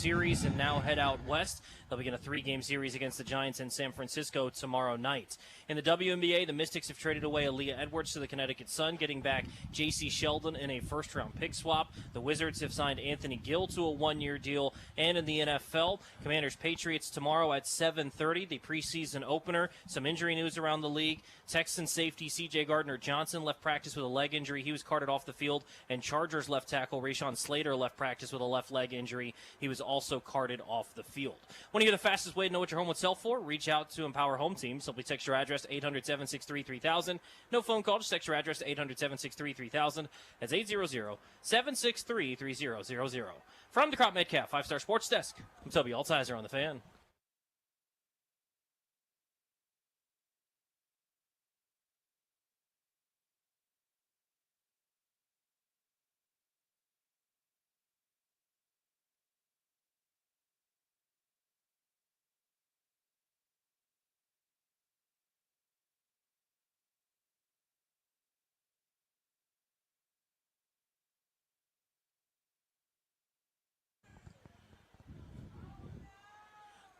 series and now head out west. They'll begin a 3-game series against the Giants in San Francisco tomorrow night. In the WNBA, the Mystics have traded away Aaliyah Edwards to the Connecticut Sun, getting back J.C. Sheldon in a first-round pick swap. The Wizards have signed Anthony Gill to a 1-year deal. And in the NFL, Commanders-Patriots tomorrow at 7:30, the preseason opener. Some injury news around the league. Texans safety C.J. Gardner-Johnson left practice with a leg injury. He was carted off the field. And Chargers left tackle Rashawn Slater left practice with a left leg injury. He was also carted off the field. Want to hear the fastest way to know what your home would sell for? Reach out to Empower Home Team. Simply text your address to 800-763-3000. No phone call, just text your address to 800-763-3000. That's 800-763-3000. From the Crop Metcalf 5-Star Sports Desk, I'm Toby Altizer on the Fan.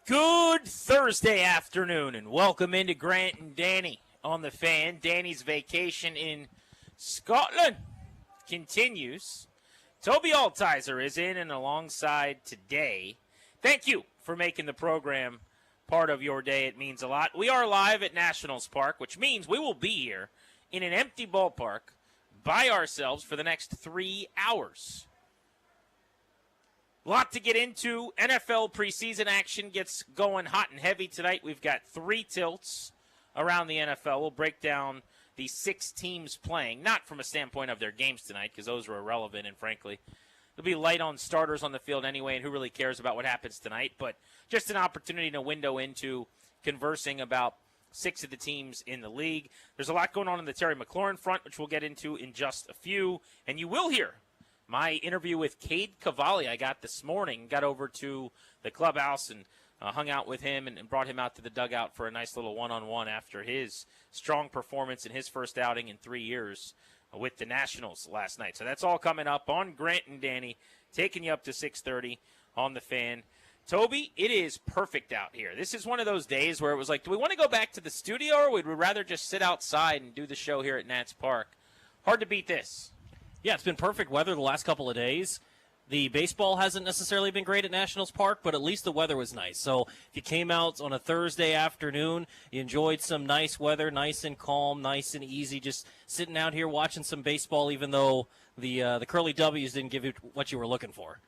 Good Thursday afternoon, and welcome into Grant and Danny on the Fan. Danny's vacation in Scotland continues. Toby Altizer is in and alongside today. Thank you for making the program part of your day. It means a lot. We are live at Nationals Park, which means we will be here in an empty ballpark by ourselves for the next 3 hours. A lot to get into. NFL preseason action gets going hot and heavy tonight. We've got 3 tilts around the NFL. We'll break down the 6 teams playing, not from a standpoint of their games tonight, because those are irrelevant, and frankly, it'll be light on starters on the field anyway, and who really cares about what happens tonight, but just an opportunity to window into conversing about 6 of the teams in the league. There's a lot going on in the Terry McLaurin front, which we'll get into in just a few, and you will hear my interview with Cade Cavalli I got this morning. Got over to the clubhouse and hung out with him and brought him out to the dugout for a nice little one-on-one after his strong performance in his first outing in 3 years with the Nationals last night. So that's all coming up on Grant and Danny, taking you up to 6:30 on the Fan. Toby, it is perfect out here. This is one of those days where it was like, do we want to go back to the studio or would we rather just sit outside and do the show here at Nats Park? Hard to beat this. Yeah, it's been perfect weather the last couple of days. The baseball hasn't necessarily been great at Nationals Park, but at least the weather was nice. So if you came out on a Thursday afternoon, you enjoyed some nice weather, nice and calm, nice and easy, just sitting out here watching some baseball, even though the Curly W's didn't give you what you were looking for.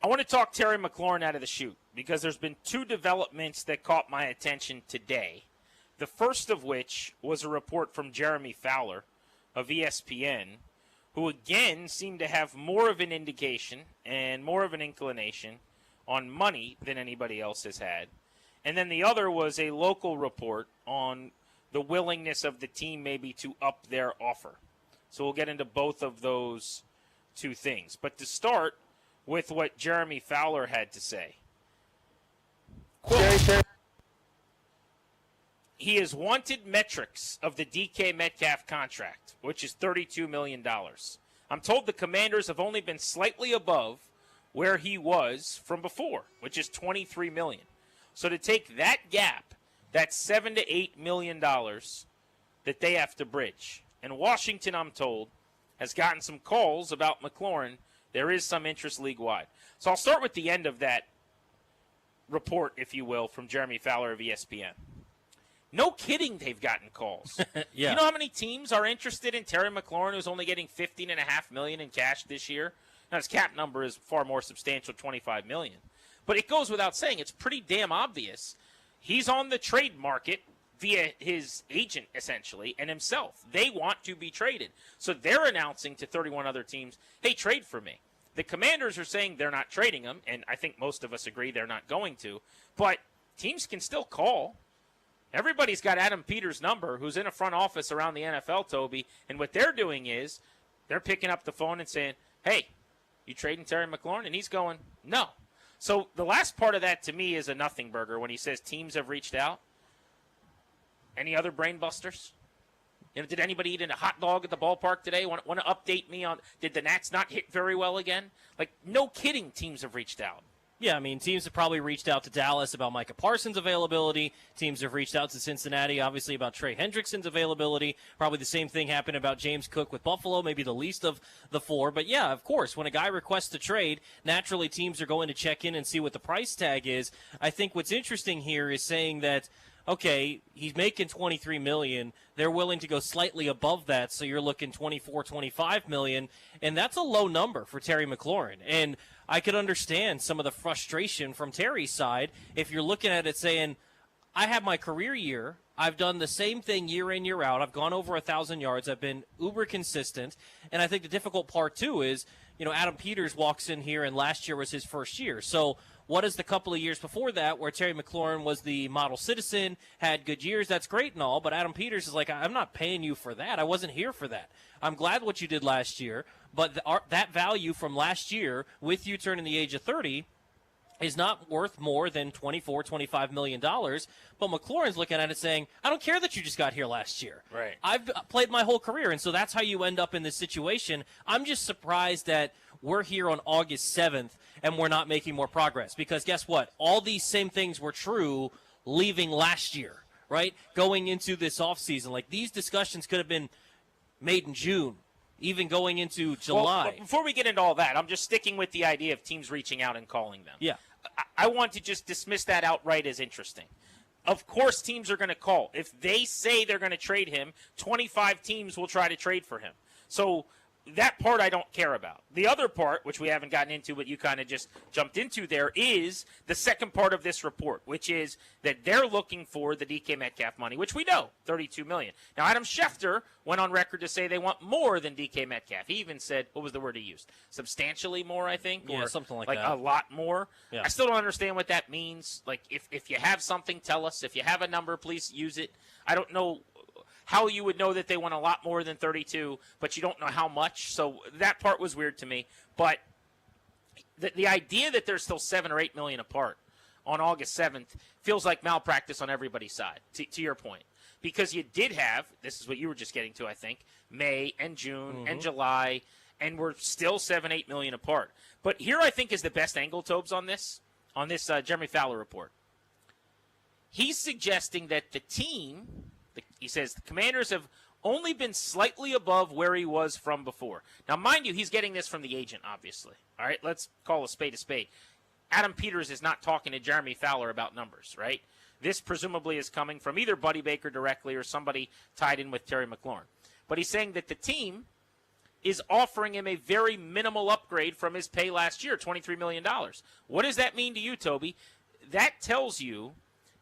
I want to talk Terry McLaurin out of the chute because there's been 2 developments that caught my attention today. The first of which was a report from Jeremy Fowler of ESPN, who again seemed to have more of an indication and more of an inclination on money than anybody else has had. And then the other was a local report on the willingness of the team maybe to up their offer. So we'll get into both of those 2 things. But to start with what Jeremy Fowler had to say. Quote, he has wanted metrics of the DK Metcalf contract, which is $32 million. I'm told the Commanders have only been slightly above where he was from before, which is $23 million. So to take that gap, that's $7 to $8 million that they have to bridge. And Washington, I'm told, has gotten some calls about McLaurin. There is some interest league-wide. So I'll start with the end of that report, if you will, from Jeremy Fowler of ESPN. No kidding, they've gotten calls. Yeah. You know how many teams are interested in Terry McLaurin, who's only getting $15.5 million in cash this year? Now, his cap number is far more substantial, $25 million. But it goes without saying, it's pretty damn obvious. He's on the trade market via his agent, essentially, and himself. They want to be traded. So they're announcing to 31 other teams, hey, trade for me. The Commanders are saying they're not trading him, and I think most of us agree they're not going to. But teams can still call. Everybody's got Adam Peters' number, who's in a front office around the NFL, Toby, and what they're doing is they're picking up the phone and saying, hey, you trading Terry McLaurin? And he's going, no. So the last part of that to me is a nothing burger when he says teams have reached out. Any other brain busters? Did anybody eat a hot dog at the ballpark today? Want to update me on, did the Nats not hit very well again? Like, no kidding, teams have reached out. Yeah, I mean, teams have probably reached out to Dallas about Micah Parsons' availability. Teams have reached out to Cincinnati, obviously, about Trey Hendrickson's availability. Probably the same thing happened about James Cook with Buffalo, maybe the least of the four. But, yeah, of course, when a guy requests a trade, naturally teams are going to check in and see what the price tag is. I think what's interesting here is saying that, okay, he's making $23 million. They're willing to go slightly above that, so you're looking $24, $25 million, and that's a low number for Terry McLaurin. And I could understand some of the frustration from Terry's side if you're looking at it saying, I have my career year. I've done the same thing year in, year out. I've gone over 1,000 yards. I've been uber consistent. And I think the difficult part, too, is, Adam Peters walks in here, and last year was his first year. So what is the couple of years before that where Terry McLaurin was the model citizen, had good years? That's great and all, but Adam Peters is like, I'm not paying you for that. I wasn't here for that. I'm glad what you did last year, but that value from last year with you turning the age of 30 is not worth more than $24, $25 million. But McLaurin's looking at it saying, I don't care that you just got here last year. Right. I've played my whole career, and so that's how you end up in this situation. I'm just surprised that we're here on August 7th and we're not making more progress. Because guess what? All these same things were true leaving last year, right? Going into this offseason. Like, these discussions could have been made in June, even going into July. Well, before we get into all that, I'm just sticking with the idea of teams reaching out and calling them. Yeah. I want to just dismiss that outright as interesting. Of course teams are going to call. If they say they're going to trade him, 25 teams will try to trade for him. So that part I don't care about. The other part, which we haven't gotten into, but you kind of just jumped into there, is the second part of this report, which is that they're looking for the DK Metcalf money, which we know, $32 million. Now, Adam Schefter went on record to say they want more than DK Metcalf. He even said, what was the word he used? Substantially more, I think? Yeah, or something like that. Like a lot more. Yeah. I still don't understand what that means. Like, if you have something, tell us. If you have a number, please use it. I don't know how you would know that they want a lot more than 32, but you don't know how much. So that part was weird to me. But the idea that they're still $7 or $8 million apart on August 7th feels like malpractice on everybody's side, to your point. Because you did have, this is what you were just getting to, I think, May and June and July, and we're still $7, $8 million apart. But here I think is the best angle, Tobes, on this Jeremy Fowler report. He's suggesting that the team, he says, the Commanders have only been slightly above where he was from before. Now, mind you, he's getting this from the agent, obviously. All right, let's call a spade a spade. Adam Peters is not talking to Jeremy Fowler about numbers, right? This presumably is coming from either Buddy Baker directly or somebody tied in with Terry McLaurin. But he's saying that the team is offering him a very minimal upgrade from his pay last year, $23 million. What does that mean to you, Toby? That tells you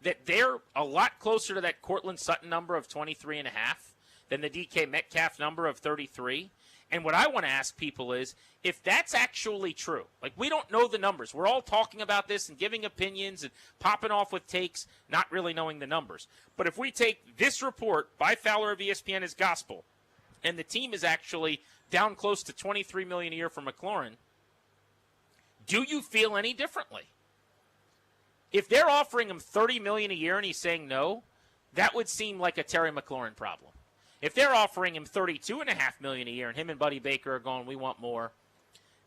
that they're a lot closer to that Cortland Sutton number of 23.5 than the DK Metcalf number of 33. And what I want to ask people is, if that's actually true, like, we don't know the numbers. We're all talking about this and giving opinions and popping off with takes, not really knowing the numbers. But if we take this report by Fowler of ESPN as gospel, and the team is actually down close to $23 million a year for McLaurin, do you feel any differently? If they're offering him $30 million a year and he's saying no, that would seem like a Terry McLaurin problem. If they're offering him $32.5 million a year and him and Buddy Baker are going, we want more,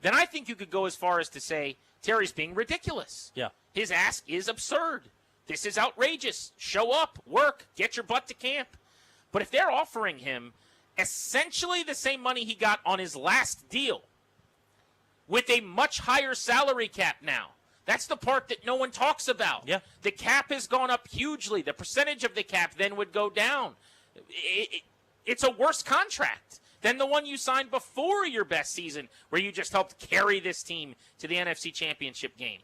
then I think you could go as far as to say Terry's being ridiculous. Yeah. His ask is absurd. This is outrageous. Show up, work, get your butt to camp. But if they're offering him essentially the same money he got on his last deal with a much higher salary cap now, that's the part that no one talks about. Yeah. The cap has gone up hugely. The percentage of the cap then would go down. It's a worse contract than the one you signed before your best season, where you just helped carry this team to the NFC Championship game.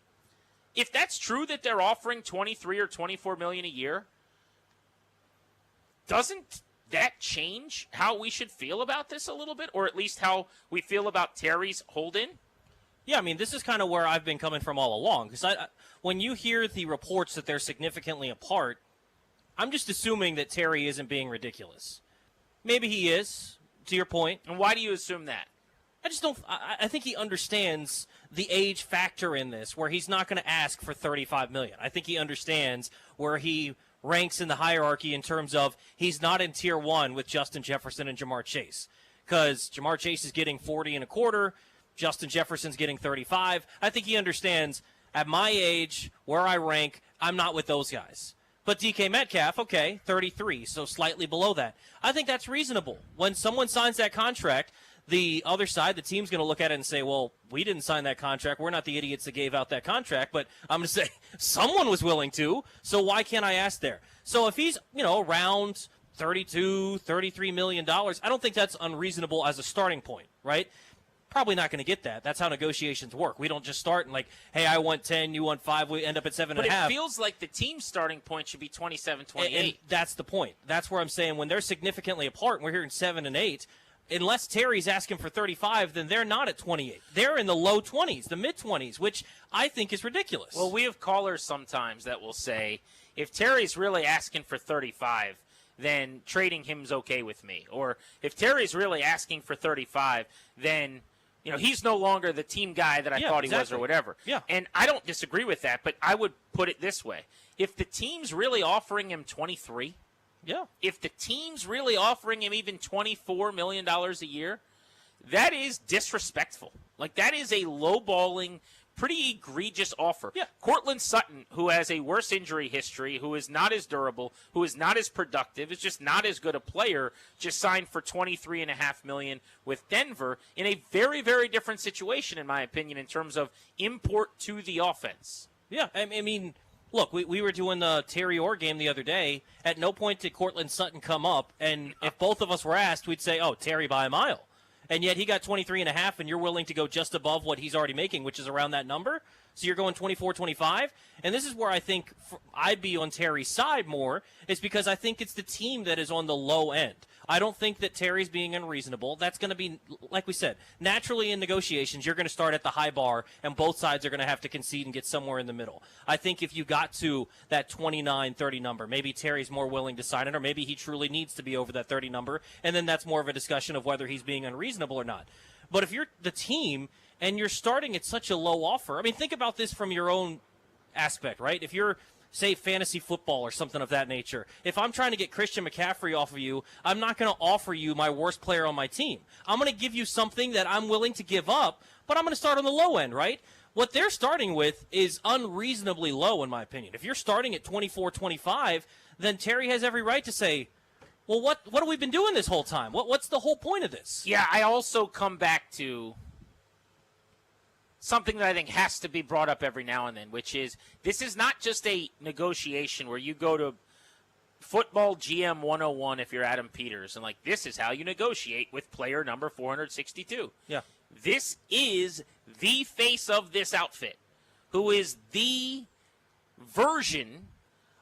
If that's true that they're offering $23 or $24 million a year, doesn't that change how we should feel about this a little bit, or at least how we feel about Terry's hold-in? Yeah, I mean, this is kind of where I've been coming from all along. Because when you hear the reports that they're significantly apart, I'm just assuming that Terry isn't being ridiculous. Maybe he is, to your point. And why do you assume that? I just don't. I think he understands the age factor in this, where he's not going to ask for $35 million. I think he understands where he ranks in the hierarchy in terms of he's not in tier 1 with Justin Jefferson and Jamar Chase, because Jamar Chase is getting 40 and a quarter, Justin Jefferson's getting 35. I think he understands at my age, where I rank, I'm not with those guys. But DK Metcalf, okay, 33, so slightly below that. I think that's reasonable. When someone signs that contract, the other side, the team's going to look at it and say, well, we didn't sign that contract. We're not the idiots that gave out that contract. But I'm going to say someone was willing to, so why can't I ask there? So if he's, around $32, $33 million, I don't think that's unreasonable as a starting point, right? Probably not going to get that. That's how negotiations work. We don't just start and hey, I want 10, you want 5, we end up at 7.5. But it feels like the team's starting point should be 27, 28. And that's the point. That's where I'm saying when they're significantly apart, and we're hearing 7 and 8, unless Terry's asking for 35, then they're not at 28. They're in the low 20s, the mid-20s, which I think is ridiculous. Well, we have callers sometimes that will say, if Terry's really asking for 35, then trading him's okay with me. Or if Terry's really asking for 35, then he's no longer the team guy that I thought he was or whatever. Yeah. And I don't disagree with that, but I would put it this way. If the team's really offering him 23, if the team's really offering him even $24 million a year, that is disrespectful. That is a lowballing, pretty egregious offer. Yeah. Cortland Sutton, who has a worse injury history, who is not as durable, who is not as productive, is just not as good a player, just signed for $23.5 million with Denver in a very, very different situation, in my opinion, in terms of import to the offense. Yeah, I mean, look, we were doing the Terry Orr game the other day. At no point did Cortland Sutton come up, and if both of us were asked, we'd say, oh, Terry by a mile. And yet he got 23.5, and you're willing to go just above what he's already making, which is around that number. So you're going 24, 25. And this is where I think I'd be on Terry's side more, is because I think it's the team that is on the low end. I don't think that Terry's being unreasonable. That's going to be, like we said, naturally in negotiations, you're going to start at the high bar, and both sides are going to have to concede and get somewhere in the middle. I think if you got to that 29, 30 number, maybe Terry's more willing to sign it, or maybe he truly needs to be over that 30 number, and then that's more of a discussion of whether he's being unreasonable or not. But if you're the team and you're starting at such a low offer, I mean, think about this from your own aspect, right? If you're, say, fantasy football or something of that nature. If I'm trying to get Christian McCaffrey off of you, I'm not going to offer you my worst player on my team. I'm going to give you something that I'm willing to give up, but I'm going to start on the low end, right? What they're starting with is unreasonably low, in my opinion. If you're starting at 24, 25, then Terry has every right to say, well, what have we been doing this whole time? What's the whole point of this? Yeah, I also come back to something that I think has to be brought up every now and then, which is this is not just a negotiation where you go to Football GM 101 if you're Adam Peters and this is how you negotiate with player number 462. Yeah. This is the face of this outfit, who is the version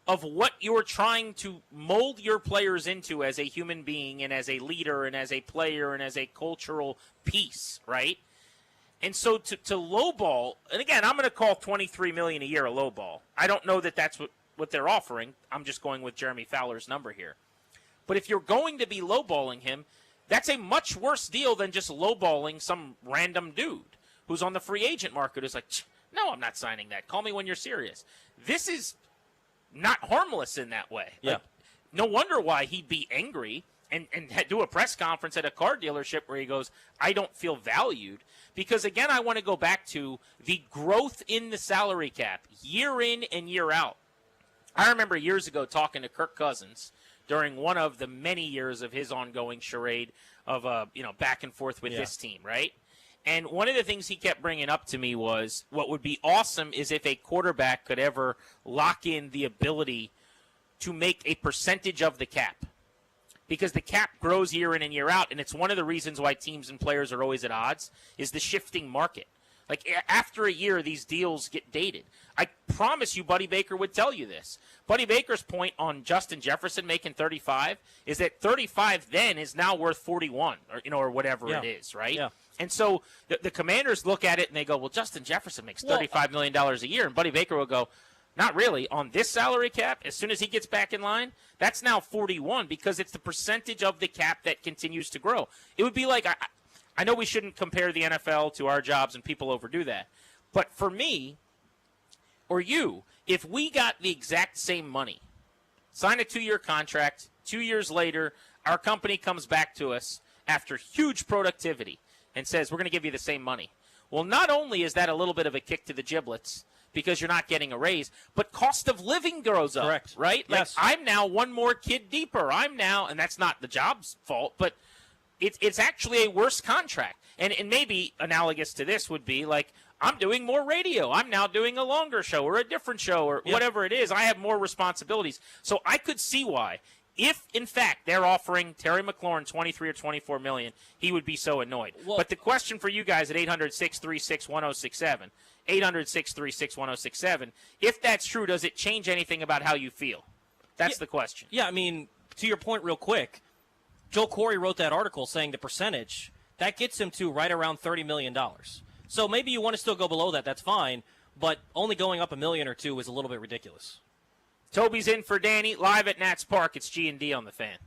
of what you're trying to mold your players into as a human being and as a leader and as a player and as a cultural piece, right? And so to lowball, and again, I'm going to call $23 million a year a lowball. I don't know that that's what they're offering. I'm just going with Jeremy Fowler's number here. But if you're going to be lowballing him, that's a much worse deal than just lowballing some random dude who's on the free agent market who's like, no, I'm not signing that. Call me when you're serious. This is not harmless in that way. Yeah. No wonder why he'd be angry and do a press conference at a car dealership where he goes, I don't feel valued. Because, again, I want to go back to the growth in the salary cap year in and year out. I remember years ago talking to Kirk Cousins during one of the many years of his ongoing charade of back and forth with this team, right? And one of the things he kept bringing up to me was what would be awesome is if a quarterback could ever lock in the ability to make a percentage of the cap. Because the cap grows year in and year out, and it's one of the reasons why teams and players are always at odds, is the shifting market. After a year, these deals get dated. I promise you Buddy Baker would tell you this. Buddy Baker's point on Justin Jefferson making 35 is that 35 then is now worth 41 or whatever it is, right? Yeah. And so the Commanders look at it and they go, well, Justin Jefferson makes $35 million a year, and Buddy Baker will go, not really. On this salary cap, as soon as he gets back in line, that's now 41 because it's the percentage of the cap that continues to grow. It would be like, I know we shouldn't compare the NFL to our jobs and people overdo that. But for me or you, if we got the exact same money sign a 2-year contract. 2 years later, our company comes back to us after huge productivity and says, we're going to give you the same money. Well, not only is that a little bit of a kick to the giblets because you're not getting a raise, but cost of living goes up. Correct. Right? Yes. Like, I'm now one more kid deeper. I'm now, and that's not the job's fault, but it's actually a worse contract. And maybe analogous to this would be like, I'm doing more radio. I'm now doing a longer show or a different show or whatever it is. I have more responsibilities. So I could see why, if in fact they're offering Terry McLaurin 23 or 24 million, he would be so annoyed. Well, but the question for you guys at 800-636-1067, 800-636-1067, if that's true, does it change anything about how you feel? That's the question. Yeah, I mean, to your point real quick, Joe Corey wrote that article saying the percentage, that gets him to right around $30 million. So maybe you want to still go below that, that's fine, but only going up $1 million or $2 million is a little bit ridiculous. Toby's in for Danny, live at Nats Park. It's G&D on the Fan.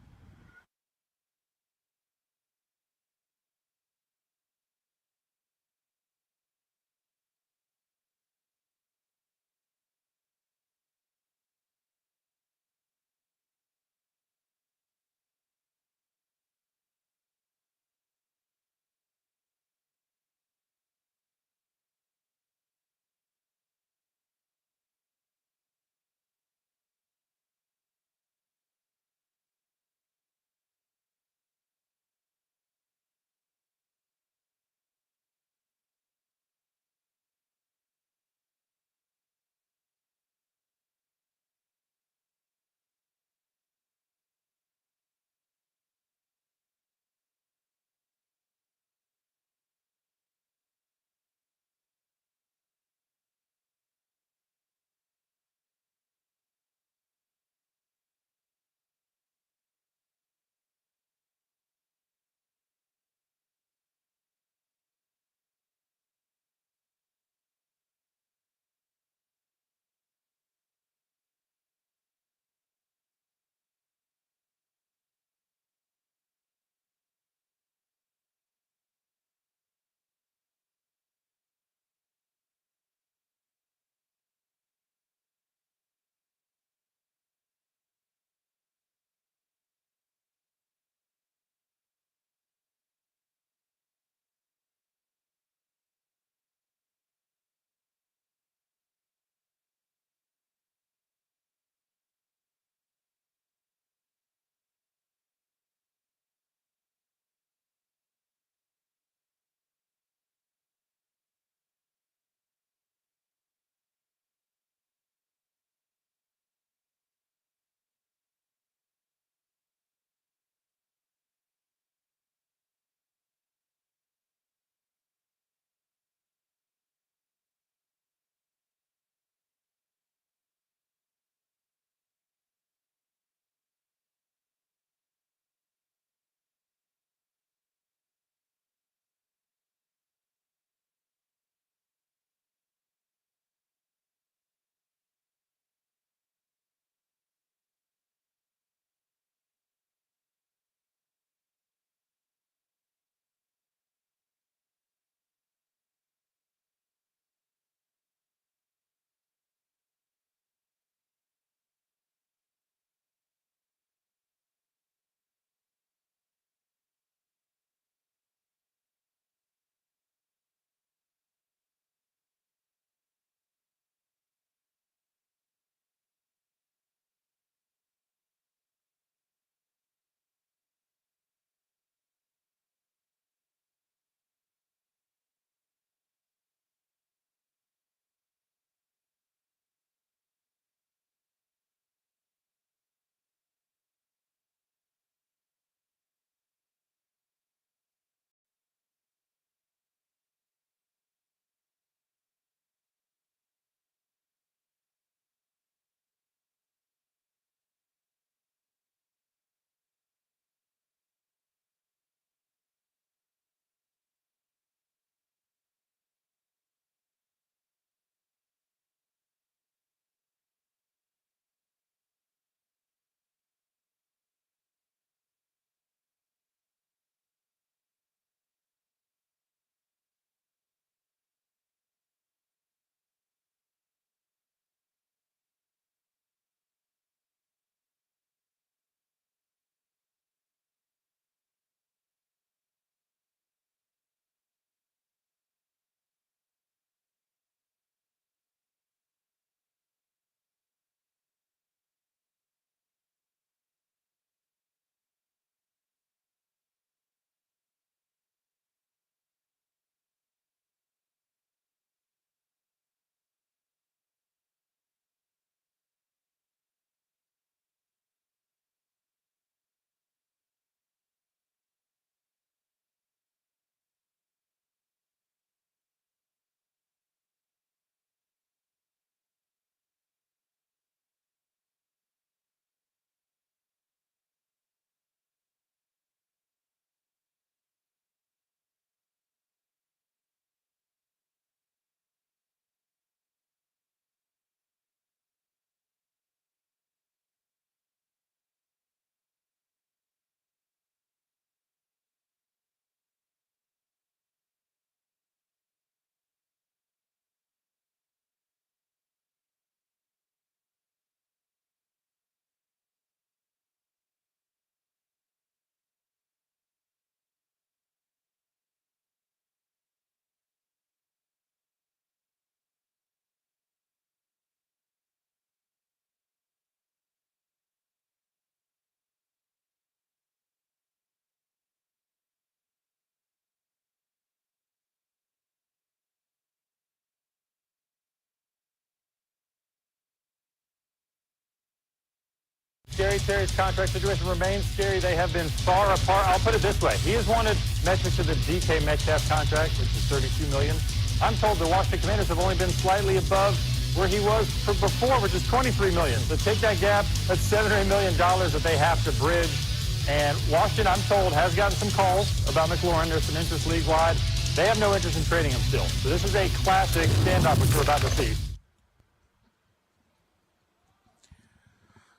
scary. Terry's contract situation remains scary. They have been far apart. I'll put it this way. He has wanted metrics of the DK Metcalf contract, which is $32 million. I'm told the Washington Commanders have only been slightly above where he was before, which is $23 million. So take that gap. That's $7 or $8 million that they have to bridge. And Washington, I'm told, has gotten some calls about McLaurin. There's some interest league-wide. They have no interest in trading him still. So this is a classic standoff, which we're about to see.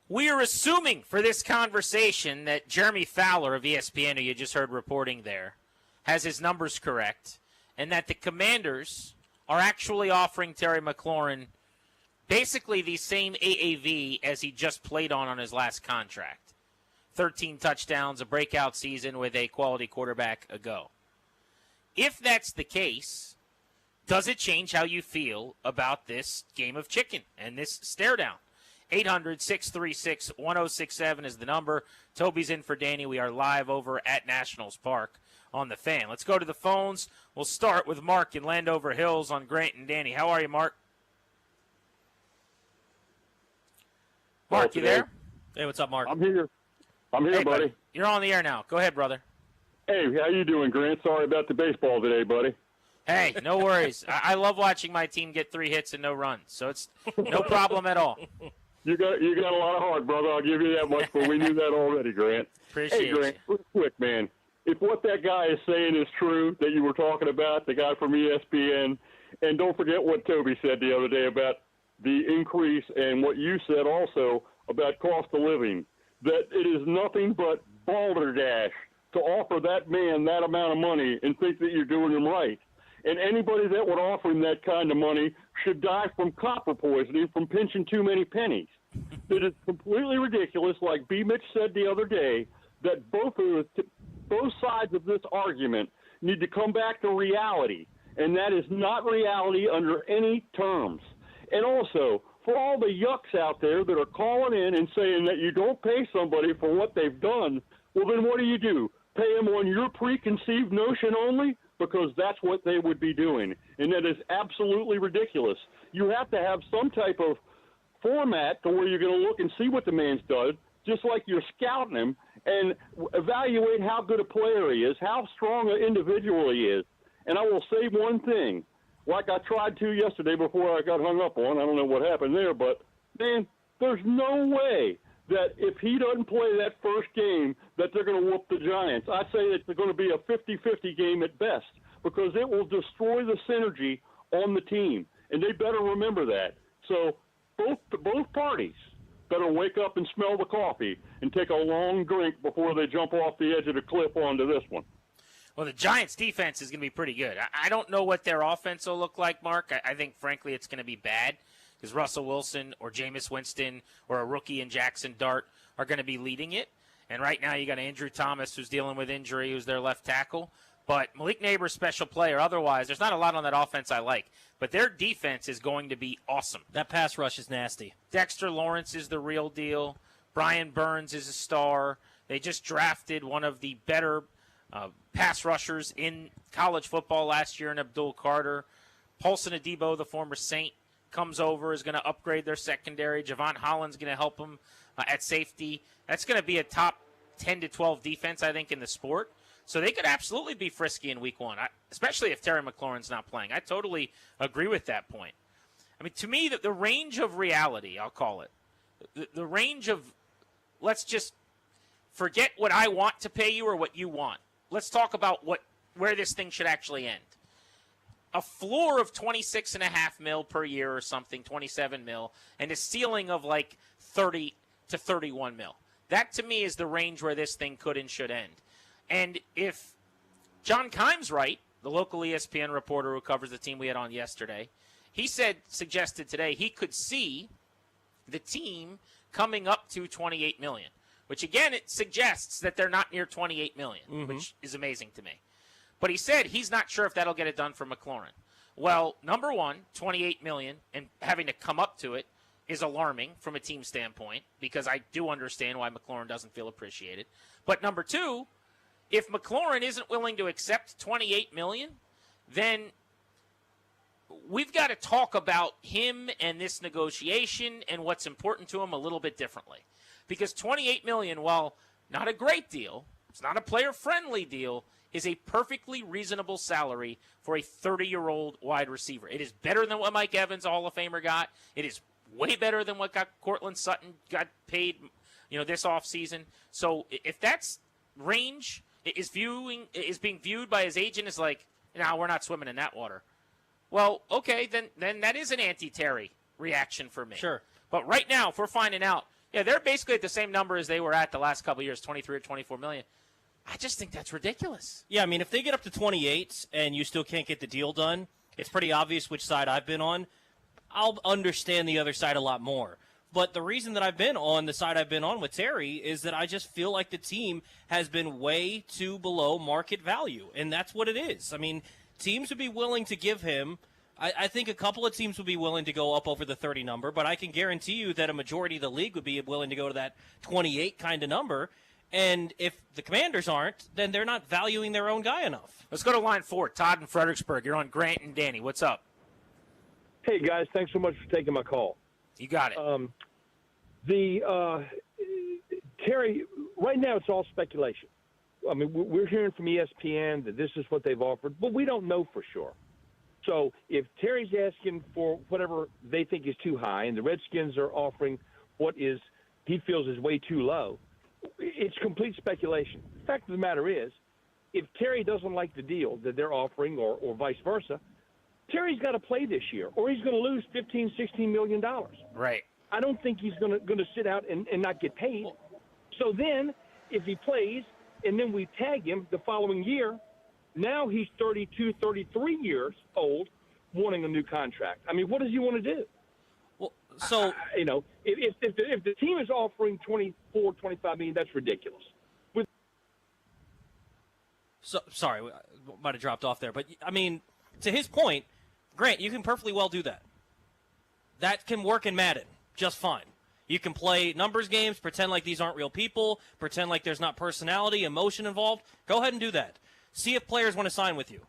We are assuming for this conversation that Jeremy Fowler of ESPN, who you just heard reporting there, has his numbers correct, and that the Commanders are actually offering Terry McLaurin basically the same AAV as he just played on his last contract. 13 touchdowns, a breakout season with a quality quarterback ago. If that's the case, does it change how you feel about this game of chicken and this stare down? 800-636-1067 is the number. Toby's in for Danny. We are live over at Nationals Park on the Fan. Let's go to the phones. We'll start with Mark in Landover Hills on Grant and Danny. How are you, Mark? Mark, you there? Hey, what's up, Mark? I'm here. Hey, buddy. You're on the air now. Go ahead, brother. Hey, how you doing, Grant? Sorry about the baseball today, buddy. Hey, no worries. I love watching my team get 3 hits and no runs, so it's no problem at all. You got a lot of heart, brother. I'll give you that much, but we knew that already, Grant. Appreciate Hey, Grant, you. real quick, man. If what that guy is saying is true, that you were talking about, the guy from ESPN, and don't forget what Toby said the other day about the increase and what you said also about cost of living, that it is nothing but balderdash to offer that man that amount of money and think that you're doing him right. And anybody that would offer him that kind of money should die from copper poisoning from pinching too many pennies. It is completely ridiculous, like B. Mitch said the other day, that both sides of this argument need to come back to reality, and that is not reality under any terms. And also, for all the yucks out there that are calling in and saying that you don't pay somebody for what they've done, well, then what do? Pay them on your preconceived notion only? Because that's what they would be doing. And that is absolutely ridiculous. You have to have some type of format to where you're going to look and see what the man's done, just like you're scouting him, and evaluate how good a player he is, how strong an individual he is. And I will say one thing, like I tried to yesterday before I got hung up on. I don't know what happened there, but, man, there's no way that if he doesn't play that first game that they're going to whoop the Giants. I say it's going to be a 50-50 game at best because it will destroy the synergy on the team, and they better remember that. So both parties better wake up and smell the coffee and take a long drink before they jump off the edge of the cliff onto this one. Well, the Giants' defense is going to be pretty good. I don't know what their offense will look like, Mark. I think, frankly, it's going to be bad because Russell Wilson or Jameis Winston or a rookie in Jackson Dart are going to be leading it. And right now you got Andrew Thomas who's dealing with injury, who's their left tackle. But Malik Neighbors, special player. Otherwise, there's not a lot on that offense I like. But their defense is going to be awesome. That pass rush is nasty. Dexter Lawrence is the real deal. Brian Burns is a star. They just drafted one of the better pass rushers in college football last year in Abdul Carter. Paulson Adebo, the former Saint, comes over, is going to upgrade their secondary. Javon Holland's going to help them at safety. That's going to be a top 10 to 12 defense, I think, in the sport. So they could absolutely be frisky in week one, especially if Terry McLaurin's not playing. I totally agree with that point. I mean, to me, the range of reality, I'll call it, the range of let's just forget what I want to pay you or what you want. Let's talk about where this thing should actually end. A floor of $26.5 million per year or something, $27 million, and a ceiling of like $30 to $31 million. That, to me, is the range where this thing could and should end. And if John Kime's right, the local ESPN reporter who covers the team we had on yesterday, he suggested today he could see the team coming up to $28 million, which, again, it suggests that they're not near $28 million, which is amazing to me. But he said he's not sure if that'll get it done for McLaurin. Well, number one, $28 million, and having to come up to it is alarming from a team standpoint because I do understand why McLaurin doesn't feel appreciated. But number two, if McLaurin isn't willing to accept $28 million, then we've got to talk about him and this negotiation and what's important to him a little bit differently. Because $28 million, while not a great deal, it's not a player-friendly deal, is a perfectly reasonable salary for a 30-year-old wide receiver. It is better than what Mike Evans, a Hall of Famer, got. It is way better than what Cortland Sutton got paid, this offseason. So if that's range is being viewed by his agent as like, no, we're not swimming in that water. Well, okay, then that is an anti-Terry reaction for me. Sure. But right now, if we're finding out, they're basically at the same number as they were at the last couple of years, 23 or 24 million. I just think that's ridiculous. Yeah, I mean, if they get up to 28 and you still can't get the deal done, it's pretty obvious which side I've been on. I'll understand the other side a lot more. But the reason that I've been on the side I've been on with Terry is that I just feel like the team has been way too below market value, and that's what it is. I mean, teams would be willing to give him I think a couple of teams would be willing to go up over the 30 number, but I can guarantee you that a majority of the league would be willing to go to that 28 kind of number. And if the Commanders aren't, then they're not valuing their own guy enough. Let's go to line 4. Todd in Fredericksburg. You're on Grant and Danny. What's up? Hey, guys. Thanks so much for taking my call. You got it. Terry, right now it's all speculation. I mean, we're hearing from ESPN that this is what they've offered, but we don't know for sure. So if Terry's asking for whatever they think is too high and the Redskins are offering what he feels is way too low, it's complete speculation. The fact of the matter is, if Terry doesn't like the deal that they're offering or vice versa, Terry's got to play this year or he's going to lose $15, $16 million. Right. I don't think he's going to sit out and not get paid. So then if he plays and then we tag him the following year, now he's 32, 33 years old wanting a new contract. I mean, what does he want to do? Well, so if the team is offering 24, 25 million, that's ridiculous. So sorry, I might have dropped off there, but I mean, to his point, Grant, you can perfectly well do that. That can work in Madden just fine. You can play numbers games, pretend like these aren't real people, pretend like there's not personality, emotion involved. Go ahead and do that. See if players want to sign with you.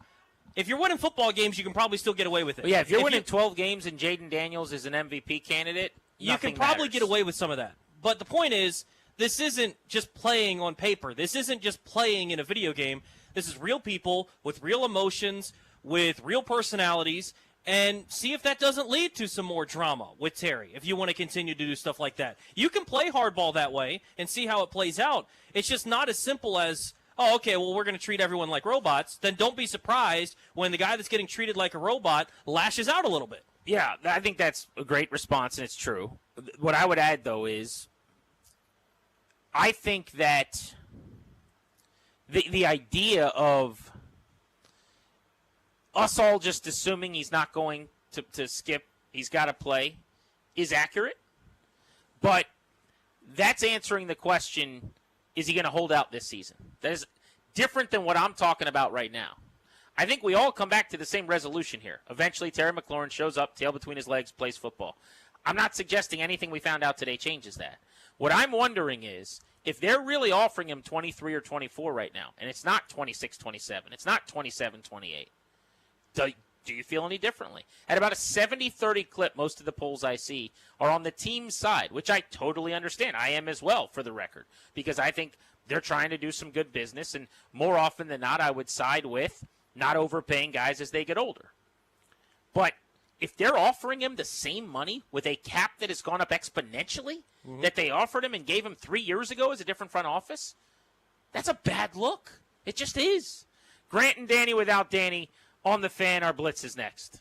If you're winning football games, you can probably still get away with it. Well, yeah, if you're winning 12 games and Jaden Daniels is an MVP candidate, you can probably get away with some of that. But the point is, this isn't just playing on paper. This isn't just playing in a video game. This is real people with real emotions, with real personalities, and see if that doesn't lead to some more drama with Terry if you want to continue to do stuff like that. You can play hardball that way and see how it plays out. It's just not as simple as, oh, okay, well, we're going to treat everyone like robots. Then don't be surprised when the guy that's getting treated like a robot lashes out a little bit. Yeah, I think that's a great response, and it's true. What I would add, though, is I think that the idea of us all just assuming he's not going to skip, he's got to play, is accurate. But that's answering the question, is he going to hold out this season? That is different than what I'm talking about right now. I think we all come back to the same resolution here. Eventually, Terry McLaurin shows up, tail between his legs, plays football. I'm not suggesting anything we found out today changes that. What I'm wondering is, if they're really offering him 23 or 24 right now, and it's not 26, 27, it's not 27, 28, do you feel any differently? At about a 70-30 clip, most of the polls I see are on the team's side, which I totally understand. I am as well, for the record, because I think they're trying to do some good business, and more often than not, I would side with not overpaying guys as they get older. But if they're offering him the same money with a cap that has gone up exponentially that they offered him and gave him 3 years ago as a different front office, that's a bad look. It just is. Grant and Danny without Danny on the Fan. Our Blitz is next.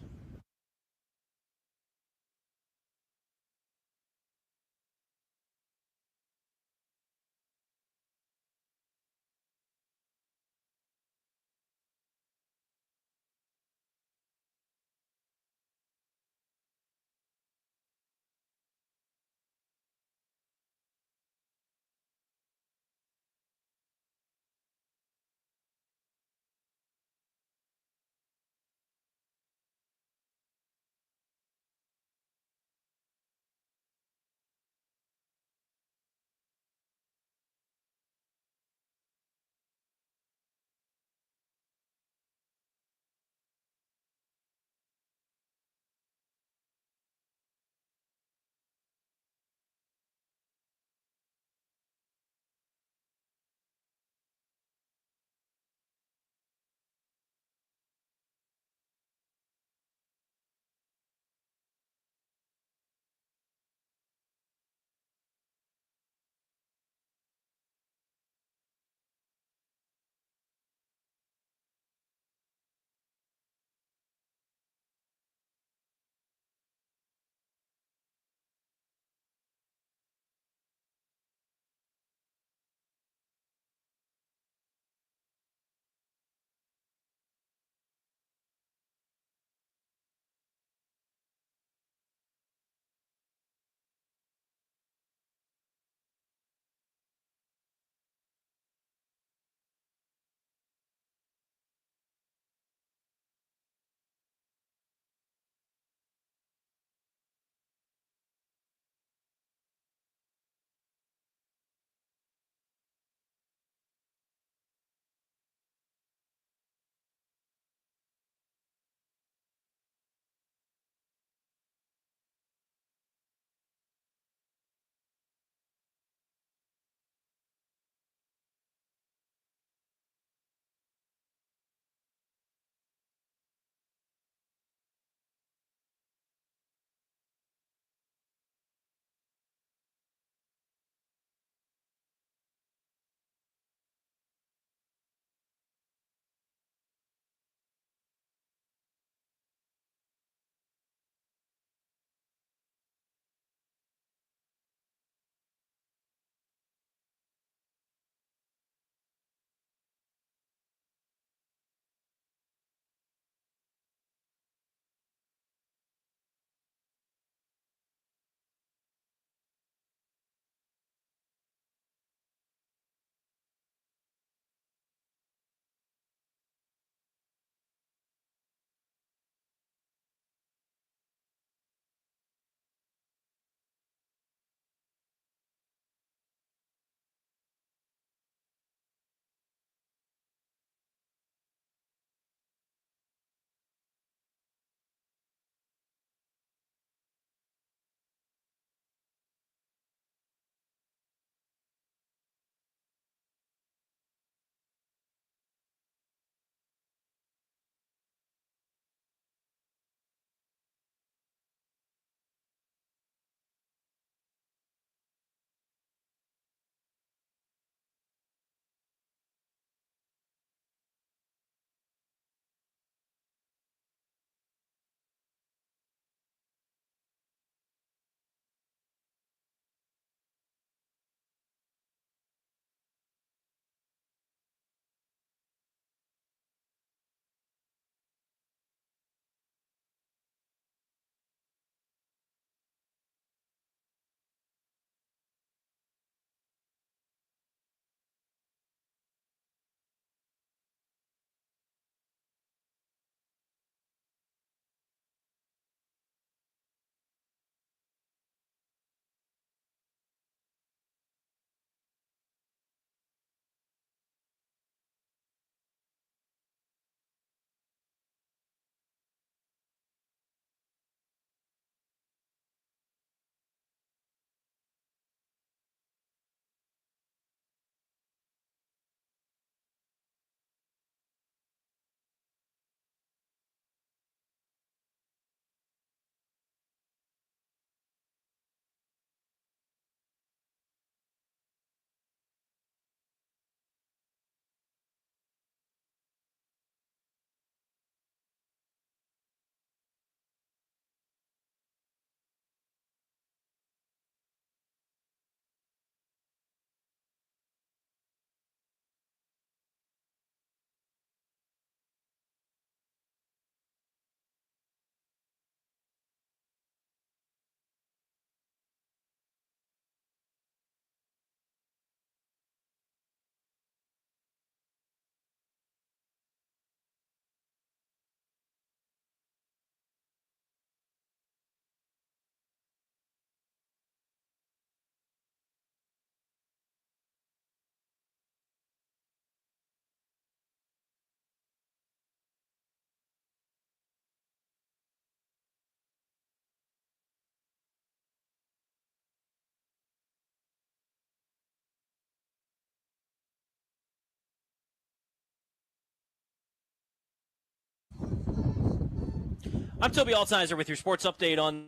I'm Toby Altizer with your sports update on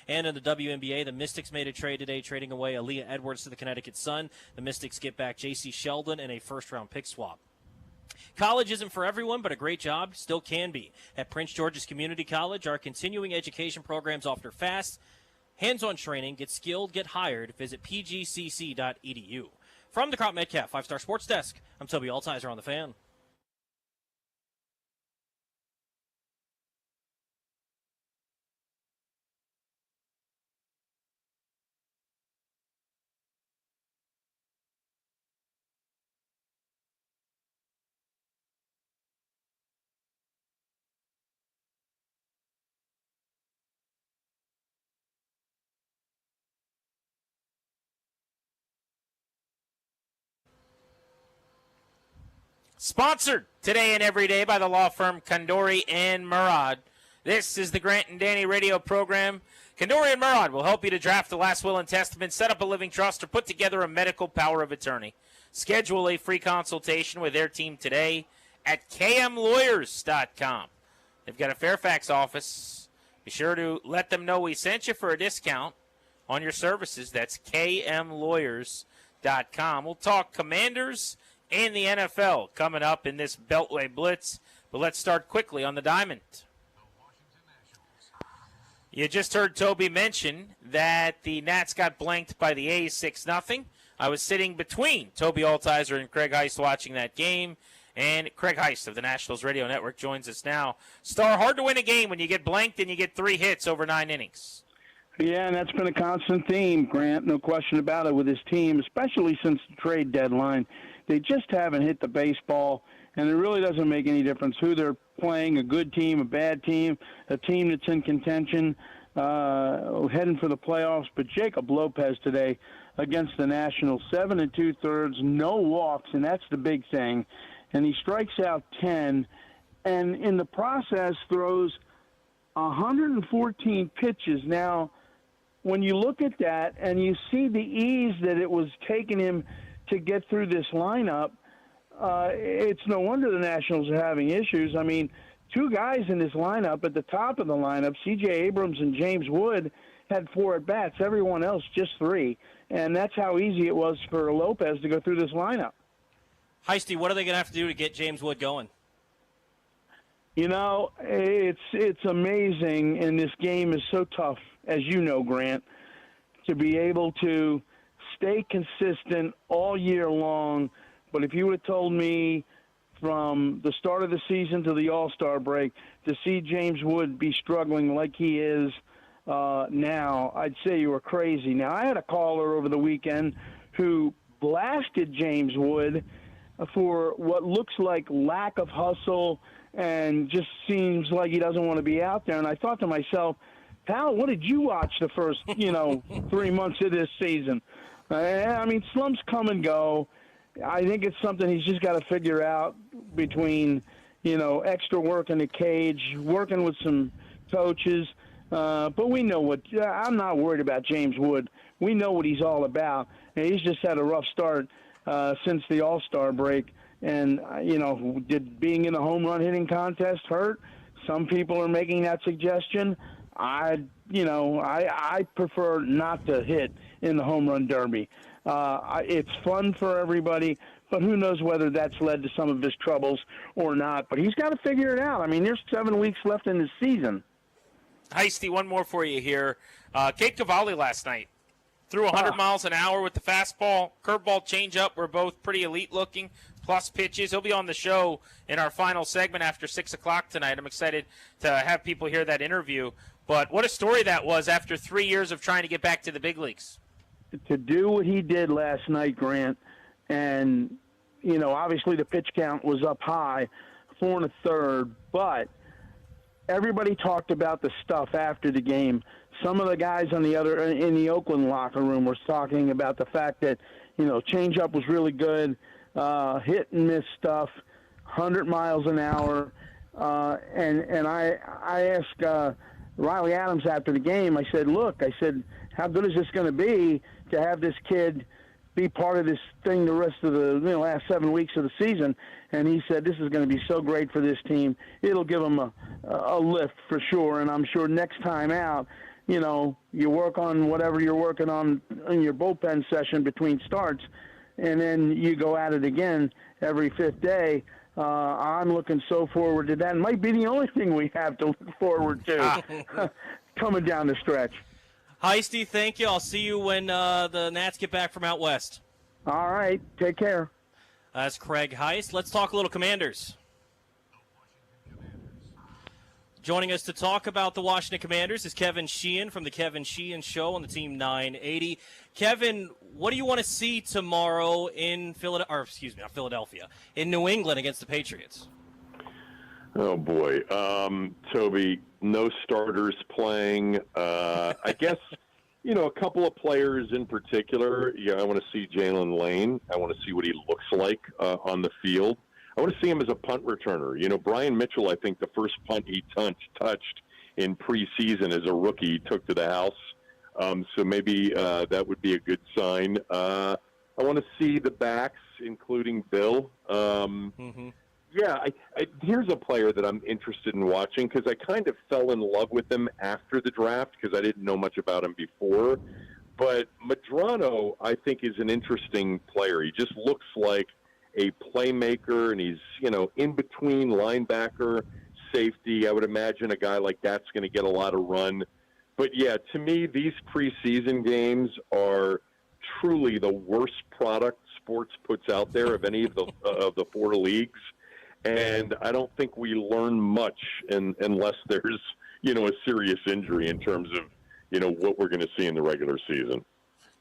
and in the WNBA, the Mystics made a trade today, trading away Aaliyah Edwards to the Connecticut Sun. The Mystics get back J.C. Sheldon and a first-round pick swap. College isn't for everyone, but a great job still can be. At Prince George's Community College, our continuing education programs offer fast, hands-on training. Get skilled, get hired. Visit pgcc.edu. From the Crop Metcalf 5-Star Sports Desk, I'm Toby Altizer on the Fan. Sponsored today and every day by the law firm Kandori and Murad. This is the Grant and Danny radio program. Kandori and Murad will help you to draft the last will and testament, set up a living trust, or put together a medical power of attorney. Schedule a free consultation with their team today at kmlawyers.com. They've got a Fairfax office. Be sure to let them know we sent you for a discount on your services. That's kmlawyers.com. We'll talk Commanders and the NFL coming up in this Beltway Blitz. But let's start quickly on the diamond. You just heard Toby mention that the Nats got blanked by the A's 6-0. I was sitting between Toby Altizer and Craig Heist watching that game. And Craig Heist of the Nationals Radio Network joins us now. Star, hard to win a game when you get blanked and you get 3 hits over 9 innings. Yeah, and that's been a constant theme, Grant, no question about it, with his team, especially since the trade deadline. They just haven't hit the baseball, and it really doesn't make any difference who they're playing, a good team, a bad team, a team that's in contention, heading for the playoffs. But Jacob Lopez today against the Nationals, 7 2/3, no walks, and that's the big thing. And he strikes out 10, and in the process throws 114 pitches. Now, when you look at that and you see the ease that it was taking him to get through this lineup, it's no wonder the Nationals are having issues. I mean, 2 guys in this lineup at the top of the lineup, C.J. Abrams and James Wood, had 4 at-bats. Everyone else just 3. And that's how easy it was for Lopez to go through this lineup. Heisty, what are they going to have to do to get James Wood going? You know, it's amazing, and this game is so tough, as you know, Grant, to be able to stay consistent all year long. But if you would have told me from the start of the season to the All-Star break to see James Wood be struggling like he is now, I'd say you were crazy. Now, I had a caller over the weekend who blasted James Wood for what looks like lack of hustle and just seems like he doesn't want to be out there. And I thought to myself, pal, what did you watch the first, 3 months of this season? I mean, slumps come and go. I think it's something he's just got to figure out between, extra work in the cage, working with some coaches. But we know I'm not worried about James Wood. We know what he's all about. And he's just had a rough start since the All-Star break. And, did being in the home run hitting contest hurt? Some people are making that suggestion. I prefer not to hit in the home run derby. It's fun for everybody, but who knows whether that's led to some of his troubles or not. But he's got to figure it out. I mean, there's 7 weeks left in the season. Heisty, one more for you here. Cade Cavalli last night threw 100 miles an hour with the fastball, curveball, changeup were both pretty elite looking, plus pitches. He'll be on the show in our final segment after 6 o'clock tonight. I'm excited to have people hear that interview. But what a story that was after 3 years of trying to get back to the big leagues. To do what he did last night, Grant, and, you know, obviously the pitch count was up high, 4 1/3, but everybody talked about the stuff after the game. Some of the guys in the Oakland locker room were talking about the fact that, you know, changeup was really good, hit and miss stuff, 100 miles an hour, and I asked Riley Adams after the game. I said, how good is this going to be to have this kid be part of this thing the rest of the last 7 weeks of the season? And he said, this is going to be so great for this team. It'll give them a lift for sure. And I'm sure next time out, you know, you work on whatever you're working on in your bullpen session between starts, and then you go at it again every 5th day. I'm looking so forward to that. It might be the only thing we have to look forward to coming down the stretch. Heisty, thank you. I'll see you when the Nats get back from out west. All right. Take care. That's Craig Heist. Let's talk a little Commanders. Joining us to talk about the Washington Commanders is Kevin Sheehan from the Kevin Sheehan Show on the Team 980. Kevin, what do you want to see tomorrow in Philadelphia, in New England against the Patriots? Oh, boy. Toby, no starters playing. I guess, you know, a couple of players in particular. Yeah, I want to see Jalen Lane. I want to see what he looks like on the field. I want to see him as a punt returner. You know, Brian Mitchell, I think the first punt he touched in preseason as a rookie, he took to the house. So maybe that would be a good sign. I want to see the backs, including Bill. Yeah, here's a player that I'm interested in watching because I kind of fell in love with him after the draft because I didn't know much about him before. But Medrano, I think, is an interesting player. He just looks like a playmaker, and he's, you know, in between linebacker, safety. I would imagine a guy like that's going to get a lot of run. But, yeah, to me, these preseason games are truly the worst product sports puts out there of any of the 4 leagues. And I don't think we learn much unless there's, you know, a serious injury in terms of, you know, what we're going to see in the regular season.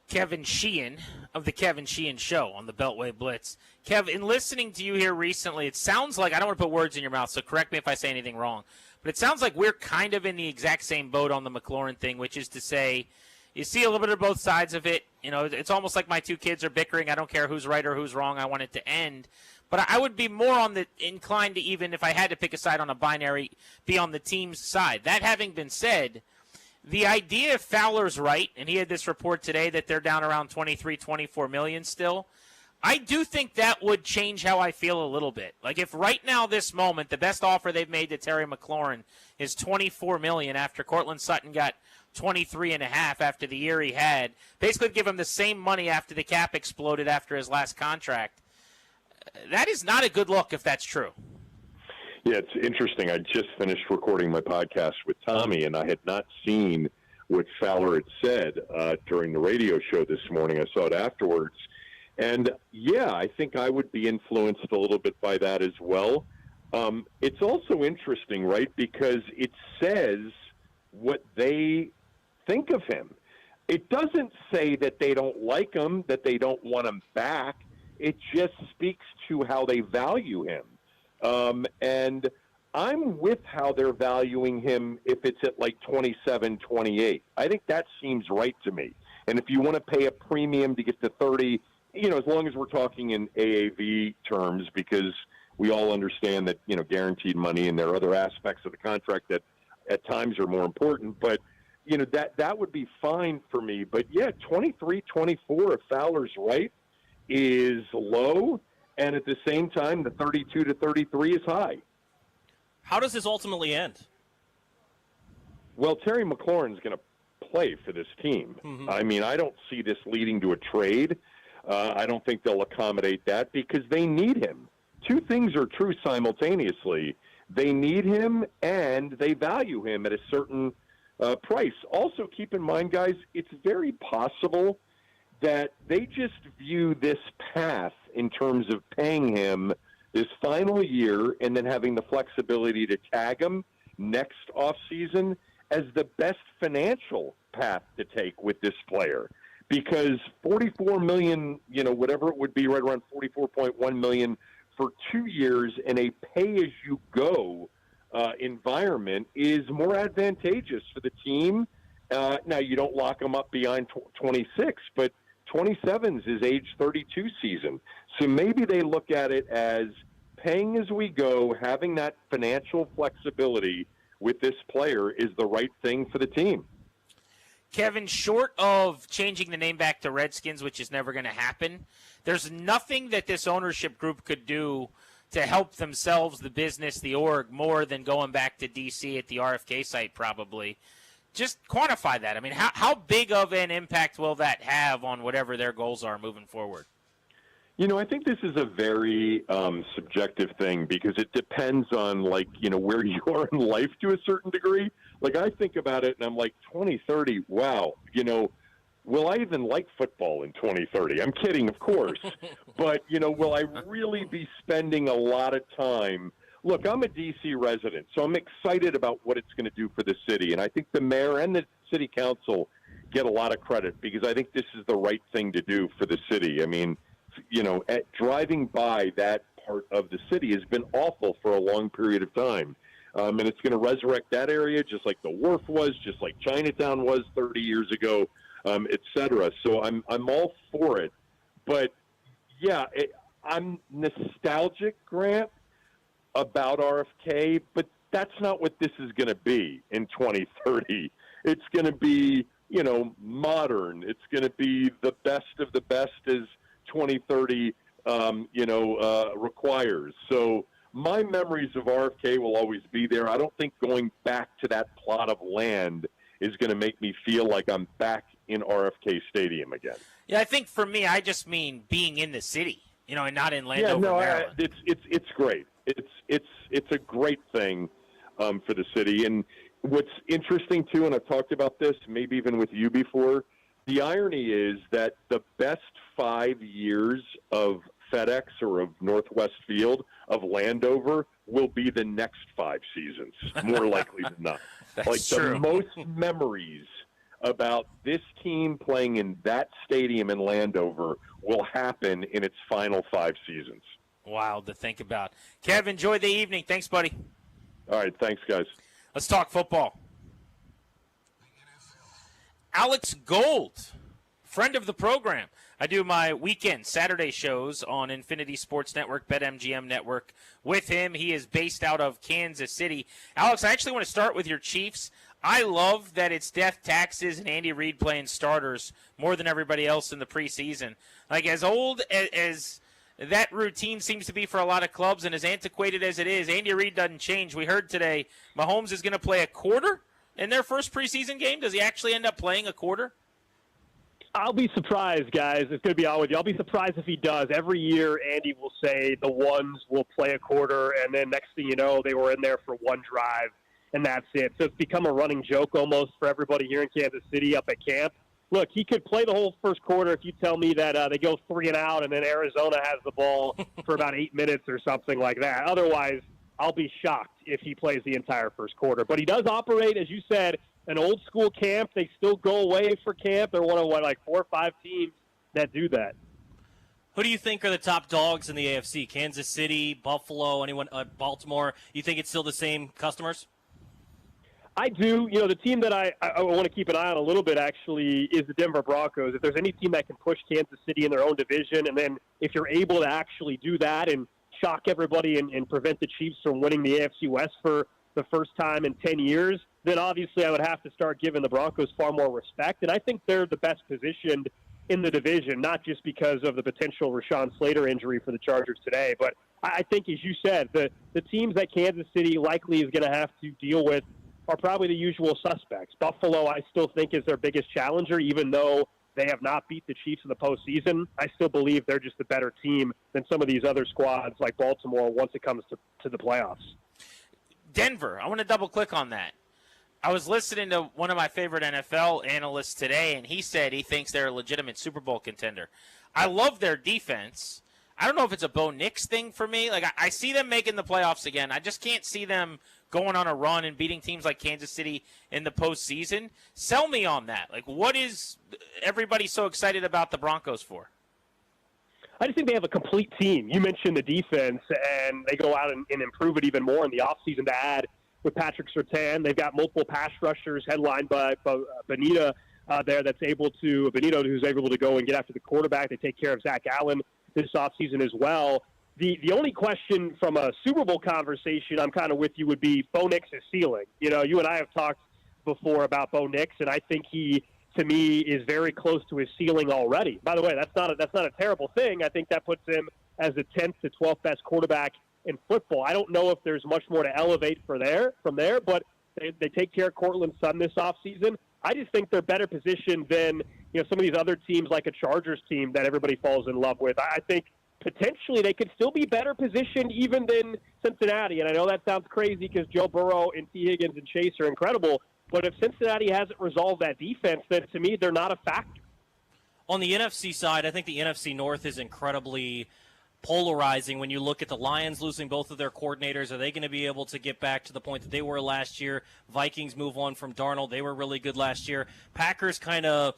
Kevin Sheehan of the Kevin Sheehan Show on the Beltway Blitz. Kev, in listening to you here recently, it sounds like, I don't want to put words in your mouth, so correct me if I say anything wrong, but it sounds like we're kind of in the exact same boat on the McLaurin thing, which is to say, you see a little bit of both sides of it. You know, it's almost like my 2 kids are bickering. I don't care who's right or who's wrong. I want it to end. But I would be more on the inclined to, even if I had to pick a side on a binary, be on the team's side. That having been said, the idea if Fowler's right, and he had this report today that they're down around 23, 24 million still, I do think that would change how I feel a little bit. Like if right now, this moment, the best offer they've made to Terry McLaurin is 24 million after Cortland Sutton got 23.5 after the year he had, basically give him the same money after the cap exploded after his last contract. That is not a good look if that's true. Yeah, it's interesting. I just finished recording my podcast with Tommy, and I had not seen what Fowler had said during the radio show this morning. I saw it afterwards. And, yeah, I think I would be influenced a little bit by that as well. It's also interesting, right, because it says what they think of him. It doesn't say that they don't like him, that they don't want him back. It just speaks to how they value him. And I'm with how they're valuing him if it's at like 27, 28. I think that seems right to me. And if you want to pay a premium to get to 30, you know, as long as we're talking in AAV terms, because we all understand that, you know, guaranteed money and there are other aspects of the contract that at times are more important. But, you know, that would be fine for me. But, yeah, 23, 24, if Fowler's right, is low. And at the same time, the 32 to 33 is high. How does this ultimately end? Well, Terry McLaurin's going to play for this team. Mm-hmm. I mean, I don't see this leading to a trade. I don't think they'll accommodate that because they need him. Two things are true simultaneously. They need him and they value him at a certain price. Also, keep in mind, guys, it's very possible that they just view this path in terms of paying him this final year and then having the flexibility to tag him next offseason as the best financial path to take with this player. Because $44 million, whatever it would be, right around $44.1 million for 2 years in a pay-as-you-go environment is more advantageous for the team. Now, you don't lock them up beyond 26, but 27's is age 32 season. So maybe they look at it as paying as we go, having that financial flexibility with this player is the right thing for the team. Kevin, short of changing the name back to Redskins, which is never going to happen, there's nothing that this ownership group could do to help themselves, the business, the org, more than going back to D.C. at the RFK site probably. Just quantify that. I mean, how big of an impact will that have on whatever their goals are moving forward? I think this is a very subjective thing because it depends on, where you are in life to a certain degree. Like, I think about it, and I'm like, 2030, wow, will I even like football in 2030? I'm kidding, of course. But, will I really be spending a lot of time? Look, I'm a D.C. resident, so I'm excited about what it's going to do for the city. And I think the mayor and the city council get a lot of credit because I think this is the right thing to do for the city. I mean, driving by that part of the city has been awful for a long period of time. And it's going to resurrect that area just like the Wharf was, just like Chinatown was 30 years ago, et cetera. So I'm all for it. But, yeah, I'm nostalgic, Grant, about RFK, but that's not what this is going to be in 2030. It's going to be, modern. It's going to be the best of the best as 2030, requires. So my memories of RFK will always be there. I don't think going back to that plot of land is going to make me feel like I'm back in RFK Stadium again. Yeah, I think for me, I just mean being in the city, and not in Landover, Maryland. It's great. It's a great thing for the city. And what's interesting too, and I've talked about this maybe even with you before, the irony is that the best 5 years of FedEx or of Northwest Field of Landover will be the next 5 seasons, more likely than not. That's true. The most memories about this team playing in that stadium in Landover will happen in its final 5 seasons. Wild to think about. Kev, enjoy the evening. Thanks, buddy. All right, thanks, guys. Let's talk football. Alex Gold, friend of the program. I do my weekend Saturday shows on Infinity Sports Network, BetMGM Network with him. He is based out of Kansas City. Alex, I actually want to start with your Chiefs. I love that it's death, taxes, and Andy Reid playing starters more than everybody else in the preseason. Like, as old as that routine seems to be for a lot of clubs and as antiquated as it is, Andy Reid doesn't change. We heard today Mahomes is going to play a quarter in their first preseason game. Does he actually end up playing a quarter? I'll be surprised, guys. It's going to be all with you. I'll be surprised if he does. Every year, Andy will say the ones will play a quarter, and then next thing you know, they were in there for one drive, and that's it. So it's become a running joke almost for everybody here in Kansas City up at camp. Look, he could play the whole first quarter if you tell me that they go 3 and out, and then Arizona has the ball for about 8 minutes or something like that. Otherwise, I'll be shocked if he plays the entire first quarter. But he does operate, as you said, an old-school camp. They still go away for camp. They're one of, 4 or 5 teams that do that. Who do you think are the top dogs in the AFC? Kansas City, Buffalo, anyone, Baltimore? You think it's still the same customers? I do. The team that I want to keep an eye on a little bit, actually, is the Denver Broncos. If there's any team that can push Kansas City in their own division, and then if you're able to actually do that and shock everybody and prevent the Chiefs from winning the AFC West for the first time in 10 years, then obviously I would have to start giving the Broncos far more respect. And I think they're the best positioned in the division, not just because of the potential Rashawn Slater injury for the Chargers today, but I think, as you said, the teams that Kansas City likely is going to have to deal with are probably the usual suspects. Buffalo, I still think, is their biggest challenger, even though They have not beat the Chiefs in the postseason. I still believe they're just a better team than some of these other squads like Baltimore once it comes to the playoffs. Denver, I want to double-click on that. I was listening to one of my favorite NFL analysts today, and he said he thinks they're a legitimate Super Bowl contender. I love their defense. I don't know if it's a Bo Nix thing for me. Like, I see them making the playoffs again. I just can't see them going on a run and beating teams like Kansas City in the postseason. Sell me on that. Like, what is everybody so excited about the Broncos for? I just think they have a complete team. You mentioned the defense, and they go out and improve it even more in the offseason to add with Patrick Surtain. They've got multiple pass rushers headlined by Benito there Benito, who's able to go and get after the quarterback. They take care of Zach Allen this offseason as well. The only question from a Super Bowl conversation I'm kind of with you would be Bo Nix's ceiling. You know, you and I have talked before about Bo Nix, and I think he, to me, is very close to his ceiling already. By the way, that's not a terrible thing. I think that puts him as the 10th to 12th best quarterback in football. I don't know if there's much more to elevate from there, but they take care of Cortland Sutton this offseason. I just think they're better positioned than some of these other teams like a Chargers team that everybody falls in love with. I think potentially they could still be better positioned even than Cincinnati. And I know that sounds crazy because Joe Burrow and T. Higgins and Chase are incredible. But if Cincinnati hasn't resolved that defense, then to me they're not a factor. On the NFC side, I think the NFC North is incredibly polarizing when you look at the Lions losing both of their coordinators. Are they going to be able to get back to the point that they were last year? Vikings move on from Darnold. They were really good last year. Packers kind of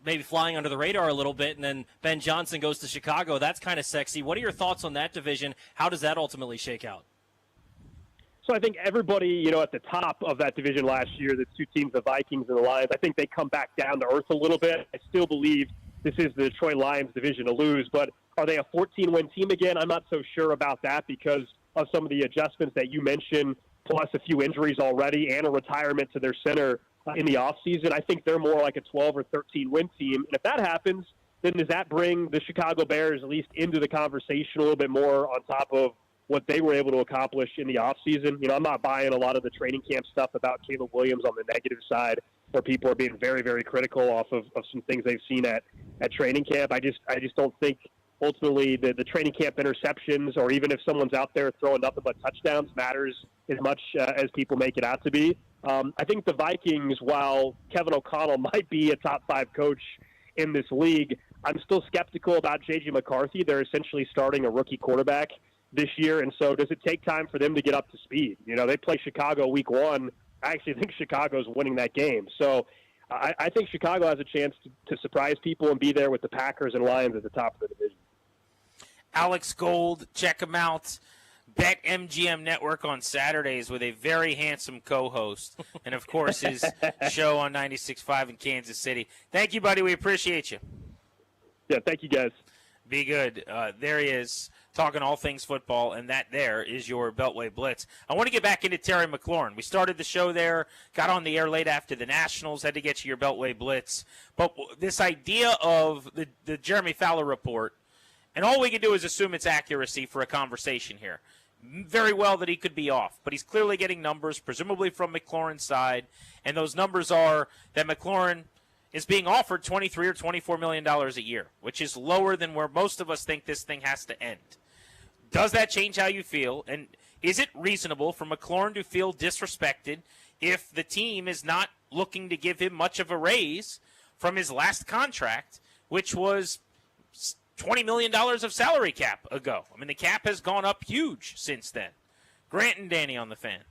maybe flying under the radar a little bit, and then Ben Johnson goes to Chicago. That's kind of sexy. What are your thoughts on that division? How does that ultimately shake out? So I think everybody, at the top of that division last year, the two teams, the Vikings and the Lions, I think they come back down to earth a little bit. I still believe this is the Detroit Lions division to lose, but are they a 14-win team again? I'm not so sure about that because of some of the adjustments that you mentioned, plus a few injuries already and a retirement to their center in the offseason. I think they're more like a 12 or 13-win team. And if that happens, then does that bring the Chicago Bears at least into the conversation a little bit more on top of what they were able to accomplish in the offseason? I'm not buying a lot of the training camp stuff about Caleb Williams on the negative side where people are being very, very critical off of some things they've seen at training camp. I just don't think ultimately the training camp interceptions or even if someone's out there throwing nothing but touchdowns matters as much as people make it out to be. I think the Vikings, while Kevin O'Connell might be a top 5 coach in this league, I'm still skeptical about J.J. McCarthy. They're essentially starting a rookie quarterback this year, and so does it take time for them to get up to speed? They play Chicago week 1. I actually think Chicago's winning that game. So I think Chicago has a chance to surprise people and be there with the Packers and Lions at the top of the division. Alex Gold, check him out. Bet MGM Network on Saturdays with a very handsome co-host. And, of course, his show on 96.5 in Kansas City. Thank you, buddy. We appreciate you. Yeah, thank you, guys. Be good. There he is, talking all things football, and that there is your Beltway Blitz. I want to get back into Terry McLaurin. We started the show there, got on the air late after the Nationals, had to get you your Beltway Blitz. But this idea of the Jeremy Fowler report, and all we can do is assume it's accuracy for a conversation here. Very well that he could be off, but he's clearly getting numbers, presumably from McLaurin's side, and those numbers are that McLaurin is being offered $23 or $24 million a year, which is lower than where most of us think this thing has to end. Does that change how you feel? And is it reasonable for McLaurin to feel disrespected if the team is not looking to give him much of a raise from his last contract, which was $20 million of salary cap ago? I mean, the cap has gone up huge since then. Grant and Danny on the Fan.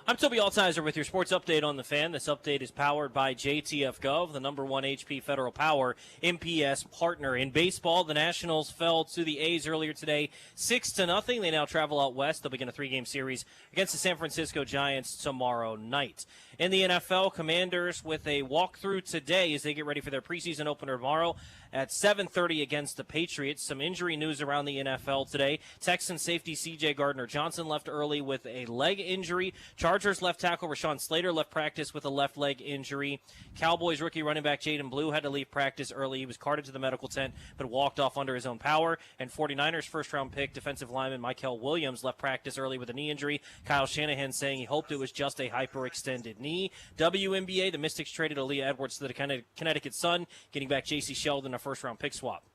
I'm Toby Altizer with your sports update on the Fan. This update is powered by JTF Gov, the number one HP Federal Power MPS partner. In baseball, the Nationals fell to the A's earlier today, 6-0. They now travel out west. They'll begin a 3-game series against the San Francisco Giants tomorrow night. In the NFL, Commanders with a walkthrough today as they get ready for their preseason opener tomorrow at 7:30 against the Patriots. Some injury news around the NFL today. Texans safety C.J. Gardner-Johnson left early with a leg injury. Chargers left tackle Rashawn Slater left practice with a left leg injury. Cowboys rookie running back Jaden Blue had to leave practice early. He was carted to the medical tent but walked off under his own power. And 49ers first-round pick defensive lineman Mykel Williams left practice early with a knee injury. Kyle Shanahan saying he hoped it was just a hyperextended knee. WNBA, the Mystics traded Aaliyah Edwards to the Connecticut Sun, getting back J.C. Sheldon, a first-round pick swap.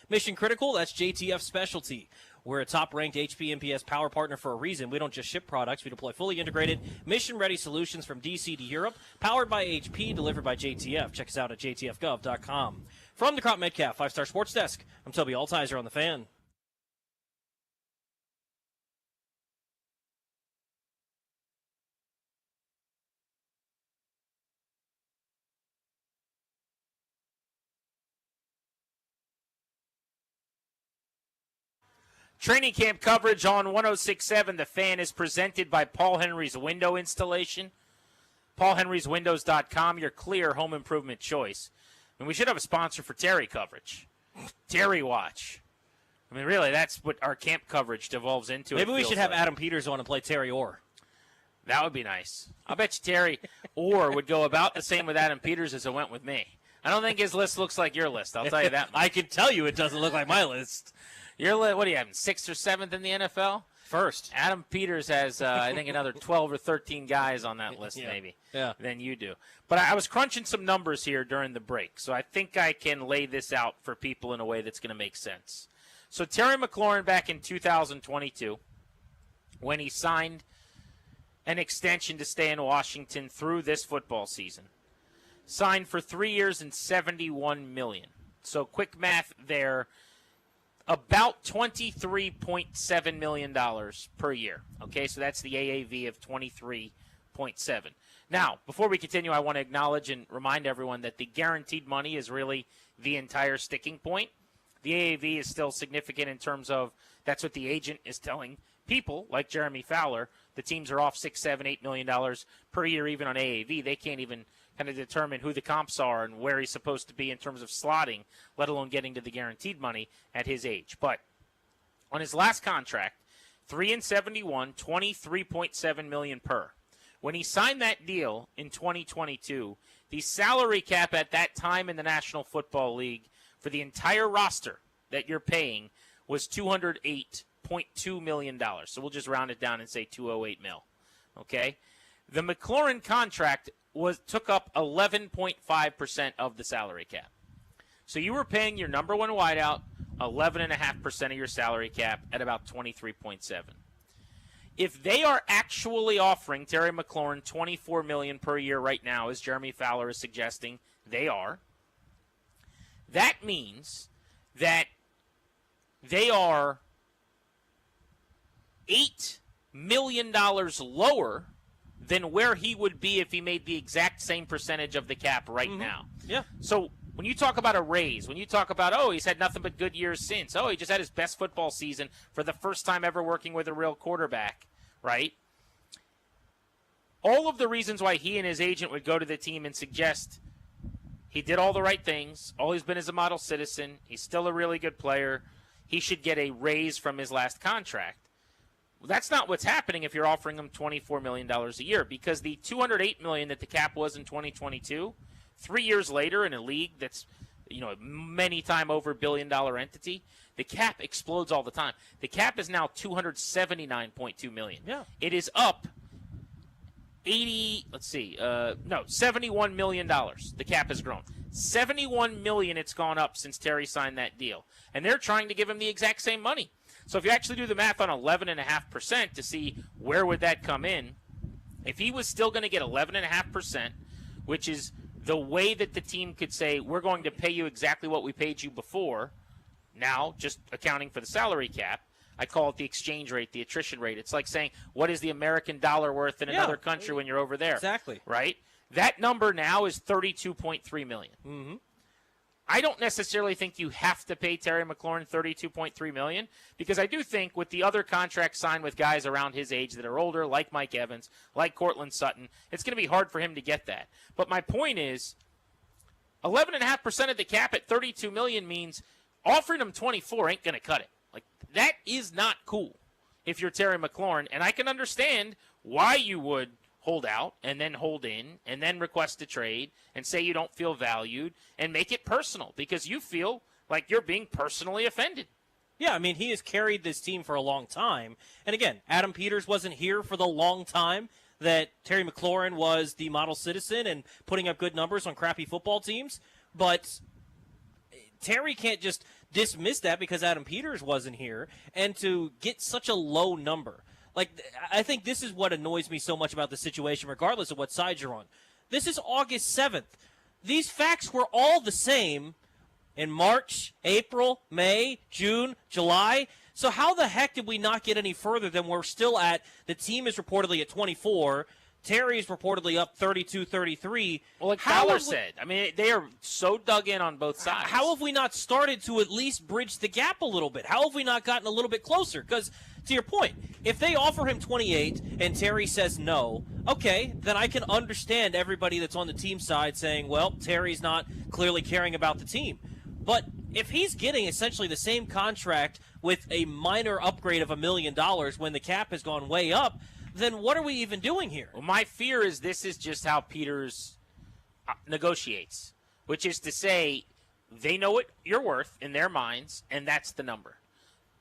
Mission Critical, that's JTF Specialty. We're a top-ranked HP MPS power partner for a reason. We don't just ship products. We deploy fully integrated, mission-ready solutions from D.C. to Europe, powered by HP, delivered by JTF. Check us out at jtfgov.com. From the Crop Metcalf 5-Star Sports Desk, I'm Toby Altizer on the Fan. Training camp coverage on 106.7. The Fan is presented by Paul Henry's Window Installation. PaulHenry'sWindows.com, your clear home improvement choice. And we should have a sponsor for Terry coverage. Terry Watch. I mean, really, that's what our camp coverage devolves into. Maybe we should have Adam Peters on and play Terry Orr. That would be nice. I'll bet you Terry Orr would go about the same with Adam Peters as it went with me. I don't think his list looks like your list. I'll tell you that much. I can tell you it doesn't look like my list. What do you have, 6th or 7th in the NFL? First. Adam Peters has, I think, another 12 or 13 guys on that list, maybe, yeah, than you do. But I was crunching some numbers here during the break, so I think I can lay this out for people in a way that's going to make sense. So Terry McLaurin back in 2022, when he signed an extension to stay in Washington through this football season, signed for 3 years and $71 million. So quick math there. About $23.7 million per year. Okay, so that's the AAV of 23.7. Now, before we continue, I want to acknowledge and remind everyone that the guaranteed money is really the entire sticking point. The AAV is still significant in terms of that's what the agent is telling people, like Jeremy Fowler. The teams are off $6, $7, $8 million per year even on AAV. They can't even kind of determine who the comps are and where he's supposed to be in terms of slotting, let alone getting to the guaranteed money at his age. But on his last contract, 3 and 71, $23.7 million per. When he signed that deal in 2022, the salary cap at that time in the National Football League for the entire roster that you're paying was $208.2 million. So we'll just round it down and say $208 mil. Okay? The McLaurin contract took up 11.5% of the salary cap. So you were paying your number one wideout 11.5% of your salary cap at about 23.7. If they are actually offering Terry McLaurin $24 million per year right now, as Jeremy Fowler is suggesting they are, that means that they are $8 million lower than where he would be if he made the exact same percentage of the cap right now. Yeah. So when you talk about a raise, when you talk about, oh, he's had nothing but good years since, oh, he just had his best football season for the first time ever working with a real quarterback, right? All of the reasons why he and his agent would go to the team and suggest he did all the right things, all he's been is a model citizen, he's still a really good player, he should get a raise from his last contract. Well, that's not what's happening if you're offering him $24 million a year, because the $208 million that the cap was in 2022, 3 years later in a league that's, many time over $1 billion entity, the cap explodes all the time. The cap is now $279.2 million. Yeah. It is up $71 million. The cap has grown. $71 million it's gone up since Terry signed that deal. And they're trying to give him the exact same money. So if you actually do the math on 11.5% to see where would that come in, if he was still going to get 11.5%, which is the way that the team could say, we're going to pay you exactly what we paid you before, now just accounting for the salary cap, I call it the exchange rate, the attrition rate. It's like saying, what is the American dollar worth in another country when you're over there? Exactly. Right? That number now is $32.3 million. Mm-hmm. I don't necessarily think you have to pay Terry McLaurin $32.3 million, because I do think with the other contracts signed with guys around his age that are older, like Mike Evans, like Cortland Sutton, it's going to be hard for him to get that. But my point is, 11.5% of the cap at $32 million means offering him 24 ain't going to cut it. Like, that is not cool if you're Terry McLaurin, and I can understand why you would hold out and then hold in and then request a trade and say you don't feel valued and make it personal because you feel like you're being personally offended. Yeah, I mean, he has carried this team for a long time. And again, Adam Peters wasn't here for the long time that Terry McLaurin was the model citizen and putting up good numbers on crappy football teams. But Terry can't just dismiss that because Adam Peters wasn't here and to get such a low number. Like, I think this is what annoys me so much about the situation, regardless of what side you're on. This is August 7th. These facts were all the same in March, April, May, June, July. So how the heck did we not get any further than we're still at? The team is reportedly at 24. Terry's reportedly up 32-33. Well, like Fowler said, I mean, they are so dug in on both sides. How have we not started to at least bridge the gap a little bit? How have we not gotten a little bit closer? Because, to your point, if they offer him 28 and Terry says no, okay, then I can understand everybody that's on the team side saying, well, Terry's not clearly caring about the team. But if he's getting essentially the same contract with a minor upgrade of $1 million when the cap has gone way up, then what are we even doing here? Well, my fear is this is just how Peters negotiates, which is to say they know what you're worth in their minds, and that's the number.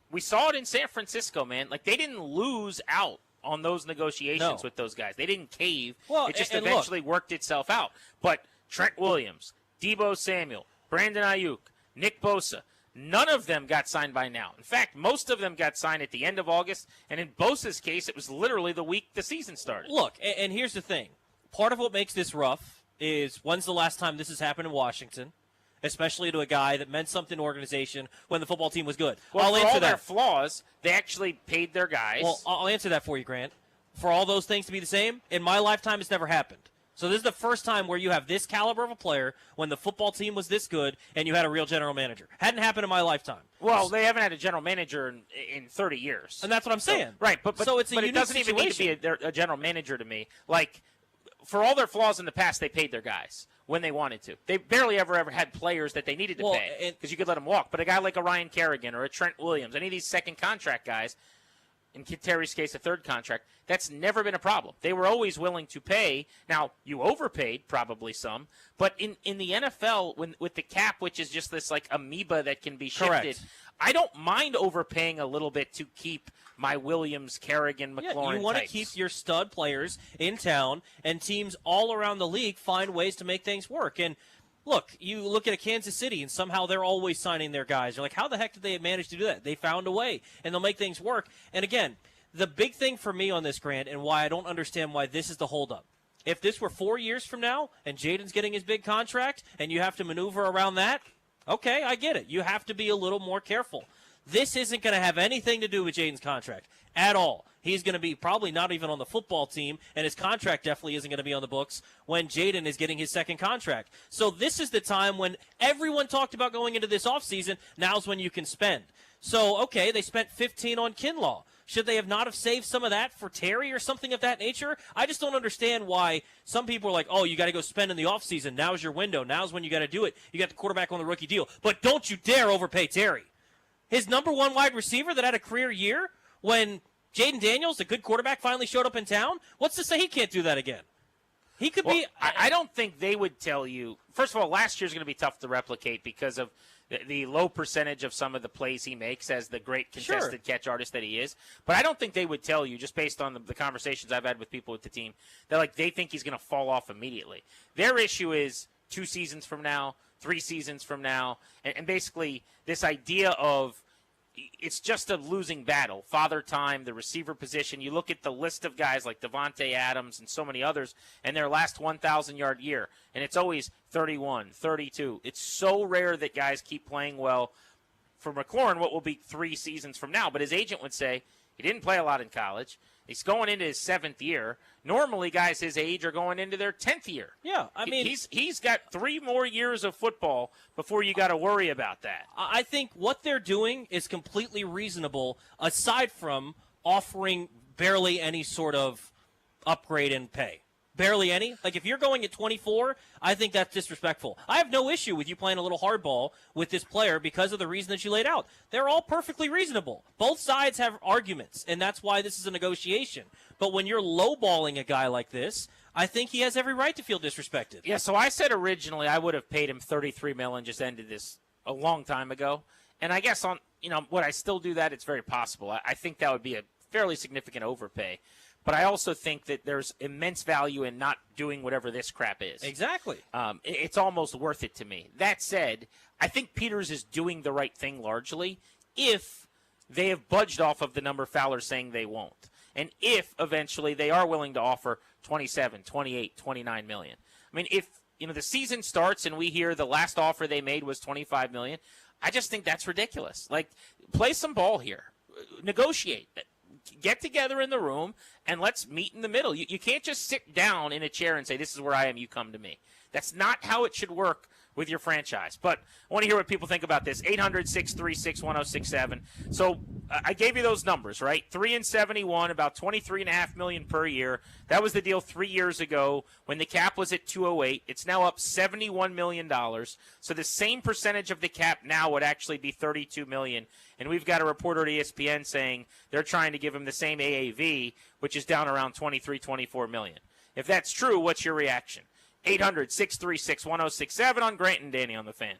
We saw it in San Francisco, man. Like, they didn't lose out on those negotiations with those guys. They didn't cave. Well, it just eventually worked itself out. But Trent Williams, Deebo Samuel, Brandon Ayuk, Nick Bosa, none of them got signed by now. In fact, most of them got signed at the end of August, and in Bosa's case, it was literally the week the season started. Look, and here's the thing. Part of what makes this rough is when's the last time this has happened in Washington, especially to a guy that meant something to organization when the football team was good. Well, I'll for answer all their that. flaws, they actually paid their guys. Well, I'll answer that for you, Grant. For all those things to be the same, in my lifetime, it's never happened. So this is the first time where you have this caliber of a player when the football team was this good and you had a real general manager. Hadn't happened in my lifetime. Well, they haven't had a general manager in 30 years. And that's what I'm saying. So, right, but so it's a but unique it doesn't even need to be a general manager to me. Like, for all their flaws in the past, they paid their guys when they wanted to. They barely ever had players that they needed to pay because you could let them walk. But a guy like a Ryan Kerrigan or a Trent Williams, any of these second contract guys, in Terry's case, a third contract, that's never been a problem. They were always willing to pay. Now, you overpaid probably some, but in the NFL, with the cap, which is just this like amoeba that can be shifted, Correct. I don't mind overpaying a little bit to keep my Williams, Kerrigan, McLaurin you want to types. keep your stud players in town, and teams all around the league find ways to make things work. And look, you look at a Kansas City, and somehow they're always signing their guys. You're like, how the heck did they manage to do that? They found a way, and they'll make things work. And again, the big thing for me on this, Grant, and why I don't understand why this is the holdup. If this were 4 years from now, and Jaden's getting his big contract, and you have to maneuver around that, okay, I get it. You have to be a little more careful. This isn't going to have anything to do with Jaden's contract at all. He's going to be probably not even on the football team, and his contract definitely isn't going to be on the books when Jaden is getting his second contract. So this is the time when everyone talked about going into this offseason. Now's when you can spend. So, okay, they spent $15 on Kinlaw. Should they have not have saved some of that for Terry or something of that nature? I just don't understand why some people are like, oh, you got to go spend in the offseason. Now's your window. Now's when you got to do it. You got the quarterback on the rookie deal. But don't you dare overpay Terry. His number one wide receiver that had a career year when Jaden Daniels, a good quarterback, finally showed up in town, what's to say he can't do that again? He could be. I don't think they would tell you. First of all, last year's going to be tough to replicate because of the low percentage of some of the plays he makes as the great contested catch artist that he is. But I don't think they would tell you, just based on the conversations I've had with people with the team, that they think he's going to fall off immediately. Their issue is 2 seasons from now, 3 seasons from now, and basically this idea of it's just a losing battle. Father Time, the receiver position. You look at the list of guys like Devontae Adams and so many others and their last 1,000-yard year, and it's always 31, 32. It's so rare that guys keep playing well. for McLaurin what will be 3 seasons from now. But his agent would say he didn't play a lot in college. He's going into his 7th year. Normally, guys his age are going into their 10th year. Yeah, I mean, he's got 3 more years of football before you got to worry about that. I think what they're doing is completely reasonable, aside from offering barely any sort of upgrade in pay. Barely any. Like, if you're going at 24, I think that's disrespectful. I have no issue with you playing a little hardball with this player because of the reason that you laid out. They're all perfectly reasonable. Both sides have arguments, and that's why this is a negotiation. But when you're lowballing a guy like this, I think he has every right to feel disrespected. Yeah, so I said originally I would have paid him $33 million and just ended this a long time ago. And I guess would I still do that? It's very possible. I think that would be a fairly significant overpay. But I also think that there's immense value in not doing whatever this crap is. Exactly. It's almost worth it to me. That said, I think Peters is doing the right thing largely if they have budged off of the number Fowler's saying they won't. And if eventually they are willing to offer 27, 28, 29 million. I mean, if the season starts and we hear the last offer they made was 25 million, I just think that's ridiculous. Like, play some ball here. Negotiate. Get together in the room and let's meet in the middle. You can't just sit down in a chair and say, this is where I am, you come to me. That's not how it should work with your franchise. But I want to hear what people think about this. 800-636-1067. So I gave you those numbers, right? 3-71, about $23.5 million per year. That was the deal 3 years ago when the cap was at 208. It's now up $71 million. So the same percentage of the cap now would actually be $32 million. And we've got a reporter at ESPN saying they're trying to give him the same AAV, which is down around $23-24 million. If that's true, what's your reaction? 800-636-1067 on Grant and Danny on the Fan.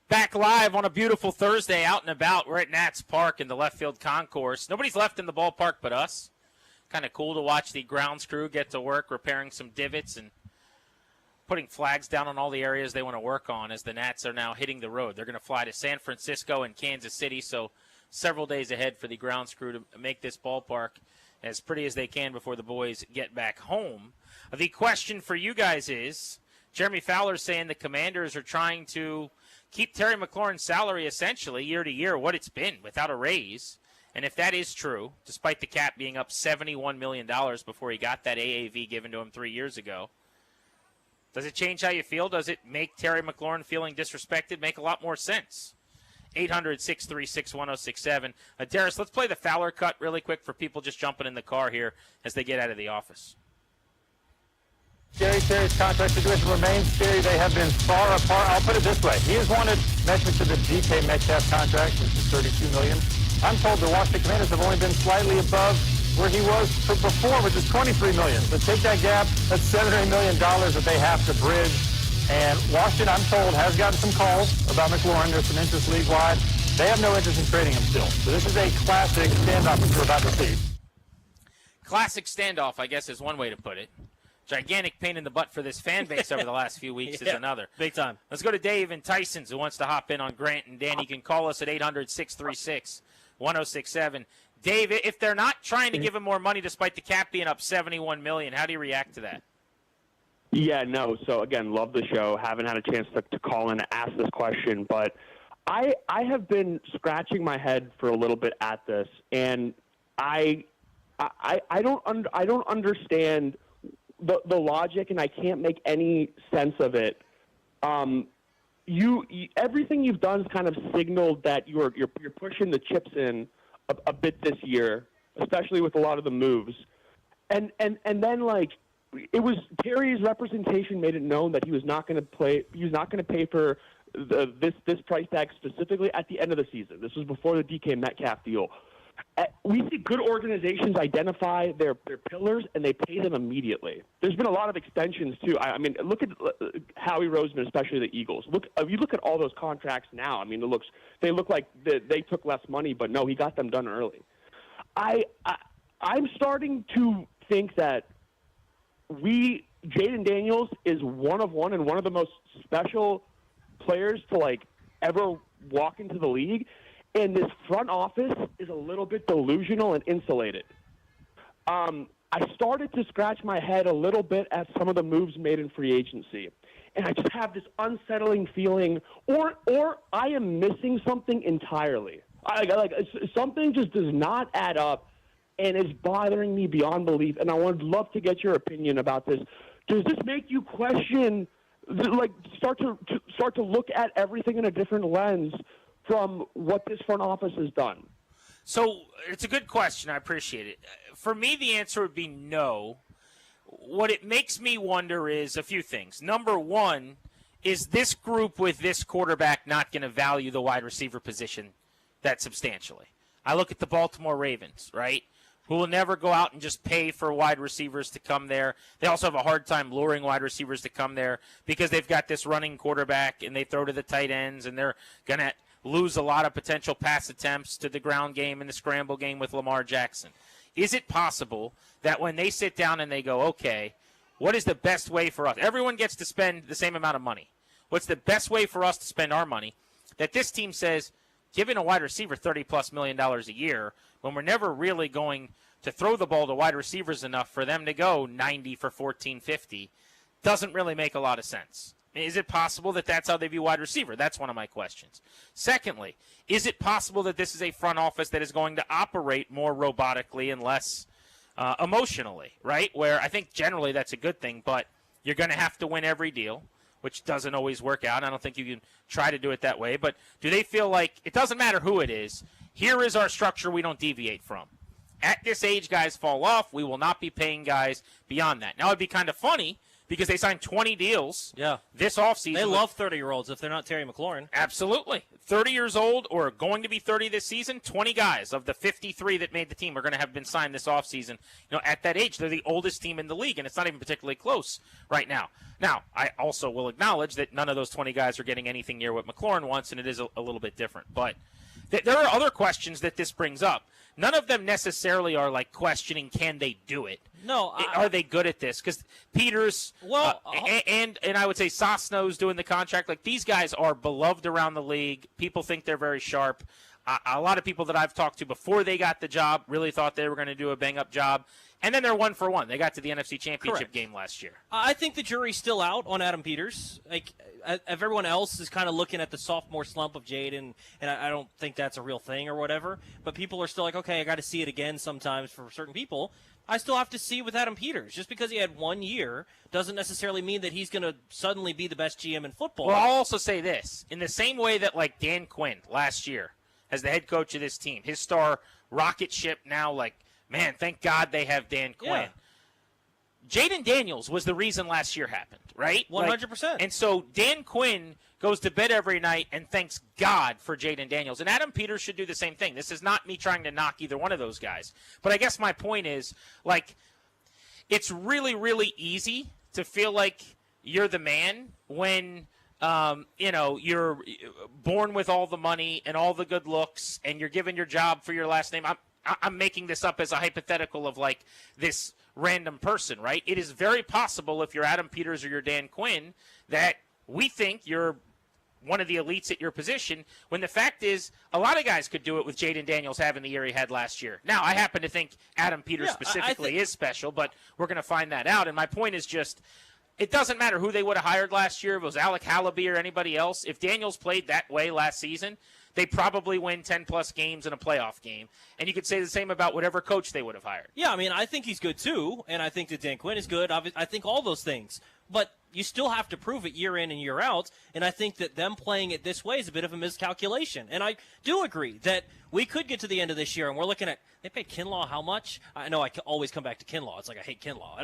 Back live on a beautiful Thursday, out and about. We're at Nats Park in the left field concourse. Nobody's left in the ballpark but us. Kind of cool to watch the grounds crew get to work repairing some divots and putting flags down on all the areas they want to work on as the Nats are now hitting the road. They're going to fly to San Francisco and Kansas City, so several days ahead for the grounds crew to make this ballpark as pretty as they can before the boys get back home. The question for you guys is, Jeremy Fowler's saying the Commanders are trying to keep Terry McLaurin's salary essentially year to year what it's been without a raise. And if that is true, despite the cap being up $71 million before he got that AAV given to him 3 years ago, does it change how you feel? Does it make Terry McLaurin feeling disrespected make a lot more sense? 800-636-1067. Darius, let's play the Fowler cut really quick for people just jumping in the car here as they get out of the office. Terry's contract situation remains scary. They have been far apart. I'll put it this way. He has wanted metrics to the DK Metcalf contract, which is $32 million. I'm told the Washington Commanders have only been slightly above where he was before, which is $23 million. So take that gap. That's $7 or $8 million that they have to bridge. And Washington, I'm told, has gotten some calls about McLaurin. There's some interest league-wide. They have no interest in trading him still. So this is a classic standoff that we're about to see. Classic standoff, I guess, is one way to put it. Gigantic pain in the butt for this fan base over the last few weeks is another. Big time. Let's go to Dave in Tysons who wants to hop in on Grant and Dan. You can call us at 800-636-1067. Dave, if they're not trying to give him more money despite the cap being up $71 million, how do you react to that? Yeah, no. So, again, love the show. Haven't had a chance to call in and ask this question. But I have been scratching my head for a little bit at this. And I don't understand the logic, and I can't make any sense of it. You everything you've done has kind of signaled that you're pushing the chips in a bit this year, especially with a lot of the moves. And then, like, it was Terry's representation made it known that he was not going to play. He was not going to pay for this price tag specifically at the end of the season. This was before the DK Metcalf deal. We see good organizations identify their pillars and they pay them immediately. There's been a lot of extensions too. I mean, look at Howie Roseman, especially the Eagles. If you look at all those contracts now, I mean, they look like they took less money, but no, he got them done early. I'm starting to think that Jaden Daniels is one of one and one of the most special players to like ever walk into the league. And this front office is a little bit delusional and insulated. I started to scratch my head a little bit at some of the moves made in free agency. And I just have this unsettling feeling, or I am missing something entirely. Something just does not add up and is bothering me beyond belief. And I would love to get your opinion about this. Does this make you question, like, start to look at everything in a different lens from what this front office has done? So it's a good question. I appreciate it. For me, the answer would be no. What it makes me wonder is a few things. Number one, is this group with this quarterback not going to value the wide receiver position that substantially? I look at the Baltimore Ravens, right, who will never go out and just pay for wide receivers to come there. They also have a hard time luring wide receivers to come there because they've got this running quarterback and they throw to the tight ends and they're going to lose a lot of potential pass attempts to the ground game and the scramble game with Lamar Jackson. Is it possible that when they sit down and they go, okay, what is the best way for us? Everyone gets to spend the same amount of money. What's the best way for us to spend our money? That this team says, giving a wide receiver $30+ million a year when we're never really going to throw the ball to wide receivers enough for them to go 90 for 1450 doesn't really make a lot of sense. Is it possible that that's how they view wide receiver? That's one of my questions. Secondly, is it possible that this is a front office that is going to operate more robotically and less emotionally, right? Where I think generally that's a good thing, but you're going to have to win every deal, which doesn't always work out. I don't think you can try to do it that way. But do they feel like it doesn't matter who it is, here is our structure we don't deviate from? At this age, guys fall off. We will not be paying guys beyond that. Now, it'd be kind of funny because they signed 20 deals Yeah. this offseason. They love 30-year-olds if they're not Terry McLaurin. Absolutely. 30 years old or going to be 30 this season, 20 guys of the 53 that made the team are going to have been signed this offseason. At that age, they're the oldest team in the league, and it's not even particularly close right now. Now, I also will acknowledge that none of those 20 guys are getting anything near what McLaurin wants, and it is a little bit different. But there are other questions that this brings up. None of them necessarily are like questioning, can they do it? No. Are they good at this? Because Peters and I would say Sosno's doing the contract. Like, these guys are beloved around the league. People think they're very sharp. A lot of people that I've talked to before they got the job really thought they were going to do a bang-up job. And then they're 1 for 1. They got to the NFC Championship game last year. I think the jury's still out on Adam Peters. Like, everyone else is kind of looking at the sophomore slump of Jaden, and I don't think that's a real thing or whatever. But people are still like, okay, I got to see it again sometimes for certain people. I still have to see with Adam Peters. Just because he had 1 year doesn't necessarily mean that he's going to suddenly be the best GM in football. Well, I'll also say this. In the same way that, like, Dan Quinn last year as the head coach of this team, his star rocket ship now, like, man, thank God they have Dan Quinn. Jaden Daniels was the reason last year happened, right? 100%. And so Dan Quinn goes to bed every night and thanks God for Jaden Daniels. And Adam Peters should do the same thing. This is not me trying to knock either one of those guys. But I guess my point is, like, it's really, really easy to feel like you're the man when you're born with all the money and all the good looks and you're given your job for your last name. I'm making this up as a hypothetical of, like, this random person, right? It is very possible if you're Adam Peters or you're Dan Quinn that we think you're one of the elites at your position, when the fact is a lot of guys could do it with Jaden Daniels having the year he had last year. Now, I happen to think Adam Peters specifically is special, but we're going to find that out. And my point is just, it doesn't matter who they would have hired last year, if it was Alec Hallaby or anybody else. If Daniels played that way last season, they probably win 10-plus games in a playoff game. And you could say the same about whatever coach they would have hired. Yeah, I mean, I think he's good too, and I think that Dan Quinn is good. I think all those things. But you still have to prove it year in and year out, and I think that them playing it this way is a bit of a miscalculation. And I do agree that we could get to the end of this year, and we're looking at, they paid Kinlaw how much? I know I always come back to Kinlaw. It's like I hate Kinlaw. I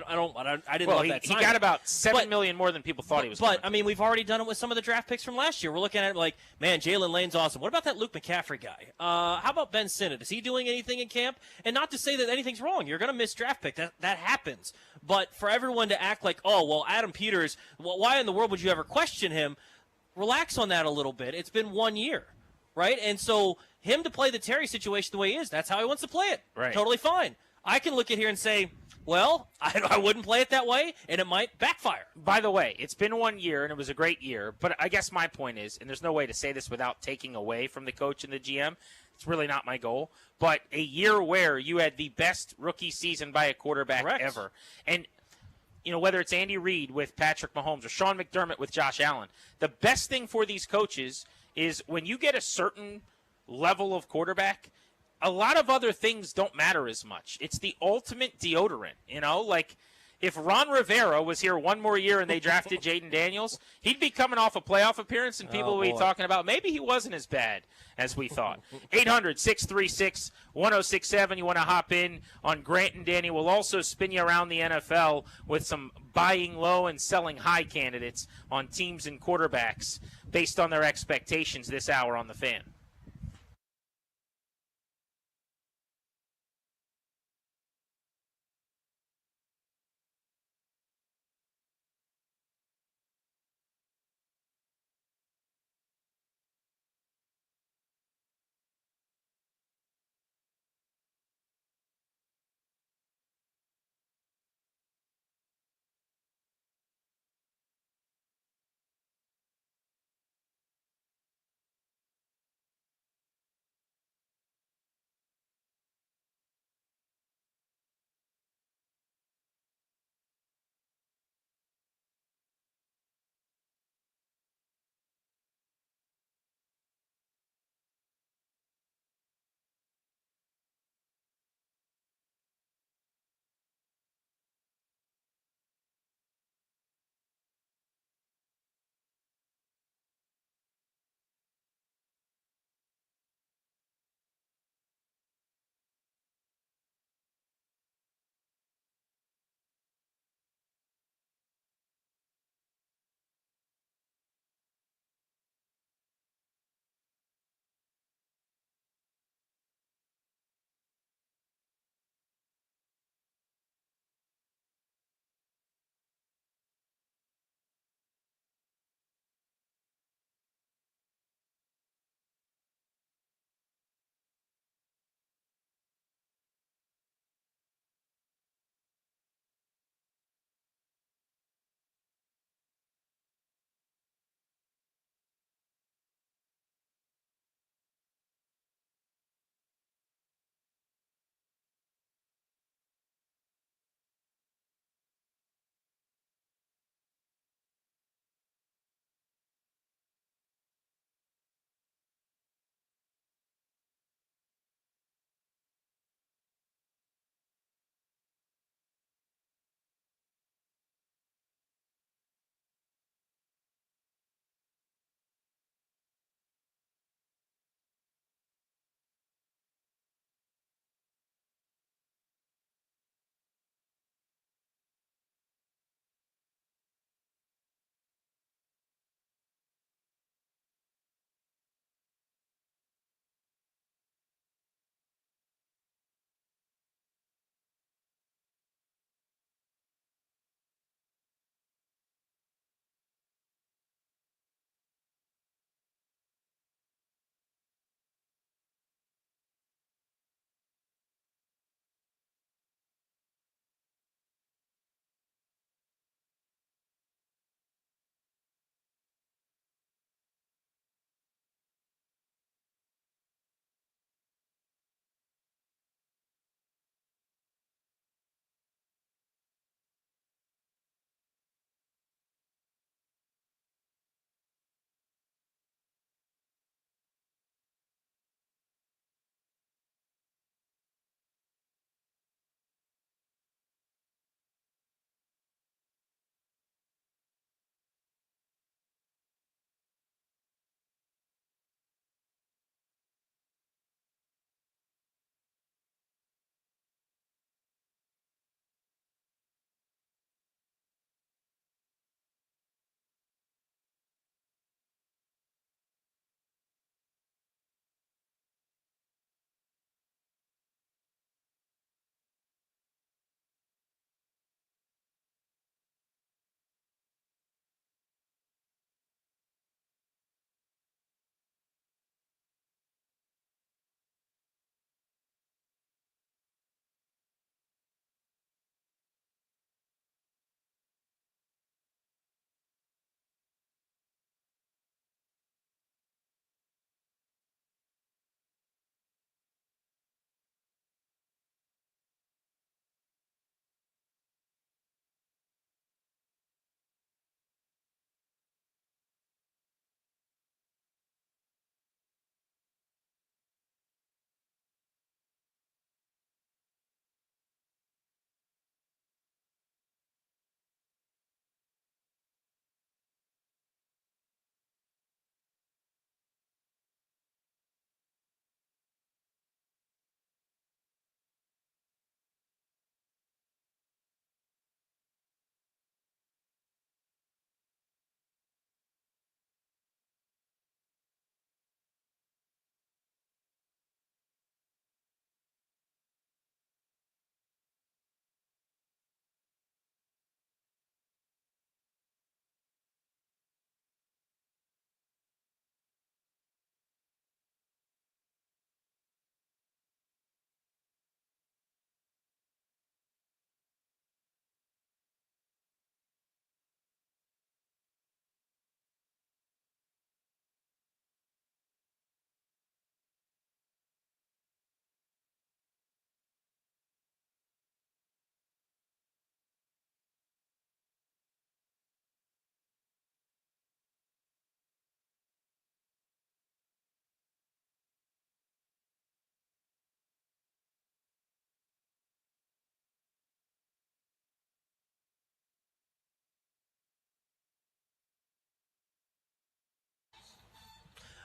didn't love that he got about $7 million more than people thought he was But, I mean, we've already done it with some of the draft picks from last year. We're looking at it like, man, Jalen Lane's awesome. What about that Luke McCaffrey guy? How about Ben Sinnott? Is he doing anything in camp? And not to say that anything's wrong. You're going to miss draft pick. That happens. But for everyone to act like, oh, well, Adam Peters, well, why in the world would you ever question him? Relax on that a little bit. It's been 1 year, right? And so him to play the Terry situation the way he is, that's how he wants to play it. Right. Totally fine. I can look at here and say, well, I wouldn't play it that way, and it might backfire. By the way, it's been 1 year, and it was a great year. But I guess my point is, and there's no way to say this without taking away from the coach and the GM, it's really not my goal, but a year where you had the best rookie season by a quarterback ever. And, whether it's Andy Reid with Patrick Mahomes or Sean McDermott with Josh Allen, the best thing for these coaches is when you get a certain level of quarterback, a lot of other things don't matter as much. It's the ultimate deodorant, like if Ron Rivera was here one more year and they drafted Jaden Daniels, he'd be coming off a playoff appearance and people would be talking about maybe he wasn't as bad as we thought. 800-636-1067. You want to hop in on Grant and Danny. We'll also spin you around the NFL with some buying low and selling high candidates on teams and quarterbacks based on their expectations this hour on The Fan.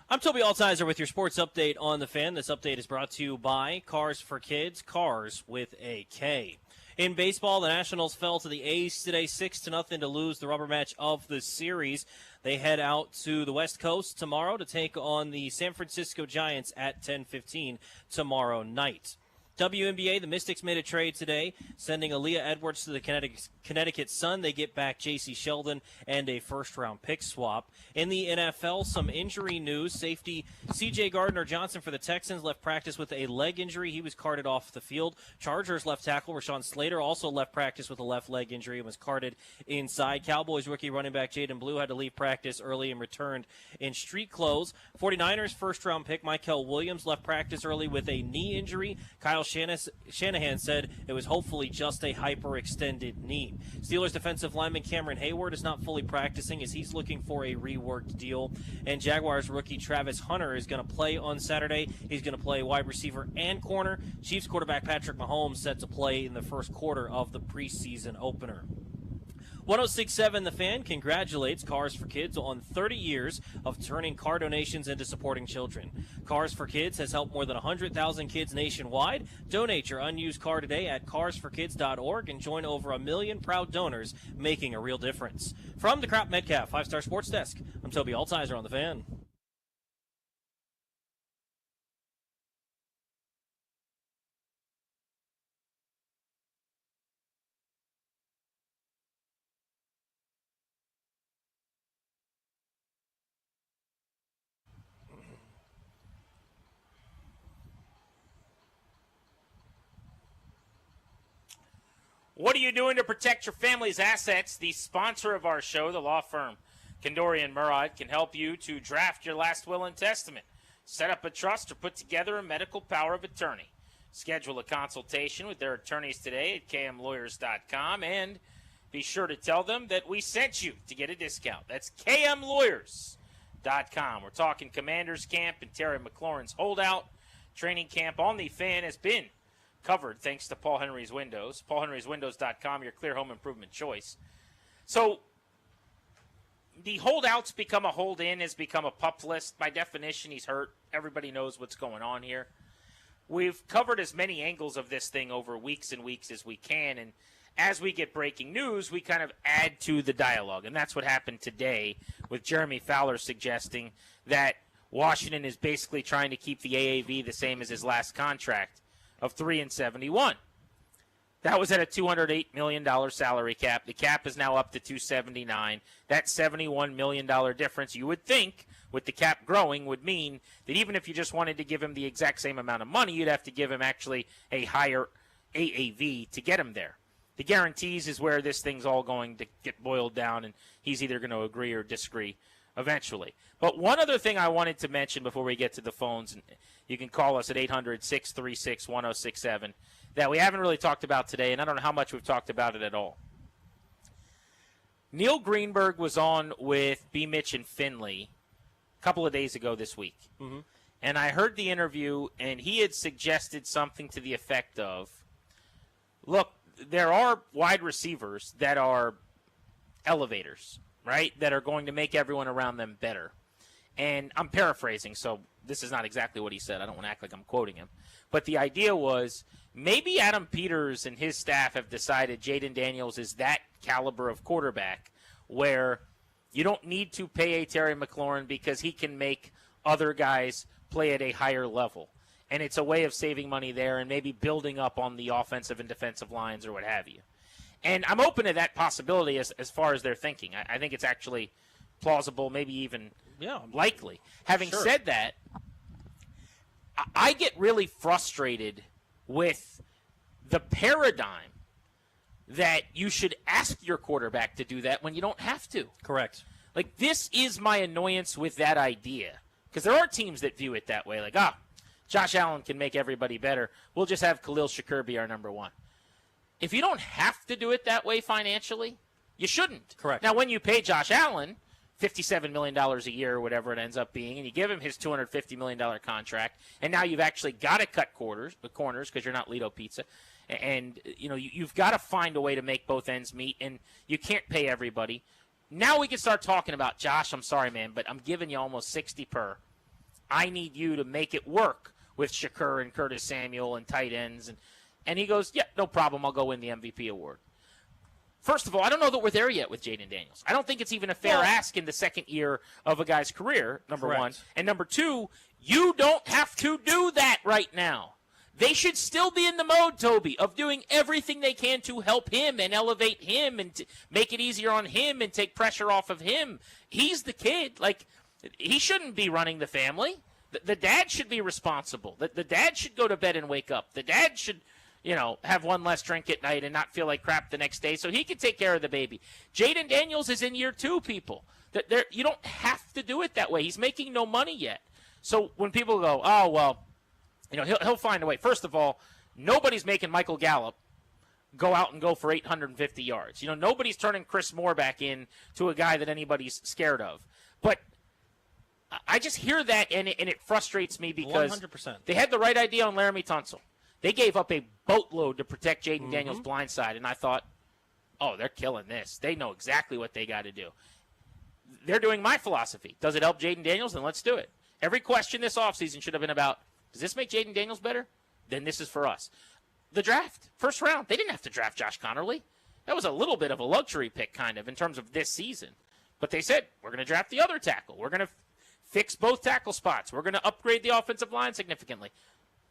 I'm Toby Altizer with your sports update on The Fan. This update is brought to you by Cars for Kids, Cars with a K. In baseball, the Nationals fell to the A's today 6-0 to lose the rubber match of the series. They head out to the West Coast tomorrow to take on the San Francisco Giants at 10:15 tomorrow night. WNBA, the Mystics made a trade today, sending Aaliyah Edwards to the Connecticut Sun. They get back J.C. Sheldon and a first-round pick swap. In the NFL, some injury news. Safety C.J. Gardner-Johnson for the Texans left practice with a leg injury. He was carted off the field. Chargers left tackle Rashawn Slater also left practice with a left leg injury and was carted inside. Cowboys rookie running back Jaden Blue had to leave practice early and returned in street clothes. 49ers first-round pick Michael Williams left practice early with a knee injury. Kyle Shanahan said it was hopefully just a hyperextended knee. Steelers defensive lineman Cameron Hayward is not fully practicing as he's looking for a reworked deal. And Jaguars rookie Travis Hunter is going to play on Saturday. He's going to play wide receiver and corner. Chiefs quarterback Patrick Mahomes set to play in the first quarter of the preseason opener. 106.7 The Fan congratulates Cars for Kids on 30 years of turning car donations into supporting children. Cars for Kids has helped more than 100,000 kids nationwide. Donate your unused car today at carsforkids.org and join over 1 million proud donors making a real difference. From the Crop Metcalf 5-Star Sports Desk, I'm Toby Altizer on The Fan. What are you doing to protect your family's assets? The sponsor of our show, the law firm Kandori and Murad, can help you to draft your last will and testament, set up a trust, or put together a medical power of attorney. Schedule a consultation with their attorneys today at kmlawyers.com, and be sure to tell them that we sent you to get a discount. That's kmlawyers.com. We're talking Commanders Camp and Terry McLaurin's holdout. Training camp on The Fan has been covered thanks to Paul Henry's Windows. PaulHenry'sWindows.com, your clear home improvement choice. So the holdouts become a hold-in, has become a pup list. By definition, he's hurt. Everybody knows what's going on here. We've covered as many angles of this thing over weeks and weeks as we can, and as we get breaking news, we kind of add to the dialogue. And that's what happened today with Jeremy Fowler suggesting that Washington is basically trying to keep the AAV the same as his last contract of $371. That was at a $208 million salary cap. The cap is now up to $279. That $71 million difference, you would think, with the cap growing, would mean that even if you just wanted to give him the exact same amount of money, you'd have to give him actually a higher AAV to get him there. The guarantees is where this thing's all going to get boiled down, and he's either going to agree or disagree eventually. But one other thing I wanted to mention before we get to the phones, and you can call us at 800-636-1067, that we haven't really talked about today, and I don't know how much we've talked about it at all. Neil Greenberg was on with B. Mitch and Finley a couple of days ago this week. Mm-hmm. And I heard the interview, and he had suggested something to the effect of, look, there are wide receivers that are elevators, right, that are going to make everyone around them better. And I'm paraphrasing, so this is not exactly what he said. I don't want to act like I'm quoting him. But the idea was maybe Adam Peters and his staff have decided Jaden Daniels is that caliber of quarterback where you don't need to pay a Terry McLaurin because he can make other guys play at a higher level. And it's a way of saving money there and maybe building up on the offensive and defensive lines or what have you. And I'm open to that possibility as far as they're thinking. I think it's actually plausible, maybe even likely. Having said that, I get really frustrated with the paradigm that you should ask your quarterback to do that when you don't have to. Correct. Like, this is my annoyance with that idea. Because there are teams that view it that way. Like, Josh Allen can make everybody better. We'll just have Khalil Shakur be our number one. If you don't have to do it that way financially, you shouldn't. Correct. Now, when you pay Josh Allen $57 million a year or whatever it ends up being, and you give him his $250 million contract, and now you've actually got to cut corners because you're not Lido Pizza, and you've got to find a way to make both ends meet, and you can't pay everybody. Now we can start talking about, Josh, I'm sorry, man, but I'm giving you almost 60 per. I need you to make it work with Shakur and Curtis Samuel and tight ends. And he goes, yeah, no problem. I'll go win the MVP award. First of all, I don't know that we're there yet with Jaden Daniels. I don't think it's even a fair ask in the second year of a guy's career, number one. And number two, you don't have to do that right now. They should still be in the mode, Toby, of doing everything they can to help him and elevate him and make it easier on him and take pressure off of him. He's the kid. Like, he shouldn't be running the family. The dad should be responsible. The dad should go to bed and wake up. The dad should, have one less drink at night and not feel like crap the next day so he can take care of the baby. Jaden Daniels is in year 2, people. You don't have to do it that way. He's making no money yet. So when people go, oh, well, he'll find a way. First of all, nobody's making Michael Gallup go out and go for 850 yards. Nobody's turning Chris Moore back in to a guy that anybody's scared of. But I just hear that, and it frustrates me because 100%. They had the right idea on Laramie Tunsil. They gave up a boatload to protect Jaden Daniels' blind side, and I thought, oh, they're killing this. They know exactly what they got to do. They're doing my philosophy. Does it help Jaden Daniels? Then let's do it. Every question this offseason should have been about, does this make Jaden Daniels better? Then this is for us. The draft, first round, they didn't have to draft Josh Connerly. That was a little bit of a luxury pick, kind of, in terms of this season. But they said, we're going to draft the other tackle. We're going to fix both tackle spots. We're going to upgrade the offensive line significantly.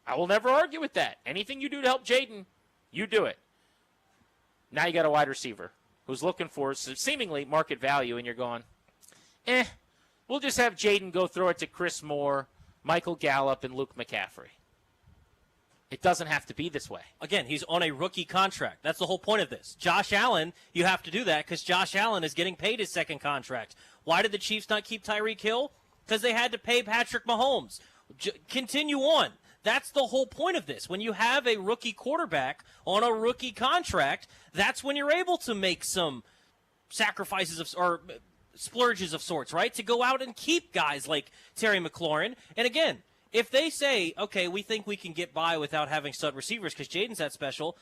I will never argue with that. Anything you do to help Jaden, you do it. Now you got a wide receiver who's looking for seemingly market value, and you're going, we'll just have Jaden go throw it to Chris Moore, Michael Gallup, and Luke McCaffrey. It doesn't have to be this way. Again, he's on a rookie contract. That's the whole point of this. Josh Allen, you have to do that because Josh Allen is getting paid his second contract. Why did the Chiefs not keep Tyreek Hill? Because they had to pay Patrick Mahomes. Continue on. That's the whole point of this. When you have a rookie quarterback on a rookie contract, that's when you're able to make some sacrifices or splurges of sorts, right? To go out and keep guys like Terry McLaurin. And again, if they say, okay, we think we can get by without having stud receivers because Jaden's that special,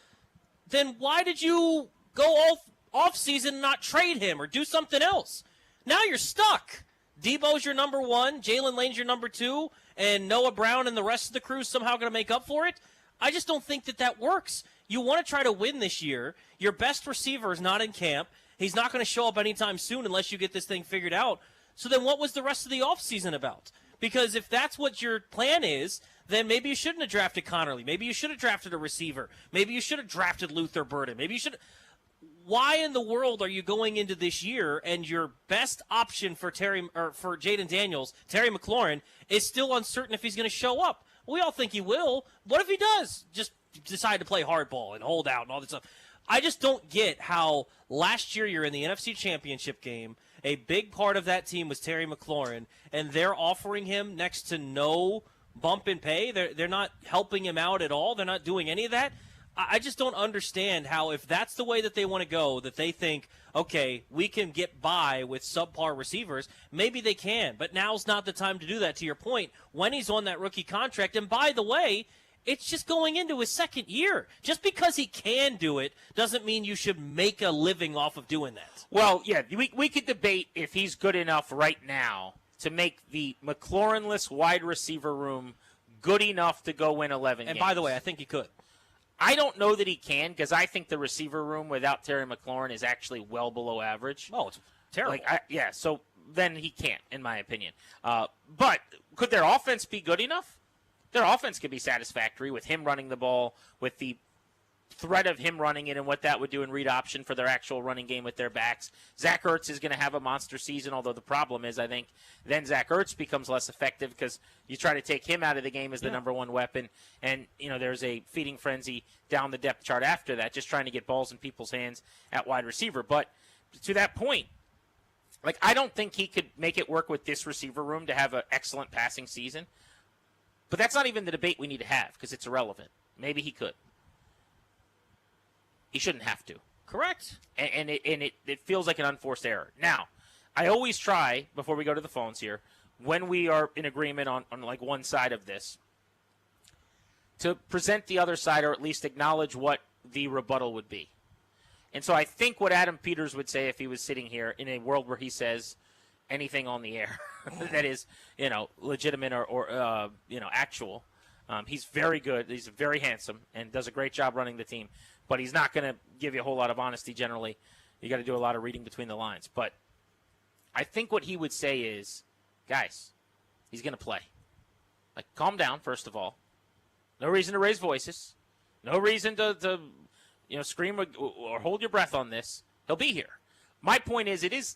then why did you go off season and not trade him or do something else? Now you're stuck. Debo's your number 1, Jalen Lane's your number 2, and Noah Brown and the rest of the crew is somehow going to make up for it? I just don't think that works. You want to try to win this year. Your best receiver is not in camp. He's not going to show up anytime soon unless you get this thing figured out. So then what was the rest of the offseason about? Because if that's what your plan is, then maybe you shouldn't have drafted Connerly. Maybe you should have drafted a receiver. Maybe you should have drafted Luther Burden. Maybe you should. Why in the world are you going into this year and your best option for Jaden Daniels, Terry McLaurin, is still uncertain if he's going to show up? We all think he will. What if he does just decide to play hardball and hold out and all this stuff? I just don't get how last year you're in the NFC Championship game. A big part of that team was Terry McLaurin, and they're offering him next to no bump in pay. They're not helping him out at all. They're not doing any of that. I just don't understand how, if that's the way that they want to go, that they think, okay, we can get by with subpar receivers. Maybe they can, but now's not the time to do that, to your point, when he's on that rookie contract. And by the way, it's just going into his second year. Just because he can do it doesn't mean you should make a living off of doing that. Well, yeah, we could debate if he's good enough right now to make the McLaurin-less wide receiver room good enough to go win 11 games. And by the way, I think he could. I don't know that he can, because I think the receiver room without Terry McLaurin is actually well below average. Oh, it's terrible. So then he can't, in my opinion. But could their offense be good enough? Their offense could be satisfactory with him running the ball, with the threat of him running it and what that would do in read option for their actual running game with their backs. Zach Ertz is going to have a monster season, although the problem is I think then Zach Ertz becomes less effective because you try to take him out of the game as the number 1 weapon, and there's a feeding frenzy down the depth chart after that, just trying to get balls in people's hands at wide receiver. But to that point, I don't think he could make it work with this receiver room to have an excellent passing season. But that's not even the debate we need to have because it's irrelevant. Maybe he could. He shouldn't have to. Correct. And it feels like an unforced error. Now, I always try, before we go to the phones here, when we are in agreement on one side of this, to present the other side or at least acknowledge what the rebuttal would be. And so I think what Adam Peters would say if he was sitting here in a world where he says, anything on the air that is, legitimate or actual. He's very good. He's very handsome and does a great job running the team. But he's not going to give you a whole lot of honesty generally. You got to do a lot of reading between the lines. But I think what he would say is, guys, he's going to play. Like, calm down, first of all. No reason to raise voices. No reason to scream or hold your breath on this. He'll be here. My point is, it is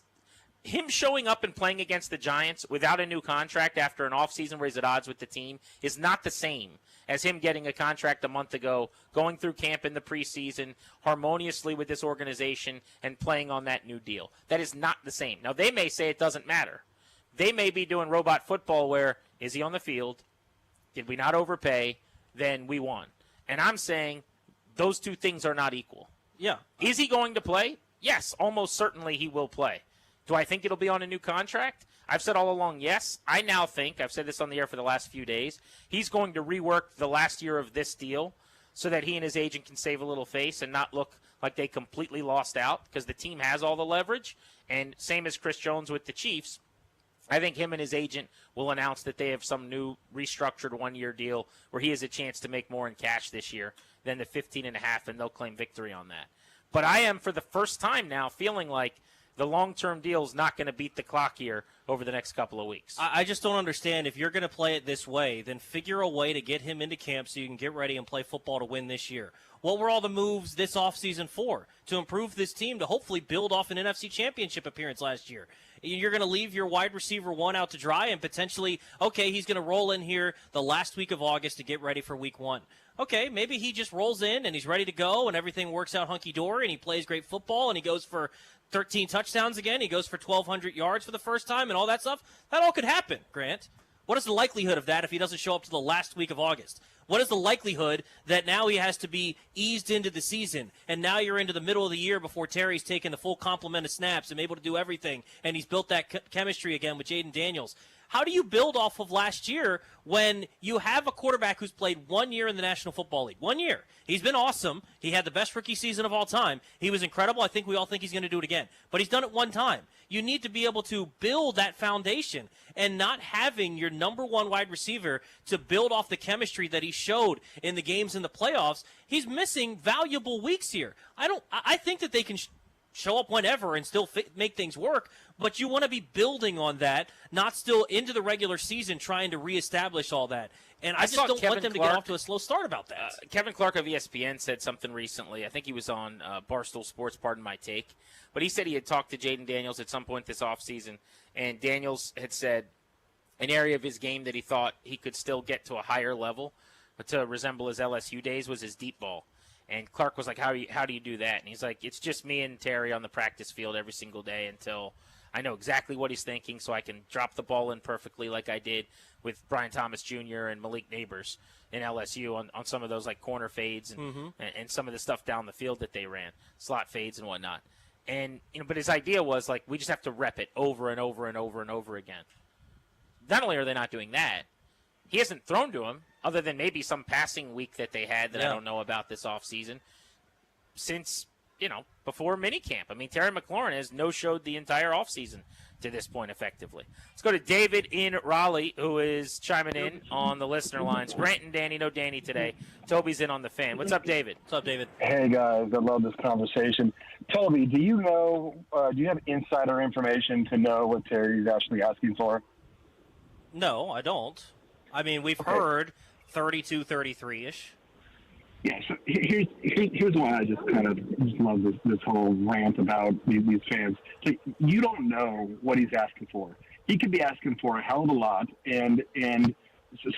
him showing up and playing against the Giants without a new contract after an offseason where he's at odds with the team is not the same as him getting a contract a month ago, going through camp in the preseason, harmoniously with this organization, and playing on that new deal. That is not the same. Now, they may say it doesn't matter. They may be doing robot football where, is he on the field? Did we not overpay? Then we won. And I'm saying those two things are not equal. Yeah. Is he going to play? Yes, almost certainly he will play. Do I think it'll be on a new contract? I've said all along, yes. I now think, I've said this on the air for the last few days, he's going to rework the last year of this deal so that he and his agent can save a little face and not look like they completely lost out because the team has all the leverage. And same as Chris Jones with the Chiefs, I think him and his agent will announce that they have some new restructured one-year deal where he has a chance to make more in cash this year than the 15.5, and they'll claim victory on that. But I am, for the first time now, feeling like the long-term deal is not going to beat the clock here over the next couple of weeks. I just don't understand. If you're going to play it this way, then figure a way to get him into camp so you can get ready and play football to win this year. What were all the moves this offseason for? To improve this team, to hopefully build off an NFC Championship appearance last year. You're going to leave your wide receiver one out to dry and potentially, okay, he's going to roll in here the last week of August to get ready for week one. Okay, maybe he just rolls in and he's ready to go and everything works out hunky-dory and he plays great football and he goes for 13 touchdowns again. He goes for 1,200 yards for the first time and all that stuff. That all could happen, Grant. What is the likelihood of that if he doesn't show up to the last week of August? What is the likelihood that now he has to be eased into the season and now you're into the middle of the year before Terry's taken the full complement of snaps and able to do everything and he's built that chemistry again with Jaden Daniels? How do you build off of last year when you have a quarterback who's played 1 year in the National Football League? 1 year. He's been awesome. He had the best rookie season of all time. He was incredible. I think we all think he's going to do it again. But he's done it one time. You need to be able to build that foundation and not having your number one wide receiver to build off the chemistry that he showed in the games in the playoffs. He's missing valuable weeks here. I think that they can show up whenever and still make things work, but you want to be building on that, not still into the regular season trying to reestablish all that. And I just don't want them to get off to a slow start about that. Kevin Clark of ESPN said something recently. I think he was on Barstool Sports, pardon my take. But he said he had talked to Jaden Daniels at some point this offseason, and Daniels had said an area of his game that he thought he could still get to a higher level to resemble his LSU days was his deep ball. And Clark was like, how do you do that? And he's like, it's just me and Terry on the practice field every single day until I know exactly what he's thinking so I can drop the ball in perfectly like I did with Brian Thomas Jr. and Malik Neighbors in LSU on some of those like corner fades and some of the stuff down the field that they ran, slot fades and whatnot. And but his idea was like we just have to rep it over and over and over and over again. Not only are they not doing that, he hasn't thrown to him other than maybe some passing week that they had that I don't know about this offseason since, before minicamp. I mean, Terry McLaurin has no-showed the entire offseason to this point effectively. Let's go to David in Raleigh, who is chiming in on the listener lines. Grant and Danny, no Danny today. Toby's in on the fan. What's up, David? What's up, David? Hey, guys. I love this conversation. Toby, do you have insider information to know what Terry's actually asking for? No, I don't. I mean, we've heard 32, 33-ish. Yeah, so here's why I just kind of love this whole rant about these fans. So you don't know what he's asking for. He could be asking for a hell of a lot, and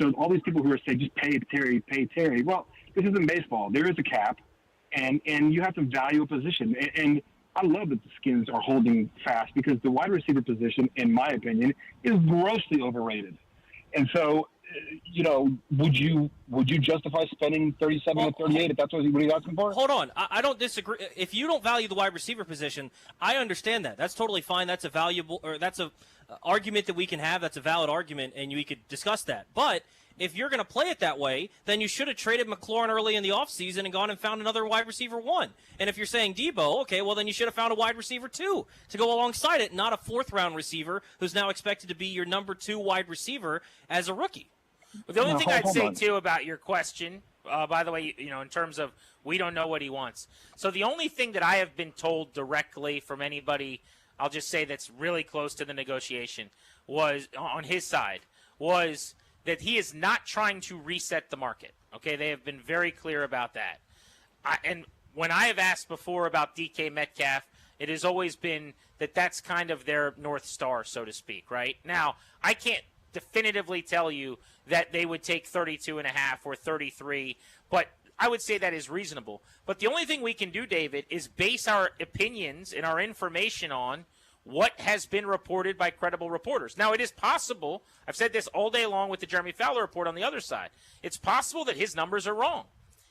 so all these people who are saying just pay Terry. Well, this isn't baseball. There is a cap, and you have to value a position. And I love that the Skins are holding fast because the wide receiver position, in my opinion, is grossly overrated. And so, would you justify spending 37 or 38 if that's what he's asking for? Hold on, I don't disagree. If you don't value the wide receiver position, I understand that. That's totally fine. That's a valuable, or that's a argument that we can have. That's a valid argument, and we could discuss that. But if you're going to play it that way, then you should have traded McLaurin early in the offseason and gone and found another wide receiver 1. And if you're saying Debo, okay, well, then you should have found a wide receiver 2 to go alongside it, not a 4th-round receiver who's now expected to be your number 2 wide receiver as a rookie. Well, the only thing I'd say, too, about your question, by the way, in terms of we don't know what he wants. So the only thing that I have been told directly from anybody, I'll just say that's really close to the negotiation, was on his side, was that he is not trying to reset the market. Okay, they have been very clear about that. And when I have asked before about DK Metcalf, it has always been that that's kind of their North Star, so to speak, right? Now, I can't definitively tell you that they would take 32.5 or 33, but I would say that is reasonable. But the only thing we can do, David, is base our opinions and our information on what has been reported by credible reporters. Now, it is possible, I've said this all day long with the Jeremy Fowler report on the other side, it's possible that his numbers are wrong.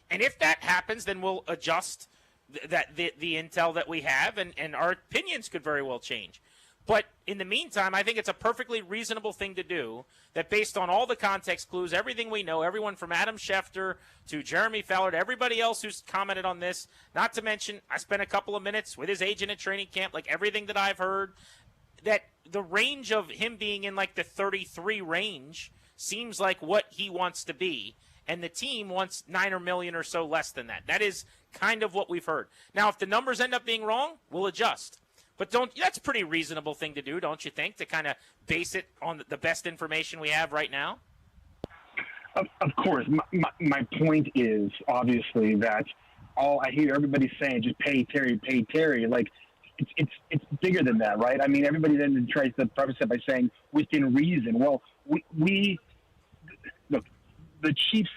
And if that happens, then we'll adjust the intel that we have, and our opinions could very well change. But in the meantime, I think it's a perfectly reasonable thing to do that based on all the context clues, everything we know, everyone from Adam Schefter to Jeremy Fowler to everybody else who's commented on this, not to mention I spent a couple of minutes with his agent at training camp, like everything that I've heard, that the range of him being in like the 33 range seems like what he wants to be, and the team wants $9 million or so less than that. That is kind of what we've heard. Now, if the numbers end up being wrong, we'll adjust. But that's a pretty reasonable thing to do, don't you think, to kind of base it on the best information we have right now? Of course. My point is, obviously, that all I hear everybody saying, just pay Terry. Like, it's bigger than that, right? I mean, everybody then tries to preface it by saying, within reason. Well, we look, the Chiefs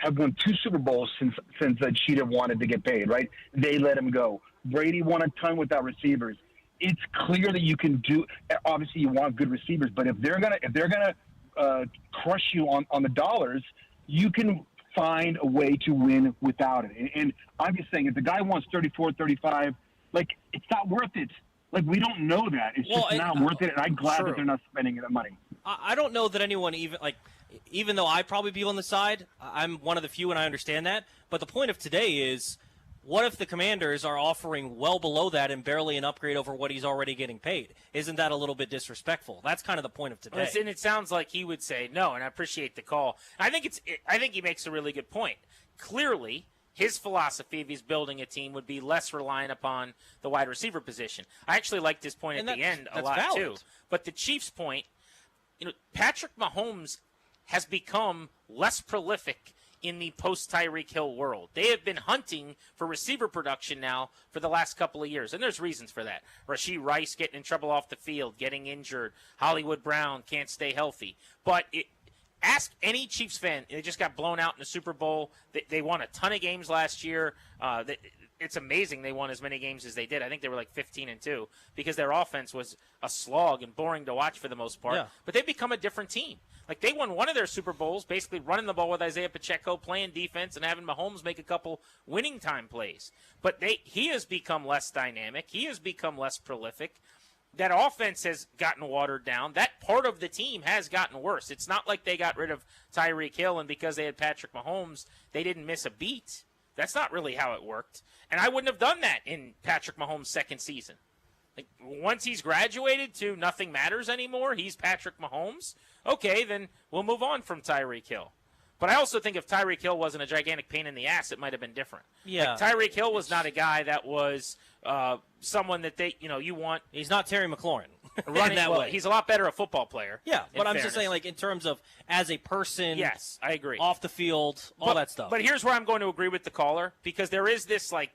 have won 2 Super Bowls since Cheetah wanted to get paid, right? They let him go. Brady won a ton without receivers. It's clear that you can do. Obviously, you want good receivers, but if they're gonna crush you on the dollars, you can find a way to win without it. And I'm just saying, if the guy wants 34, 35, like it's not worth it. Like we don't know that. It's just not worth it. And I'm glad that they're not spending that money. I don't know that anyone even though I probably be on the side, I'm one of the few and I understand that. But the point of today is, what if the Commanders are offering well below that and barely an upgrade over what he's already getting paid? Isn't that a little bit disrespectful? That's kind of the point of today. And it sounds like he would say no, and I appreciate the call. I think he makes a really good point. Clearly, his philosophy if he's building a team would be less reliant upon the wide receiver position. I actually liked his point at the end a lot valid. too. But the Chiefs' point, Patrick Mahomes has become less prolific in the post-Tyreek Hill world. They have been hunting for receiver production now for the last couple of years, and there's reasons for that. Rashee Rice getting in trouble off the field, getting injured. Hollywood Brown can't stay healthy. But ask any Chiefs fan. They just got blown out in the Super Bowl. They won a ton of games last year. It's amazing they won as many games as they did. I think they were like 15-2 because their offense was a slog and boring to watch for the most part. Yeah. But they've become a different team. Like, they won one of their Super Bowls basically running the ball with Isaiah Pacheco, playing defense, and having Mahomes make a couple winning time plays. But he has become less dynamic. He has become less prolific. That offense has gotten watered down. That part of the team has gotten worse. It's not like they got rid of Tyreek Hill, and because they had Patrick Mahomes, they didn't miss a beat. That's not really how it worked. And I wouldn't have done that in Patrick Mahomes' second season. Like, once he's graduated to nothing matters anymore, he's Patrick Mahomes, okay, then we'll move on from Tyreek Hill. But I also think if Tyreek Hill wasn't a gigantic pain in the ass, it might have been different. Yeah. Like, Tyreek Hill was not a guy that was someone that you want. He's not Terry McLaurin. Running that way. He's a lot better a football player. Yeah, but I'm fairness. just saying, like, in terms of as a person. Yes, I agree. Off the field, all that stuff. But here's where I'm going to agree with the caller, because there is this, like,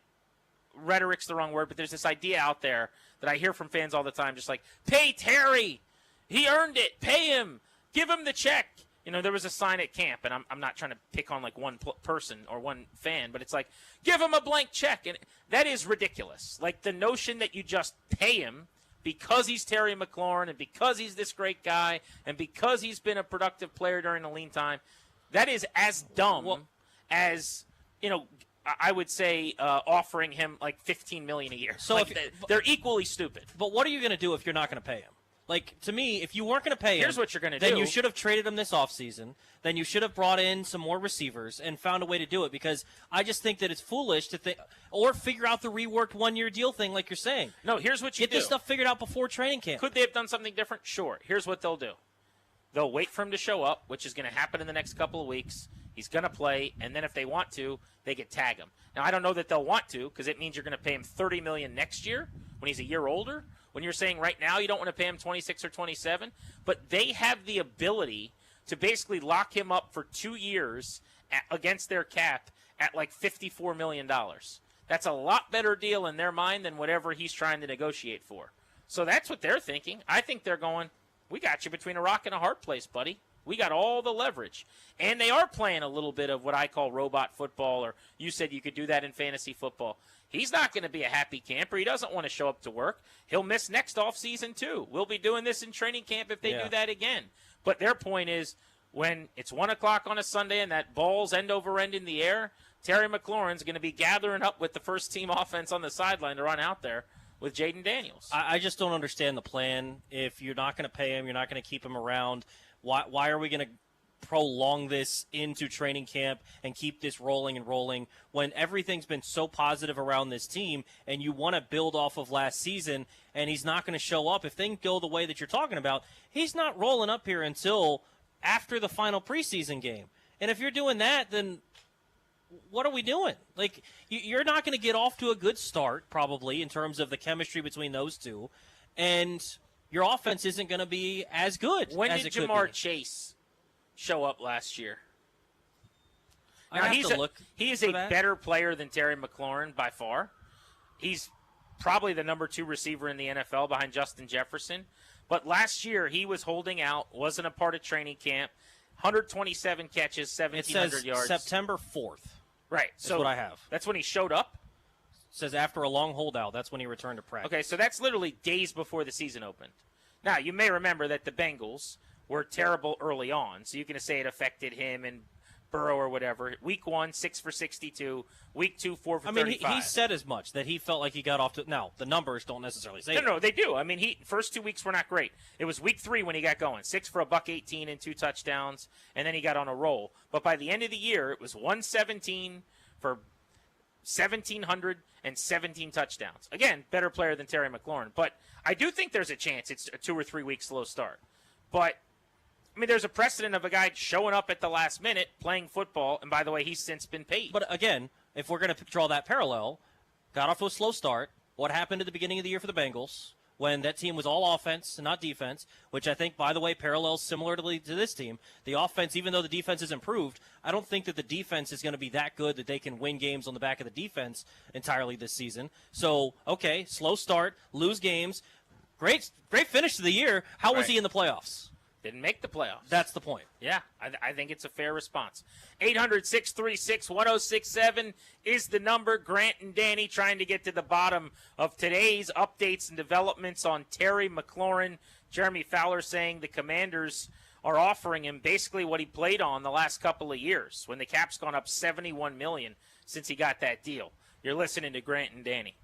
rhetoric's the wrong word, but there's this idea out there that I hear from fans all the time, just like, pay Terry. He earned it. Pay him. Give him the check. There was a sign at camp, and I'm not trying to pick on, like, one person or one fan, but it's like, give him a blank check. And that is ridiculous. Like, the notion that you just pay him because he's Terry McLaurin and because he's this great guy and because he's been a productive player during the lean time, that is as dumb as, I would say offering him like $15 million a year. So they're equally stupid. But what are you going to do if you're not going to pay him? Like, to me, if you weren't going to pay him, Here's what you're going to do. then you should have traded him this offseason. Then you should have brought in some more receivers and found a way to do it, because I just think that it's foolish to think – or figure out the reworked one-year deal thing like you're saying. No, here's what you Get do. this stuff figured out before training camp. Could they have done something different? Sure. Here's what they'll do. They'll wait for him to show up, which is going to happen in the next couple of weeks. He's going to play, and then if they want to, they could tag him. Now, I don't know that they'll want to, because it means you're going to pay him $30 million next year when he's a year older. When you're saying right now you don't want to pay him 26 or 27, but they have the ability to basically lock him up for 2 years against their cap at like $54 million. That's a lot better deal in their mind than whatever he's trying to negotiate for. So that's what they're thinking. I think they're going, we got you between a rock and a hard place, buddy. We got all the leverage. And they are playing a little bit of what I call robot football, or you said you could do that in fantasy football. He's not going to be a happy camper. He doesn't want to show up to work. He'll miss next offseason too. We'll be doing this in training camp if they do that again. But their point is, when it's 1 o'clock on a Sunday and that ball's end over end in the air, Terry McLaurin's going to be gathering up with the first-team offense on the sideline to run out there with Jaden Daniels. I just don't understand the plan. If you're not going to pay him, you're not going to keep him around, why are we going to prolong this into training camp and keep this rolling and rolling when everything's been so positive around this team, and you want to build off of last season, and he's not going to show up? If things go the way that you're talking about, he's not rolling up here until after the final preseason game. And if you're doing that, then what are we doing? Like, you're not going to get off to a good start, probably, in terms of the chemistry between those two, and your offense isn't going to be as good When as did it could Jamar be. Chase show up last year? I Now, have to look he is for a that. better player than Terry McLaurin by far. He's probably the number 2 receiver in the NFL behind Justin Jefferson. But last year, he was holding out, wasn't a part of training camp, 127 catches, It 1,700 says yards. September 4th. Right. That's what I have. That's when he showed up? It says after a long holdout, that's when he returned to practice. Okay, so that's literally days before the season opened. Now, you may remember that the Bengals were terrible early on, so you can say it affected him and Burrow or whatever. Week 1, 6 for 62. Week 2, 4 for 35. He said as much, that he felt like he got off to – now, the numbers don't necessarily say No, they do. I mean, first 2 weeks were not great. It was week 3 when he got going. 6 for $118 and 2 touchdowns, and then he got on a roll. But by the end of the year, it was 117 for 1,700 and 17 touchdowns. Again, better player than Terry McLaurin. But I do think there's a chance it's a 2 or 3 week slow start. But I mean, there's a precedent of a guy showing up at the last minute, playing football, and by the way, he's since been paid. But again, if we're going to draw that parallel, got off to a slow start. What happened at the beginning of the year for the Bengals when that team was all offense and not defense, which I think, by the way, parallels similarly to this team. The offense, even though the defense has improved, I don't think that the defense is going to be that good that they can win games on the back of the defense entirely this season. So, okay, slow start, lose games. Great finish to the year. How was he in the playoffs? Didn't make the playoffs. That's the point. Yeah, I think it's a fair response. 800-636-1067 is the number. Grant and Danny trying to get to the bottom of today's updates and developments on Terry McLaurin. Jeremy Fowler saying the Commanders are offering him basically what he played on the last couple of years when the cap's gone up $71 million since he got that deal. You're listening to Grant and Danny.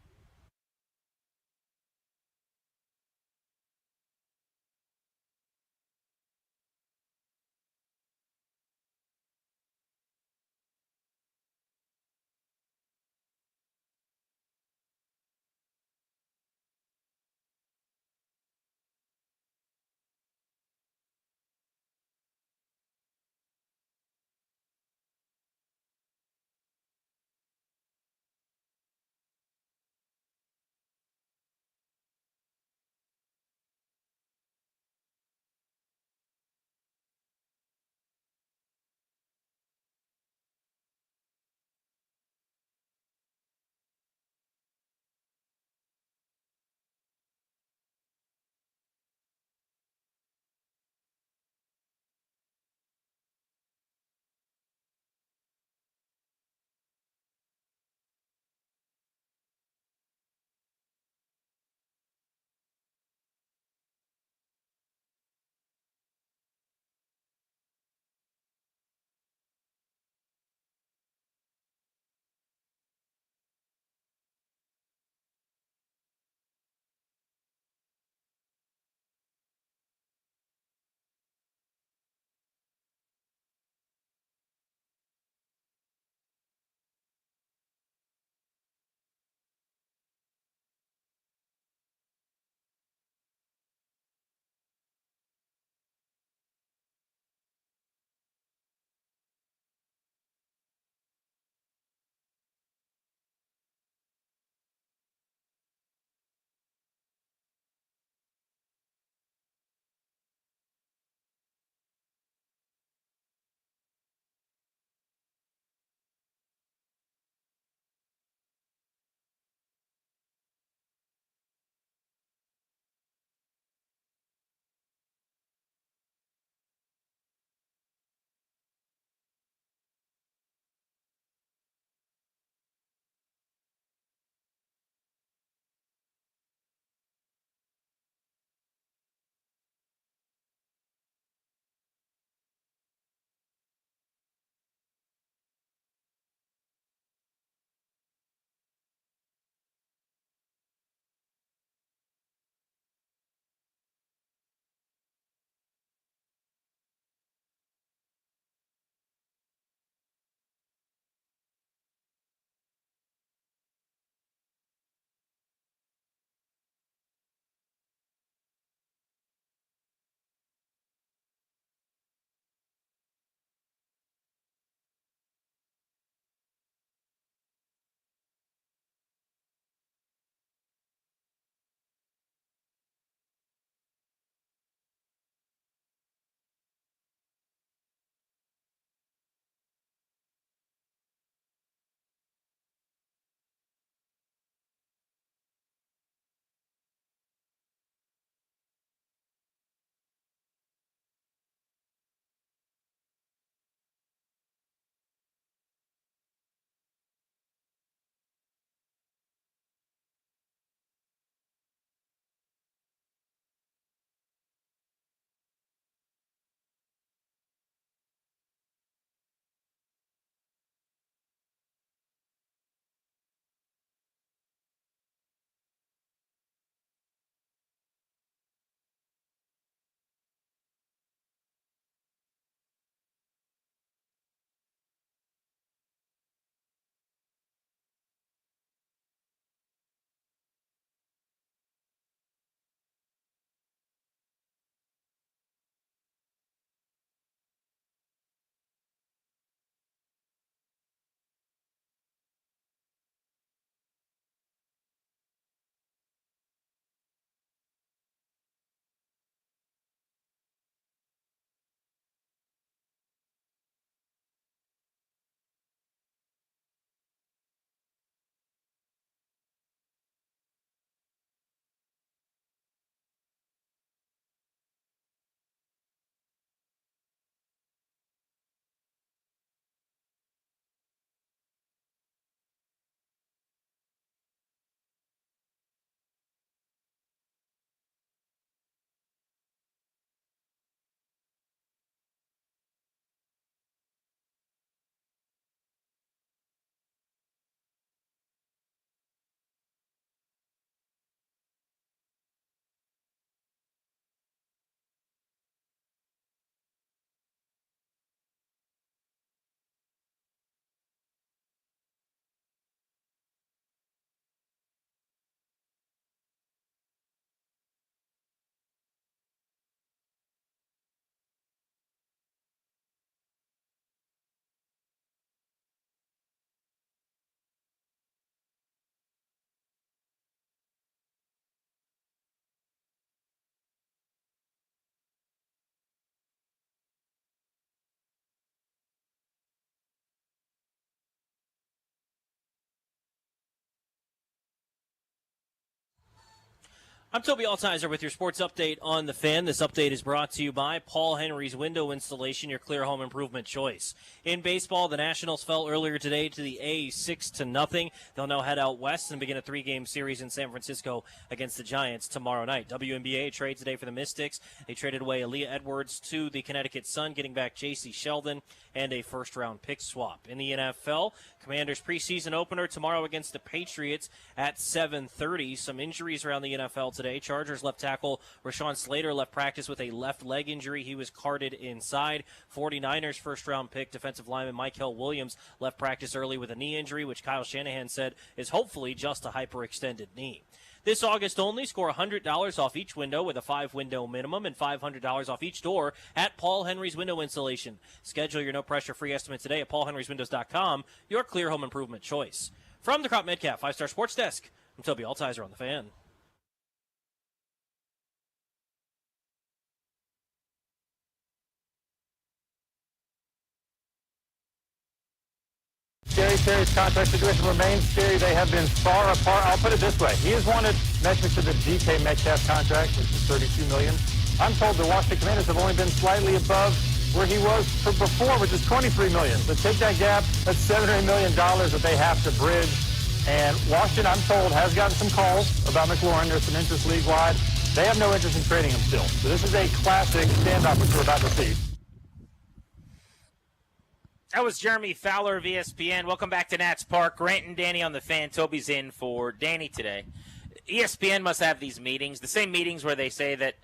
I'm Toby Altizer with your sports update on The Fan. This update is brought to you by Paul Henry's Window Installation, your clear home improvement choice. In baseball, the Nationals fell earlier today to the A's 6-0. They'll now head out west and begin a 3-game series in San Francisco against the Giants tomorrow night. WNBA trade today for the Mystics. They traded away Aaliyah Edwards to the Connecticut Sun, getting back J.C. Sheldon and a first-round pick swap. In the NFL, Commanders preseason opener tomorrow against the Patriots at 7:30. Some injuries around the NFL today. Chargers left tackle Rashawn Slater left practice with a left leg injury. He was carted inside. 49ers first-round pick defensive lineman Mykel Williams left practice early with a knee injury, which Kyle Shanahan said is hopefully just a hyperextended knee. This August only, score $100 off each window with a 5-window minimum and $500 off each door at Paul Henry's Window Installation. Schedule your no-pressure free estimate today at paulhenryswindows.com, your clear home improvement choice. From the Crop Metcalf 5-Star Sports Desk, I'm Toby Altizer on The Fan. Terry's contract situation remains scary. They have been far apart. I'll put it this way. He has wanted metrics to the DK Metcalf contract, which is $32 million. I'm told the Washington Commanders have only been slightly above where he was before, which is $23 million. So take that gap. That's $7 or $8 million that they have to bridge. And Washington, I'm told, has gotten some calls about McLaurin. There's some interest league-wide. They have no interest in trading him still. So this is a classic standoff, which we're about to see. That was Jeremy Fowler of ESPN. Welcome back to Nats Park. Grant and Danny on The Fan. Toby's in for Danny today. ESPN must have these meetings, the same meetings where they say that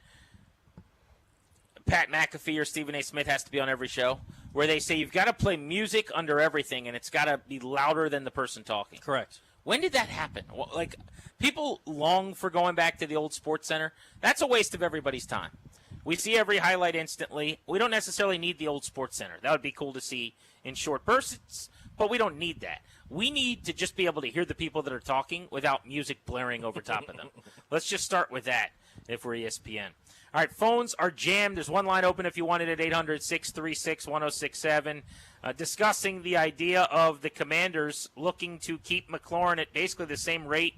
Pat McAfee or Stephen A. Smith has to be on every show, where they say you've got to play music under everything and it's got to be louder than the person talking. Correct. When did that happen? Like, people long for going back to the old Sports Center. That's a waste of everybody's time. We see every highlight instantly. We don't necessarily need the old Sports Center. That would be cool to see in short bursts, but we don't need that. We need to just be able to hear the people that are talking without music blaring over top of them. Let's just start with that if we're ESPN. All right, phones are jammed. There's one line open if you want it at 800-636-1067. Discussing the idea of the Commanders looking to keep McLaurin at basically the same rate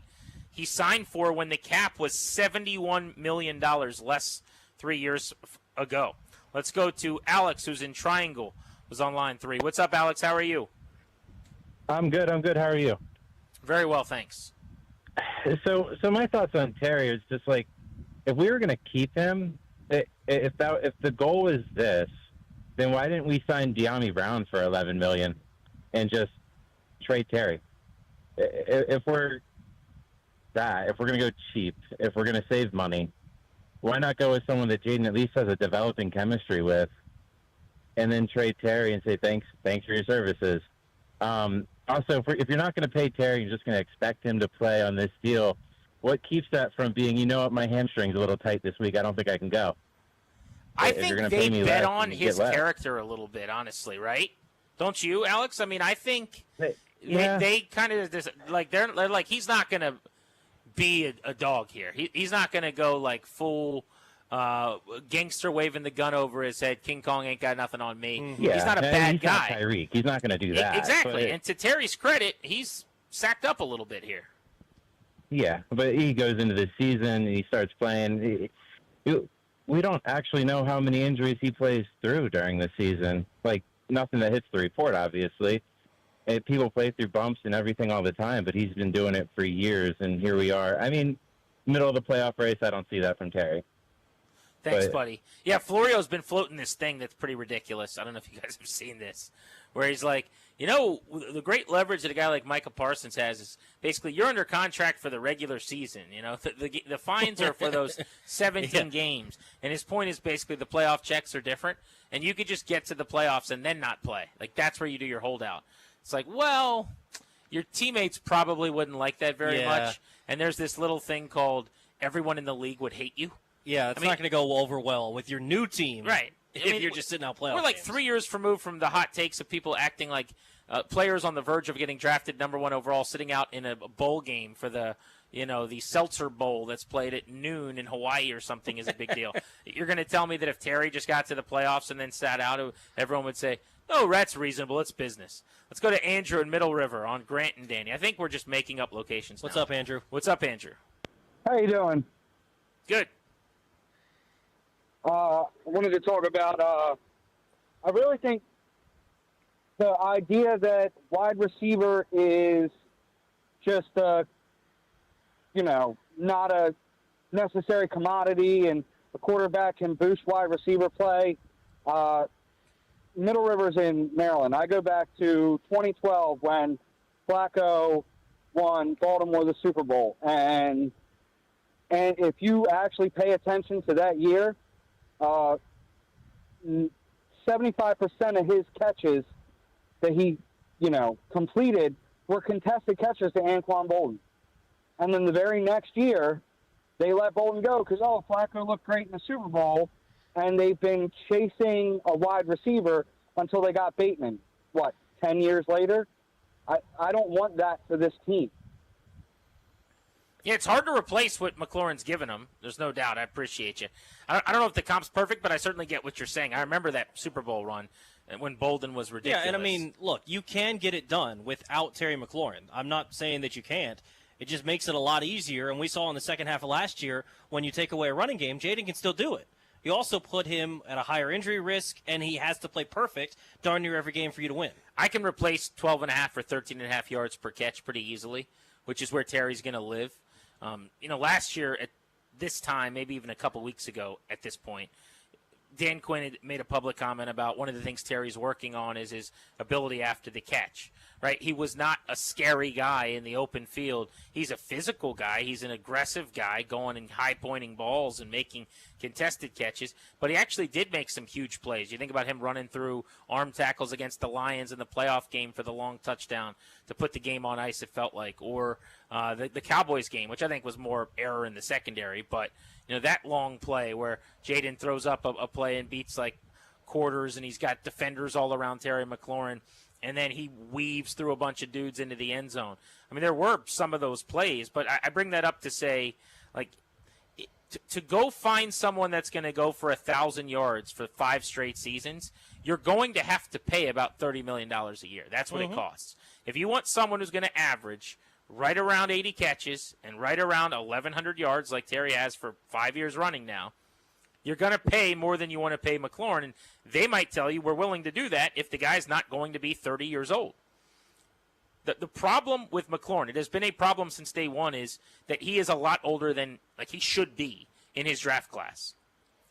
he signed for when the cap was $71 million less 3 years ago. Let's go to Alex, who's in Triangle, was on line 3. What's up, Alex? How are you? I'm good. How are you? Very well, thanks. So my thoughts on Terry is just like, if we were going to keep him, if the goal is this, then why didn't we sign De'Ami Brown for $11 million and just trade Terry? If we're going to go cheap, if we're going to save money, why not go with someone that Jaden at least has a developing chemistry with, and then trade Terry and say thanks for your services? Also, if you're not going to pay Terry, you're just going to expect him to play on this deal. What keeps that from being, you know what, my hamstring's a little tight this week, I don't think I can go? I think they bet on his character a little bit, honestly, right? Don't you, Alex? I mean, I think they kind of like they're like, he's not going to be a dog here. He's not going to go like full gangster waving the gun over his head. King Kong ain't got nothing on me. Yeah, he's not a bad guy. Not Tyreek. He's not going to do that. Exactly. And to Terry's credit, he's sacked up a little bit here. Yeah, but he goes into the season and he starts playing. We don't actually know how many injuries he plays through during the season. Like, nothing that hits the report, obviously. People play through bumps and everything all the time, but he's been doing it for years, and here we are. I mean, middle of the playoff race, I don't see that from Terry. Thanks, buddy. Yeah, Florio's been floating this thing that's pretty ridiculous. I don't know if you guys have seen this, where he's like, the great leverage that a guy like Micah Parsons has is basically you're under contract for the regular season. The fines are for those 17 games. And his point is basically the playoff checks are different, and you could just get to the playoffs and then not play. Like, that's where you do your holdout. It's like, well, your teammates probably wouldn't like that very much. And there's this little thing called everyone in the league would hate you. Yeah, it's not going to go over well with your new team. Right. If you're just sitting out playoff We're like games. 3 years removed from the hot takes of people acting like players on the verge of getting drafted number 1 overall sitting out in a bowl game for the Seltzer Bowl that's played at noon in Hawaii or something is a big deal. You're going to tell me that if Terry just got to the playoffs and then sat out, everyone would say, no, that's reasonable. It's business. Let's go to Andrew in Middle River on Grant and Danny. I think we're just making up locations now. What's up, Andrew? What's up, Andrew? How you doing? Good. I wanted to talk about, I really think the idea that wide receiver is just not a necessary commodity and a quarterback can boost wide receiver play. Middle River's in Maryland. I go back to 2012 when Flacco won Baltimore the Super Bowl. And if you actually pay attention to that year, 75% of his catches that he, completed were contested catches to Anquan Bolden. And then the very next year, they let Bolden go because, Flacco looked great in the Super Bowl, and they've been chasing a wide receiver until they got Bateman. 10 years later? I don't want that for this team. Yeah, it's hard to replace what McLaurin's given him. There's no doubt. I appreciate you. I don't know if the comp's perfect, but I certainly get what you're saying. I remember that Super Bowl run when Bolden was ridiculous. Yeah, and look, you can get it done without Terry McLaurin. I'm not saying that you can't. It just makes it a lot easier, and we saw in the second half of last year, when you take away a running game, Jaden can still do it. You also put him at a higher injury risk, and he has to play perfect darn near every game for you to win. I can replace 12.5 or 13.5 yards per catch pretty easily, which is where Terry's going to live. Last year at this time, maybe even a couple weeks ago at this point, Dan Quinn had made a public comment about one of the things Terry's working on is his ability after the catch, right? He was not a scary guy in the open field. He's a physical guy. He's an aggressive guy going and high-pointing balls and making contested catches. But he actually did make some huge plays. You think about him running through arm tackles against the Lions in the playoff game for the long touchdown to put the game on ice, it felt like, or the Cowboys game, which I think was more error in the secondary, but that long play where Jaden throws up a play and beats like quarters and he's got defenders all around Terry McLaurin, and then he weaves through a bunch of dudes into the end zone. There were some of those plays, but I bring that up to say, to go find someone that's going to go for 1,000 yards for 5 straight seasons, you're going to have to pay about $30 million a year. That's what it costs. If you want someone who's going to average right around 80 catches and right around 1,100 yards like Terry has for 5 years running now, you're going to pay more than you want to pay McLaurin. And they might tell you we're willing to do that if the guy's not going to be 30 years old. The problem with McLaurin, it has been a problem since day one, is that he is a lot older than he should be in his draft class.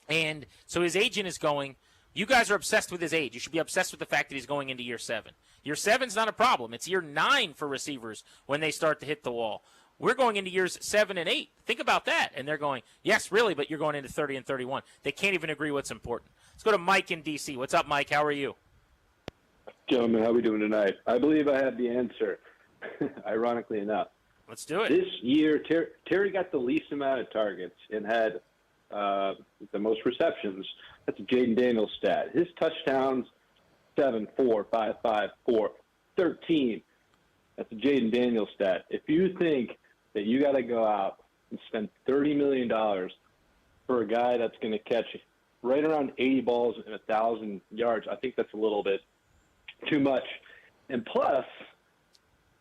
And so his agent is going, you guys are obsessed with his age. You should be obsessed with the fact that he's going into year 7. Year 7's not a problem. It's year 9 for receivers when they start to hit the wall. We're going into years 7 and 8. Think about that. And they're going, yes, really, but you're going into 30 and 31. They can't even agree what's important. Let's go to Mike in D.C. What's up, Mike? How are you? Gentlemen, how are we doing tonight? I believe I have the answer, ironically enough. Let's do it. This year, Terry got the least amount of targets and had the most receptions. That's a Jaden Daniels stat. His touchdowns, 7, 4, 5, 5, 4, 13. That's a Jaden Daniels stat. If you think that you got to go out and spend $30 million for a guy that's going to catch right around 80 balls and 1,000 yards, I think that's a little bit too much. And plus,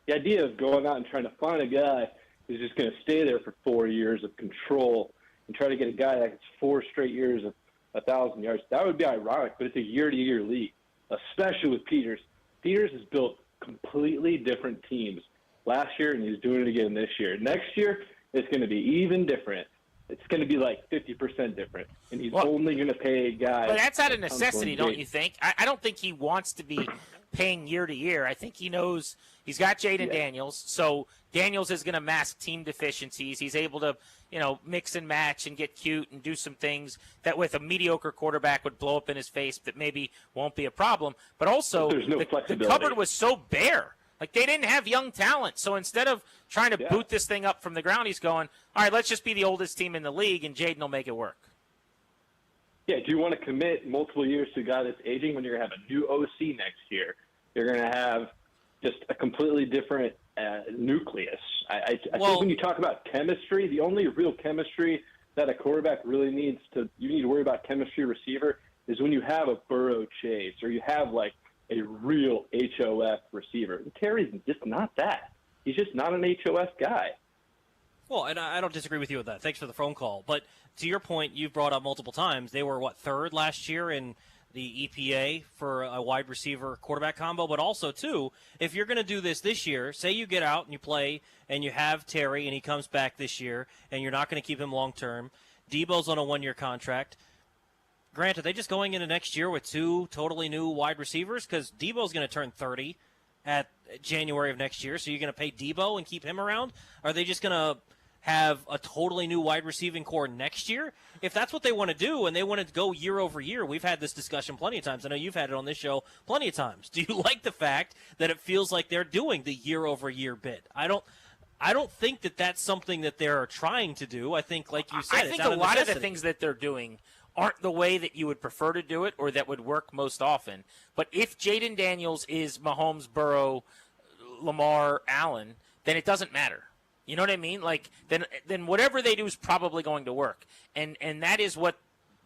the idea of going out and trying to find a guy who's just going to stay there for 4 years of control and try to get a guy that gets 4 straight years of 1,000 yards, that would be ironic, but it's a year-to-year league, especially with Peters. Peters has built completely different teams last year, and he's doing it again this year. Next year, it's going to be even different. It's going to be like 50% different, and he's only going to pay a guy. But that's out of necessity, don't you think? I don't think he wants to be paying year to year. I think he knows he's got Jaden Daniels, so Daniels is going to mask team deficiencies. He's able to, mix and match and get cute and do some things that with a mediocre quarterback would blow up in his face that maybe won't be a problem. But also, the cupboard was so bare. Like, they didn't have young talent. So instead of trying to boot this thing up from the ground, he's going, all right, let's just be the oldest team in the league, and Jaden will make it work. Yeah, do you want to commit multiple years to a guy that's aging when you're going to have a new OC next year? You're going to have just a completely different nucleus. I think when you talk about chemistry, the only real chemistry that a quarterback really needs you need to worry about chemistry receiver is when you have a Burrow Chase or you have like a real HOF receiver. And Terry's just not that. He's just not an HOF guy. Well, and I don't disagree with you with that. Thanks for the phone call. But to your point, you've brought up multiple times, they were, third last year in the EPA for a wide receiver quarterback combo. But also, too, if you're going to do this year, say you get out and you play and you have Terry and he comes back this year and you're not going to keep him long term. Debo's on a 1-year contract. Grant, are they just going into next year with 2 totally new wide receivers? Because Debo's going to turn 30 at January of next year, so you're going to pay Debo and keep him around? Are they just going to have a totally new wide receiving core next year? If that's what they want to do and they want to go year over year, we've had this discussion plenty of times. I know you've had it on this show plenty of times. Do you like the fact that it feels like they're doing the year over year bit? I don't think that that's something that they're trying to do. I think, like you said, I think a lot of the things that they're doing aren't the way that you would prefer to do it or that would work most often. But if Jaden Daniels is Mahomes, Burrow, Lamar, Allen, then it doesn't matter. You know what I mean? Like, then whatever they do is probably going to work. And that is what,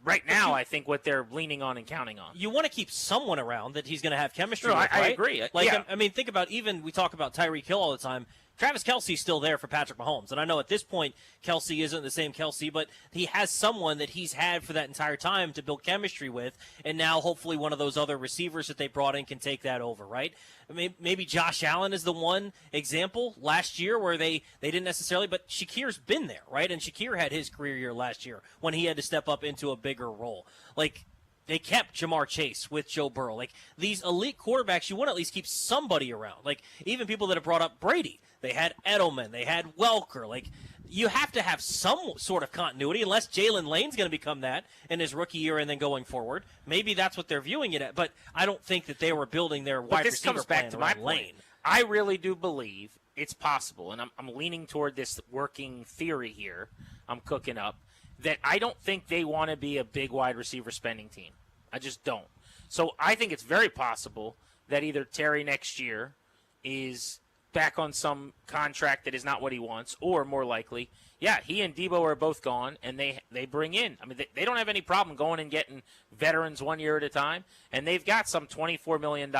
right now, I think what they're leaning on and counting on. You want to keep someone around that he's going to have chemistry No, with, I right? agree. Like, Yeah. I mean, think about, even we talk about Tyreek Hill all the time. Travis Kelce's still there for Patrick Mahomes. And I know at this point, Kelce isn't the same Kelce, but he has someone that he's had for that entire time to build chemistry with. And now hopefully one of those other receivers that they brought in can take that over, right? I mean, maybe Josh Allen is the one example last year where they didn't necessarily, but Shakir's been there, right? And Shakir had his career year last year when he had to step up into a bigger role. Like, they kept Jamar Chase with Joe Burrow. Like, these elite quarterbacks, you want to at least keep somebody around. Like, even people that have brought up Brady. They had Edelman. They had Welker. Like, you have to have some sort of continuity, unless Jalen Lane's going to become that in his rookie year and then going forward. Maybe that's what they're viewing it at. But I don't think that they were building their wide receiver comes plan back to my around Lane. point. I really do believe it's possible, and I'm leaning toward this working theory here I'm cooking up, that I don't think they want to be a big wide receiver spending team. I just don't. So I think it's very possible that either Terry next year is back on some contract that is not what he wants, or more likely, yeah, he and Debo are both gone, and they bring in. I mean, they don't have any problem going and getting veterans 1 year at a time, and they've got some $24 million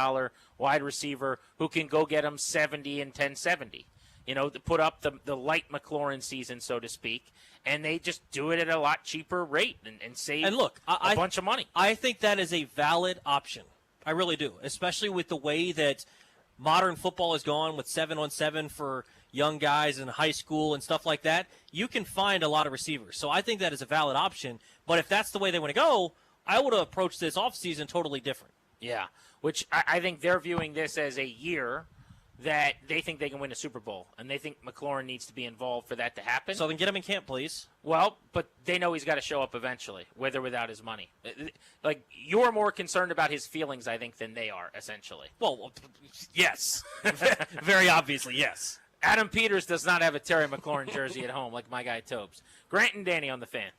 wide receiver who can go get them 70 and 10-70. You know, to put up the light McLaurin season, so to speak, and they just do it at a lot cheaper rate and save a bunch of money. I think that is a valid option. I really do, especially with the way that modern football is gone with 7-on-7 for young guys in high school and stuff like that. You can find a lot of receivers. So I think that is a valid option. But if that's the way they want to go, I would have approached this offseason totally different. Yeah, which I think they're viewing this as a year that they think they can win a Super Bowl, and they think McLaurin needs to be involved for that to happen. So then get him in camp, please. Well, but they know he's got to show up eventually, with or without his money. Like, you're more concerned about his feelings, I think, than they are, essentially. Well, yes. Very obviously, yes. Adam Peters does not have a Terry McLaurin jersey at home like my guy Tobes. Grant and Danny on the Fan.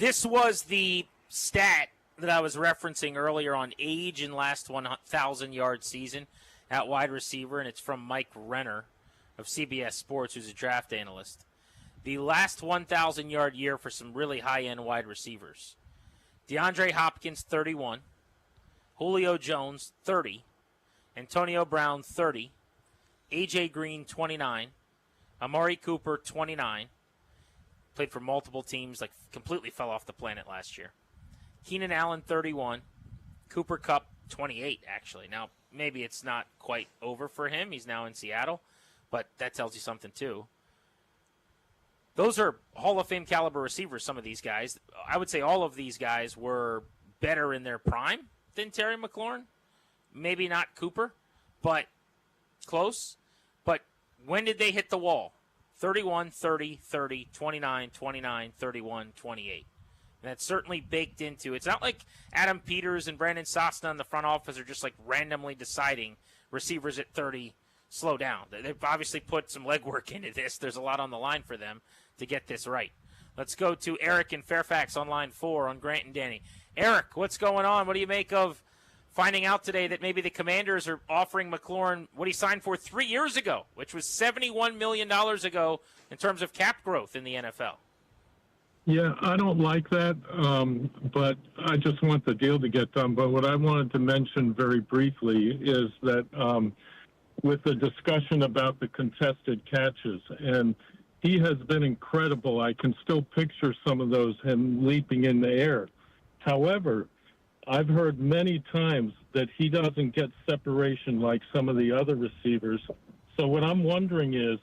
This was the stat that I was referencing earlier on age in last 1,000-yard season at wide receiver, and it's from Mike Renner of CBS Sports, who's a draft analyst. The last 1,000-yard year for some really high-end wide receivers. DeAndre Hopkins, 31. Julio Jones, 30. Antonio Brown, 30. A.J. Green, 29. Amari Cooper, 29. Played for multiple teams, like completely fell off the planet last year. Keenan Allen, 31. Cooper Kupp, 28, actually. Now, maybe it's not quite over for him. He's now in Seattle, but that tells you something, too. Those are Hall of Fame caliber receivers, some of these guys. I would say all of these guys were better in their prime than Terry McLaurin. Maybe not Cooper, but close. But when did they hit the wall? 31, 30, 30, 29, 29, 31, 28. And that's certainly baked into. It's not like Adam Peters and Brandon Sosna in the front office are just like randomly deciding receivers at 30 slow down. They've obviously put some legwork into this. There's a lot on the line for them to get this right. Let's go to Eric in Fairfax on line 4 on Grant and Danny. Eric, what's going on? What do you make of finding out today that maybe the Commanders are offering McLaurin what he signed for 3 years ago, which was $71 million ago in terms of cap growth in the NFL? Yeah, I don't like that, but I just want the deal to get done. But what I wanted to mention very briefly is that with the discussion about the contested catches, and he has been incredible. I can still picture some of those, him leaping in the air. However, I've heard many times that he doesn't get separation like some of the other receivers. So what I'm wondering is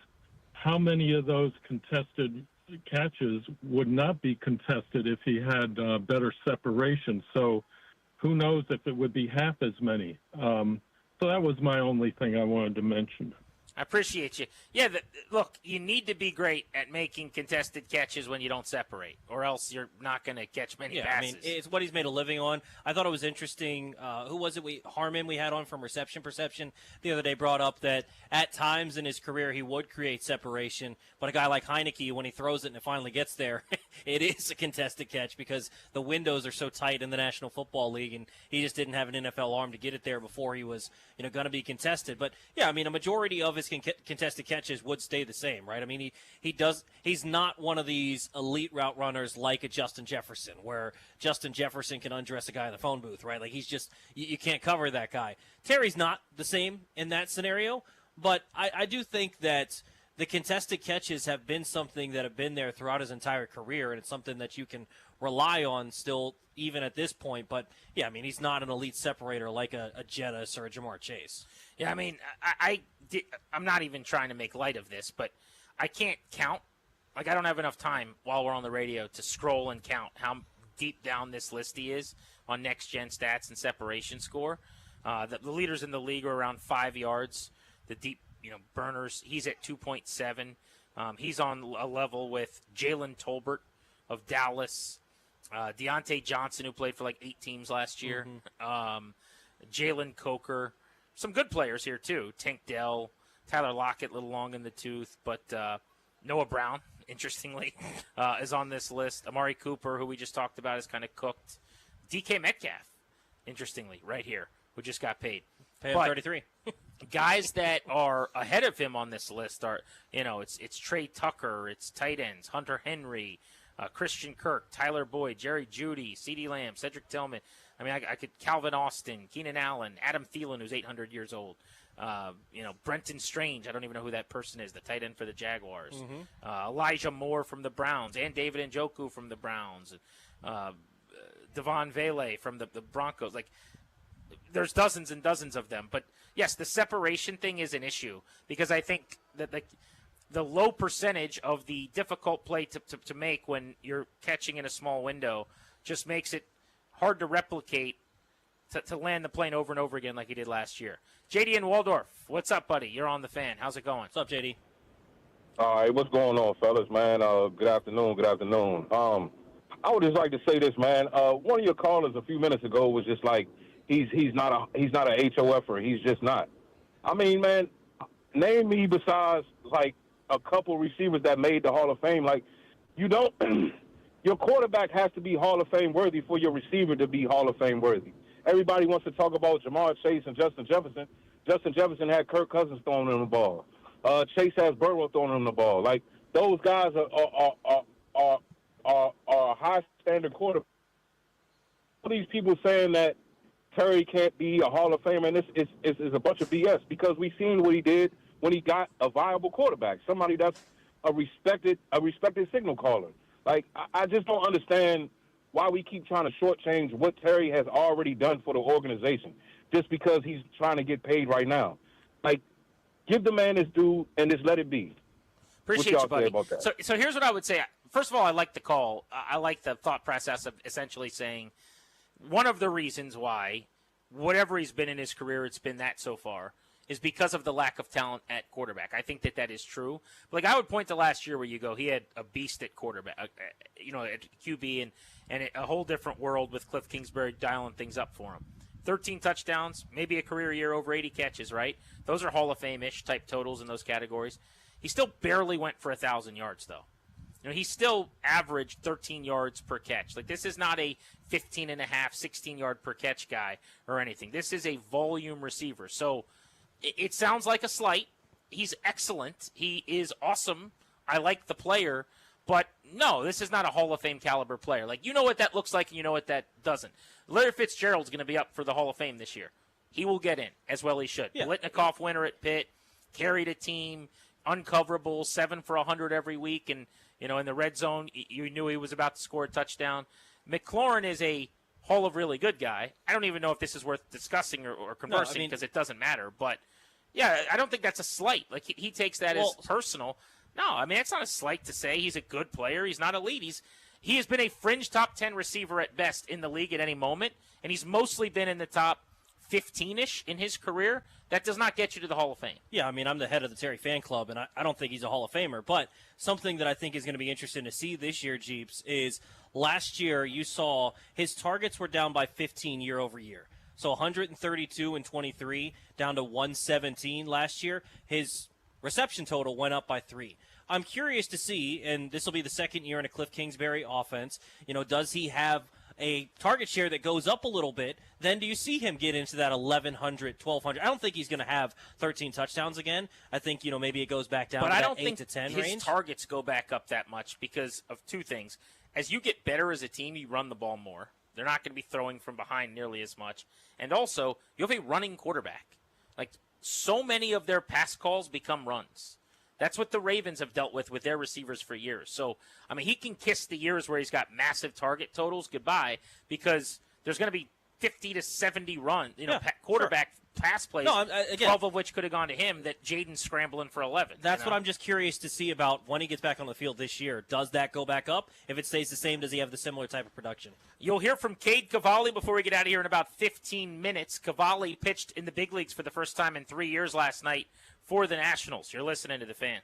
how many of those contested catches would not be contested if he had better separation. So who knows if it would be half as many. So that was my only thing I wanted to mention. I appreciate you. Yeah, look, you need to be great at making contested catches when you don't separate, or else you're not going to catch many passes. I mean, it's what he's made a living on. I thought it was interesting. Who was it? Harmon we had on from Reception Perception the other day brought up that at times in his career he would create separation, but a guy like Heineke, when he throws it and it finally gets there, it is a contested catch because the windows are so tight in the National Football League, and he just didn't have an NFL arm to get it there before he was, going to be contested. But yeah, I mean, a majority of his contested catches would stay the same, right? I mean, he's not one of these elite route runners like a Justin Jefferson, where Justin Jefferson can undress a guy in the phone booth, right? Like, he's just, you can't cover that guy. Terry's not the same in that scenario, but I do think that the contested catches have been something that have been there throughout his entire career, and it's something that you can rely on still even at this point. But, yeah, I mean, he's not an elite separator like a Jettis or a Jamar Chase. Yeah, I mean, I'm not even trying to make light of this, but I can't count. Like, I don't have enough time while we're on the radio to scroll and count how deep down this list he is on next-gen stats and separation score. The leaders in the league are around 5 yards. The deep, burners, he's at 2.7. He's on a level with Jalen Tolbert of Dallas, Deontay Johnson, who played for like 8 teams last year, Jalen Coker. Some good players here, too. Tank Dell, Tyler Lockett, a little long in the tooth. But Noah Brown, interestingly, is on this list. Amari Cooper, who we just talked about, is kind of cooked. DK Metcalf, interestingly, right here, who just got paid. Pay him 33. Guys that are ahead of him on this list are, it's Trey Tucker, it's tight ends, Hunter Henry, Christian Kirk, Tyler Boyd, Jerry Jeudy, CeeDee Lamb, Cedric Tillman. I mean, I could Calvin Austin, Keenan Allen, Adam Thielen, who's 800 years old. Brenton Strange. I don't even know who that person is, the tight end for the Jaguars. Elijah Moore from the Browns, and David Njoku from the Browns. Devon Vele from the Broncos. Like, there's dozens and dozens of them. But, yes, the separation thing is an issue because I think that the low percentage of the difficult play to make when you're catching in a small window just makes it hard to replicate to land the plane over and over again like he did last year. JD in Waldorf, what's up, buddy? You're on the Fan. How's it going? What's up, JD? All right, what's going on, fellas, man? Good afternoon. I would just like to say this, man. One of your callers a few minutes ago was just like, he's not a HOFer. He's just not. I mean, man, name me besides like a couple receivers that made the Hall of Fame. Like, you don't Your quarterback has to be Hall of Fame worthy for your receiver to be Hall of Fame worthy. Everybody wants to talk about Jamar Chase and Justin Jefferson. Justin Jefferson had Kirk Cousins throwing him the ball. Chase has Burrow throwing him the ball. Like, those guys are high standard quarterbacks. All these people saying that Terry can't be a Hall of Famer, and this is a bunch of BS, because we've seen what he did when he got a viable quarterback, somebody that's a respected signal caller. Like, I just don't understand why we keep trying to shortchange what Terry has already done for the organization just because he's trying to get paid right now. Like, give the man his due and just let it be. Appreciate what you, y'all say buddy. about that? So here's what I would say. First of all, I like the call. I like the thought process of essentially saying one of the reasons why, whatever he's been in his career, it's been that so far, is because of the lack of talent at quarterback. I think that is true. But, like, I would point to last year where you go, he had a beast at quarterback, at QB, and a whole different world with Cliff Kingsbury dialing things up for him. 13 touchdowns, maybe a career year, over 80 catches, right? Those are Hall of Fame-ish type totals in those categories. He still barely went for 1,000 yards, though. He still averaged 13 yards per catch. Like, this is not a 15 and a half, 16-yard per catch guy or anything. This is a volume receiver. So it sounds like a slight. He's excellent. He is awesome. I like the player. But, no, this is not a Hall of Fame caliber player. Like, you know what that looks like and you know what that doesn't. Larry Fitzgerald's going to be up for the Hall of Fame this year. He will get in, as well he should. Yeah. Blitnikoff winner at Pitt, carried a team, uncoverable, 7 for 100 every week, and, in the red zone, you knew he was about to score a touchdown. McLaurin is a Hall of really good guy. I don't even know if this is worth discussing or conversing because it doesn't matter. But, yeah, I don't think that's a slight. Like, he takes that as personal. No, I mean, it's not a slight to say he's a good player. He's not elite. He has been a fringe top 10 receiver at best in the league at any moment, and he's mostly been in the top 15-ish in his career. That does not get you to the Hall of Fame. Yeah, I mean, I'm the head of the Terry fan club, and I don't think he's a Hall of Famer. But something that I think is going to be interesting to see this year, Jeeps, is last year you saw his targets were down by 15 year over year. So 132 and 23 down to 117 last year. His reception total went up by 3. I'm curious to see, and this will be the second year in a Cliff Kingsbury offense, does he have a target share that goes up a little bit? Then do you see him get into that 1,100, 1,200? I don't think he's going to have 13 touchdowns again. I think, maybe it goes back down to that 8 to 10 range. His targets go back up that much because of two things. As you get better as a team, you run the ball more. They're not going to be throwing from behind nearly as much. And also, you have a running quarterback. Like, so many of their pass calls become runs. That's what the Ravens have dealt with their receivers for years. So, I mean, he can kiss the years where he's got massive target totals goodbye because there's going to be 50 to 70 quarterback pass plays, 12 of which could have gone to him, that Jaden's scrambling for 11. That's what I'm just curious to see about when he gets back on the field this year. Does that go back up? If it stays the same, does he have the similar type of production? You'll hear from Cade Cavalli before we get out of here in about 15 minutes. Cavalli pitched in the big leagues for the first time in 3 years last night for the Nationals. You're listening to The Fan.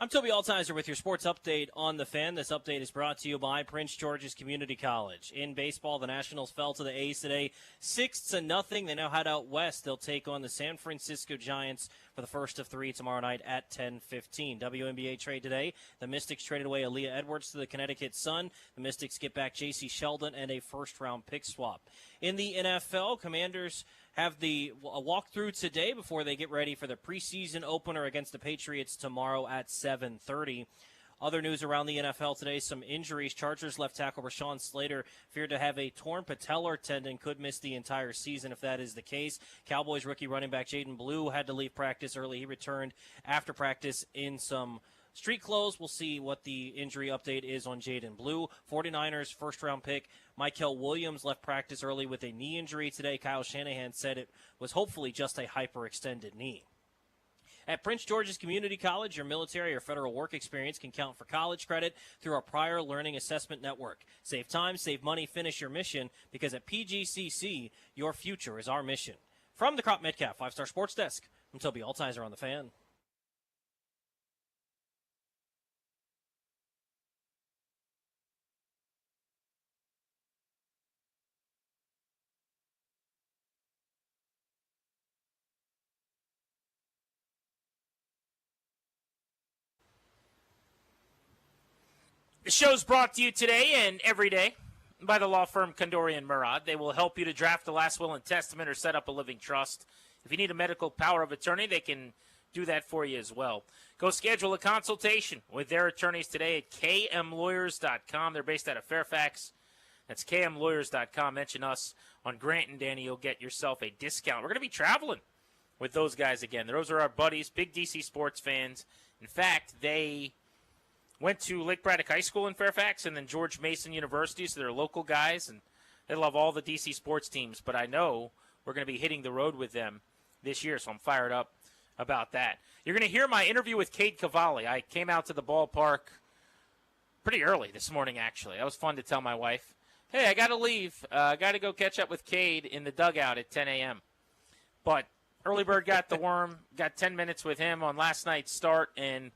I'm Toby Altizer with your sports update on The Fan. This update is brought to you by Prince George's Community College. In baseball, the Nationals fell to the A's today 6-0. They now head out west. They'll take on the San Francisco Giants for the first of three tomorrow night at 10:15. WNBA trade today. The Mystics traded away Aaliyah Edwards to the Connecticut Sun. The Mystics get back J.C. Sheldon and a first-round pick swap. In the NFL, Commanders have the walkthrough today before they get ready for the preseason opener against the Patriots tomorrow at 7:30. Other news around the NFL today, some injuries. Chargers left tackle Rashawn Slater feared to have a torn patellar tendon, could miss the entire season if that is the case. Cowboys rookie running back Jaden Blue had to leave practice early. He returned after practice in some street clothes. We'll see what the injury update is on Jaden Blue. 49ers first-round pick Mykel Williams left practice early with a knee injury today. Kyle Shanahan said it was hopefully just a hyperextended knee. At Prince George's Community College, your military or federal work experience can count for college credit through our prior learning assessment network. Save time, save money, finish your mission, because at PGCC, your future is our mission. From the Crop Metcalf 5-Star Sports Desk, I'm Toby Altizer on The Fan. The show's brought to you today and every day by the law firm Kondorian Murad. They will help you to draft a last will and testament or set up a living trust. If you need a medical power of attorney, they can do that for you as well. Go schedule a consultation with their attorneys today at kmlawyers.com. They're based out of Fairfax. That's kmlawyers.com. Mention us on Grant and Danny. You'll get yourself a discount. We're going to be traveling with those guys again. Those are our buddies, big DC sports fans. In fact, they went to Lake Braddock High School in Fairfax and then George Mason University, so they're local guys, and they love all the DC sports teams. But I know we're going to be hitting the road with them this year, so I'm fired up about that. You're going to hear my interview with Cade Cavalli. I came out to the ballpark pretty early this morning, actually. That was fun to tell my wife, hey, I got to leave. I got to go catch up with Cade in the dugout at 10 a.m. But early bird got the worm, got 10 minutes with him on last night's start, and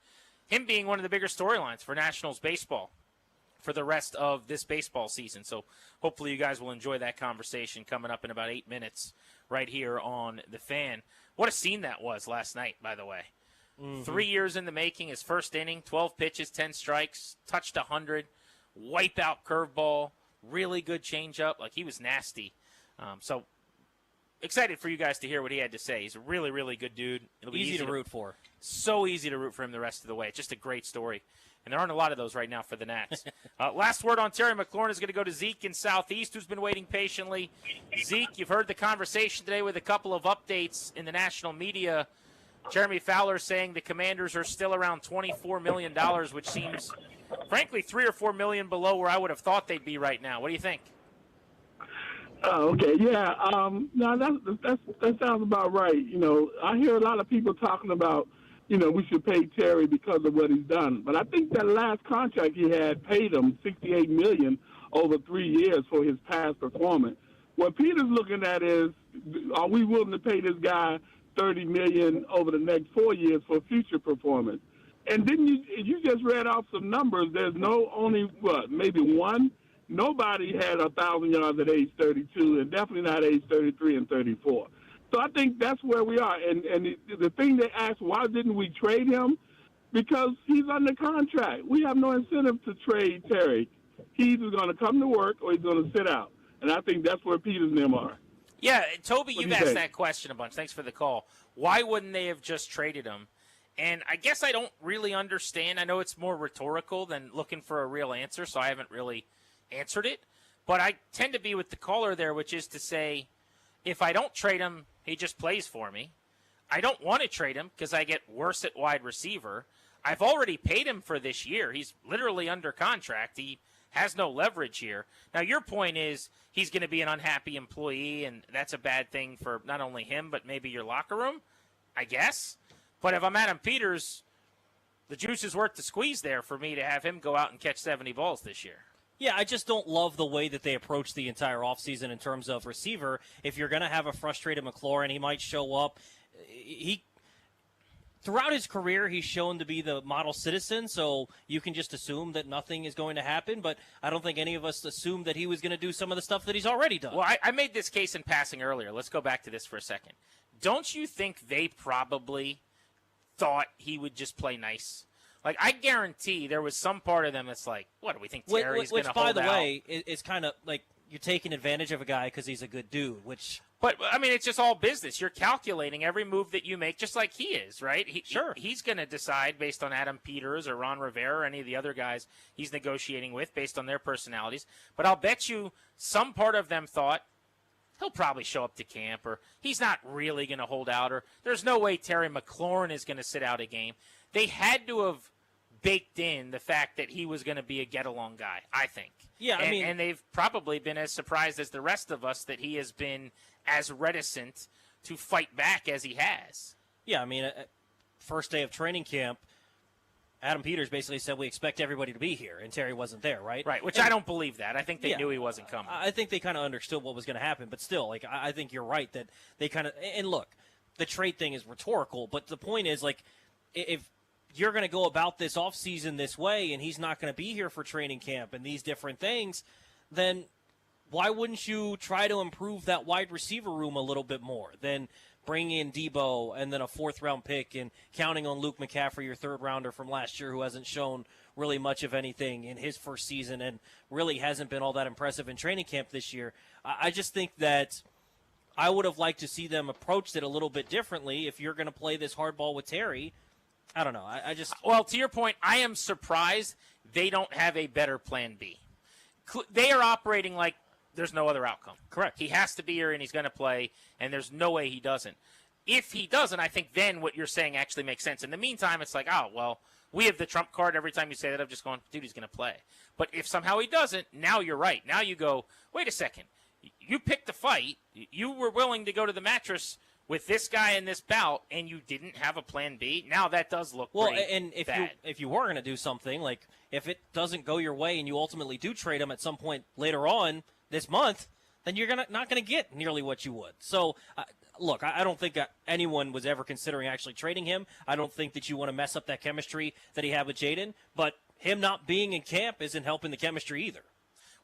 him being one of the bigger storylines for Nationals baseball for the rest of this baseball season. So hopefully you guys will enjoy that conversation coming up in about 8 minutes right here on The Fan. What a scene that was last night, by the way. 3 years in the making, his first inning, 12 pitches, 10 strikes, touched 100, wipeout curveball, really good changeup. Like, he was nasty. So excited for you guys to hear what he had to say. He's a really, really good dude. It'll be easy to root for. So easy to root for him the rest of the way. It's just a great story. And there aren't a lot of those right now for the Nats. Last word on Terry McLaurin is going to go to Zeke in Southeast, who's been waiting patiently. Zeke, you've heard the conversation today with a couple of updates in the national media. Jeremy Fowler saying the Commanders are still around $24 million, which seems, frankly, $3 or $4 million below where I would have thought they'd be right now. What do you think? Oh, okay, yeah. No, that sounds about right. You know, I hear a lot of people talking about, you know, we should pay Terry because of what he's done. But I think that last contract he had paid him $68 million over 3 years for his past performance. What Peter's looking at is, are we willing to pay this guy $30 million over the next 4 years for future performance? And then you just read off some numbers. There's maybe one. Nobody had 1,000 yards at age 32, and definitely not age 33 and 34. So I think that's where we are. And the thing they asked, why didn't we trade him? Because he's under contract. We have no incentive to trade Terry. He's either going to come to work or he's going to sit out. And I think that's where Peters and them are. Yeah, Toby, you've asked that question a bunch. Thanks for the call. Why wouldn't they have just traded him? And I guess I don't really understand. I know it's more rhetorical than looking for a real answer, so I haven't really answered it. But I tend to be with the caller there, which is to say, if I don't trade him, he just plays for me. I don't want to trade him because I get worse at wide receiver. I've already paid him for this year. He's literally under contract. He has no leverage here. Now, your point is he's going to be an unhappy employee, and that's a bad thing for not only him, but maybe your locker room, I guess. But if I'm Adam Peters, the juice is worth the squeeze there for me to have him go out and catch 70 balls this year. Yeah, I just don't love the way that they approach the entire offseason in terms of receiver. If you're going to have a frustrated McLaurin, he might show up. throughout his career, he's shown to be the model citizen, so you can just assume that nothing is going to happen, but I don't think any of us assumed that he was going to do some of the stuff that he's already done. Well, I made this case in passing earlier. Let's go back to this for a second. Don't you think they probably thought he would just play nice? Like, I guarantee there was some part of them that's like, what, do we think Terry's going to hold out? Which, by the way, is kind of like you're taking advantage of a guy because he's a good dude, which... But, I mean, it's just all business. You're calculating every move that you make, just like he is, right? Sure. He's going to decide based on Adam Peters or Ron Rivera or any of the other guys he's negotiating with based on their personalities. But I'll bet you some part of them thought, he'll probably show up to camp, or he's not really going to hold out, or there's no way Terry McLaurin is going to sit out a game. They had to have baked in the fact that he was going to be a get-along guy, I think. Yeah, and they've probably been as surprised as the rest of us that he has been as reticent to fight back as he has. Yeah, I mean, first day of training camp, Adam Peters basically said we expect everybody to be here, and Terry wasn't there, right? Right, which I don't believe that. I think they knew he wasn't coming. I think they kind of understood what was going to happen, but still, like, I think you're right that they kind of – and look, the trade thing is rhetorical, but the point is, like, if you're going to go about this offseason this way and he's not going to be here for training camp and these different things, then – why wouldn't you try to improve that wide receiver room a little bit more than bring in Debo and then a fourth-round pick and counting on Luke McCaffrey, your third-rounder from last year who hasn't shown really much of anything in his first season and really hasn't been all that impressive in training camp this year? I just think that I would have liked to see them approach it a little bit differently if you're going to play this hardball with Terry. I don't know. I just – Well, to your point, I am surprised they don't have a better plan B. They are operating like there's no other outcome. Correct. He has to be here and he's going to play, and there's no way he doesn't. If he doesn't, I think then what you're saying actually makes sense. In the meantime, it's like, oh, well, we have the trump card. Every time you say that, I'm just going, dude, he's going to play. But if somehow he doesn't, now you're right. Now you go, wait a second. You picked the fight. You were willing to go to the mattress with this guy in this bout, and you didn't have a plan B. Now that does look and if you were going to do something, like if it doesn't go your way and you ultimately do trade him at some point later on this month, then you're not going to get nearly what you would. So, look, I don't think anyone was ever considering actually trading him. I don't think that you want to mess up that chemistry that he had with Jaden, but him not being in camp isn't helping the chemistry either.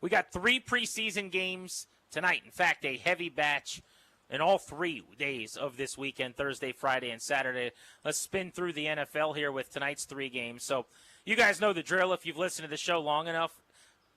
We got 3 preseason games tonight. In fact, a heavy batch in all 3 days of this weekend, Thursday, Friday, and Saturday. Let's spin through the NFL here with tonight's 3 games. So you guys know the drill if you've listened to the show long enough.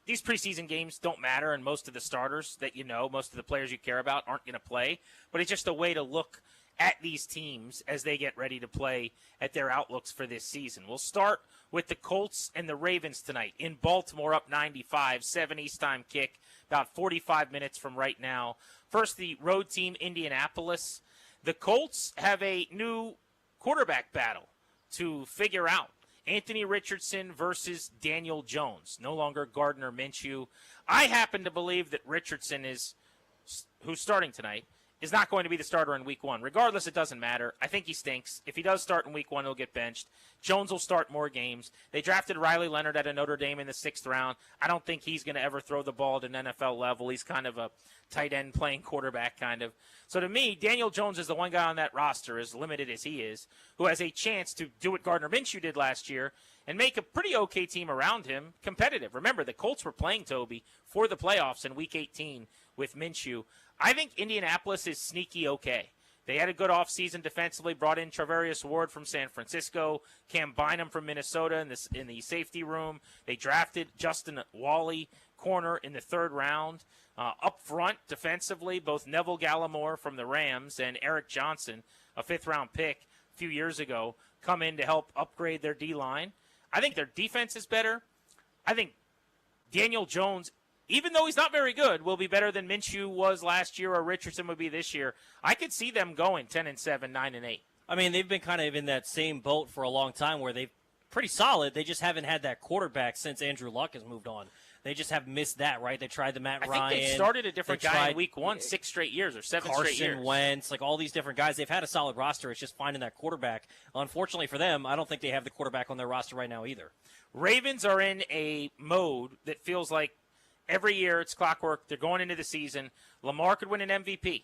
These preseason games don't matter, and most of the starters that you know, most of the players you care about aren't going to play. But it's just a way to look at these teams as they get ready to play at their outlooks for this season. We'll start with the Colts and the Ravens tonight in Baltimore, up 95, 7 East time kick, about 45 minutes from right now. First, the road team, Indianapolis. The Colts have a new quarterback battle to figure out. Anthony Richardson versus Daniel Jones, no longer Gardner Minshew. I happen to believe that Richardson who's starting tonight, is not going to be the starter in Week 1. Regardless, it doesn't matter. I think he stinks. If he does start in Week 1, he'll get benched. Jones will start more games. They drafted Riley Leonard out of Notre Dame in the 6th round. I don't think he's going to ever throw the ball at an NFL level. He's kind of a tight end playing quarterback kind of. So to me, Daniel Jones is the one guy on that roster, as limited as he is, who has a chance to do what Gardner Minshew did last year and make a pretty okay team around him competitive. Remember, the Colts were playing Toby for the playoffs in Week 18 with Minshew. I think Indianapolis is sneaky okay. They had a good offseason defensively, brought in Travarius Ward from San Francisco, Cam Bynum from Minnesota in the safety room. They drafted Justin Wally, corner, in the 3rd round. Up front, defensively, both Neville Gallimore from the Rams and Eric Johnson, a 5th-round pick a few years ago, come in to help upgrade their D-line. I think their defense is better. I think Daniel Jones, even though he's not very good, will be better than Minshew was last year or Richardson would be this year. I could see them going 10-7, 9-8. I mean, they've been kind of in that same boat for a long time where they've pretty solid. They just haven't had that quarterback since Andrew Luck has moved on. They just have missed that, right? They tried the Matt Ryan. I think they started a different guy in Week 1 6 straight years or 7 straight years. Carson Wentz, like all these different guys. They've had a solid roster. It's just finding that quarterback. Unfortunately for them, I don't think they have the quarterback on their roster right now either. Ravens are in a mode that feels like every year it's clockwork. They're going into the season. Lamar could win an MVP.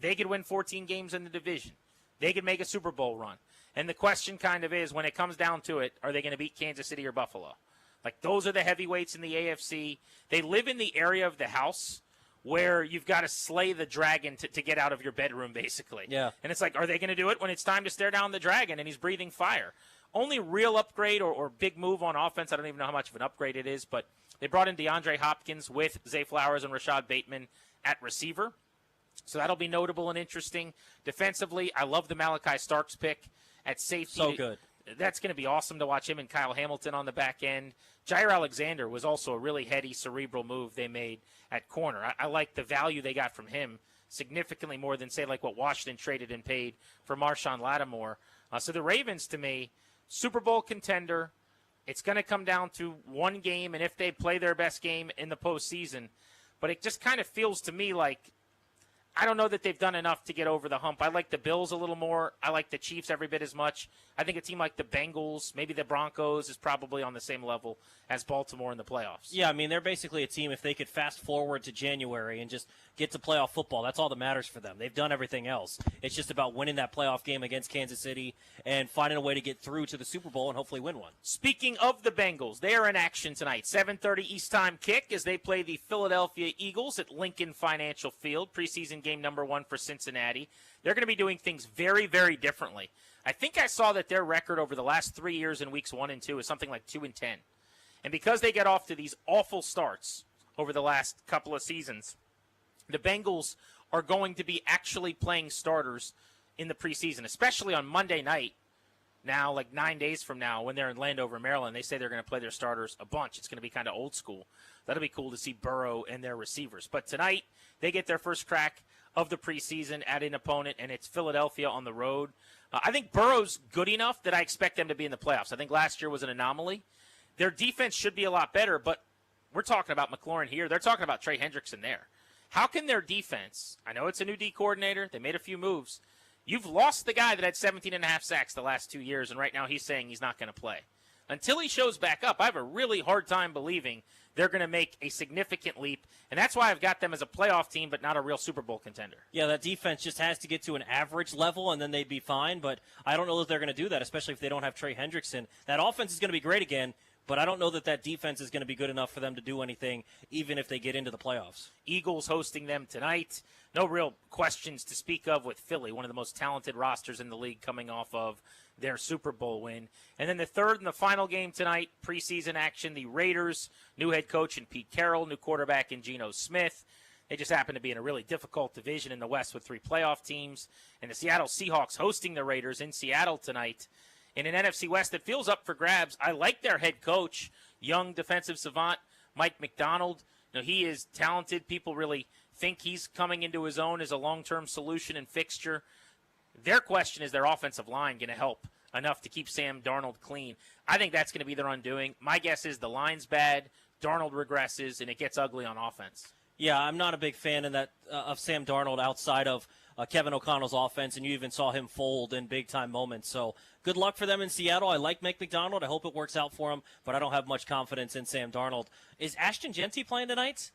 They could win 14 games in the division. They could make a Super Bowl run. And the question kind of is, when it comes down to it, are they going to beat Kansas City or Buffalo? Like, those are the heavyweights in the AFC. They live in the area of the house where you've got to slay the dragon to get out of your bedroom, basically. Yeah. And it's like, are they going to do it when it's time to stare down the dragon and he's breathing fire? Only real upgrade or big move on offense, I don't even know how much of an upgrade it is, but they brought in DeAndre Hopkins with Zay Flowers and Rashad Bateman at receiver. So that'll be notable and interesting. Defensively, I love the Malachi Starks pick at safety. So good. That's going to be awesome to watch him and Kyle Hamilton on the back end. Jair Alexander was also a really heady, cerebral move they made at corner. I like the value they got from him significantly more than, say, like what Washington traded and paid for Marshawn Lattimore. So the Ravens, to me, Super Bowl contender. It's going to come down to one game, and if they play their best game in the postseason. But it just kind of feels to me like I don't know that they've done enough to get over the hump. I like the Bills a little more. I like the Chiefs every bit as much. I think a team like the Bengals, maybe the Broncos, is probably on the same level as Baltimore in the playoffs. Yeah, I mean, they're basically a team, if they could fast forward to January and just get to playoff football, that's all that matters for them. They've done everything else. It's just about winning that playoff game against Kansas City and finding a way to get through to the Super Bowl and hopefully win one. Speaking of the Bengals, they are in action tonight. 7:30 East Time kick as they play the Philadelphia Eagles at Lincoln Financial Field. Preseason game number 1 for Cincinnati. They're going to be doing things very, very differently. I think I saw that their record over the last 3 years in weeks 1 and 2 is something like 2-10. And because they get off to these awful starts over the last couple of seasons, the Bengals are going to be actually playing starters in the preseason, especially on Monday night. Now, like 9 days from now, when they're in Landover, Maryland, they say they're going to play their starters a bunch. It's going to be kind of old school. That'll be cool to see Burrow and their receivers. But tonight, they get their first crack of the preseason at an opponent, and it's Philadelphia on the road. I think Burrow's good enough that I expect them to be in the playoffs. I think last year was an anomaly. Their defense should be a lot better, but we're talking about McLaurin here. They're talking about Trey Hendrickson there. How can their defense, I know it's a new D coordinator, they made a few moves. You've lost the guy that had 17.5 sacks the last 2 years, and right now he's saying he's not going to play. Until he shows back up, I have a really hard time believing they're going to make a significant leap, and that's why I've got them as a playoff team but not a real Super Bowl contender. Yeah, that defense just has to get to an average level, and then they'd be fine, but I don't know that they're going to do that, especially if they don't have Trey Hendrickson. That offense is going to be great again, but I don't know that that defense is going to be good enough for them to do anything, even if they get into the playoffs. Eagles hosting them tonight. No real questions to speak of with Philly, one of the most talented rosters in the league coming off of their Super Bowl win. And then the third and the final game tonight, preseason action, the Raiders, new head coach in Pete Carroll, new quarterback in Geno Smith. They just happen to be in a really difficult division in the West with 3 playoff teams. And the Seattle Seahawks hosting the Raiders in Seattle tonight in an NFC West that feels up for grabs. I like their head coach, young defensive savant Mike McDonald. You know, he is talented. People really think he's coming into his own as a long-term solution and fixture. Their question is their offensive line going to help enough to keep Sam Darnold clean. I think that's going to be their undoing. My guess is the line's bad, Darnold regresses, and it gets ugly on offense. Yeah, I'm not a big fan of Sam Darnold outside of Kevin O'Connell's offense, and you even saw him fold in big-time moments. So good luck for them in Seattle. I like Mike McDonald. I hope it works out for him, but I don't have much confidence in Sam Darnold. Is Ashton Genty playing tonight?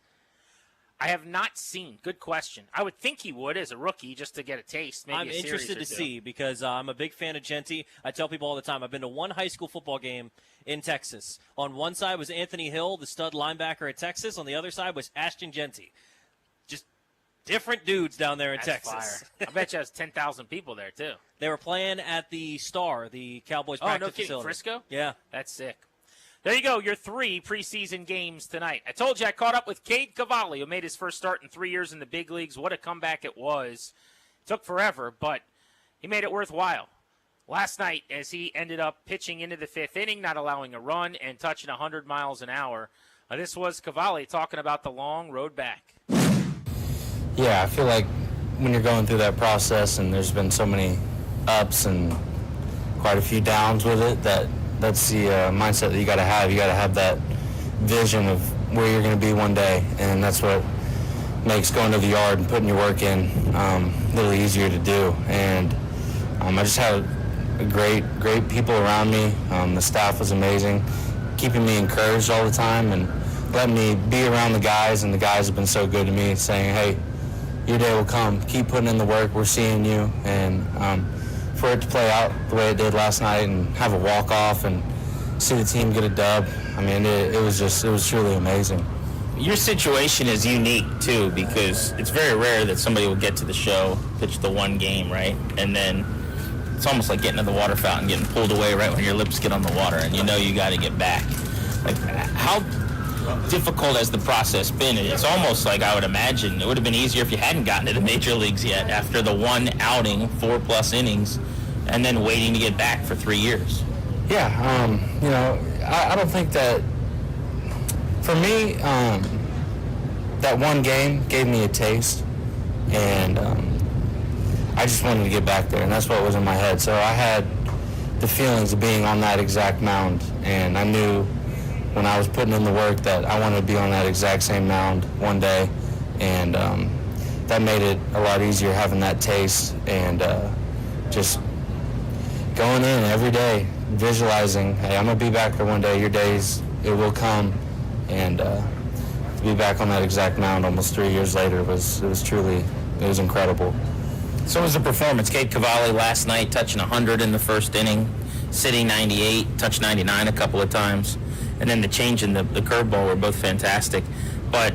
I have not seen. Good question. I would think he would as a rookie just to get a taste. Maybe I'm a series interested or to two. see because I'm a big fan of Genty. I tell people all the time, I've been to one high school football game in Texas. On one side was Anthony Hill, the stud linebacker at Texas. On the other side was Ashton Genty. Just different dudes down there in That's Texas. fire. I bet you has 10,000 people there, too. They were playing at the Star, the Cowboys practice no kidding. facility. Frisco? Yeah. That's sick. There you go, your 3 preseason games tonight. I told you I caught up with Cade Cavalli, who made his first start in 3 years in the big leagues. What a comeback it was. It took forever, but he made it worthwhile. Last night, as he ended up pitching into the 5th inning, not allowing a run, and touching 100 miles an hour. This was Cavalli talking about the long road back. Yeah, I feel like when you're going through that process and there's been so many ups and quite a few downs with it, that's the mindset that you got to have. You got to have that vision of where you're going to be one day, and that's what makes going to the yard and putting your work in a little easier to do. And I just had great people around me. The staff was amazing, keeping me encouraged all the time and letting me be around the guys, and the guys have been so good to me, saying, hey, your day will come. Keep putting in the work. We're seeing you. And for it to play out the way it did last night and have a walk-off and see the team get a dub, I mean, it was truly amazing. Your situation is unique, too, because it's very rare that somebody will get to the show, pitch the one game, right? And then it's almost like getting to the water fountain, getting pulled away right when your lips get on the water, and you know you got to get back. Like, how difficult has the process been? It's almost like, I would imagine, it would have been easier if you hadn't gotten to the major leagues yet after the one outing, 4+ innings, and then waiting to get back for 3 years. Yeah, you know, I don't think that, for me, that one game gave me a taste, and I just wanted to get back there, and that's what was in my head. So I had the feelings of being on that exact mound, and I knew when I was putting in the work that I wanted to be on that exact same mound one day, and that made it a lot easier having that taste and just going in every day, visualizing, hey, I'm going to be back there one day. Your days, it will come. And to be back on that exact mound almost 3 years later was incredible. So was the performance. Cade Cavalli last night touching 100 in the first inning, sitting 98, touched 99 a couple of times, and then the change in the curveball were both fantastic. But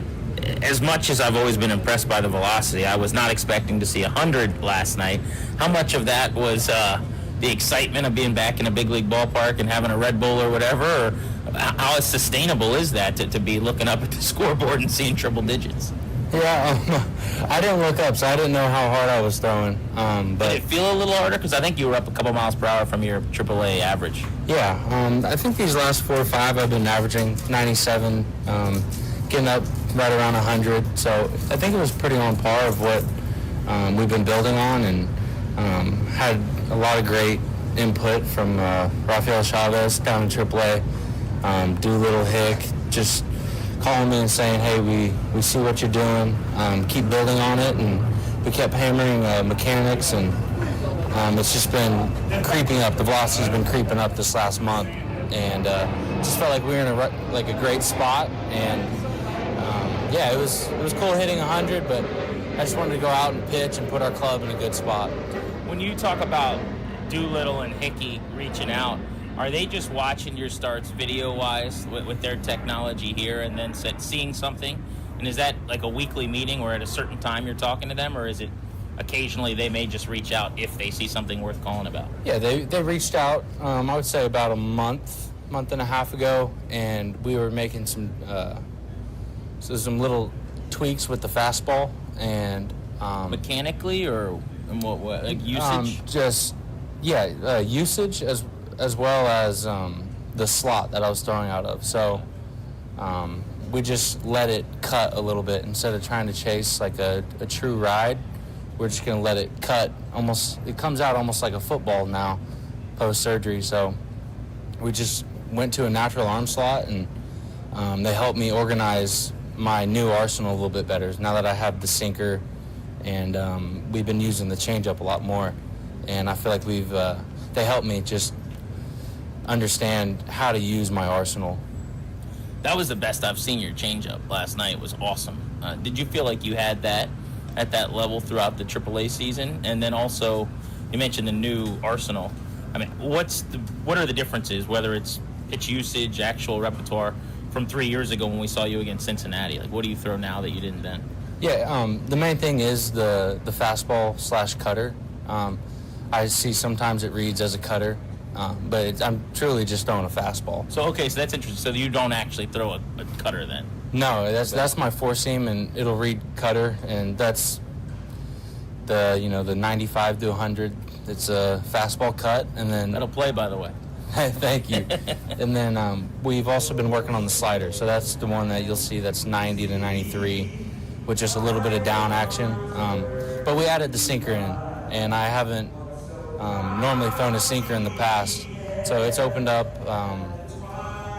as much as I've always been impressed by the velocity, I was not expecting to see 100 last night. How much of that was the excitement of being back in a big league ballpark and having a Red Bull or whatever, or how sustainable is that to be looking up at the scoreboard and seeing triple digits? Yeah, I didn't look up, so I didn't know how hard I was throwing. But did it feel a little harder? Because I think you were up a couple miles per hour from your AAA average. Yeah, I think these last 4 or 5 I've been averaging 97, getting up right around 100. So I think it was pretty on par of what we've been building on, and had a lot of great input from Rafael Chavez down in AAA. Doolittle, Hick, just calling me and saying, hey, we see what you're doing, keep building on it, and we kept hammering mechanics, and it's just been creeping up. The velocity's been creeping up this last month, and just felt like we were in a great spot, and yeah, it was cool hitting 100, but I just wanted to go out and pitch and put our club in a good spot. When you talk about Doolittle and Hickey reaching out, are they just watching your starts video-wise with their technology here and then seeing something? And is that like a weekly meeting where at a certain time you're talking to them, or is it occasionally they may just reach out if they see something worth calling about? Yeah, they reached out, I would say about a month and a half ago, and we were making some little tweaks with the fastball. And mechanically, or what like usage? Usage as well as the slot that I was throwing out of. So we just let it cut a little bit instead of trying to chase like a true ride. We're just gonna let it cut almost. It comes out almost like a football now, post surgery. So we just went to a natural arm slot, and they helped me organize my new arsenal a little bit better now that I have the sinker, and we've been using the changeup a lot more, and I feel like they helped me just understand how to use my arsenal. That was the best I've seen your changeup last night. It was awesome. Did you feel like you had that at that level throughout the AAA season? And then also, you mentioned the new arsenal. I mean, what are the differences, whether it's pitch usage, actual repertoire, from 3 years ago when we saw you against Cincinnati? Like, what do you throw now that you didn't then? Yeah, the main thing is the fastball / cutter. I see sometimes it reads as a cutter, but I'm truly just throwing a fastball. So that's interesting. So you don't actually throw a cutter then? No, that's my four seam, and it'll read cutter, and that's the 95 to 100. It's a fastball cut, and then that'll play, by the way. Thank you. And then we've also been working on the slider, so that's the one that you'll see that's 90 to 93, with just a little bit of down action. But we added the sinker in, and I haven't normally thrown a sinker in the past, so it's opened up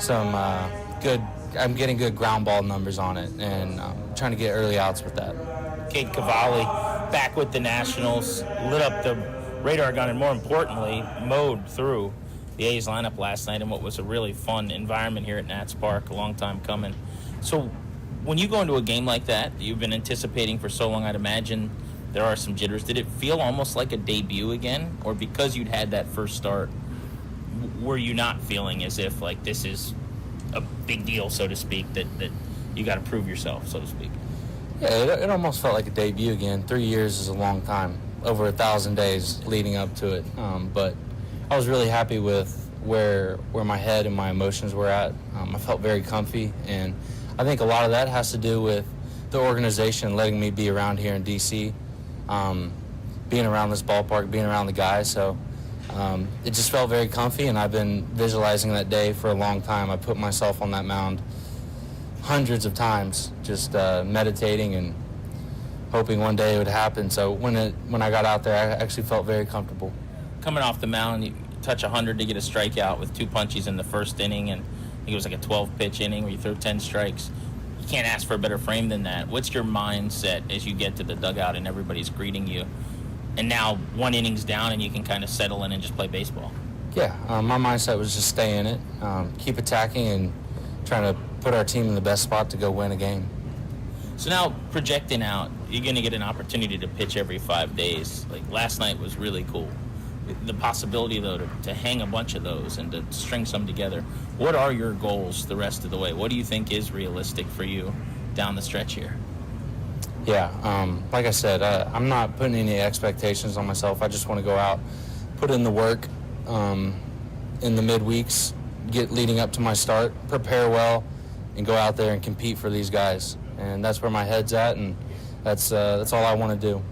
some good. I'm getting good ground ball numbers on it, and trying to get early outs with that. Cade Cavalli back with the Nationals, lit up the radar gun, and more importantly, mowed through the A's lineup last night in what was a really fun environment here at Nats Park, a long time coming. So when you go into a game like that you've been anticipating for so long, I'd imagine there are some jitters. Did it feel almost like a debut again? Or because you'd had that first start, were you not feeling as if, like, this is a big deal, so to speak, that you got to prove yourself, so to speak? Yeah, it almost felt like a debut again. 3 years is a long time, over 1,000 days leading up to it. But I was really happy with where my head and my emotions were at. I felt very comfy, and I think a lot of that has to do with the organization letting me be around here in D.C., being around this ballpark, being around the guys. So it just felt very comfy, and I've been visualizing that day for a long time. I put myself on that mound hundreds of times, just meditating and hoping one day it would happen. So when I got out there, I actually felt very comfortable. Coming off the mound, you touch 100 to get a strikeout with 2 punches in the first inning, and I think it was like a 12-pitch inning where you threw 10 strikes. You can't ask for a better frame than that. What's your mindset as you get to the dugout and everybody's greeting you, and now 1 inning's down and you can kind of settle in and just play baseball? Yeah, my mindset was just stay in it, keep attacking, and trying to put our team in the best spot to go win a game. So now, projecting out, you're going to get an opportunity to pitch every 5 days. Like, last night was really cool. The possibility, though, to hang a bunch of those and to string some together. What are your goals the rest of the way? What do you think is realistic for you down the stretch here? Yeah, like I said, I'm not putting any expectations on myself. I just want to go out, put in the work in the midweeks, get leading up to my start, prepare well, and go out there and compete for these guys. And that's where my head's at, and that's all I want to do.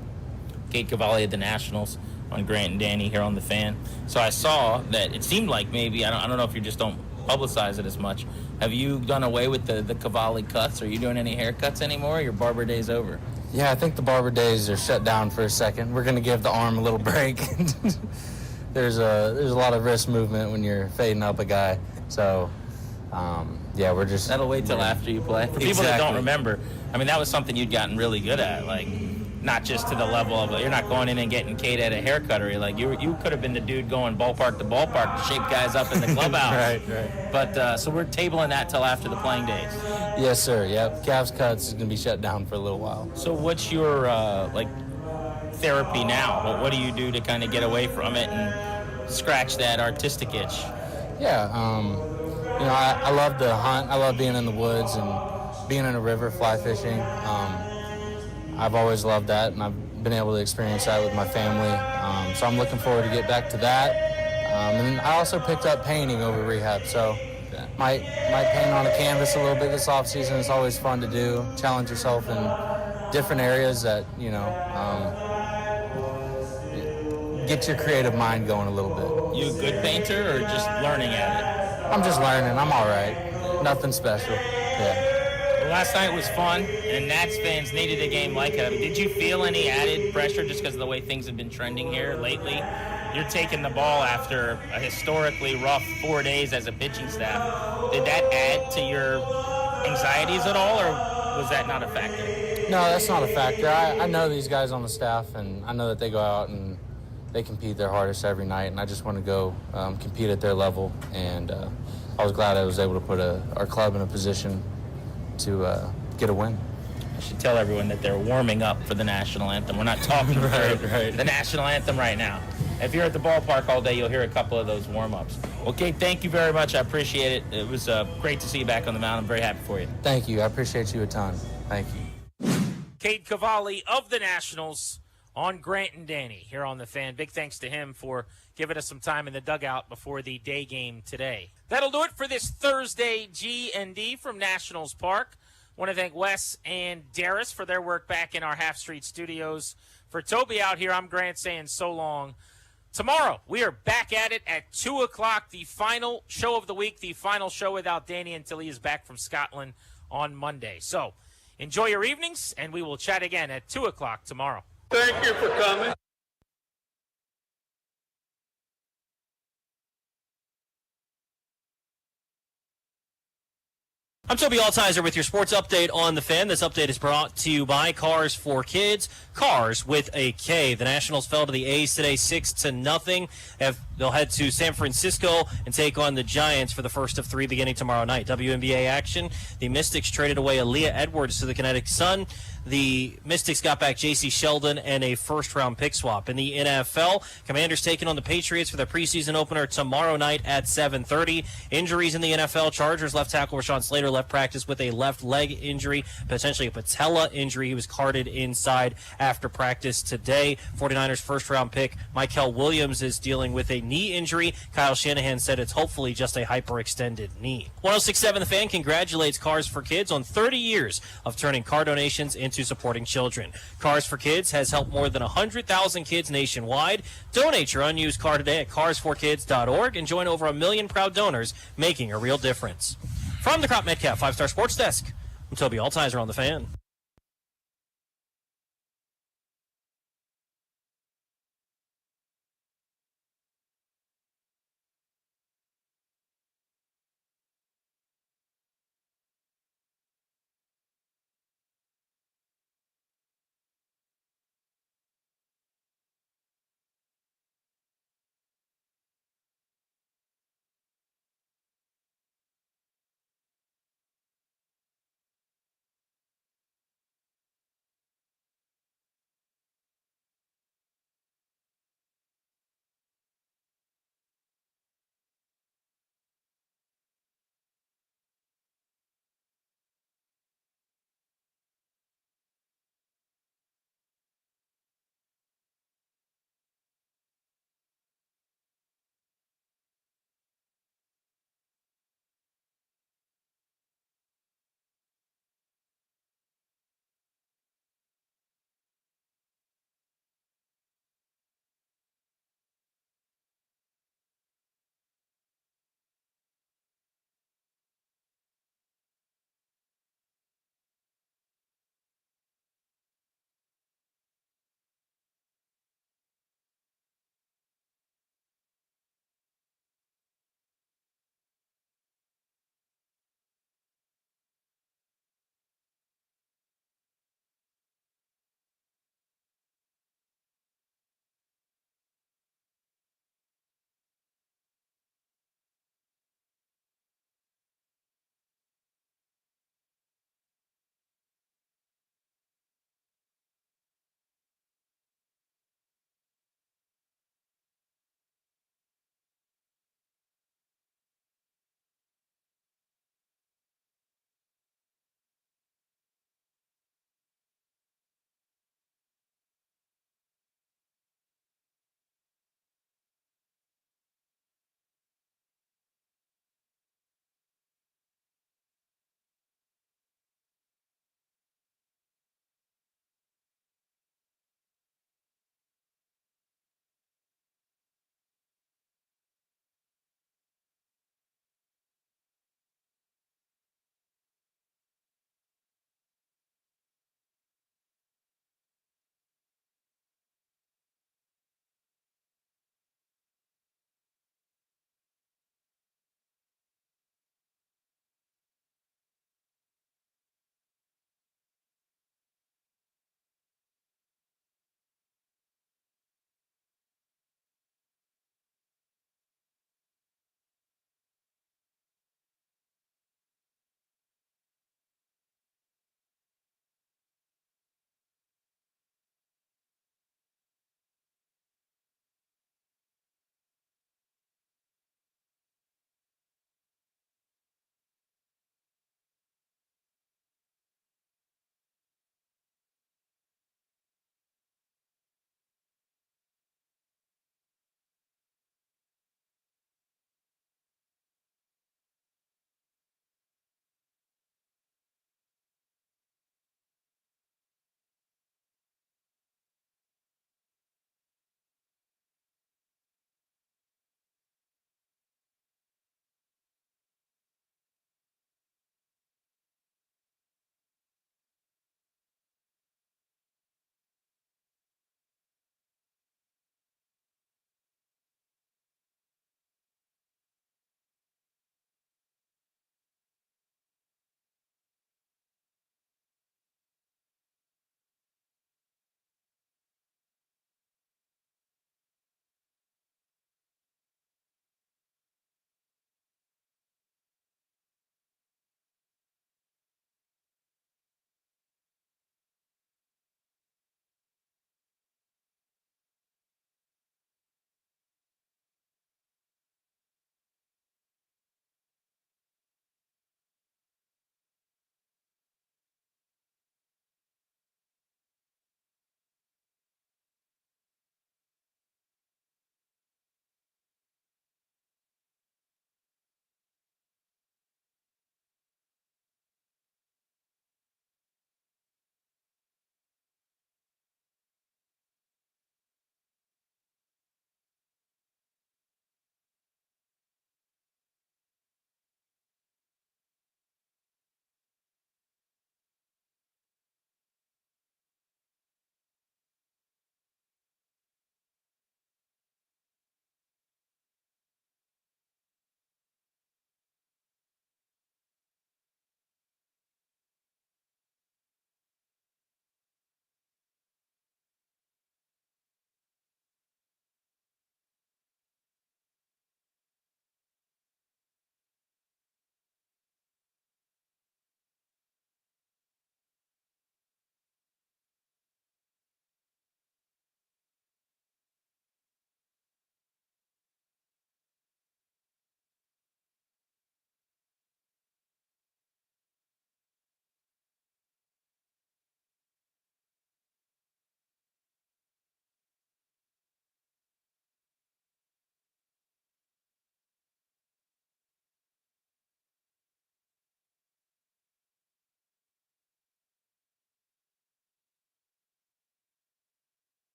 Cade Cavalli of the Nationals on Grant and Danny here on The Fan. So I saw that it seemed like maybe, I don't know if you just don't publicize it as much. Have you done away with the Cavalli cuts? Are you doing any haircuts anymore? Or your barber day's over? Yeah, I think the barber days are shut down for a second. We're going to give the arm a little break. There's a lot of wrist movement when you're fading up a guy. So, yeah, we're just... That'll wait till after you play. For people that don't remember, I mean, that was something you'd gotten really good at, like, not just to the level of, you're not going in and getting Cade at a haircuttery. Like, you could have been the dude going ballpark to ballpark to shake guys up in the clubhouse. Right. But, so we're tabling that till after the playing days. Yes, sir. Yep. Calves cuts is going to be shut down for a little while. So what's your, therapy now? What do you do to kind of get away from it and scratch that artistic itch? Yeah, I love to hunt. I love being in the woods and being in a river, fly fishing. I've always loved that, and I've been able to experience that with my family. So I'm looking forward to get back to that. And I also picked up painting over rehab, so might paint on a canvas a little bit this offseason. It's always fun to do. Challenge yourself in different areas that, get your creative mind going a little bit. You a good painter or just learning at it? I'm just learning. I'm all right. Nothing special. Yeah. Well, last night was fun, and Nats fans needed a game like it. I mean, did you feel any added pressure just because of the way things have been trending here lately? You're taking the ball after a historically rough 4 days as a pitching staff. Did that add to your anxieties at all, or was that not a factor? No, that's not a factor. I know these guys on the staff, and I know that they go out and they compete their hardest every night, and I just want to go compete at their level. And I was glad I was able to put our club in a position to get a win. I should tell everyone that they're warming up for the national anthem. We're not talking right. the national anthem right now. If you're at the ballpark all day, you'll hear a couple of those warm-ups. Okay, thank you very much. I appreciate it. It was great to see you back on the mound. I'm very happy for you. Thank you. I appreciate you a ton. Thank you. Cade Cavalli of the Nationals on Grant and Danny here on The Fan. Big thanks to him for giving us some time in the dugout before the day game today. That'll do it for this Thursday G&D from Nationals Park. Want to thank Wes and Darius for their work back in our Half Street studios. For Toby out here, I'm Grant saying so long. Tomorrow, we are back at it at 2 o'clock, the final show of the week, the final show without Danny until he is back from Scotland on Monday. So enjoy your evenings, and we will chat again at 2 o'clock tomorrow. Thank you for coming. I'm Toby Altizer with your sports update on The Fan. This update is brought to you by Cars for Kids. Cars with a K. The Nationals fell to the A's today 6-0. They'll head to San Francisco and take on the Giants for the first of three beginning tomorrow night. WNBA action. The Mystics traded away Aaliyah Edwards to the Kinetic Sun. the Mystics got back J.C. Sheldon and a first-round pick swap. In the NFL, Commanders taking on the Patriots for the preseason opener tomorrow night at 7:30. Injuries in the NFL, Chargers left tackle Rashawn Slater left practice with a left leg injury, potentially a patella injury. He was carted inside after practice today. 49ers first-round pick Mykel Williams is dealing with a knee injury. Kyle Shanahan said it's hopefully just a hyperextended knee. 106.7 The Fan congratulates Cars for Kids on 30 years of turning car donations into supporting children. Cars for Kids has helped more than 100,000 kids nationwide. Donate your unused car today at carsforkids.org and join over 1 million proud donors making a real difference. From the Crop Metcalf 5-Star Sports Desk, I'm Toby Altizer on The Fan.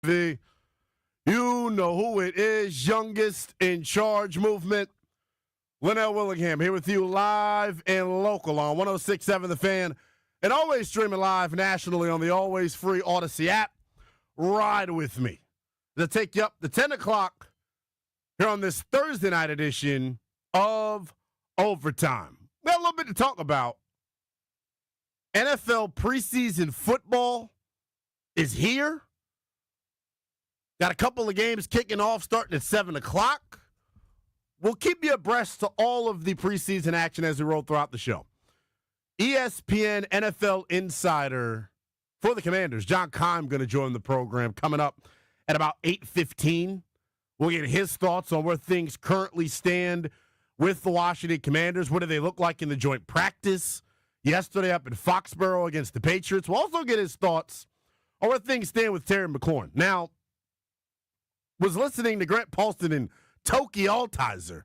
You know who it is, youngest in charge movement. Lynnell Willingham here with you live and local on 106.7 The Fan, and always streaming live nationally on the always free Odyssey app. Ride with me to take you up to 10 o'clock here on this Thursday night edition of Overtime. We got a little bit to talk about. NFL preseason football is here. Got a couple of games kicking off starting at 7 o'clock. We'll keep you abreast to all of the preseason action as we roll throughout the show. ESPN NFL insider for the Commanders, John Keim, going to join the program coming up at about 8:15. We'll get his thoughts on where things currently stand with the Washington Commanders. What do they look like in the joint practice yesterday up in Foxborough against the Patriots? We'll also get his thoughts on where things stand with Terry McLaurin. Now, was listening to Grant Paulson and Toki Altizer.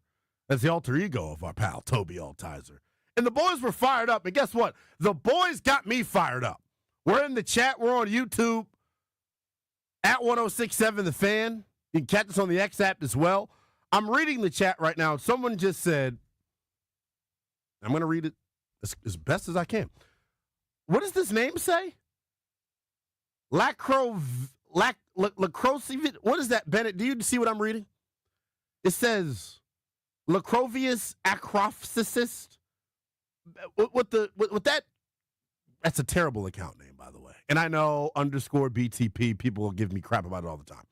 That's the alter ego of our pal, Toby Altizer. And the boys were fired up. And guess what? The boys got me fired up. We're in the chat. We're on YouTube at 106.7 The Fan. You can catch us on the X app as well. I'm reading the chat right now. Someone just said, I'm going to read it as best as I can. What does this name say? Lacrosse. What is that, Bennett? Do you see what I'm reading? It says Lacrovius acrophysicist. With that, that's a terrible account name, by the way. And I know _BTP, people will give me crap about it all the time.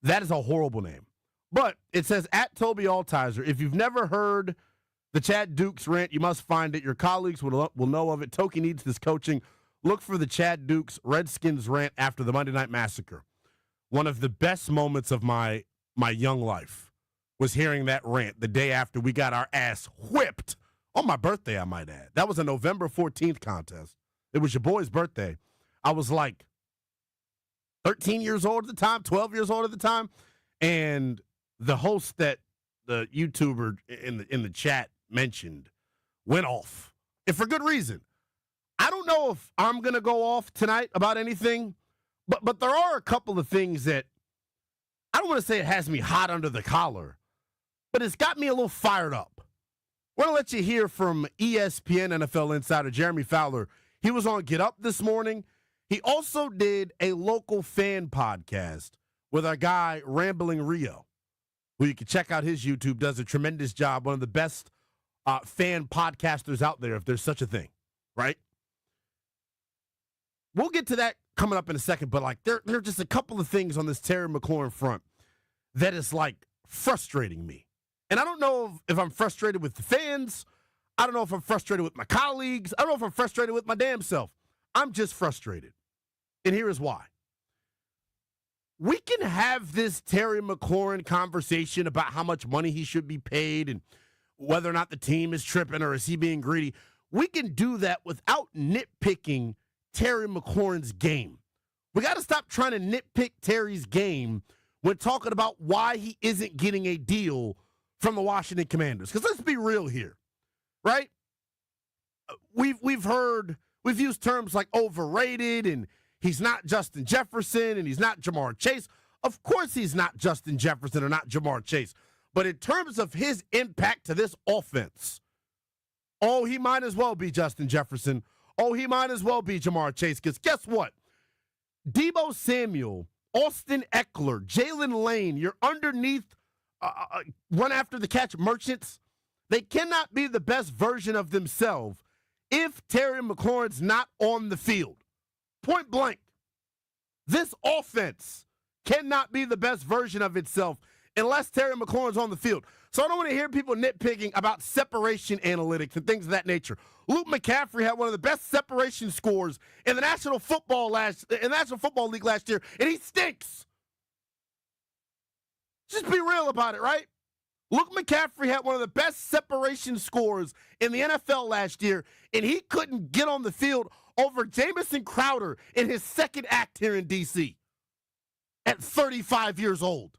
That is a horrible name. But it says at Toby Altizer, if you've never heard the Chad Dukes rant, you must find it. Your colleagues will know of it. Toki needs this coaching. Look for the Chad Dukes Redskins rant after the Monday Night Massacre. One of the best moments of my young life was hearing that rant the day after we got our ass whipped on my birthday, I might add. That was a November 14th contest. It was your boy's birthday. I was like 13 years old at the time, 12 years old at the time, and the host that the YouTuber in the chat mentioned went off, and for good reason. I don't know if I'm going to go off tonight about anything, but there are a couple of things that I don't want to say it has me hot under the collar, but it's got me a little fired up. We're going to let you hear from ESPN NFL insider Jeremy Fowler. He was on Get Up this morning. He also did a local fan podcast with our guy Rambling Rio, who you can check out his YouTube, does a tremendous job, one of the best fan podcasters out there, if there's such a thing, right? We'll get to that coming up in a second, but like there are just a couple of things on this Terry McLaurin front that is like frustrating me. And I don't know if I'm frustrated with the fans. I don't know if I'm frustrated with my colleagues. I don't know if I'm frustrated with my damn self. I'm just frustrated. And here is why. We can have this Terry McLaurin conversation about how much money he should be paid and whether or not the team is tripping or is he being greedy. We can do that without nitpicking Terry McLaurin's game. We got to stop trying to nitpick Terry's game when talking about why he isn't getting a deal from the Washington Commanders. Because let's be real here, right? We've used terms like overrated and he's not Justin Jefferson and he's not Jamar Chase. Of course he's not Justin Jefferson or not Jamar Chase. But in terms of his impact to this offense, oh, he might as well be Justin Jefferson. Oh, he might as well be Jamar Chase, because guess what? Deebo Samuel, Austin Eckler, Jalen Lane, your underneath run after the catch merchants, they cannot be the best version of themselves if Terry McLaurin's not on the field. Point blank. This offense cannot be the best version of itself unless Terry McLaurin's on the field. So I don't want to hear people nitpicking about separation analytics and things of that nature. Luke McCaffrey had one of the best separation scores in the National Football League last year, and he stinks. Just be real about it, right? Luke McCaffrey had one of the best separation scores in the NFL last year, and he couldn't get on the field over Jamison Crowder in his second act here in D.C. at 35 years old.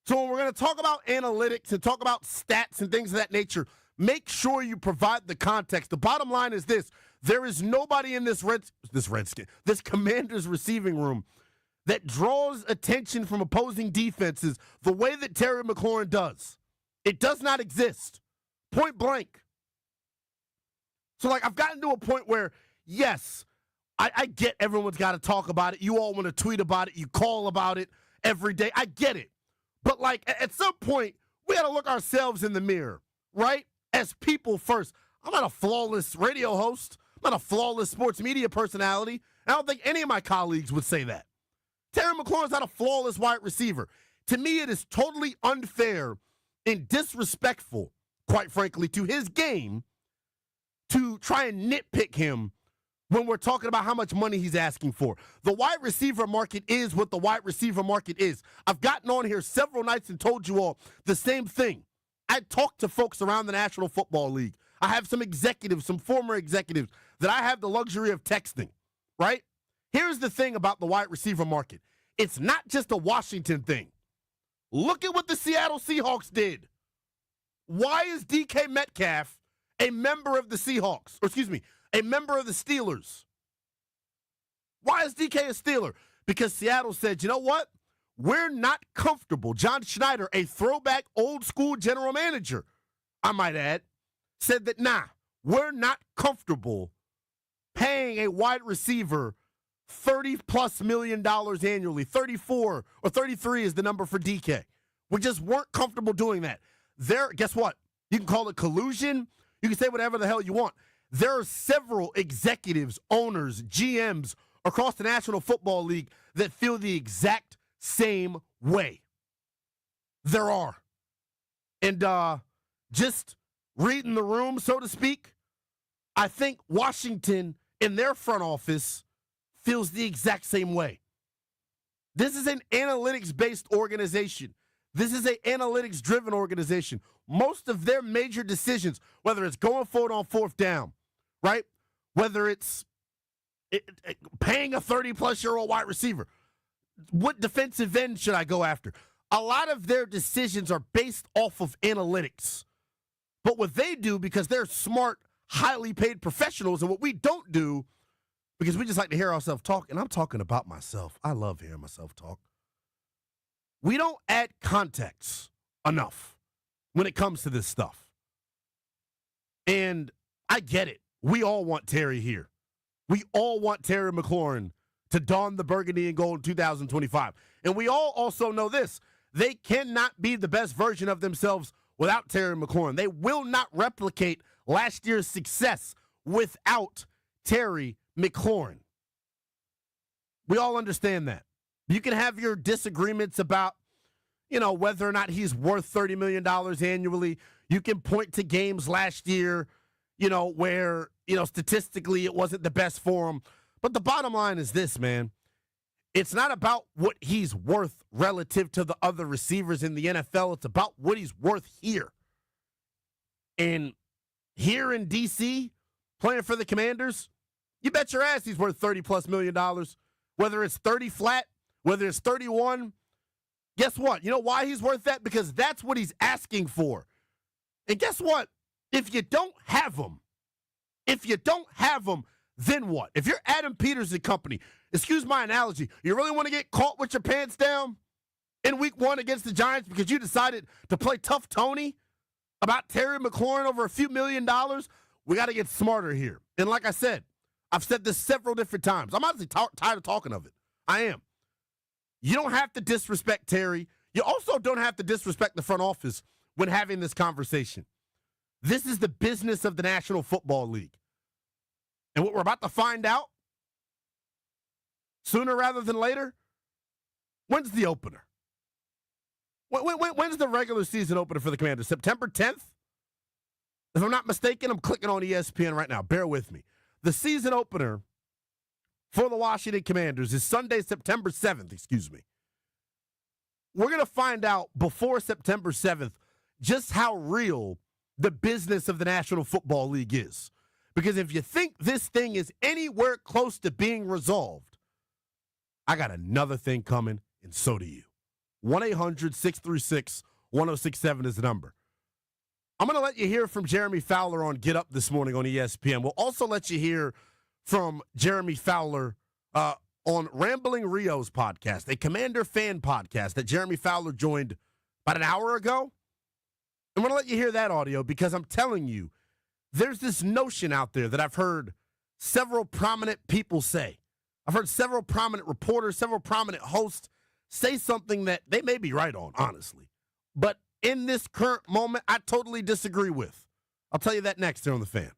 So when we're going to talk about analytics and talk about stats and things of that nature, make sure you provide the context. The bottom line is this. There is nobody in this Commanders receiving room that draws attention from opposing defenses the way that Terry McLaurin does. It does not exist. Point blank. So, like, I've gotten to a point where, yes, I get everyone's got to talk about it. You all want to tweet about it. You call about it every day. I get it. But, like, at some point, we got to look ourselves in the mirror, right? As people first. I'm not a flawless radio host. I'm not a flawless sports media personality. I don't think any of my colleagues would say that. Terry McLaurin's not a flawless wide receiver. To me, it is totally unfair and disrespectful, quite frankly, to his game to try and nitpick him when we're talking about how much money he's asking for. The wide receiver market is what the wide receiver market is. I've gotten on here several nights and told you all the same thing. I talked to folks around the National Football League. I have some executives, some former executives that I have the luxury of texting, right? Here's the thing about the wide receiver market. It's not just a Washington thing. Look at what the Seattle Seahawks did. Why is DK Metcalf a member of the Seahawks? Or excuse me, a member of the Steelers. Why is DK a Steeler? Because Seattle said, you know what? We're not comfortable. John Schneider, a throwback old school general manager, I might add, said that, we're not comfortable paying a wide receiver $30+ million annually. 34 or 33 is the number for DK. We just weren't comfortable doing that. Guess what? You can call it collusion. You can say whatever the hell you want. There are several executives, owners, GMs across the National Football League that feel the exact same way. There are. And just reading the room, so to speak, I think Washington in their front office feels the exact same way. This is an analytics-based organization. This is an analytics-driven organization. Most of their major decisions, whether it's going forward on fourth down, right? Whether it's paying a 30-plus-year-old wide receiver, what defensive end should I go after? A lot of their decisions are based off of analytics. But what they do, because they're smart, highly paid professionals, and what we don't do, because we just like to hear ourselves talk, and I'm talking about myself. I love hearing myself talk. We don't add context enough when it comes to this stuff. And I get it. We all want Terry here. We all want Terry McLaurin to don the burgundy and gold in 2025. And we all also know this. They cannot be the best version of themselves without Terry McLaurin. They will not replicate last year's success without Terry McLaurin. We all understand that. You can have your disagreements about, whether or not he's worth $30 million annually. You can point to games last year, where, statistically it wasn't the best for him. But the bottom line is this, man. It's not about what he's worth relative to the other receivers in the NFL. It's about what he's worth here. And here in D.C., playing for the Commanders, you bet your ass he's worth $30+ million. Whether it's 30 flat, whether it's 31, guess what? You know why he's worth that? Because that's what he's asking for. And guess what? If you don't have him, then what? If you're Adam Peters and company, excuse my analogy, you really want to get caught with your pants down in week 1 against the Giants because you decided to play tough Tony about Terry McLaurin over a few $1 million? We got to get smarter here. And like I said, I've said this several different times. I'm honestly tired of talking of it. I am. You don't have to disrespect Terry. You also don't have to disrespect the front office when having this conversation. This is the business of the National Football League. And what we're about to find out, sooner rather than later, when's the opener? When's the regular season opener for the Commanders? September 10th? If I'm not mistaken, I'm clicking on ESPN right now. Bear with me. The season opener for the Washington Commanders is Sunday, September 7th, We're going to find out before September 7th just how real the business of the National Football League is. Because if you think this thing is anywhere close to being resolved, I got another thing coming, and so do you. 1-800-636-1067 is the number. I'm going to let you hear from Jeremy Fowler on Get Up this morning on ESPN. We'll also let you hear from Jeremy Fowler on Rambling Rio's podcast, a Commander fan podcast that Jeremy Fowler joined about an hour ago. I'm going to let you hear that audio because I'm telling you, there's this notion out there that I've heard several prominent people say. I've heard several prominent reporters, several prominent hosts say something that they may be right on, honestly. But in this current moment, I totally disagree with. I'll tell you that next here on The Fan.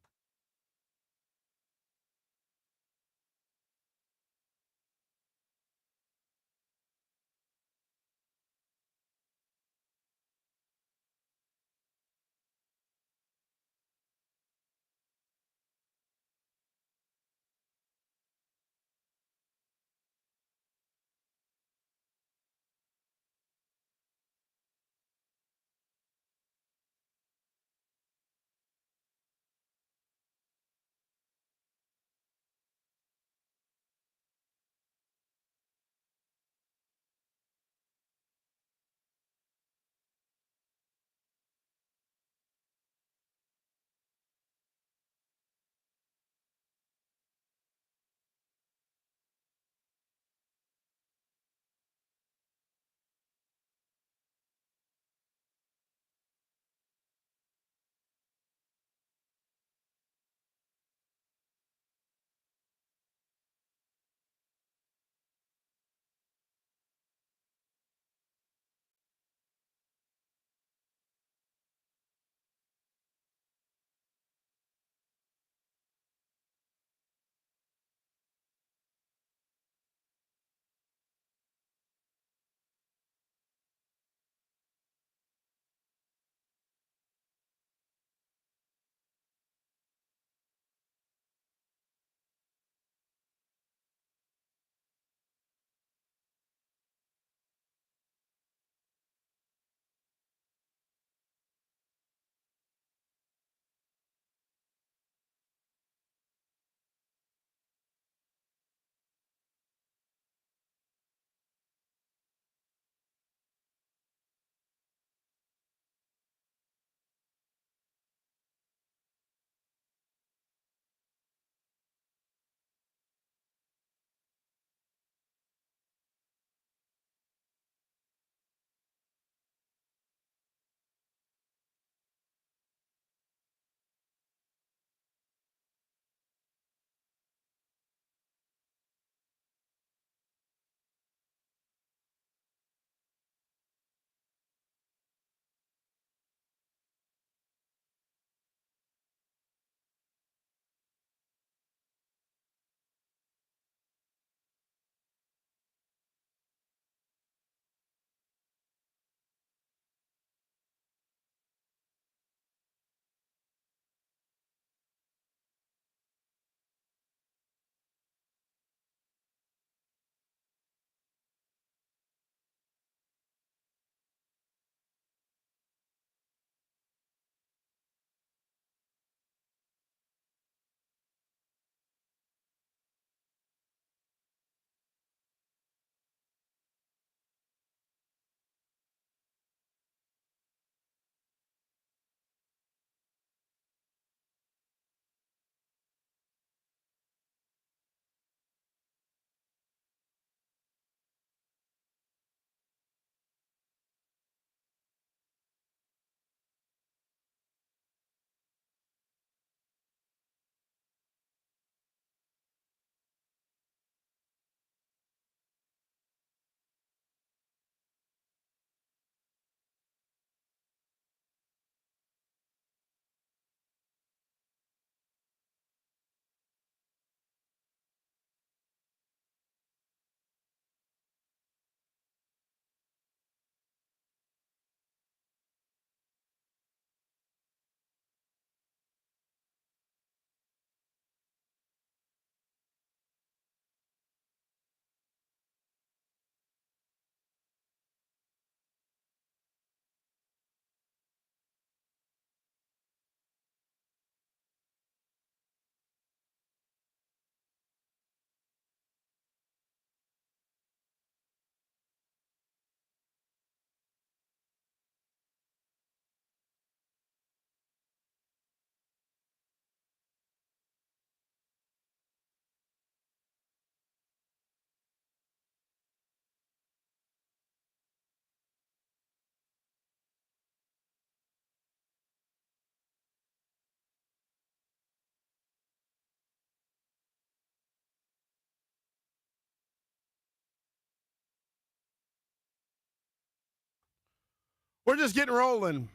We're just getting rolling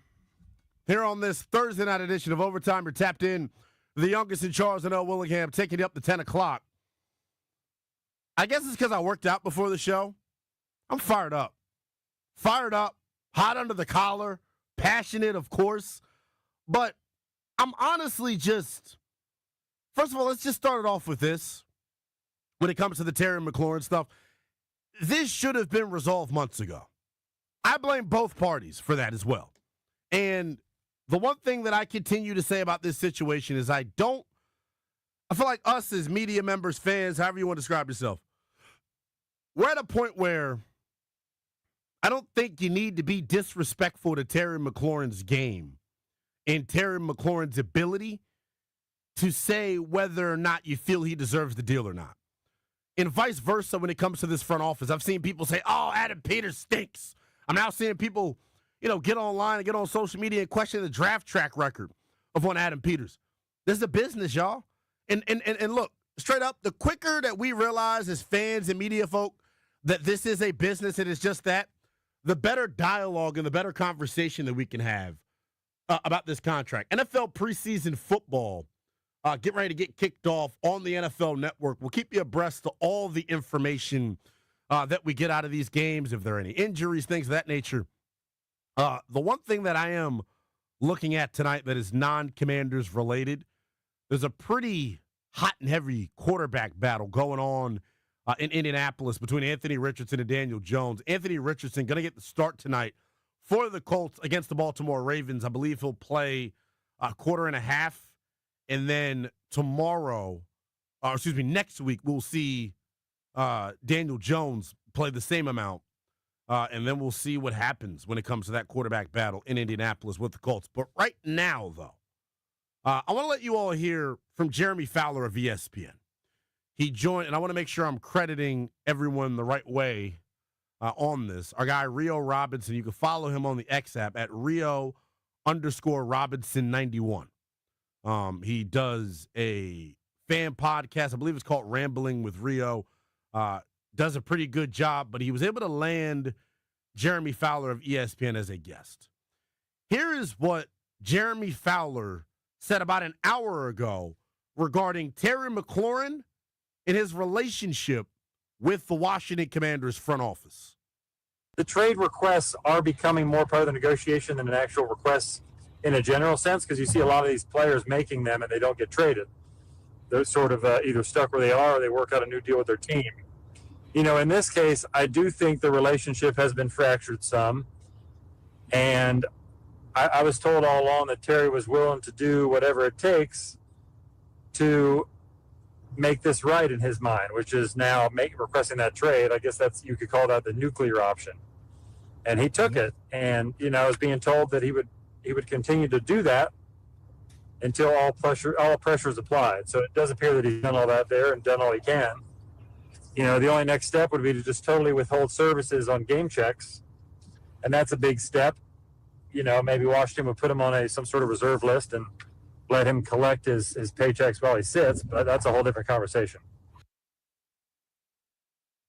here on this Thursday night edition of Overtime. You're tapped in. The youngest in Charles, Lynnell Willingham, taking you up to 10 o'clock. I guess it's because I worked out before the show. I'm fired up. Fired up, hot under the collar, passionate, of course. But I'm honestly just, first of all, let's just start it off with this. When it comes to the Terry McLaurin stuff, this should have been resolved months ago. I blame both parties for that as well. And the one thing that I continue to say about this situation is I feel like us as media members, fans, however you want to describe yourself, we're at a point where I don't think you need to be disrespectful to Terry McLaurin's game and Terry McLaurin's ability to say whether or not you feel he deserves the deal or not. And vice versa when it comes to this front office. I've seen people say, oh, Adam Peters stinks. I'm now seeing people get online and get on social media and question the draft track record of one Adam Peters. This is a business, y'all. And look, straight up, the quicker that we realize as fans and media folk that this is a business and it's just that, the better dialogue and the better conversation that we can have about this contract. NFL preseason football, get ready to get kicked off on the NFL Network. We'll keep you abreast of all the information that we get out of these games, if there are any injuries, things of that nature. The one thing that I am looking at tonight that is non-Commanders related, there's a pretty hot and heavy quarterback battle going on in Indianapolis between Anthony Richardson and Daniel Jones. Anthony Richardson going to get the start tonight for the Colts against the Baltimore Ravens. I believe he'll play a quarter and a half. And then next week, we'll see Daniel Jones play the same amount. And then we'll see what happens when it comes to that quarterback battle in Indianapolis with the Colts. But right now, though, I want to let you all hear from Jeremy Fowler of ESPN. He joined, and I want to make sure I'm crediting everyone the right way on this. Our guy, Rio Robinson, you can follow him on the X app at Rio_Robinson91. He does a fan podcast. I believe it's called Rambling with Rio. Does a pretty good job, but he was able to land Jeremy Fowler of ESPN as a guest. Here is what Jeremy Fowler said about an hour ago regarding Terry McLaurin and his relationship with the Washington Commanders front office. The trade requests are becoming more part of the negotiation than an actual request in a general sense, because you see a lot of these players making them and they don't get traded. They're sort of either stuck where they are or they work out a new deal with their team. In this case, I do think the relationship has been fractured some. And I was told all along that Terry was willing to do whatever it takes to make this right in his mind, which is now requesting that trade. I guess you could call that the nuclear option. And he took it. And, I was being told that he would continue to do that until all pressure is applied. So it does appear that he's done all that there and done all he can. The only next step would be to just totally withhold services on game checks. And that's a big step. Maybe Washington would put him on some sort of reserve list and let him collect his paychecks while he sits. But that's a whole different conversation.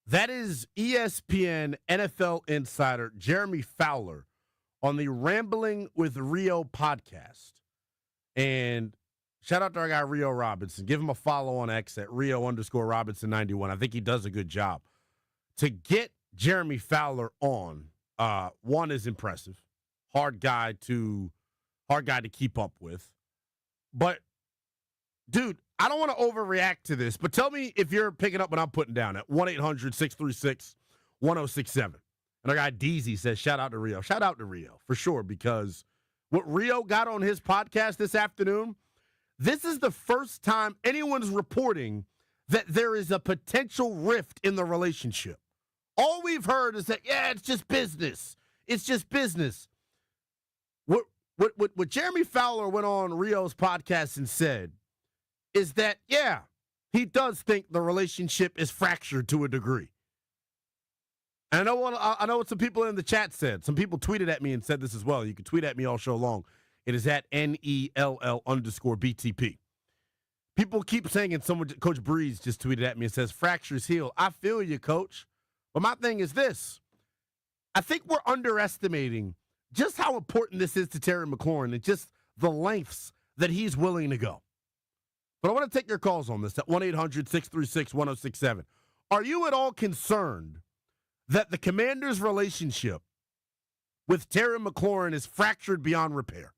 That is ESPN NFL insider Jeremy Fowler on the Rambling with Rio podcast. And shout out to our guy, Rio Robinson. Give him a follow on X at Rio_Robinson91. I think he does a good job. To get Jeremy Fowler on, one is impressive. Hard guy to keep up with. But, dude, I don't want to overreact to this, but tell me if you're picking up what I'm putting down at 1-800-636-1067. And our guy Deezy says, shout out to Rio. Shout out to Rio, for sure, because what Rio got on his podcast this afternoon, this is the first time anyone's reporting that there is a potential rift in the relationship. All we've heard is that, it's just business. It's just business. What Jeremy Fowler went on Rio's podcast and said is that, he does think the relationship is fractured to a degree. And I know what some people in the chat said. Some people tweeted at me and said this as well. You can tweet at me all show long. It is at NELL_BTP. People keep saying, and Coach Breeze just tweeted at me and says, fractures heal. I feel you, Coach. But my thing is this. I think we're underestimating just how important this is to Terry McLaurin and just the lengths that he's willing to go. But I want to take your calls on this at 1-800-636-1067. Are you at all concerned that the Commanders' relationship with Terry McLaurin is fractured beyond repair?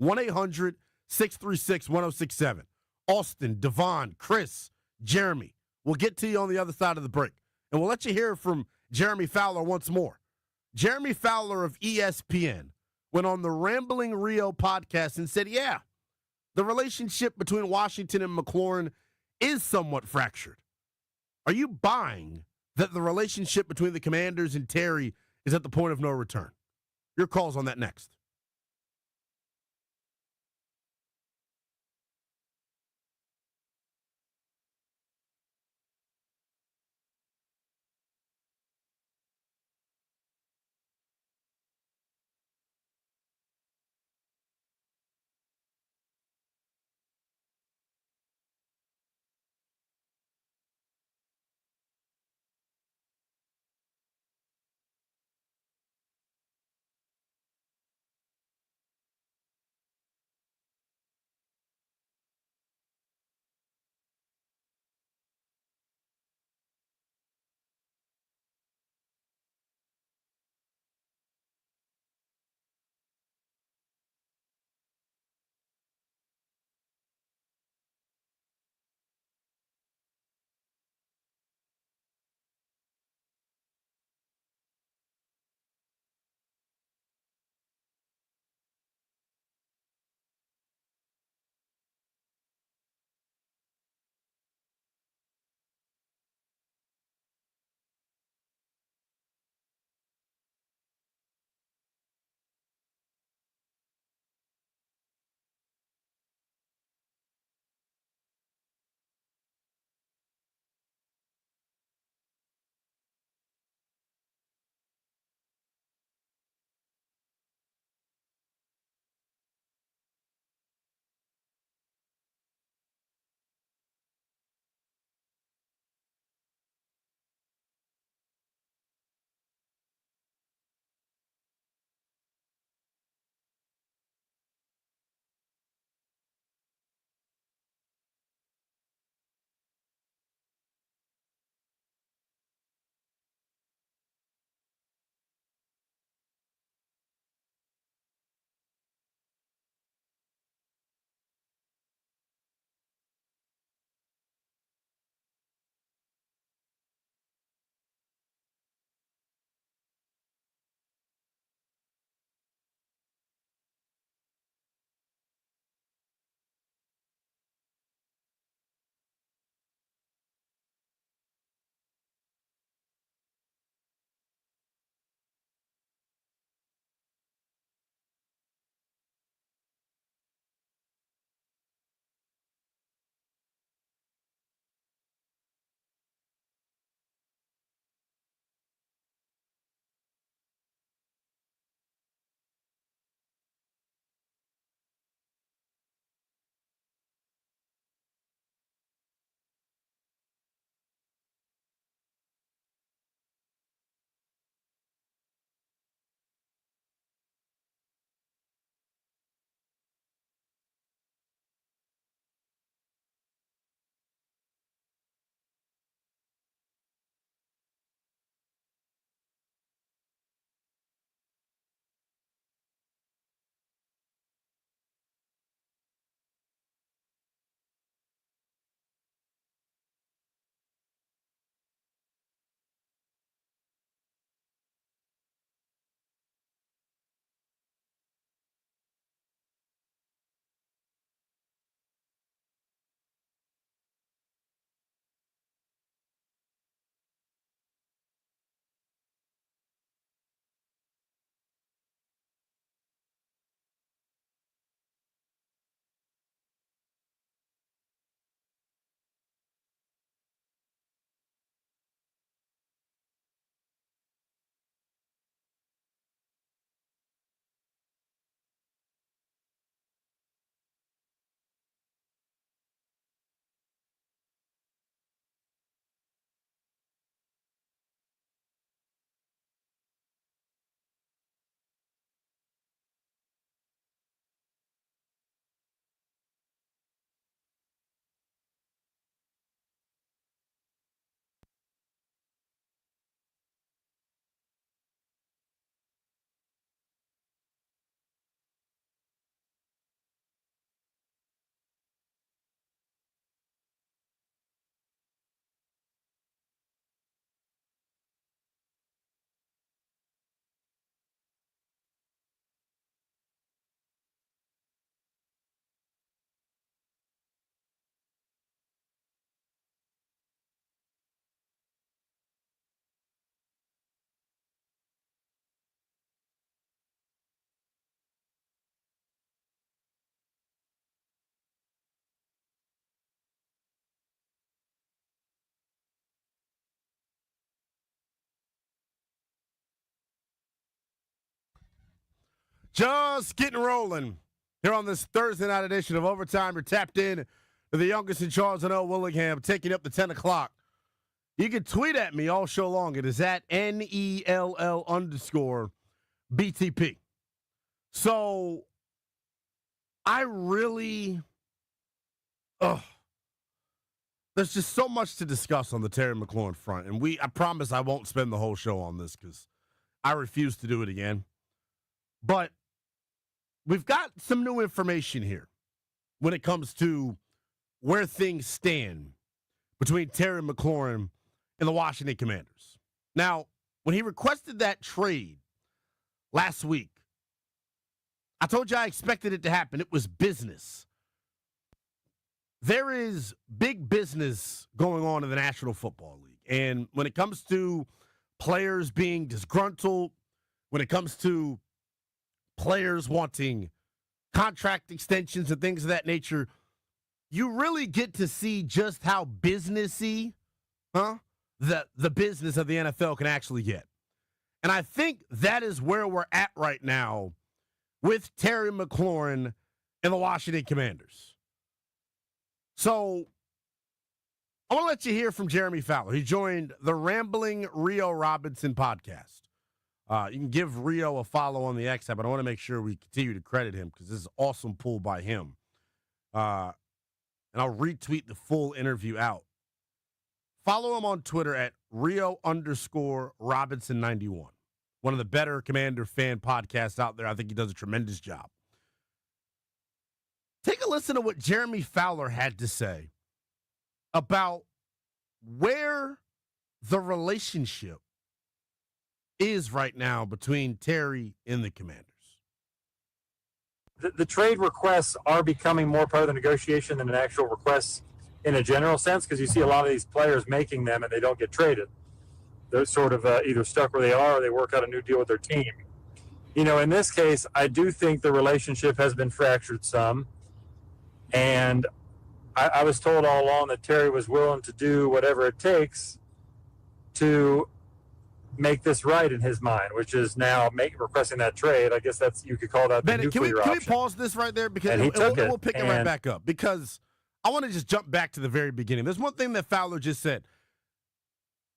1-800-636-1067. Austin, Devon, Chris, Jeremy. We'll get to you on the other side of the break. And we'll let you hear from Jeremy Fowler once more. Jeremy Fowler of ESPN went on the Rambling Rio podcast and said, yeah, the relationship between Washington and McLaurin is somewhat fractured. Are you buying that the relationship between the Commanders and Terry is at the point of no return? Your calls on that next. Just getting rolling here on this Thursday night edition of Overtime. You're tapped in to the youngest in charge, Lynnell Willingham, taking up the 10 o'clock. You can tweet at me all show long. It is at NELL_BTP. So I really, there's just so much to discuss on the Terry McLaurin front. And I promise I won't spend the whole show on this because I refuse to do it again. But we've got some new information here when it comes to where things stand between Terry McLaurin and the Washington Commanders. Now, when he requested that trade last week, I told you I expected it to happen. It was business. There is big business going on in the National Football League. And when it comes to players being disgruntled, when it comes to players wanting contract extensions and things of that nature, you really get to see just how businessy the business of the NFL can actually get. And I think that is where we're at right now with Terry McLaurin and the Washington Commanders. So I want to let you hear from Jeremy Fowler. He joined the Rambling Rio Robinson podcast. You can give Rio a follow on the X app, but I want to make sure we continue to credit him because this is an awesome pull by him. And I'll retweet the full interview out. Follow him on Twitter at Rio_Robinson91. One of the better Commander fan podcasts out there. I think he does a tremendous job. Take a listen to what Jeremy Fowler had to say about where the relationship is right now between Terry and the Commanders. The trade requests are becoming more part of the negotiation than an actual request in a general sense, because you see a lot of these players making them and they don't get traded. They're sort of either stuck where they are or they work out a new deal with their team. You know, in this case, I do think the relationship has been fractured some. And I was told all along that Terry was willing to do whatever it takes to make this right in his mind, which is now requesting that trade. I guess you could call that the Bennett, nuclear option. Can we pause this right there? Because we'll pick it right back up. Because I want to just jump back to the very beginning. There's one thing that Fowler just said.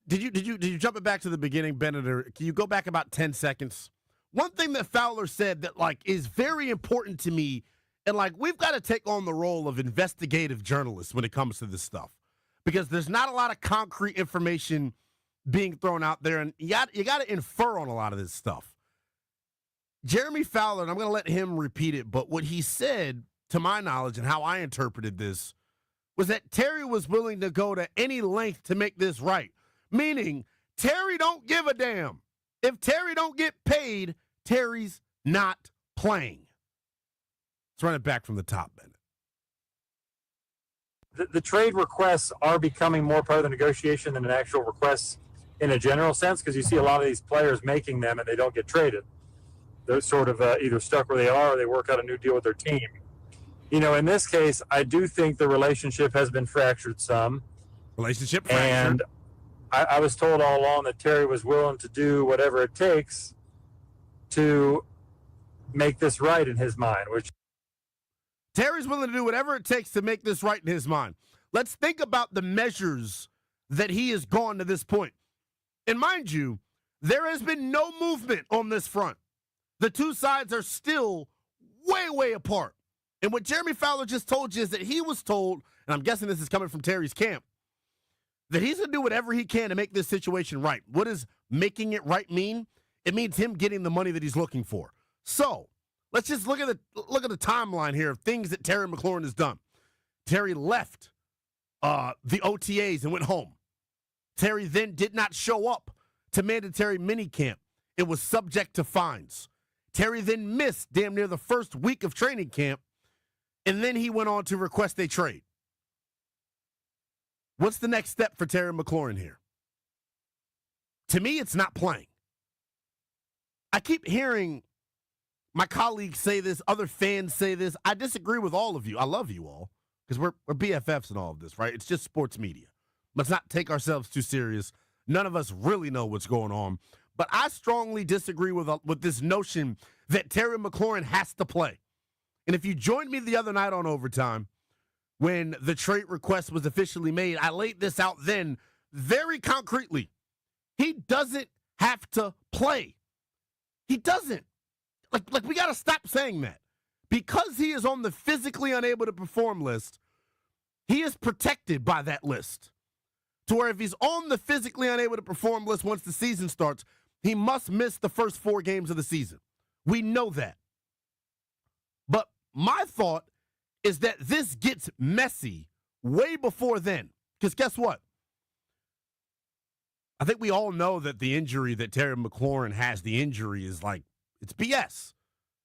Did you jump it back to the beginning, Bennett, or can you go back about 10 seconds? One thing that Fowler said that is very important to me, and we've got to take on the role of investigative journalists when it comes to this stuff, because there's not a lot of concrete information being thrown out there, and you got to infer on a lot of this stuff. Jeremy Fowler, and I'm going to let him repeat it, but what he said, to my knowledge and how I interpreted this, was that Terry was willing to go to any length to make this right. Meaning, Terry don't give a damn. If Terry don't get paid, Terry's not playing. Let's run it back from the top, Bennett. The trade requests are becoming more part of the negotiation than an actual request in a general sense, because you see a lot of these players making them and they don't get traded. They're sort of either stuck where they are or they work out a new deal with their team. You know, in this case, I do think the relationship has been fractured some. Relationship fractured. And I was told all along that Terry was willing to do whatever it takes to make this right in his mind, which Terry's willing to do whatever it takes to make this right in his mind. Let's think about the measures that he has gone to this point. And mind you, there has been no movement on this front. The two sides are still way, way apart. And what Jeremy Fowler just told you is that he was told, and I'm guessing this is coming from Terry's camp, that he's going to do whatever he can to make this situation right. What does making it right mean? It means him getting the money that he's looking for. So let's just look at the timeline here of things that Terry McLaurin has done. Terry left the OTAs and went home. Terry then did not show up to mandatory minicamp. It was subject to fines. Terry then missed damn near the first week of training camp, and then he went on to request a trade. What's the next step for Terry McLaurin here? To me, it's not playing. I keep hearing my colleagues say this, other fans say this. I disagree with all of you. I love you all because we're BFFs in all of this, right? It's just sports media. Let's not take ourselves too serious. None of us really know what's going on. But I strongly disagree with this notion that Terry McLaurin has to play. And if you joined me the other night on Overtime, when the trade request was officially made, I laid this out then very concretely. He doesn't have to play. He doesn't. Like we got to stop saying that. Because he is on the physically unable to perform list, he is protected by that list. To where if he's on the physically unable to perform list once the season starts, he must miss the first 4 games of the season. We know that. But my thought is that this gets messy way before then. Because guess what? I think we all know that the injury that Terry McLaurin has, the injury is like, it's BS,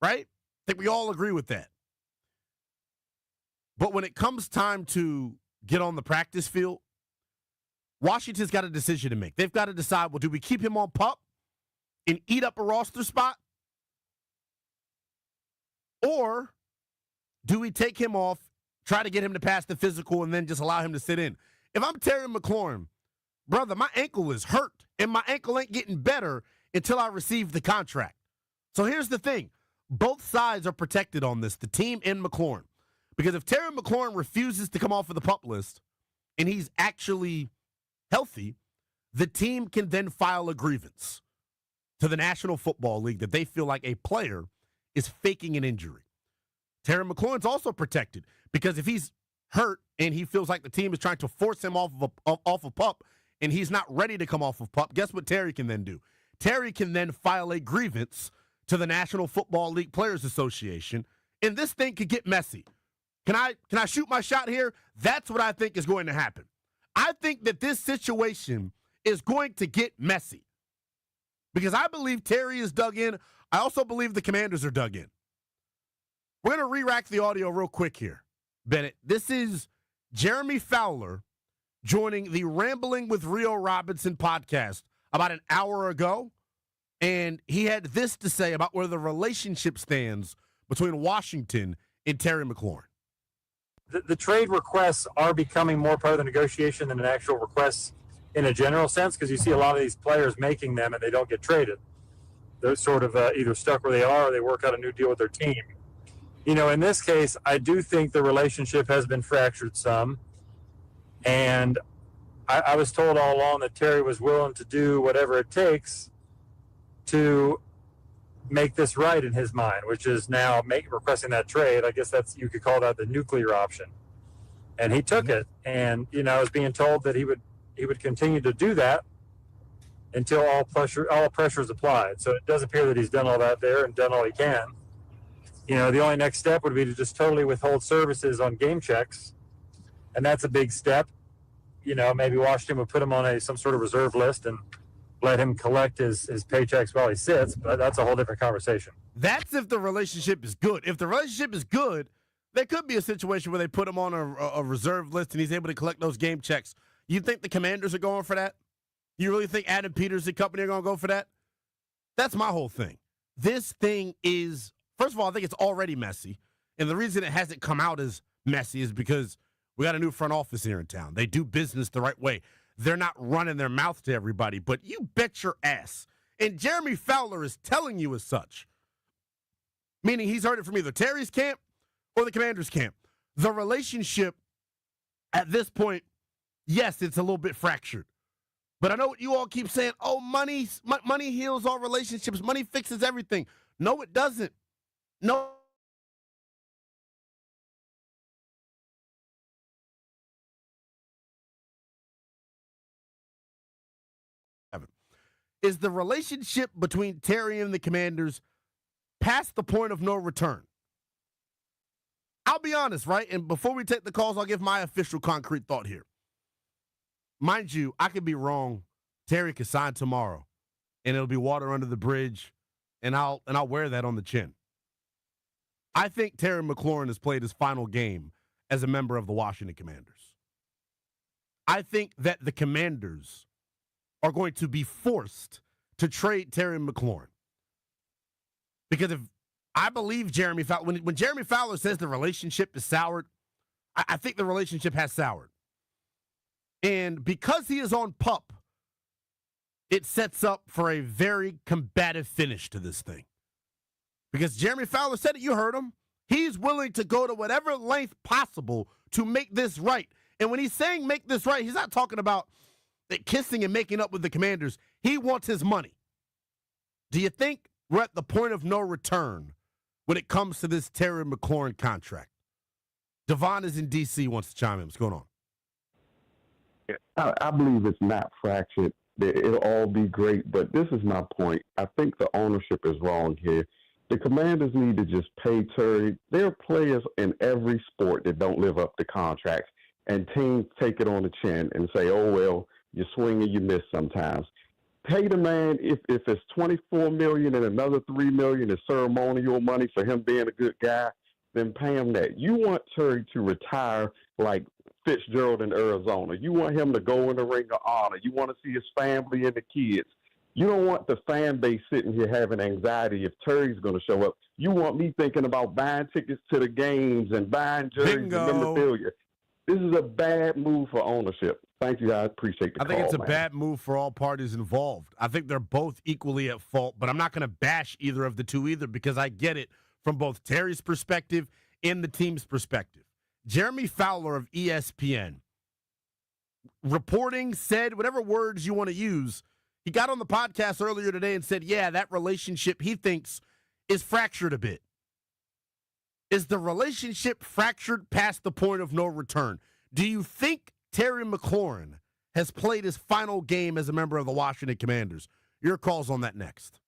right? I think we all agree with that. But when it comes time to get on the practice field, Washington's got a decision to make. They've got to decide, well, do we keep him on PUP and eat up a roster spot? Or do we take him off, try to get him to pass the physical, and then just allow him to sit in? If I'm Terry McLaurin, brother, my ankle is hurt, and my ankle ain't getting better until I receive the contract. So here's the thing. Both sides are protected on this, the team and McLaurin. Because if Terry McLaurin refuses to come off of the PUP list and he's actually healthy, the team can then file a grievance to the National Football League that they feel like a player is faking an injury. Terry McLaurin's also protected because if he's hurt and he feels like the team is trying to force him off of PUP and he's not ready to come off of PUP, guess what Terry can then do? Terry can then file a grievance to the National Football League Players Association, and this thing could get messy. Can I shoot my shot here? That's what I think is going to happen. I think that this situation is going to get messy because I believe Terry is dug in. I also believe the Commanders are dug in. We're going to re-rack the audio real quick here, Bennett. This is Jeremy Fowler joining the Rambling with Rio Robinson podcast about an hour ago, and he had this to say about where the relationship stands between Washington and Terry McLaurin. The trade requests are becoming more part of the negotiation than an actual request in a general sense, because you see a lot of these players making them and they don't get traded. They're sort of either stuck where they are or they work out a new deal with their team. You know, in this case, I do think the relationship has been fractured some. And I was told all along that Terry was willing to do whatever it takes to make this right in his mind, which is now requesting that trade. I guess you could call that the nuclear option. And he took it. And, you know, I was being told that he would continue to do that until all pressure is applied. So it does appear that he's done all that there and done all he can. You know, the only next step would be to just totally withhold services on game checks. And that's a big step. You know, maybe Washington would put him on some sort of reserve list and let him collect his paychecks while he sits. But that's a whole different conversation. That's if the relationship is good. If the relationship is good, there could be a situation where they put him on a reserve list and he's able to collect those game checks. You think the Commanders are going for that? You really think Adam Peters and company are going to go for that? That's my whole thing. This thing is, first of all, I think it's already messy. And the reason it hasn't come out as messy is because we got a new front office here in town. They do business the right way. They're not running their mouth to everybody, but you bet your ass. And Jeremy Fowler is telling you as such, meaning he's heard it from either Terry's camp or the Commanders' camp. The relationship at this point, yes, it's a little bit fractured. But I know what you all keep saying, oh, money heals all relationships. Money fixes everything. No, it doesn't. No. Is the relationship between Terry and the Commanders past the point of no return? I'll be honest, right? And before we take the calls, I'll give my official concrete thought here. Mind you, I could be wrong. Terry could sign tomorrow, and it'll be water under the bridge, and I'll wear that on the chin. I think Terry McLaurin has played his final game as a member of the Washington Commanders. I think that the Commanders are going to be forced to trade Terry McLaurin. Because if I believe Jeremy Fowler, when Jeremy Fowler says the relationship is soured, I think the relationship has soured. And because he is on PUP, it sets up for a very combative finish to this thing. Because Jeremy Fowler said it, you heard him. He's willing to go to whatever length possible to make this right. And when he's saying make this right, he's not talking about kissing and making up with the Commanders. He wants his money. Do you think we're at the point of no return when it comes to this Terry McLaurin contract? Devon is in D.C., wants to chime in. What's going on? I believe it's not fractured. It'll all be great, but this is my point. I think the ownership is wrong here. The Commanders need to just pay Terry. There are players in every sport that don't live up to contracts, and teams take it on the chin and say, oh, well, you swing and you miss sometimes. Pay the man, if it's $24 million and another $3 million is ceremonial money for him being a good guy, then pay him that. You want Terry to retire like Fitzgerald in Arizona. You want him to go in the Ring of Honor. You want to see his family and the kids. You don't want the fan base sitting here having anxiety if Terry's going to show up. You want me thinking about buying tickets to the games and buying jerseys and memorabilia. This is a bad move for ownership. Thank you, I appreciate the call. I think it's a man. bad move for all parties involved. I think they're both equally at fault, but I'm not going to bash either of the two either because I get it from both Terry's perspective and the team's perspective. Jeremy Fowler of ESPN reporting, said, whatever words you want to use, he got on the podcast earlier today and said, yeah, that relationship he thinks is fractured a bit. Is the relationship fractured past the point of no return? Do you think Terry McLaurin has played his final game as a member of the Washington Commanders? Your calls on that next.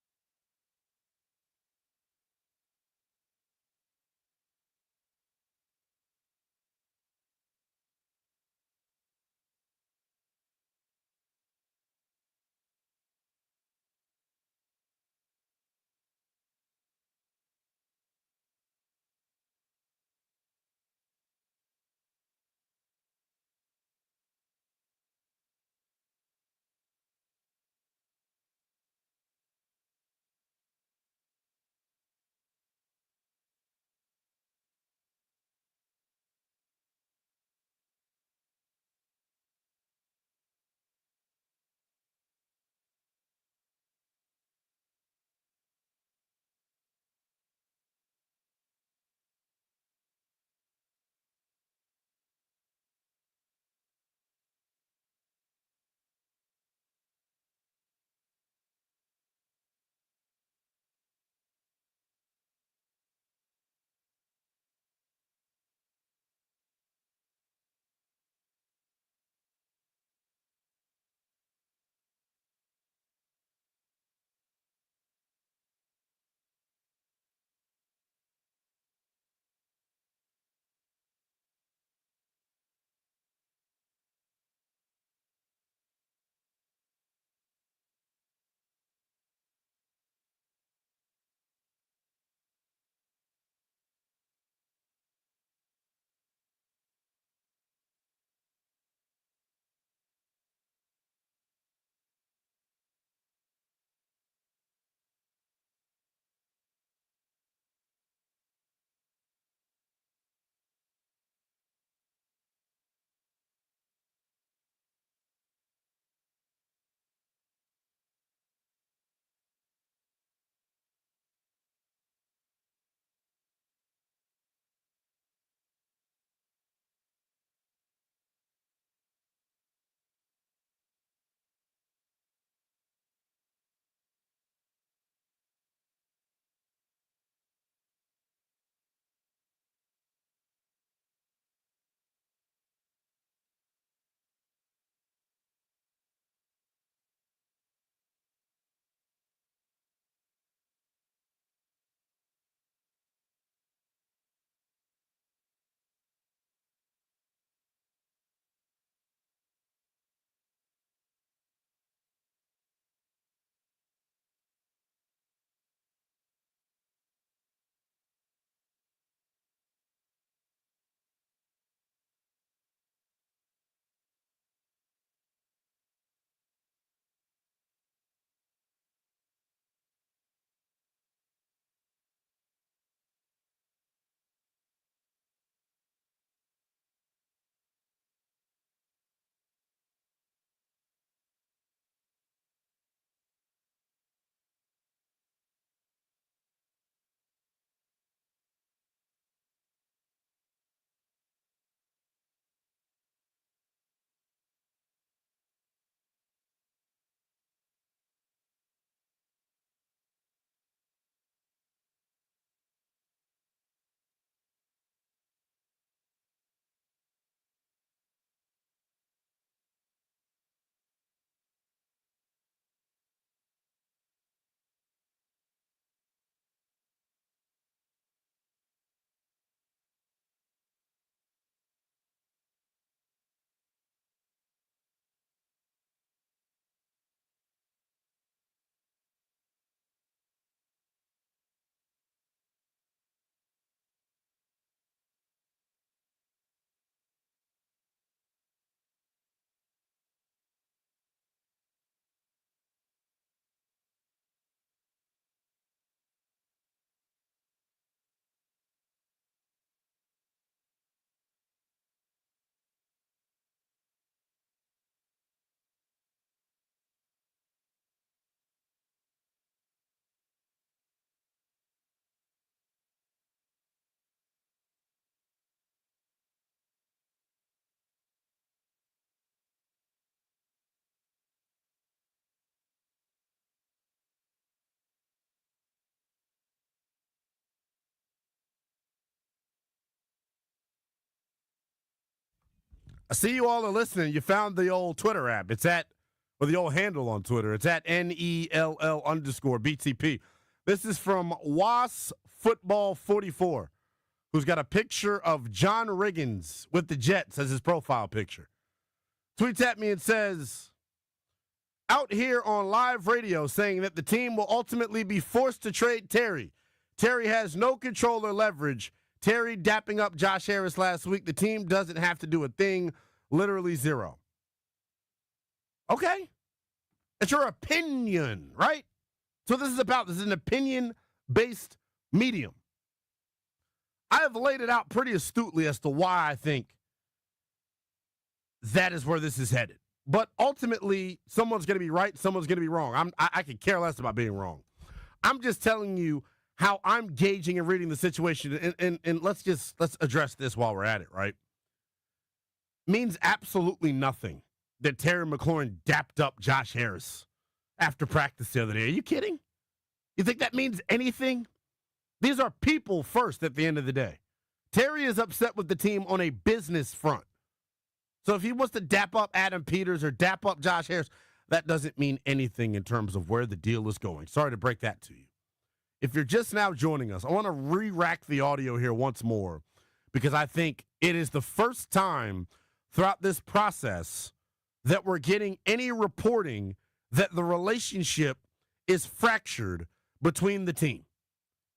I see you all are listening. You found the old Twitter app. Or the old handle on Twitter. It's at NELL_BTP. This is from Was Football 44, who's got a picture of John Riggins with the Jets as his profile picture. Tweets at me and says, out here on live radio saying that the team will ultimately be forced to trade Terry. Terry has no control or leverage. Terry dapping up Josh Harris last week. The team doesn't have to do a thing. Literally zero. Okay. It's your opinion, right? So this is about. This is an opinion-based medium. I have laid it out pretty astutely as to why I think that is where this is headed. But ultimately, someone's going to be right, someone's going to be wrong. I could care less about being wrong. I'm just telling you how I'm gauging and reading the situation. And let's address this while we're at it, right? Means absolutely nothing that Terry McLaurin dapped up Josh Harris after practice the other day. Are you kidding? You think that means anything? These are people first at the end of the day. Terry is upset with the team on a business front. So if he wants to dap up Adam Peters or dap up Josh Harris, that doesn't mean anything in terms of where the deal is going. Sorry to break that to you. If you're just now joining us, I want to re-rack the audio here once more because I think it is the first time throughout this process that we're getting any reporting that the relationship is fractured between the team.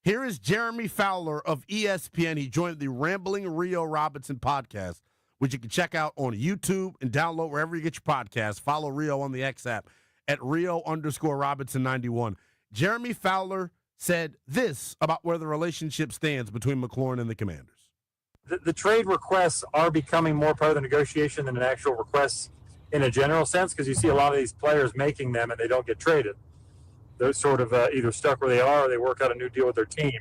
Here is Jeremy Fowler of ESPN. He joined the Rambling Rio Robinson podcast, which you can check out on YouTube and download wherever you get your podcasts. Follow Rio on the X app at Rio_Robinson91. Jeremy Fowler said this about where the relationship stands between McLaurin and the Commanders. The trade requests are becoming more part of the negotiation than an actual request in a general sense, because you see a lot of these players making them and they don't get traded. They're sort of either stuck where they are or they work out a new deal with their team.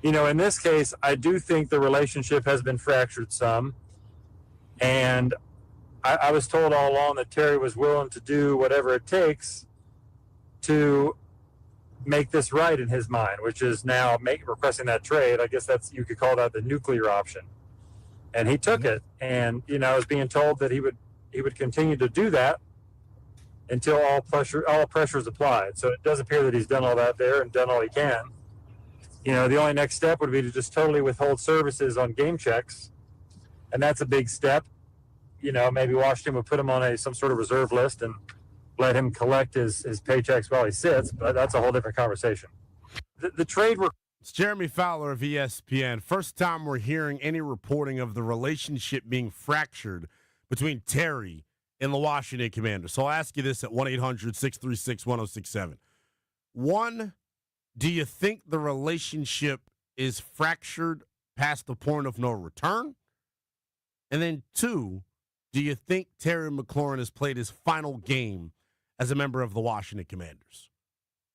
You know, in this case, I do think the relationship has been fractured some. And I was told all along that Terry was willing to do whatever it takes to make this right in his mind, which is now requesting that trade. I guess you could call that the nuclear option. And he took it. And, you know, I was being told that he would continue to do that until all pressure is applied. So it does appear that he's done all that there and done all he can. You know, the only next step would be to just totally withhold services on game checks. And that's a big step. You know, maybe Washington would put him on some sort of reserve list and let him collect his paychecks while he sits, but that's a whole different conversation. The trade... It's Jeremy Fowler of ESPN. First time we're hearing any reporting of the relationship being fractured between Terry and the Washington Commanders. So I'll ask you this at 1-800-636-1067. One, do you think the relationship is fractured past the point of no return? And then two, do you think Terry McLaurin has played his final game as a member of the Washington Commanders?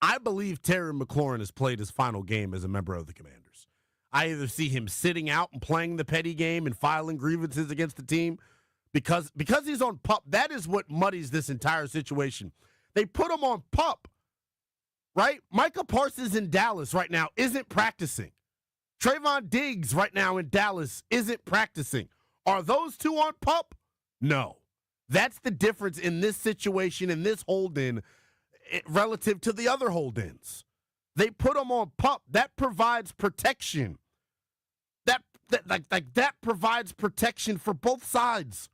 I believe Terry McLaurin has played his final game as a member of the Commanders. I either see him sitting out and playing the petty game and filing grievances against the team because he's on PUP. That is what muddies this entire situation. They put him on PUP, right? Micah Parsons in Dallas right now isn't practicing. Trayvon Diggs right now in Dallas isn't practicing. Are those two on PUP? No. That's the difference in this situation, in this hold-in, relative to the other hold-ins. They put them on PUP. That provides protection. That provides protection for both sides.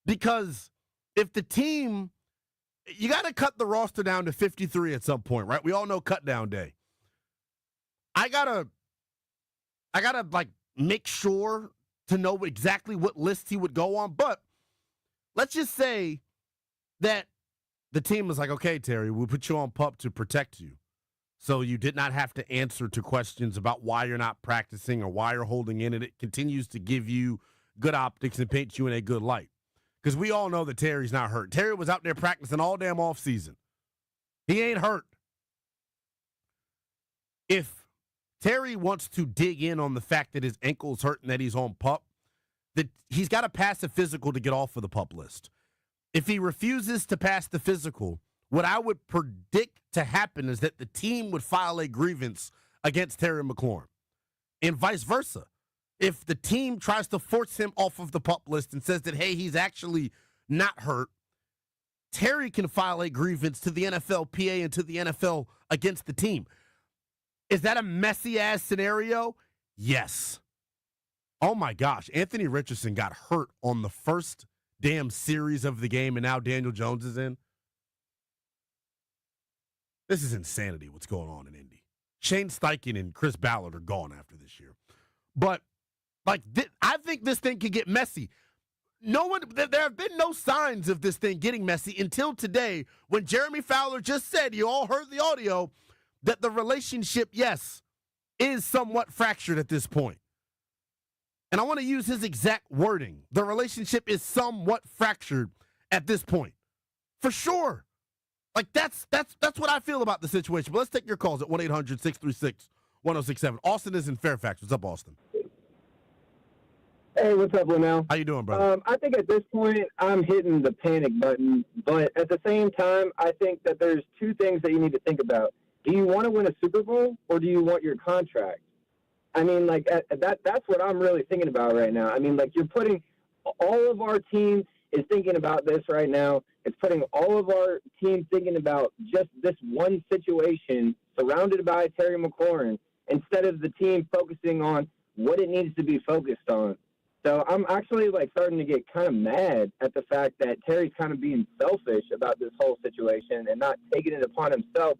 Because if the team, you got to cut the roster down to 53 at some point, right? We all know cut down day. I gotta make sure to know exactly what list he would go on. But let's just say that the team was like, okay, Terry, we'll put you on PUP to protect you. So you did not have to answer to questions about why you're not practicing or why you're holding in, and it continues to give you good optics and paint you in a good light. Because we all know that Terry's not hurt. Terry was out there practicing all damn offseason. He ain't hurt. If Terry wants to dig in on the fact that his ankle's hurt and that he's on PUP, that he's got to pass a physical to get off of the PUP list. If he refuses to pass the physical, what I would predict to happen is that the team would file a grievance against Terry McLaurin and vice versa. If the team tries to force him off of the PUP list and says that, hey, he's actually not hurt, Terry can file a grievance to the NFLPA and to the NFL against the team. Is that a messy-ass scenario? Yes. Oh, my gosh. Anthony Richardson got hurt on the first damn series of the game, and now Daniel Jones is in. This is insanity, what's going on in Indy. Shane Steichen and Chris Ballard are gone after this year. But, I think this thing could get messy. There have been no signs of this thing getting messy until today when Jeremy Fowler just said, you all heard the audio, that the relationship, yes, is somewhat fractured at this point. And I want to use his exact wording. The relationship is somewhat fractured at this point. For sure. That's what I feel about the situation. But let's take your calls at 1-800-636-1067. Austin is in Fairfax. What's up, Austin? Hey, what's up, Lynnell? How you doing, brother? I think at this point I'm hitting the panic button, but at the same time, I think that there's two things that you need to think about. Do you want to win a Super Bowl, or do you want your contract? I mean, that's what I'm really thinking about right now. I mean, you're putting all of our team is thinking about this right now. It's putting all of our team thinking about just this one situation surrounded by Terry McLaurin instead of the team focusing on what it needs to be focused on. So I'm actually starting to get kind of mad at the fact that Terry's kind of being selfish about this whole situation and not taking it upon himself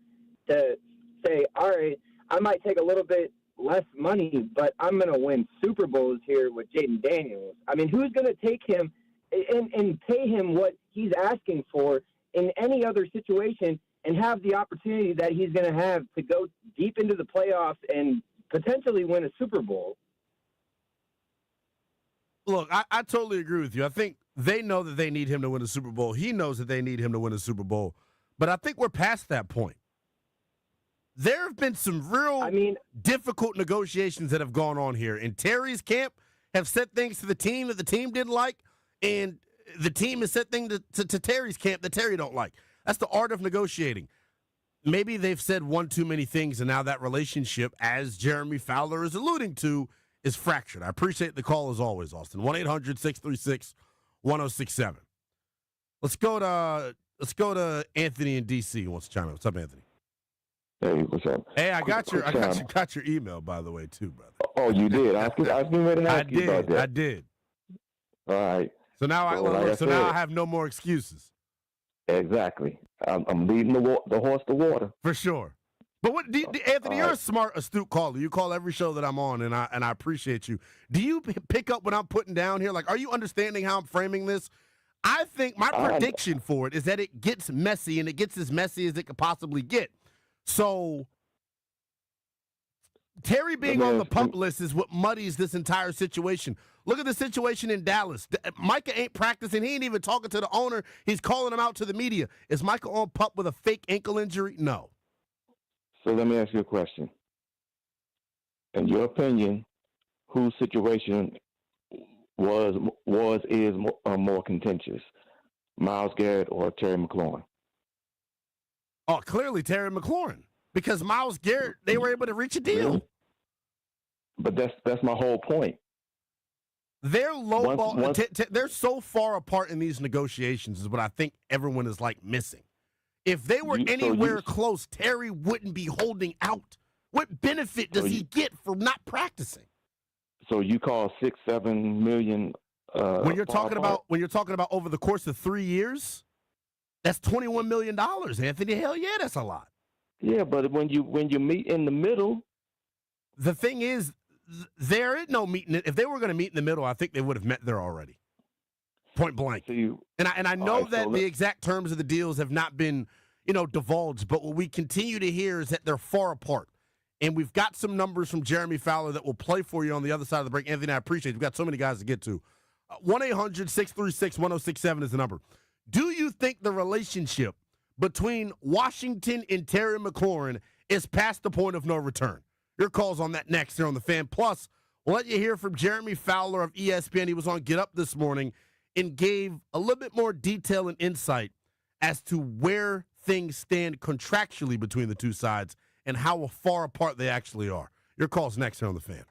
to say, all right, I might take a little bit less money, but I'm going to win Super Bowls here with Jaden Daniels. I mean, who's going to take him and pay him what he's asking for in any other situation and have the opportunity that he's going to have to go deep into the playoffs and potentially win a Super Bowl? Look, I totally agree with you. I think they know that they need him to win a Super Bowl. He knows that they need him to win a Super Bowl. But I think we're past that point. There have been some real difficult negotiations that have gone on here. And Terry's camp have said things to the team that the team didn't like, and the team has said things to Terry's camp that Terry don't like. That's the art of negotiating. Maybe they've said one too many things, and now that relationship, as Jeremy Fowler is alluding to, is fractured. I appreciate the call as always, Austin. 1-800-636-1067. Let's go to Anthony in DC who wants to chime in. What's up, Anthony? Hey, what's up? Hey, I got your email, by the way, too, brother. Oh, you did? I was getting ready to ask you about that. I did. All right. So now now I have no more excuses. Exactly. I'm leading the horse to water. For sure. But Anthony, you're a smart, astute caller. You call every show that I'm on, and I appreciate you. Do you pick up what I'm putting down here? Are you understanding how I'm framing this? I think my prediction for it is that it gets messy, and it gets as messy as it could possibly get. So Terry being on the PUP list is what muddies this entire situation. Look at the situation in Dallas. Micah ain't practicing. He ain't even talking to the owner. He's calling him out to the media. Is Micah on PUP with a fake ankle injury? No. So let me ask you a question. In your opinion, whose situation is more contentious, Myles Garrett or Terry McLaurin? Oh, clearly Terry McLaurin, because Myles Garrett, they were able to reach a deal. Really? But that's my whole point. They're they're so far apart in these negotiations is what I think everyone is missing. If they were anywhere close, Terry wouldn't be holding out. What benefit does he get for not practicing? So you call $6-7 million when you're talking about over the course of 3 years, that's $21 million, Anthony. Hell yeah, that's a lot. Yeah, but when you meet in the middle, the thing is, there is no meeting. If they were going to meet in the middle, I think they would have met there already, point blank. And I know that the exact terms of the deals have not been, divulged. But what we continue to hear is that they're far apart. And we've got some numbers from Jeremy Fowler that will play for you on the other side of the break. Anthony, I appreciate it. We've got so many guys to get to. 1-800-636-1067 is the number. Do you think the relationship between Washington and Terry McLaurin is past the point of no return? Your call's on that next here on The Fan. Plus, we'll let you hear from Jeremy Fowler of ESPN. He was on Get Up this morning and gave a little bit more detail and insight as to where things stand contractually between the two sides and how far apart they actually are. Your call's next here on The Fan.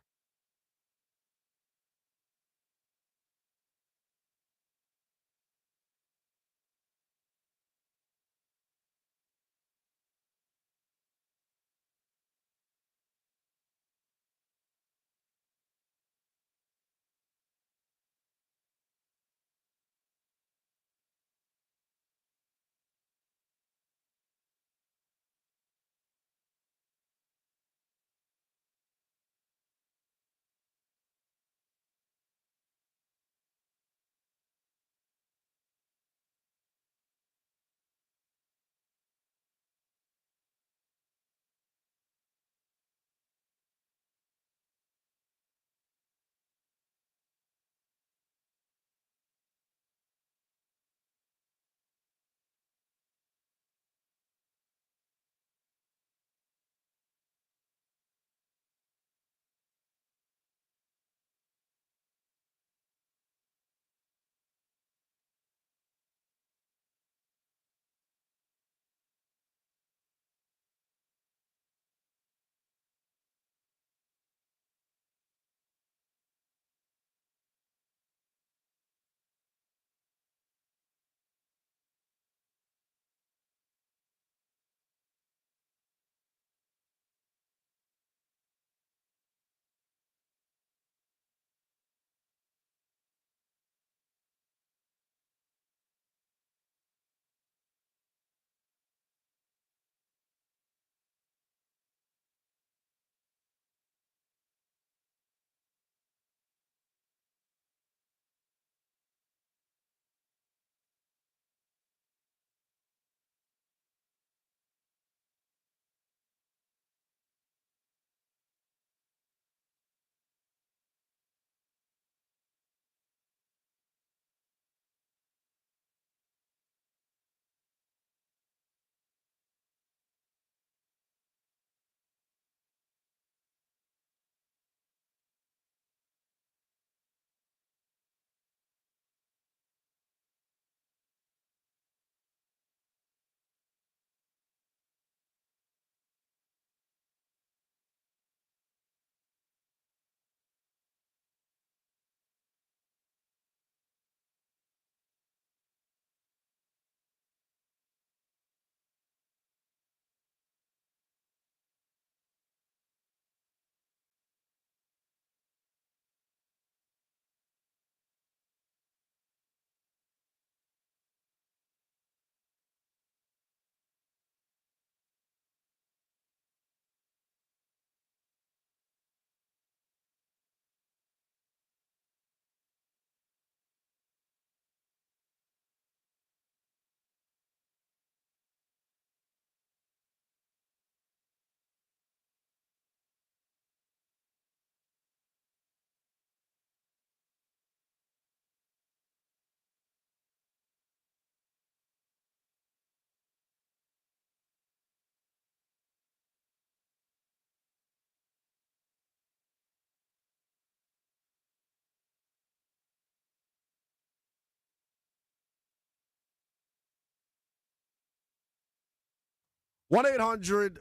1-800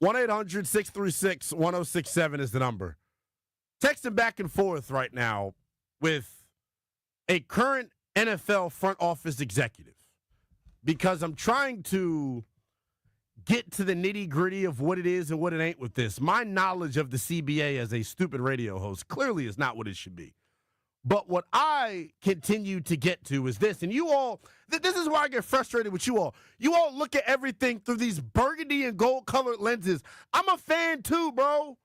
1-800-636-1067 is the number. Texting back and forth right now with a current NFL front office executive because I'm trying to get to the nitty-gritty of what it is and what it ain't with this. My knowledge of the CBA as a stupid radio host clearly is not what it should be. But what I continue to get to is this, and you all, this is why I get frustrated with you all. You all look at everything through these burgundy and gold-colored lenses. I'm a fan too, bro.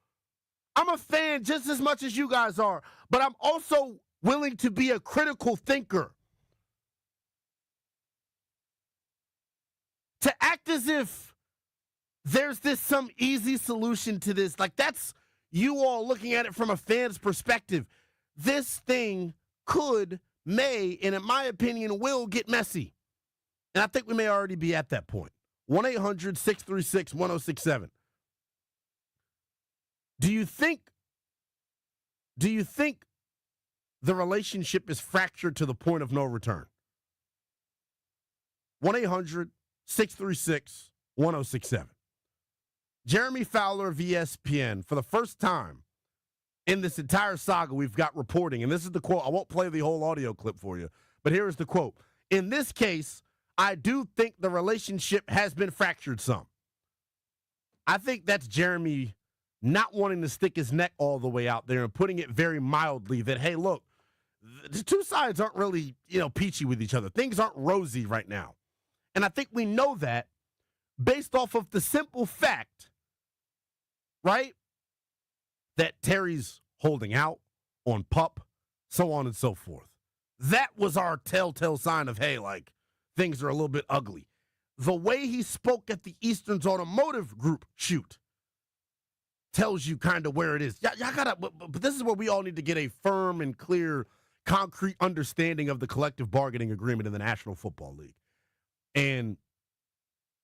I'm a fan just as much as you guys are, but I'm also willing to be a critical thinker. To act as if there's some easy solution to this, like that's you all looking at it from a fan's perspective. This thing may, and in my opinion, will get messy. And I think we may already be at that point. 1-800-636-1067. Do you think the relationship is fractured to the point of no return? 1-800-636-1067. Jeremy Fowler of ESPN, for the first time in this entire saga we've got reporting, and this is the quote. I won't play the whole audio clip for you, but here is the quote. In this case, I do think the relationship has been fractured some. I think that's Jeremy not wanting to stick his neck all the way out there and putting it very mildly that, hey, look, the two sides aren't really, peachy with each other. Things aren't rosy right now. And I think we know that based off of the simple fact, right, that Terry's holding out on PUP, so on and so forth. That was our telltale sign of, hey, like, things are a little bit ugly. The way he spoke at the Eastern's Automotive Group shoot tells you kind of where it is. Y'all gotta, but this is where we all need to get a firm and clear, concrete understanding of the collective bargaining agreement in the National Football League. And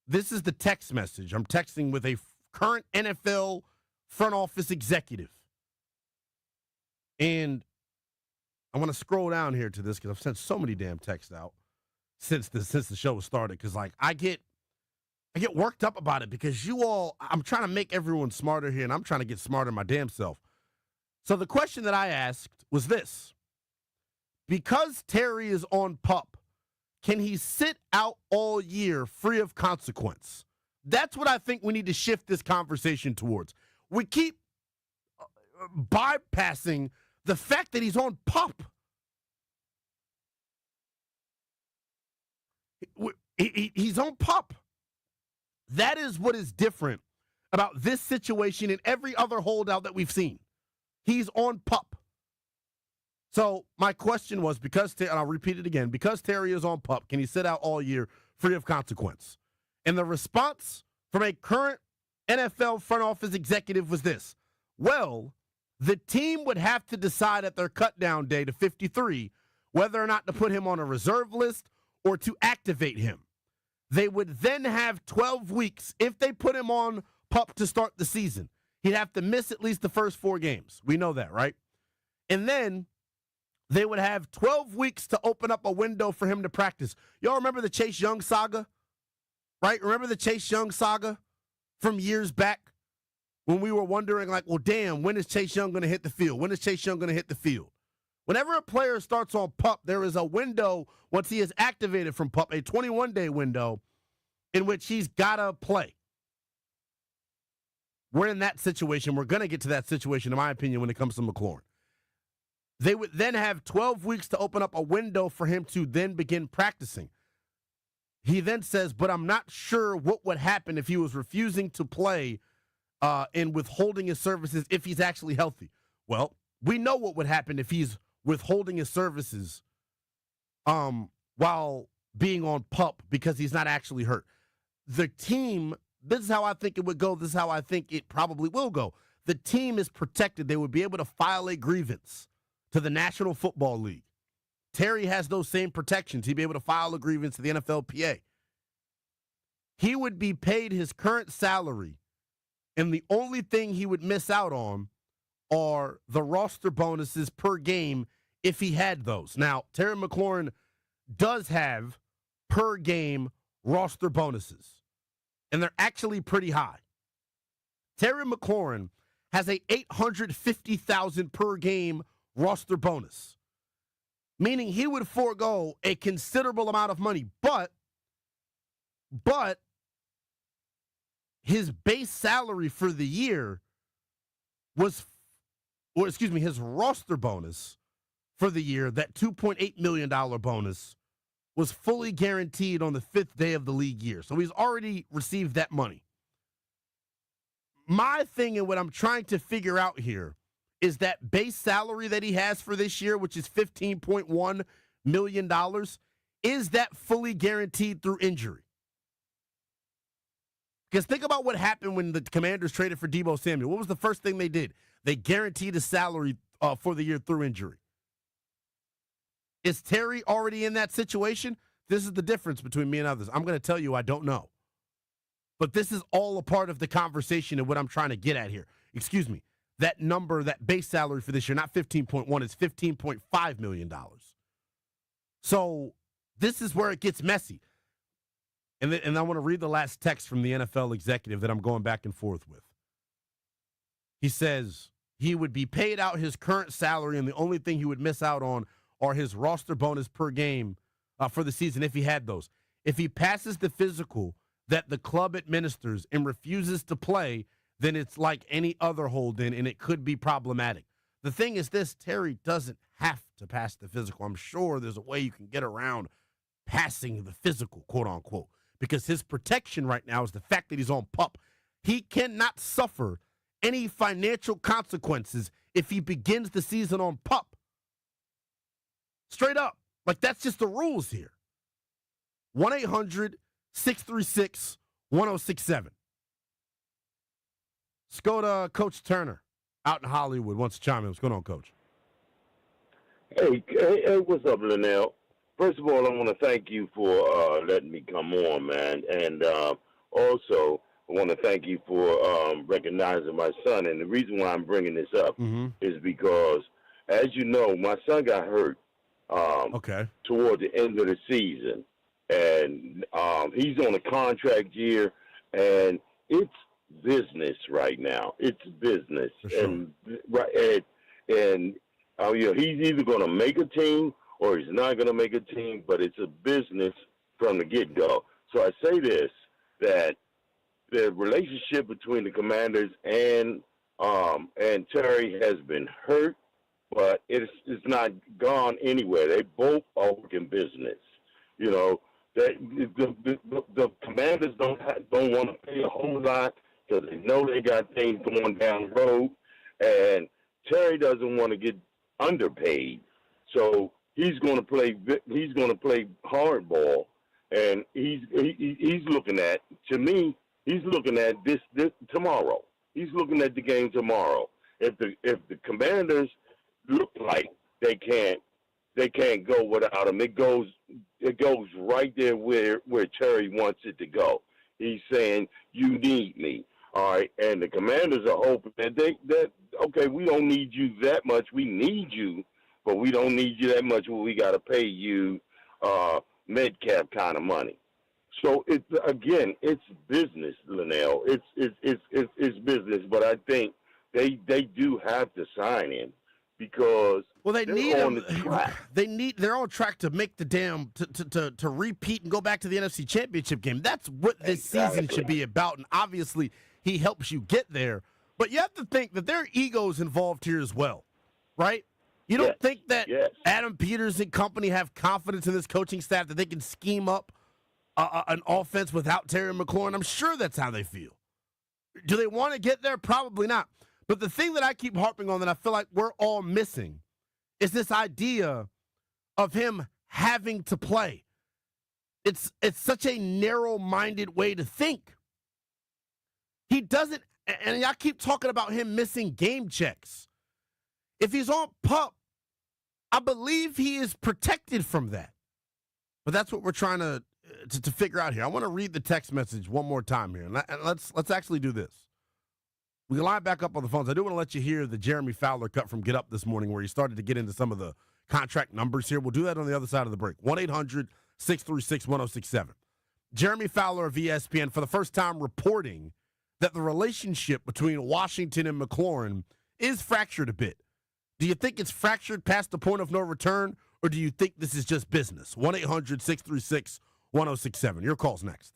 this is the text message. I'm texting with a current NFL front office executive. And I want to scroll down here to this because I've sent so many damn texts out since the show was started. Because I get worked up about it because you all, I'm trying to make everyone smarter here, and I'm trying to get smarter my damn self. So the question that I asked was this: because Terry is on PUP, can he sit out all year free of consequence? That's what I think we need to shift this conversation towards. We keep bypassing the fact that he's on PUP. He's on PUP. That is what is different about this situation and every other holdout that we've seen. He's on PUP. So my question was, and I'll repeat it again, because Terry is on PUP, can he sit out all year free of consequence? And the response from a current NFL front office executive was this: well, the team would have to decide at their cutdown day to 53 whether or not to put him on a reserve list or to activate him. They would then have 12 weeks if they put him on PUP to start the season. He'd have to miss at least the first 4 games. We know that, right? And then they would have 12 weeks to open up a window for him to practice. Y'all remember the Chase Young saga? Right? Remember the Chase Young saga from years back when we were wondering, like, well, damn, when is Chase Young going to hit the field? When is Chase Young going to hit the field? Whenever a player starts on PUP, there is a window once he is activated from PUP, a 21-day window in which he's got to play. We're in that situation. We're going to get to that situation, in my opinion, when it comes to McLaurin. They would then have 12 weeks to open up a window for him to then begin practicing. He then says, but I'm not sure what would happen if he was refusing to play and withholding his services if he's actually healthy. Well, we know what would happen if he's withholding his services while being on PUP because he's not actually hurt. The team, this is how I think it would go. This is how I think it probably will go. The team is protected. They would be able to file a grievance to the National Football League. Terry has those same protections. He'd be able to file a grievance to the NFLPA. He would be paid his current salary, and the only thing he would miss out on are the roster bonuses per game if he had those. Now, Terry McLaurin does have per game roster bonuses, and they're actually pretty high. Terry McLaurin has a $850,000 per game roster bonus, meaning he would forego a considerable amount of money, but his base salary for the year his roster bonus for the year, that $2.8 million bonus, was fully guaranteed on the 5th day of the league year. So he's already received that money. My thing and what I'm trying to figure out here is that base salary that he has for this year, which is $15.1 million, is that fully guaranteed through injury? Because think about what happened when the Commanders traded for Deebo Samuel. What was the first thing they did? They guaranteed his salary for the year through injury. Is Terry already in that situation? This is the difference between me and others. I'm going to tell you I don't know. But this is all a part of the conversation and what I'm trying to get at here. Excuse me. That number, that base salary for this year, not 15.1, it's $15.5 million. So this is where it gets messy. And I want to read the last text from the NFL executive that I'm going back and forth with. He says he would be paid out his current salary, and the only thing he would miss out on are his roster bonus per game for the season if he had those. If he passes the physical that the club administers and refuses to play, then it's like any other hold-in, and it could be problematic. The thing is this, Terry doesn't have to pass the physical. I'm sure there's a way you can get around passing the physical, quote-unquote, because his protection right now is the fact that he's on PUP. He cannot suffer any financial consequences if he begins the season on PUP. Straight up. Like, that's just the rules here. 1-800-636-1067. Let's go to Coach Turner out in Hollywood. Wants to chime in. What's going on, Coach? Hey, what's up, Lynnell? First of all, I want to thank you for letting me come on, man. And also, I want to thank you for recognizing my son. And the reason why I'm bringing this up is because, as you know, my son got hurt toward the end of the season. And he's on a contract year, and it's business right now. It's business. Sure. And you know, he's either going to make a team or he's not going to make a team, but it's a business from the get-go. So I say this, that the relationship between the Commanders and Terry has been hurt, but it's not gone anywhere. They both are working business. You know, the Commanders don't want to pay a whole lot because they know they got things going down the road, and Terry doesn't want to get underpaid. So he's going to play hardball, and he's looking at, to me, he's looking at this tomorrow. He's looking at the game tomorrow. If the Commanders look like they can't go without him, it goes right there where Terry wants it to go. He's saying, you need me. All right, and the Commanders are hoping that okay, we don't need you that much. We need you, but we don't need you that much where we got to pay you mid-cap kind of money. So it's business, Lynnell. It's business, but I think they do have to sign him because they need on him. The track. They're on track to make the to repeat and go back to the NFC Championship game. That's what this season should be about, and obviously he helps you get there. But you have to think that there are egos involved here as well, right? You don't think that Adam Peters and company have confidence in this coaching staff that they can scheme up an offense without Terry McLaurin? I'm sure that's how they feel. Do they want to get there? Probably not. But the thing that I keep harping on that I feel like we're all missing is this idea of him having to play. It's such a narrow-minded way to think. He doesn't, and y'all keep talking about him missing game checks. If he's on PUP, I believe he is protected from that. But that's what we're trying to figure out here. I want to read the text message one more time here, and let's actually do this. We can line back up on the phones. I do want to let you hear the Jeremy Fowler cut from Get Up this morning where he started to get into some of the contract numbers here. We'll do that on the other side of the break. 1-800-636-1067. Jeremy Fowler of ESPN, for the first time reporting that the relationship between Washington and McLaurin is fractured a bit. Do you think it's fractured past the point of no return, or do you think this is just business? 1-800-636-1067. Your call's next.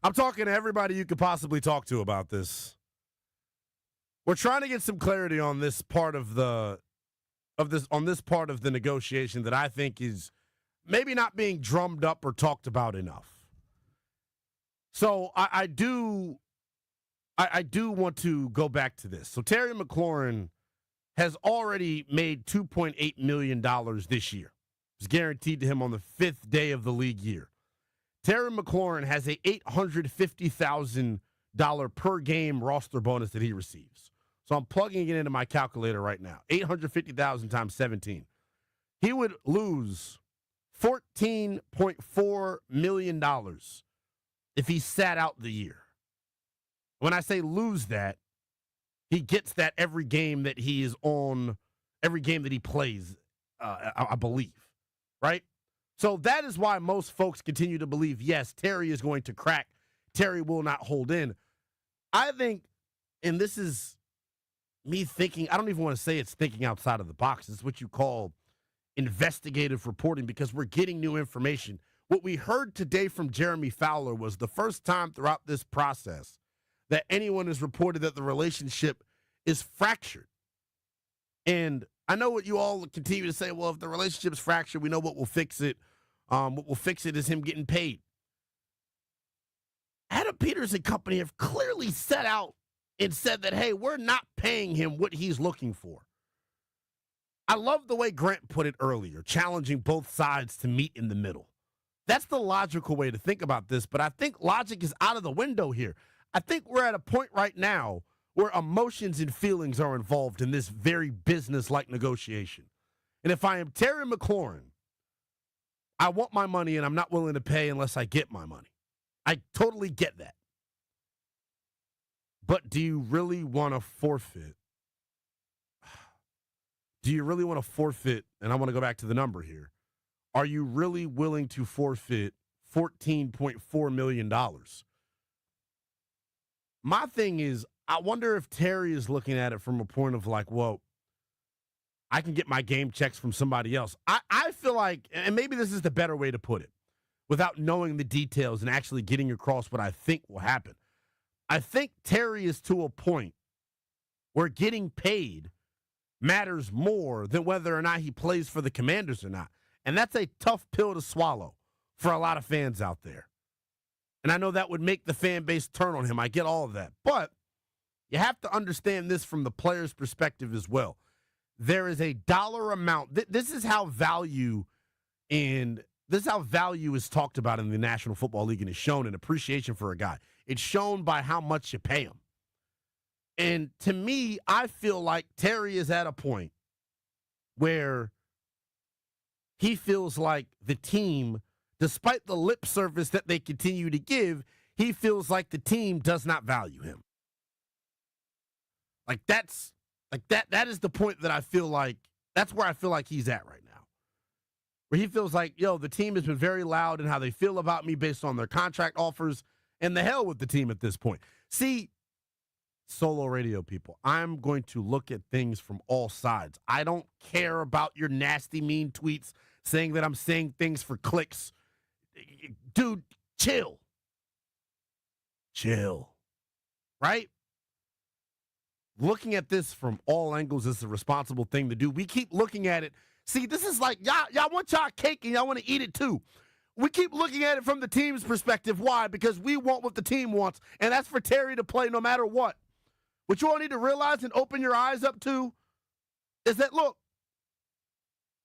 I'm talking to everybody you could possibly talk to about this. We're trying to get some clarity on this part of the negotiation that I think is maybe not being drummed up or talked about enough. So I do want to go back to this. So Terry McLaurin has already made $2.8 million this year. It's guaranteed to him on the 5th day of the league year. Terry McLaurin has a $850,000 per game roster bonus that he receives. So I'm plugging it into my calculator right now. $850,000 times 17. He would lose $14.4 million if he sat out the year. When I say lose that, he gets that every game that he is on, every game that he plays, I believe, right? So that is why most folks continue to believe, yes, Terry is going to crack. Terry will not hold in. I think, and this is me thinking, I don't even want to say it's thinking outside of the box. It's what you call investigative reporting because we're getting new information. What we heard today from Jeremy Fowler was the first time throughout this process that anyone has reported that the relationship is fractured. And I know what you all continue to say, well, if the relationship is fractured, we know what will fix it. What will fix it is him getting paid. Adam Peters and company have clearly set out and said that, hey, we're not paying him what he's looking for. I love the way Grant put it earlier, challenging both sides to meet in the middle. That's the logical way to think about this, but I think logic is out of the window here. I think we're at a point right now where emotions and feelings are involved in this very business-like negotiation. And if I am Terry McLaurin, I want my money and I'm not willing to pay unless I get my money. I totally get that. But do you really want to forfeit? Do you really want to forfeit? And I want to go back to the number here. Are you really willing to forfeit $14.4 million? My thing is, I wonder if Terry is looking at it from a point of like, well, I can get my game checks from somebody else. I feel like, and maybe this is the better way to put it, without knowing the details and actually getting across what I think will happen. I think Terry is to a point where getting paid matters more than whether or not he plays for the Commanders or not. And that's a tough pill to swallow for a lot of fans out there. And I know that would make the fan base turn on him. I get all of that. But you have to understand this from the player's perspective as well. There is a dollar amount. This is how value is talked about in the National Football League and is shown in appreciation for a guy. It's shown by how much you pay him. And to me, I feel like Terry is at a point where he feels like the team, despite the lip service that they continue to give, he feels like the team does not value him. That is the point that I feel like, that's where I feel like he's at right now. Where he feels like, the team has been very loud in how they feel about me based on their contract offers, and the hell with the team at this point. See, solo radio people, I'm going to look at things from all sides. I don't care about your nasty, mean tweets saying that I'm saying things for clicks. Dude, chill. Chill. Right? Looking at this from all angles is the responsible thing to do. We keep looking at it. See, this is like, y'all want y'all cake and y'all want to eat it too. We keep looking at it from the team's perspective. Why? Because we want what the team wants, and that's for Terry to play no matter what. What you all need to realize and open your eyes up to is that, look,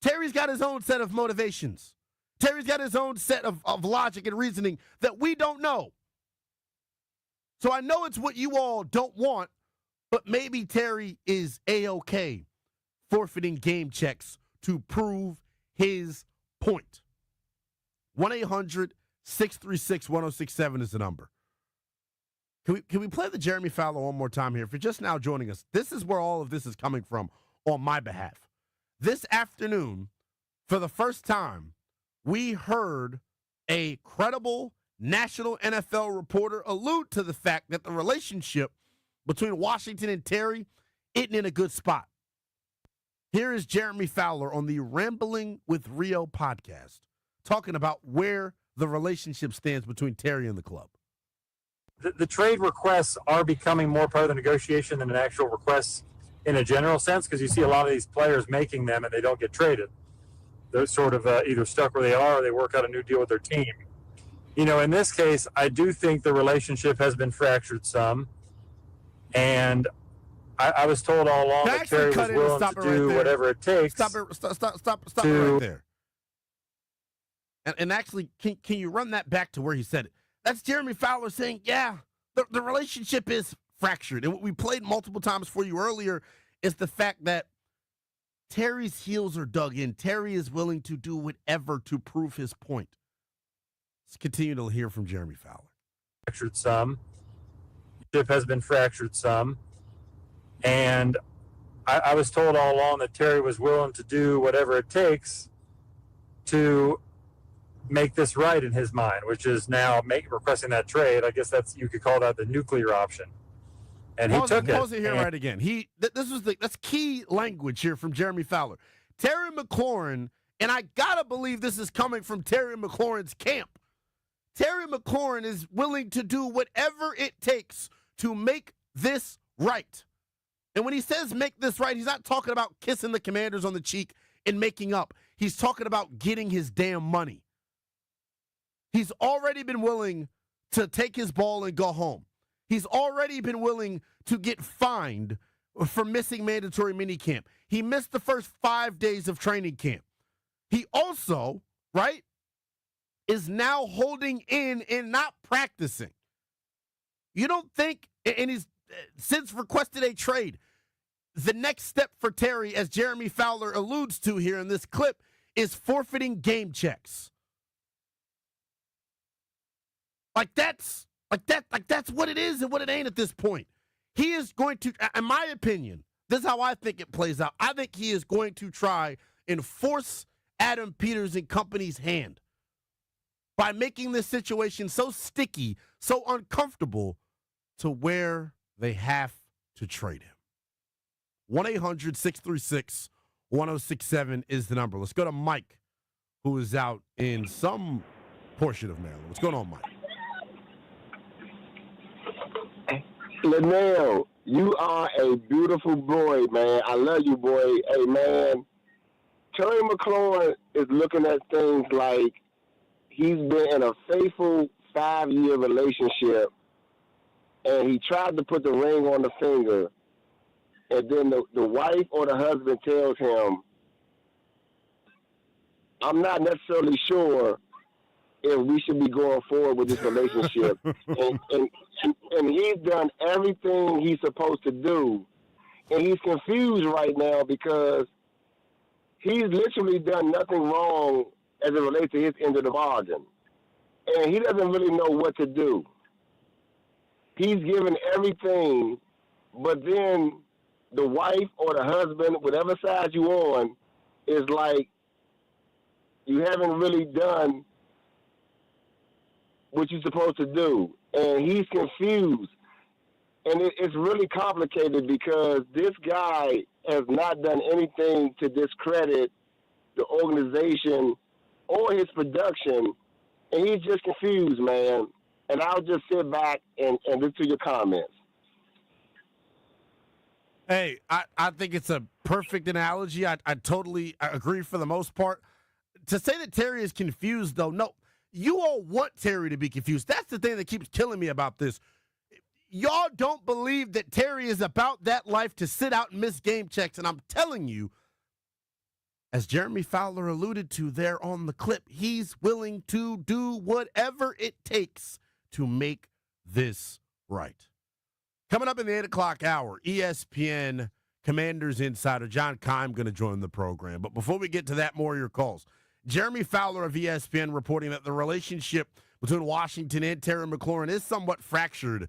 Terry's got his own set of motivations. Terry's got his own set of logic and reasoning that we don't know. So I know it's what you all don't want, but maybe Terry is A-OK forfeiting game checks to prove his point. 1-800-636-1067 is the number. Can we play the Jeremy Fowler one more time here? If you're just now joining us, this is where all of this is coming from on my behalf. This afternoon, for the first time, we heard a credible national NFL reporter allude to the fact that the relationship between Washington and Terry isn't in a good spot. Here is Jeremy Fowler on the Rambling with Rio podcast, talking about where the relationship stands between Terry and the club. the trade requests are becoming more part of the negotiation than an actual request in a general sense, because you see a lot of these players making them and they don't get traded. They're sort of either stuck where they are or they work out a new deal with their team. In this case, I do think the relationship has been fractured some. And I was told all along that Terry was willing to do whatever it takes. Stop it right there. And actually, can you run that back to where he said it? That's Jeremy Fowler saying, yeah, the relationship is fractured. And what we played multiple times for you earlier is the fact that Terry's heels are dug in. Terry is willing to do whatever to prove his point. Let's continue to hear from Jeremy Fowler. Fractured some. Ship has been fractured some. And I was told all along that Terry was willing to do whatever it takes to make this right in his mind, which is now requesting that trade. I guess you could call that the nuclear option. And he took it. Pause it here right again. That's key language here from Jeremy Fowler. Terry McLaurin, and I gotta believe this is coming from Terry McLaurin's camp. Terry McLaurin is willing to do whatever it takes to make this right. And when he says make this right, he's not talking about kissing the Commanders on the cheek and making up. He's talking about getting his damn money. He's already been willing to take his ball and go home. He's already been willing to get fined for missing mandatory minicamp. He missed the first 5 days of training camp. He also, right, is now holding in and not practicing. You don't think, and he's since requested a trade, the next step for Terry, as Jeremy Fowler alludes to here in this clip, is forfeiting game checks. That's what it is and what it ain't at this point. He is going to, in my opinion, this is how I think it plays out. I think he is going to try and force Adam Peters and company's hand by making this situation so sticky, so uncomfortable, to where they have to trade him. 1-800-636-1067 is the number. Let's go to Mike, who is out in some portion of Maryland. What's going on, Mike? Lynnell, you are a beautiful boy, man. I love you, boy. Hey, man, Terry McLaurin is looking at things like he's been in a faithful 5-year relationship, and he tried to put the ring on the finger, and then the wife or the husband tells him, I'm not necessarily sure if we should be going forward with this relationship. and he's done everything he's supposed to do. And he's confused right now because he's literally done nothing wrong as it relates to his end of the bargain. And he doesn't really know what to do. He's given everything, but then the wife or the husband, whatever side you're on, is like, you haven't really done what you're supposed to do. And he's confused. And it's really complicated because this guy has not done anything to discredit the organization or his production. And he's just confused, man. And I'll just sit back and listen to your comments. Hey, I think it's a perfect analogy. I totally agree for the most part. To say that Terry is confused, though, no. You all want Terry to be confused. That's the thing that keeps killing me about this. Y'all don't believe that Terry is about that life to sit out and miss game checks. And I'm telling you, as Jeremy Fowler alluded to there on the clip, he's willing to do whatever it takes to make this right. Coming up in the 8 o'clock hour, ESPN Commanders insider John Keim going to join the program. But before we get to that, more of your calls. Jeremy Fowler of ESPN reporting that the relationship between Washington and Terry McLaurin is somewhat fractured.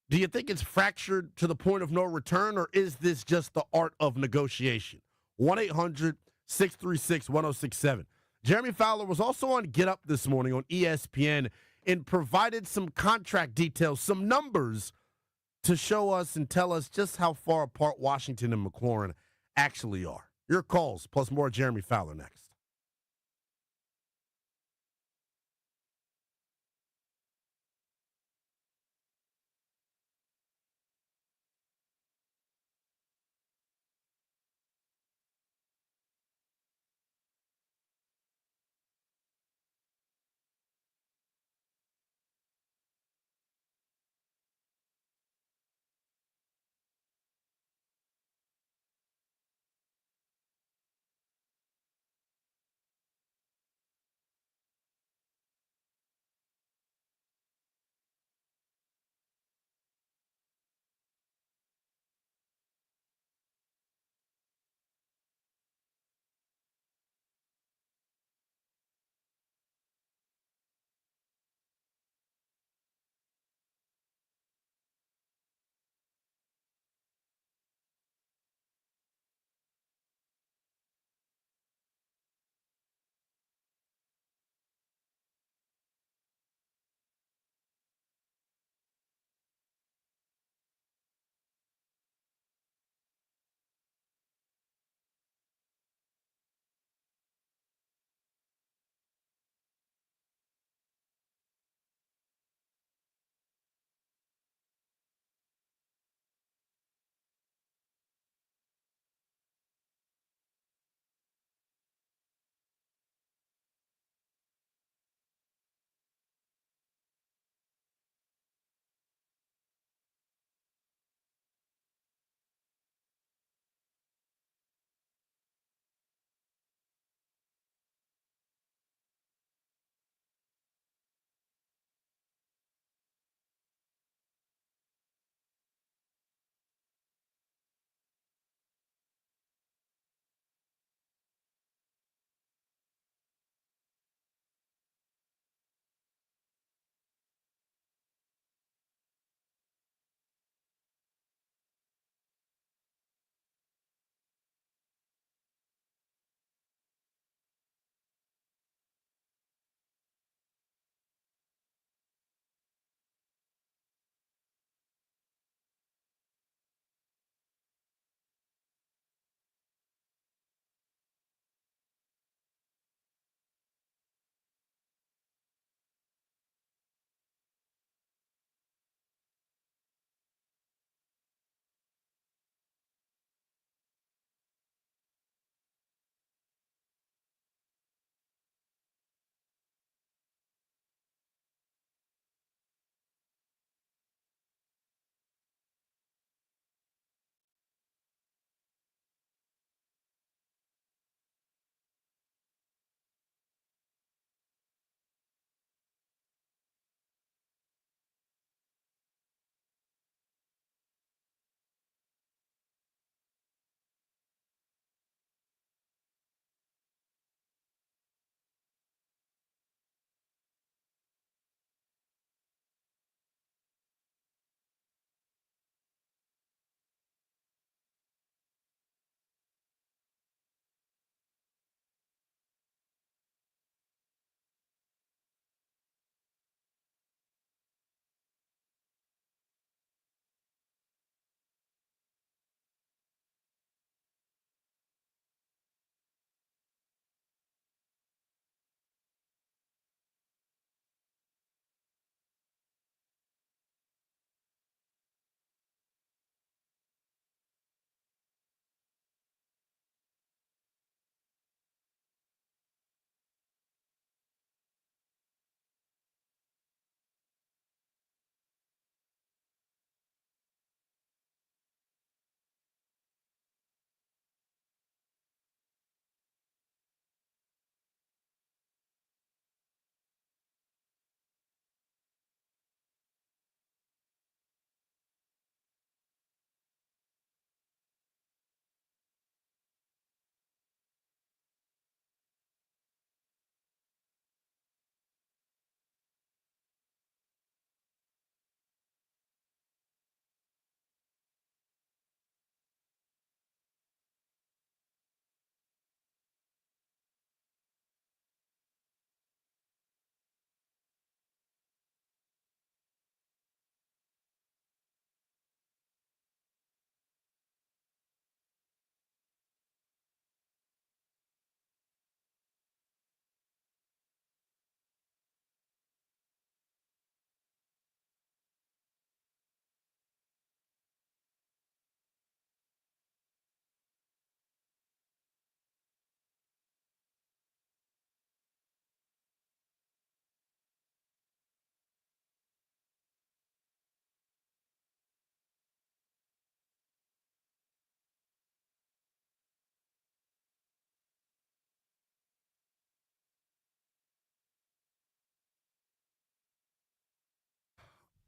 Do you think it's fractured to the point of no return, or is this just the art of negotiation? 1-800-636-1067. Jeremy Fowler was also on Get Up this morning on ESPN and provided some contract details, some numbers to show us and tell us just how far apart Washington and McLaurin actually are. Your calls, plus more Jeremy Fowler next.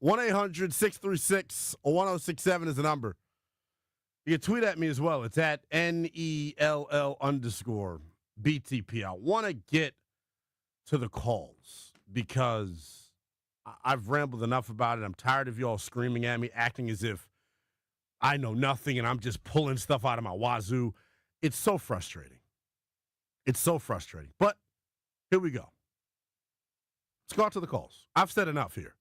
1-800-636-1067 is the number. You can tweet at me as well. It's at NELL_BTP. I want to get to the calls because I've rambled enough about it. I'm tired of y'all screaming at me, acting as if I know nothing and I'm just pulling stuff out of my wazoo. It's so frustrating. It's so frustrating. But here we go. Let's go out to the calls. I've said enough here.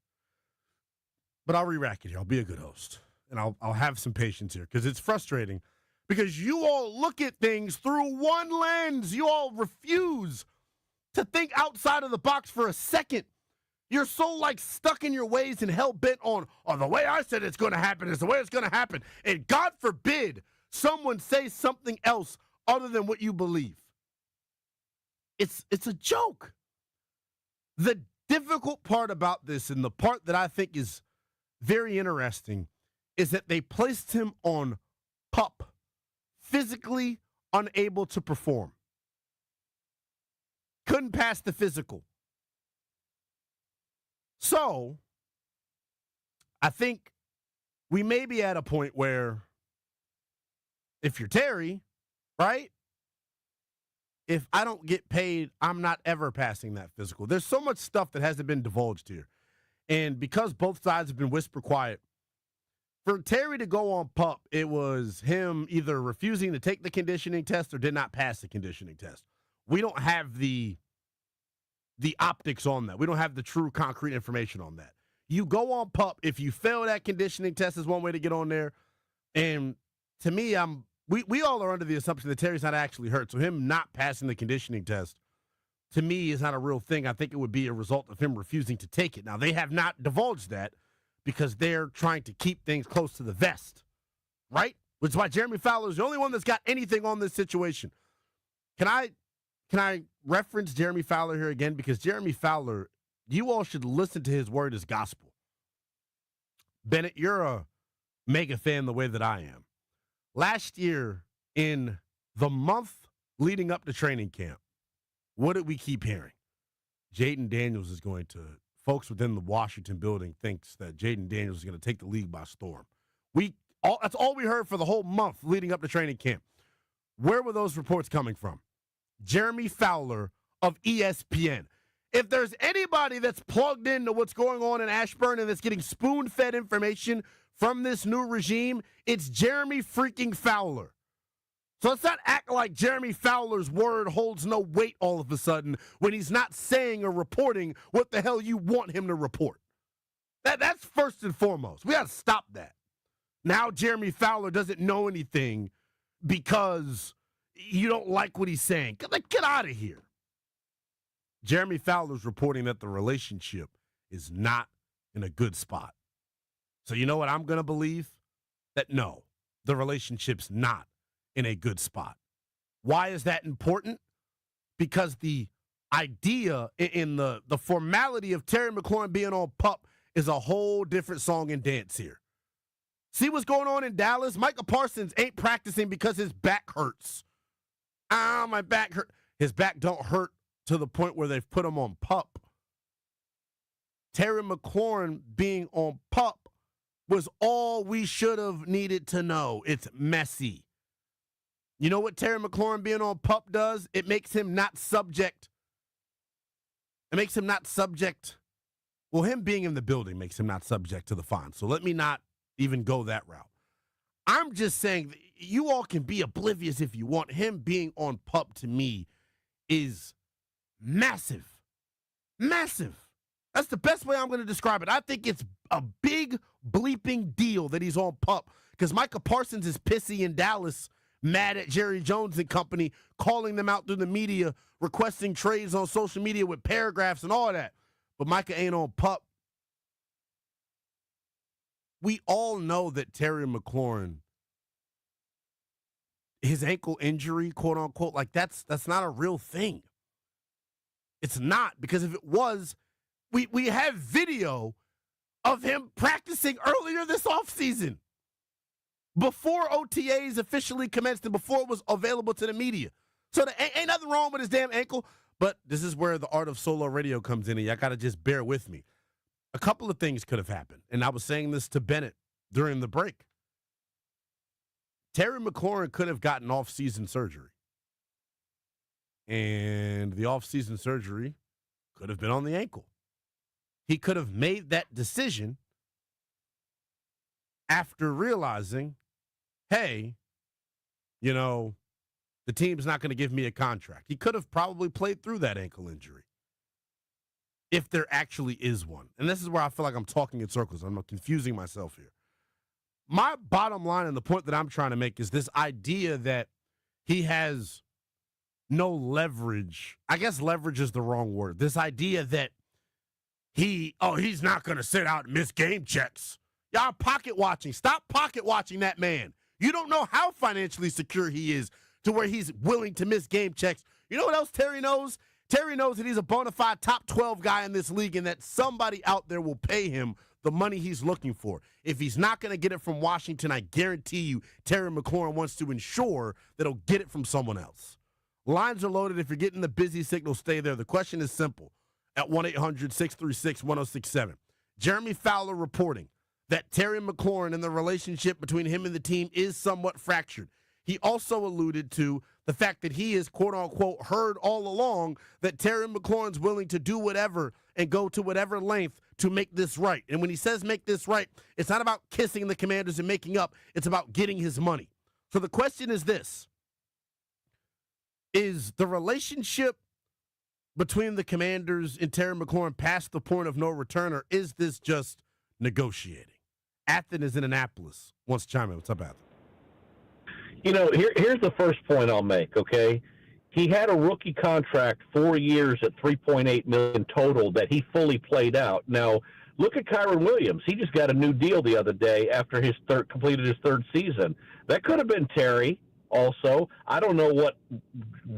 But I'll re-rack it here. I'll be a good host. And I'll have some patience here because it's frustrating because you all look at things through one lens. You all refuse to think outside of the box for a second. You're so stuck in your ways and hell-bent on, the way I said it's going to happen is the way it's going to happen. And God forbid someone say something else other than what you believe. It's a joke. The difficult part about this and the part that I think is very interesting is that they placed him on PUP, physically unable to perform. Couldn't pass the physical. So, I think we may be at a point where if you're Terry, right? If I don't get paid, I'm not ever passing that physical. There's so much stuff that hasn't been divulged here. And because both sides have been whisper quiet, for Terry to go on PUP, it was him either refusing to take the conditioning test or did not pass the conditioning test. We don't have the optics on that. We don't have the true concrete information on that. You go on PUP. If you fail that conditioning test is one way to get on there. And to me, we all are under the assumption that Terry's not actually hurt. So him not passing the conditioning test, to me, is not a real thing. I think it would be a result of him refusing to take it. Now, they have not divulged that because they're trying to keep things close to the vest, right? Which is why Jeremy Fowler is the only one that's got anything on this situation. Can I reference Jeremy Fowler here again? Because Jeremy Fowler, you all should listen to his word as gospel. Bennett, you're a mega fan the way that I am. Last year, in the month leading up to training camp, what did we keep hearing? Jaden Daniels is going to, folks within the Washington building thinks that Jaden Daniels is going to take the league by storm. That's all we heard for the whole month leading up to training camp. Where were those reports coming from? Jeremy Fowler of ESPN. If there's anybody that's plugged into what's going on in Ashburn and that's getting spoon-fed information from this new regime, it's Jeremy freaking Fowler. So let's not act like Jeremy Fowler's word holds no weight all of a sudden when he's not saying or reporting what the hell you want him to report. That's first and foremost. We got to stop that. Now Jeremy Fowler doesn't know anything because you don't like what he's saying. Get out of here. Jeremy Fowler's reporting that the relationship is not in a good spot. So you know what I'm going to believe? That no, the relationship's not in a good spot. Why is that important? Because the idea in the formality of Terry McLaurin being on PUP is a whole different song and dance here. See what's going on in Dallas? Micah Parsons ain't practicing because his back hurts. My back hurt. His back don't hurt to the point where they've put him on PUP. Terry McLaurin being on PUP was all we should have needed to know. It's messy. You know what Terry McLaurin being on PUP does? It makes him not subject. Well, him being in the building makes him not subject to the fine. So let me not even go that route. I'm just saying that you all can be oblivious if you want. Him being on PUP to me is massive. Massive. That's the best way I'm going to describe it. I think it's a big bleeping deal that he's on PUP because Micah Parsons is pissy in Dallas, mad at Jerry Jones and company, calling them out through the media, requesting trades on social media with paragraphs and all that. But Micah ain't on PUP. We all know that Terry McLaurin, his ankle injury, quote unquote, that's not a real thing. It's not, because if it was, we have video of him practicing earlier this offseason, before OTAs officially commenced and before it was available to the media. So there ain't nothing wrong with his damn ankle, but this is where the art of solo radio comes in, and y'all got to just bear with me. a couple of things could have happened. And I was saying this to Bennett during the break. Terry McLaurin could have gotten off-season surgery. And the off-season surgery could have been on the ankle. He could have made that decision after realizing, hey, you know, the team's not going to give me a contract. He could have probably played through that ankle injury if there actually is one. And this is where I feel like I'm talking in circles. I'm confusing myself here. My bottom line and the point that I'm trying to make is this idea that he has no leverage. I guess leverage is the wrong word. This idea that he's not going to sit out and miss game checks. Y'all pocket watching. Stop pocket watching that man. You don't know how financially secure he is to where he's willing to miss game checks. You know what else Terry knows? Terry knows that he's a bona fide top 12 guy in this league and that somebody out there will pay him the money he's looking for. If he's not going to get it from Washington, I guarantee you Terry McLaurin wants to ensure that he'll get it from someone else. Lines are loaded. If you're getting the busy signal, stay there. The question is simple at 1-800-636-1067. Jeremy Fowler reporting that Terry McLaurin and the relationship between him and the team is somewhat fractured. He also alluded to the fact that he is, quote-unquote, heard all along that Terry McLaurin's willing to do whatever and go to whatever length to make this right. And when he says make this right, it's not about kissing the Commanders and making up. It's about getting his money. So the question is this. Is the relationship between the Commanders and Terry McLaurin past the point of no return, or is this just negotiating? Athen is in Annapolis. Wants to chime in. What's up, Athen? You know, here's the first point I'll make, okay? He had a rookie contract 4 years at $3.8 million total that he fully played out. Now, look at Kyron Williams. He just got a new deal the other day after his completed his third season. That could have been Terry also. I don't know what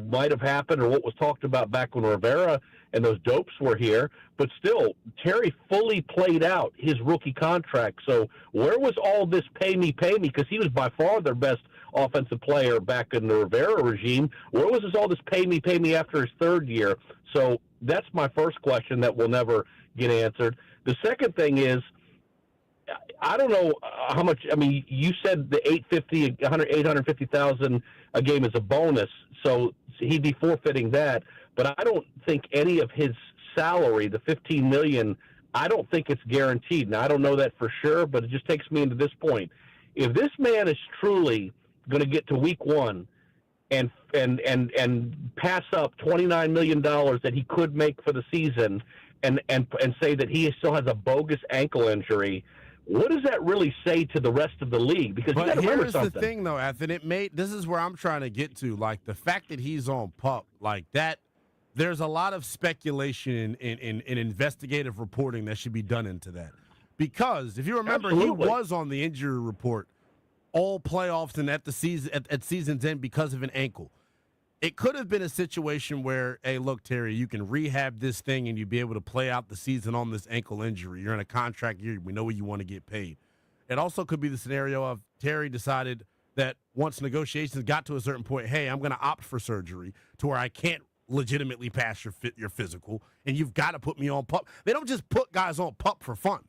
might have happened or what was talked about back when Rivera and those dopes were here, but still, Terry fully played out his rookie contract. So where was all this pay me? Because he was by far their best offensive player back in the Rivera regime. Where was all this pay me after his third year? So that's my first question that will never get answered. The second thing is, I don't know how much. I mean, you said the $850,000 a game is a bonus, so he'd be forfeiting that. But I don't think any of his salary, the $15 million, I don't think it's guaranteed. Now I don't know that for sure, but it just takes me into this point. If this man is truly going to get to week one and pass up $29 million that he could make for the season, and say that he still has a bogus ankle injury, what does that really say to the rest of the league? Because you got to remember something. Here's the thing, though, Athen. This is where I'm trying to get to. Like, the fact that he's on PUP, like that, there's a lot of speculation in investigative reporting that should be done into that. Because if you remember, Absolutely. He was on the injury report all playoffs and at the season at season's end because of an ankle. It could have been a situation where, hey, look, Terry, you can rehab this thing and you'd be able to play out the season on this ankle injury. You're in a contract year. We know you want to get paid. It also could be the scenario of Terry decided that once negotiations got to a certain point, hey, I'm going to opt for surgery to where I can't legitimately pass your physical, and you've got to put me on PUP. They don't just put guys on PUP for fun.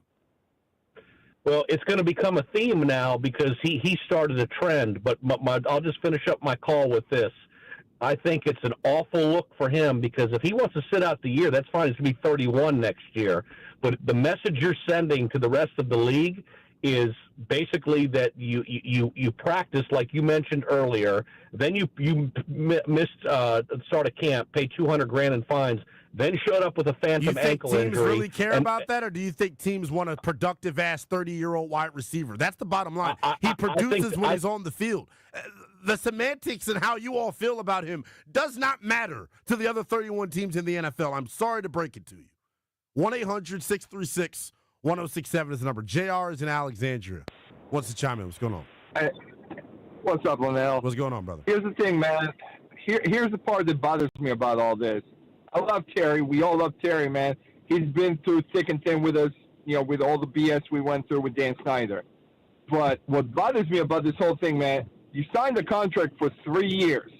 Well, it's going to become a theme now because he started a trend. But I'll just finish up my call with this. I think it's an awful look for him because if he wants to sit out the year, that's fine. He's going to be 31 next year. But the message you're sending to the rest of the league is basically that you practice like you mentioned earlier. Then you missed start of camp, pay $200,000 in fines. Then showed up with a phantom ankle injury. Do you think teams really care about that, or do you think teams want a productive-ass 30-year-old wide receiver? That's the bottom line. He produces when he's on the field. The semantics and how you all feel about him does not matter to the other 31 teams in the NFL. I'm sorry to break it to you. 1-800-636-1067 is the number. JR is in Alexandria. What's the chime in? What's going on? Hey, what's up, Lynnell? What's going on, brother? Here's the thing, man. Here's the part that bothers me about all this. I love Terry. We all love Terry, man. He's been through thick and thin with us, you know, with all the BS we went through with Dan Snyder. But what bothers me about this whole thing, man, you signed a contract for 3 years,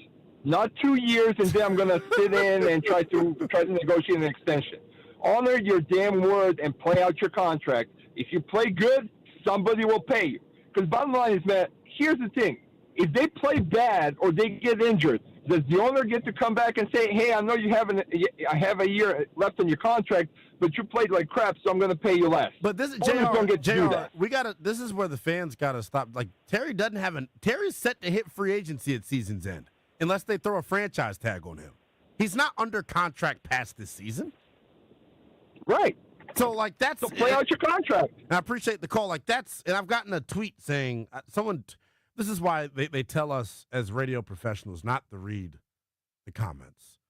not 2 years, and then I'm going to sit in and try to negotiate an extension. honor your damn word and play out your contract. If you play good, somebody will pay you. Because bottom line is, man, here's the thing. If they play bad or they get injured, does the owner get to come back and say, hey, I know I have a year left on your contract, but you played like crap, so I'm going to pay you less? But this is Owners don't get to do JR, that. this is where the fans gotta stop. Like Terry's set to hit free agency at season's end, unless they throw a franchise tag on him. He's not under contract past this season. Right. So like that's so play out your contract. And I appreciate the call. Like and I've gotten a tweet saying this is why they tell us as radio professionals not to read the comments.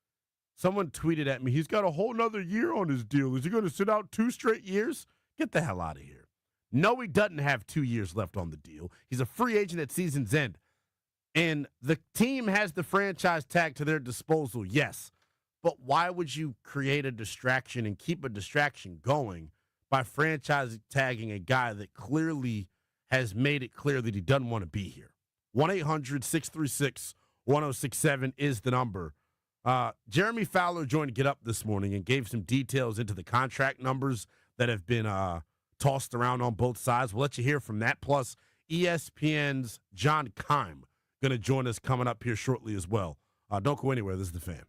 Someone tweeted at me, he's got a whole nother year on his deal. Is he going to sit out 2 straight years? Get the hell out of here. No, he doesn't have 2 years left on the deal. He's a free agent at season's end. And the team has the franchise tag to their disposal, yes. But why would you create a distraction and keep a distraction going by franchise tagging a guy that clearly has made it clear that he doesn't want to be here? 1-800-636-1067 is the number. Jeremy Fowler joined Get Up this morning and gave some details into the contract numbers that have been tossed around on both sides. We'll let you hear from that. Plus, ESPN's John Keim going to join us coming up here shortly as well. Don't go anywhere. This is The Fan.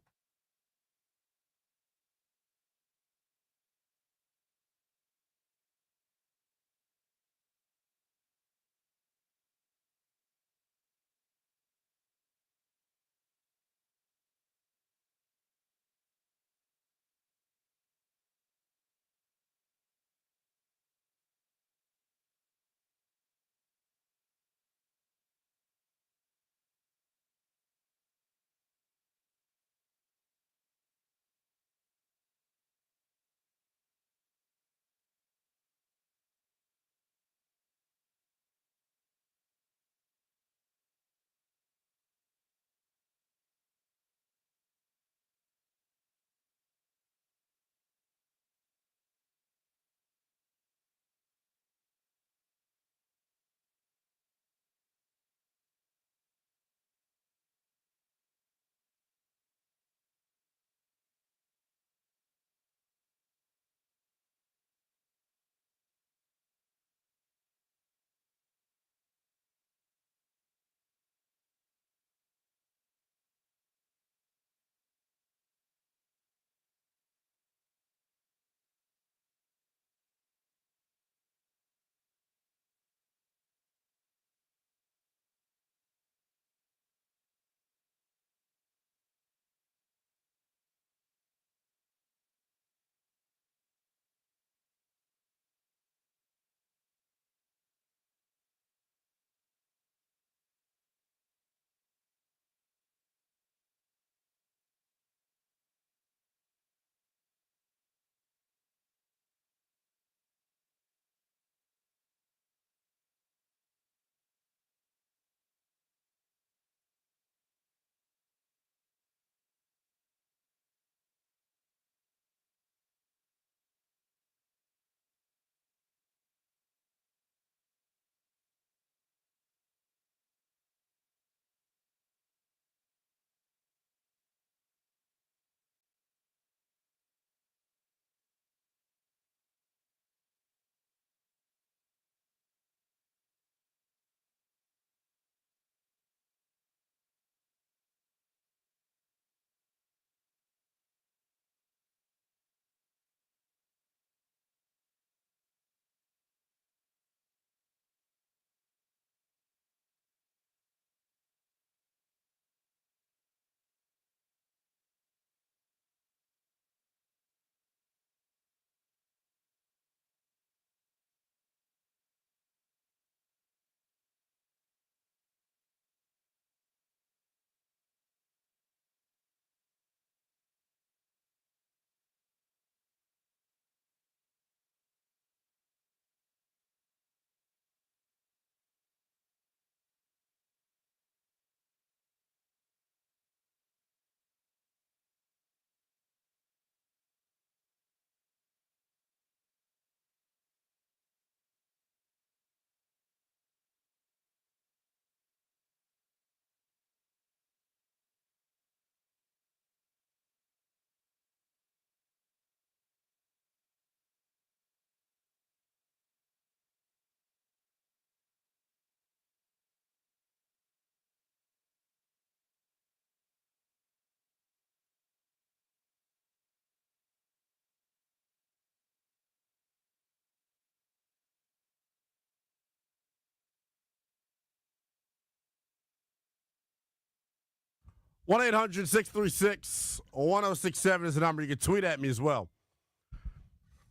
1-800-636-1067 is the number. You can tweet at me as well.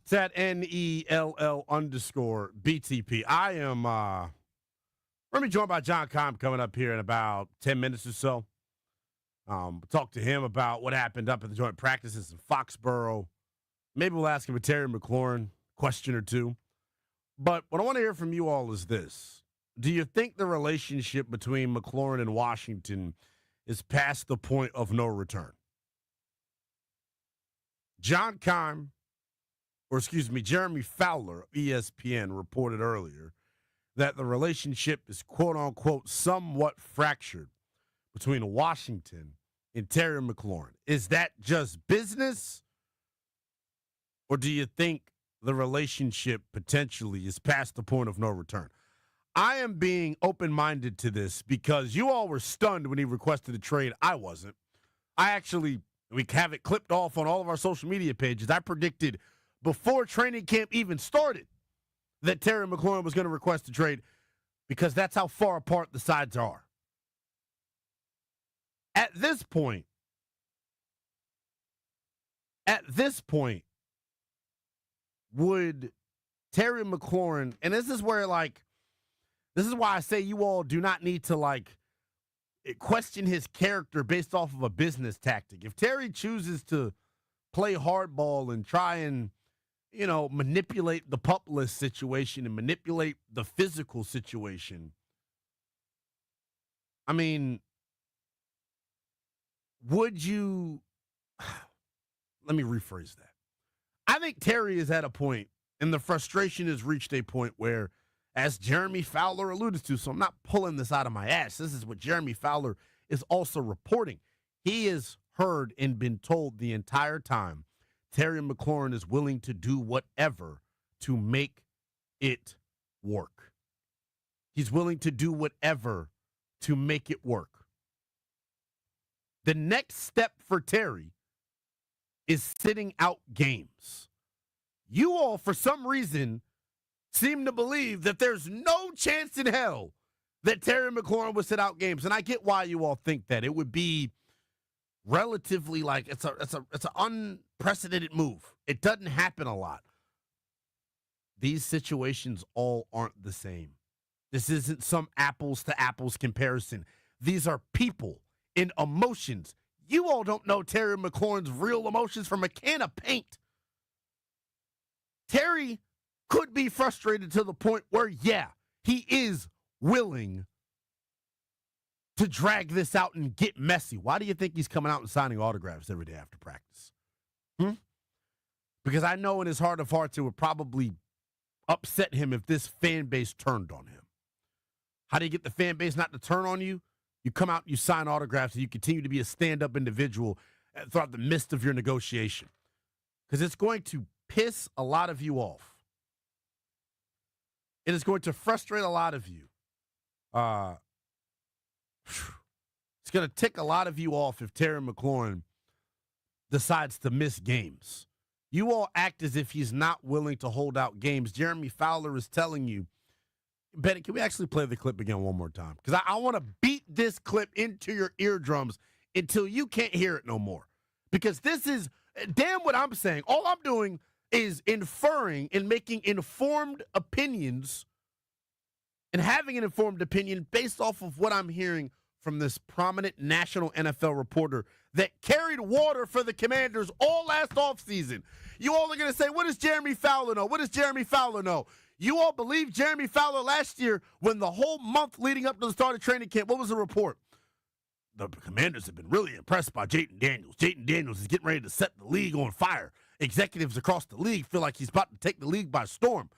It's at NELL_BTP. I am we're going to be joined by John Keim coming up here in about 10 minutes or so. Talk to him about what happened up at the joint practices in Foxborough. Maybe we'll ask him a Terry McLaurin question or two. But what I want to hear from you all is this. Do you think the relationship between McLaurin and Washington is past the point of no return? John Keim, Jeremy Fowler of ESPN reported earlier that the relationship is quote-unquote somewhat fractured between Washington and Terry McLaurin. Is that just business? Or do you think the relationship potentially is past the point of no return? I am being open-minded to this because you all were stunned when he requested a trade. I wasn't. We have it clipped off on all of our social media pages. I predicted before training camp even started that Terry McLaurin was going to request a trade because that's how far apart the sides are. At this point, would Terry McLaurin, and this is where, this is why I say you all do not need to, question his character based off of a business tactic. If Terry chooses to play hardball and try and, manipulate the pup list situation and manipulate the physical situation, I mean, would you – let me rephrase that. I think Terry is at a point, and the frustration has reached a point where, as Jeremy Fowler alluded to, so I'm not pulling this out of my ass. This is what Jeremy Fowler is also reporting. He has heard and been told the entire time Terry McLaurin is willing to do whatever to make it work. He's willing to do whatever to make it work. The next step for Terry is sitting out games. You all, for some reason, seem to believe that there's no chance in hell that Terry McLaurin would sit out games. And I get why you all think that. It would be relatively it's an unprecedented move. It doesn't happen a lot. These situations all aren't the same. This isn't some apples to apples comparison. These are people in emotions. You all don't know Terry McLaurin's real emotions from a can of paint. Terry could be frustrated to the point where, he is willing to drag this out and get messy. Why do you think he's coming out and signing autographs every day after practice? Because I know in his heart of hearts it would probably upset him if this fan base turned on him. How do you get the fan base not to turn on you? You come out, you sign autographs, and you continue to be a stand-up individual throughout the midst of your negotiation. Because it's going to piss a lot of you off. It is going to frustrate a lot of you. It's going to tick a lot of you off if Terry McLaurin decides to miss games. You all act as if he's not willing to hold out games. Jeremy Fowler is telling you, Benny, can we actually play the clip again one more time? Because I want to beat this clip into your eardrums until you can't hear it no more. Because this is damn what I'm saying. All I'm doing is inferring and making informed opinions and having an informed opinion based off of what I'm hearing from this prominent national NFL reporter that carried water for the Commanders all last offseason. You all are going to say, what does Jeremy Fowler know? What does Jeremy Fowler know? You all believe Jeremy Fowler last year when the whole month leading up to the start of training camp, what was the report? The Commanders have been really impressed by Jayden Daniels. Jayden Daniels is getting ready to set the league on fire. Executives across the league feel like he's about to take the league by storm.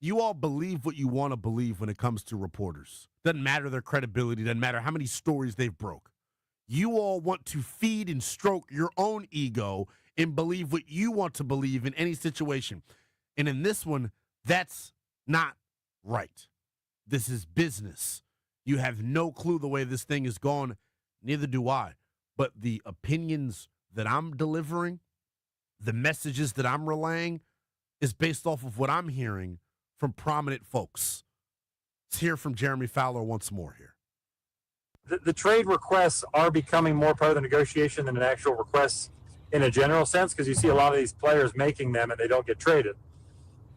You all believe what you want to believe when it comes to reporters. Doesn't matter their credibility. Doesn't matter how many stories they've broke. You all want to feed and stroke your own ego and believe what you want to believe in any situation. And in this one, that's not right. This is business. You have no clue the way this thing is gone. Neither do I. But the opinions that I'm delivering, the messages that I'm relaying, is based off of what I'm hearing from prominent folks. Let's hear from Jeremy Fowler once more here. the trade requests are becoming more part of the negotiation than an actual request in a general sense, because you see a lot of these players making them and they don't get traded.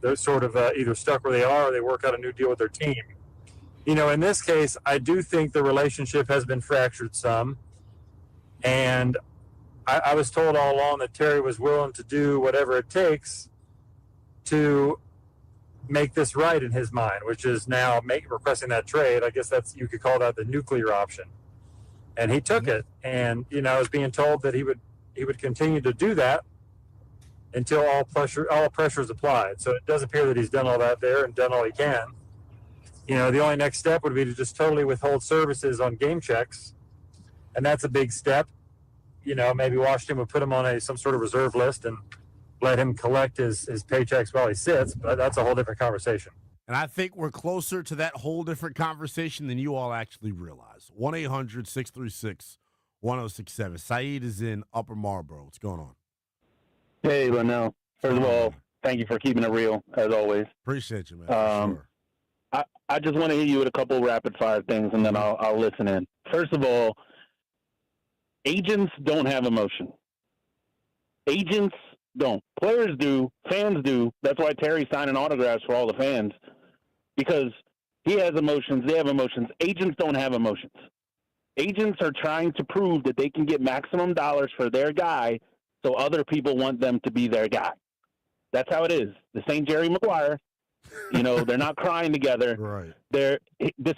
They're sort of either stuck where they are or they work out a new deal with their team. In this case, I do think the relationship has been fractured some. And I was told all along that Terry was willing to do whatever it takes to make this right in his mind, which is now requesting that trade. I guess you could call that the nuclear option. And he took it. And, I was being told that he would continue to do that until all pressure is applied. So it does appear that he's done all that there and done all he can. The only next step would be to just totally withhold services on game checks. And that's a big step. Maybe Washington would put him on some sort of reserve list and let him collect his paychecks while he sits. But that's a whole different conversation. And I think we're closer to that whole different conversation than you all actually realize. 1-800-636-1067. Saeed is in Upper Marlboro. What's going on? Hey, Lynnell. First of all, thank you for keeping it real, as always. Appreciate you, man. Sure. I just want to hit you with a couple rapid-fire things, and then I'll listen in. First of all, agents don't have emotion. Agents don't. Players do. Fans do. That's why Terry's signing autographs for all the fans, because he has emotions. They have emotions. Agents don't have emotions. Agents are trying to prove that they can get maximum dollars for their guy, so other people want them to be their guy. That's how it is. This ain't Jerry Maguire. They're not crying together. Right. This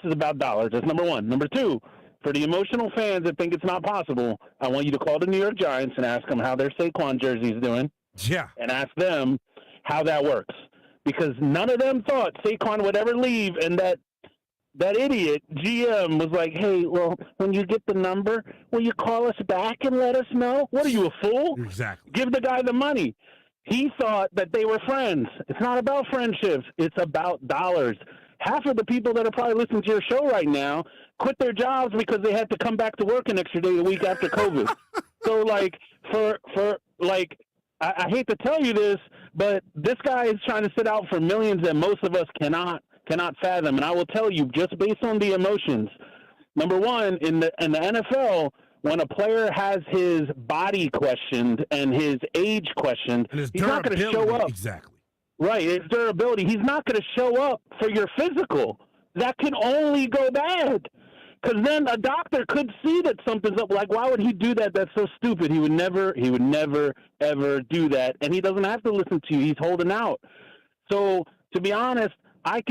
is about dollars. That's number one. Number two, for the emotional fans that think it's not possible, I want you to call the New York Giants and ask them how their Saquon jersey is doing. Yeah. And ask them how that works. Because none of them thought Saquon would ever leave, and that idiot GM was like, hey, well, when you get the number, will you call us back and let us know? What are you, a fool? Exactly. Give the guy the money. He thought that they were friends. It's not about friendships. It's about dollars. Half of the people that are probably listening to your show right now quit their jobs because they had to come back to work an extra day a week after COVID. So, I hate to tell you this, but this guy is trying to sit out for millions that most of us cannot fathom. And I will tell you, just based on the emotions, number one, in the NFL, when a player has his body questioned and his age questioned, he's not going to show up. Exactly. Right, his durability. He's not going to show up for your physical. That can only go bad. Because then a doctor could see that something's up. Like, why would he do that? That's so stupid. He would never, ever do that. And he doesn't have to listen to you. He's holding out. So, to be honest, I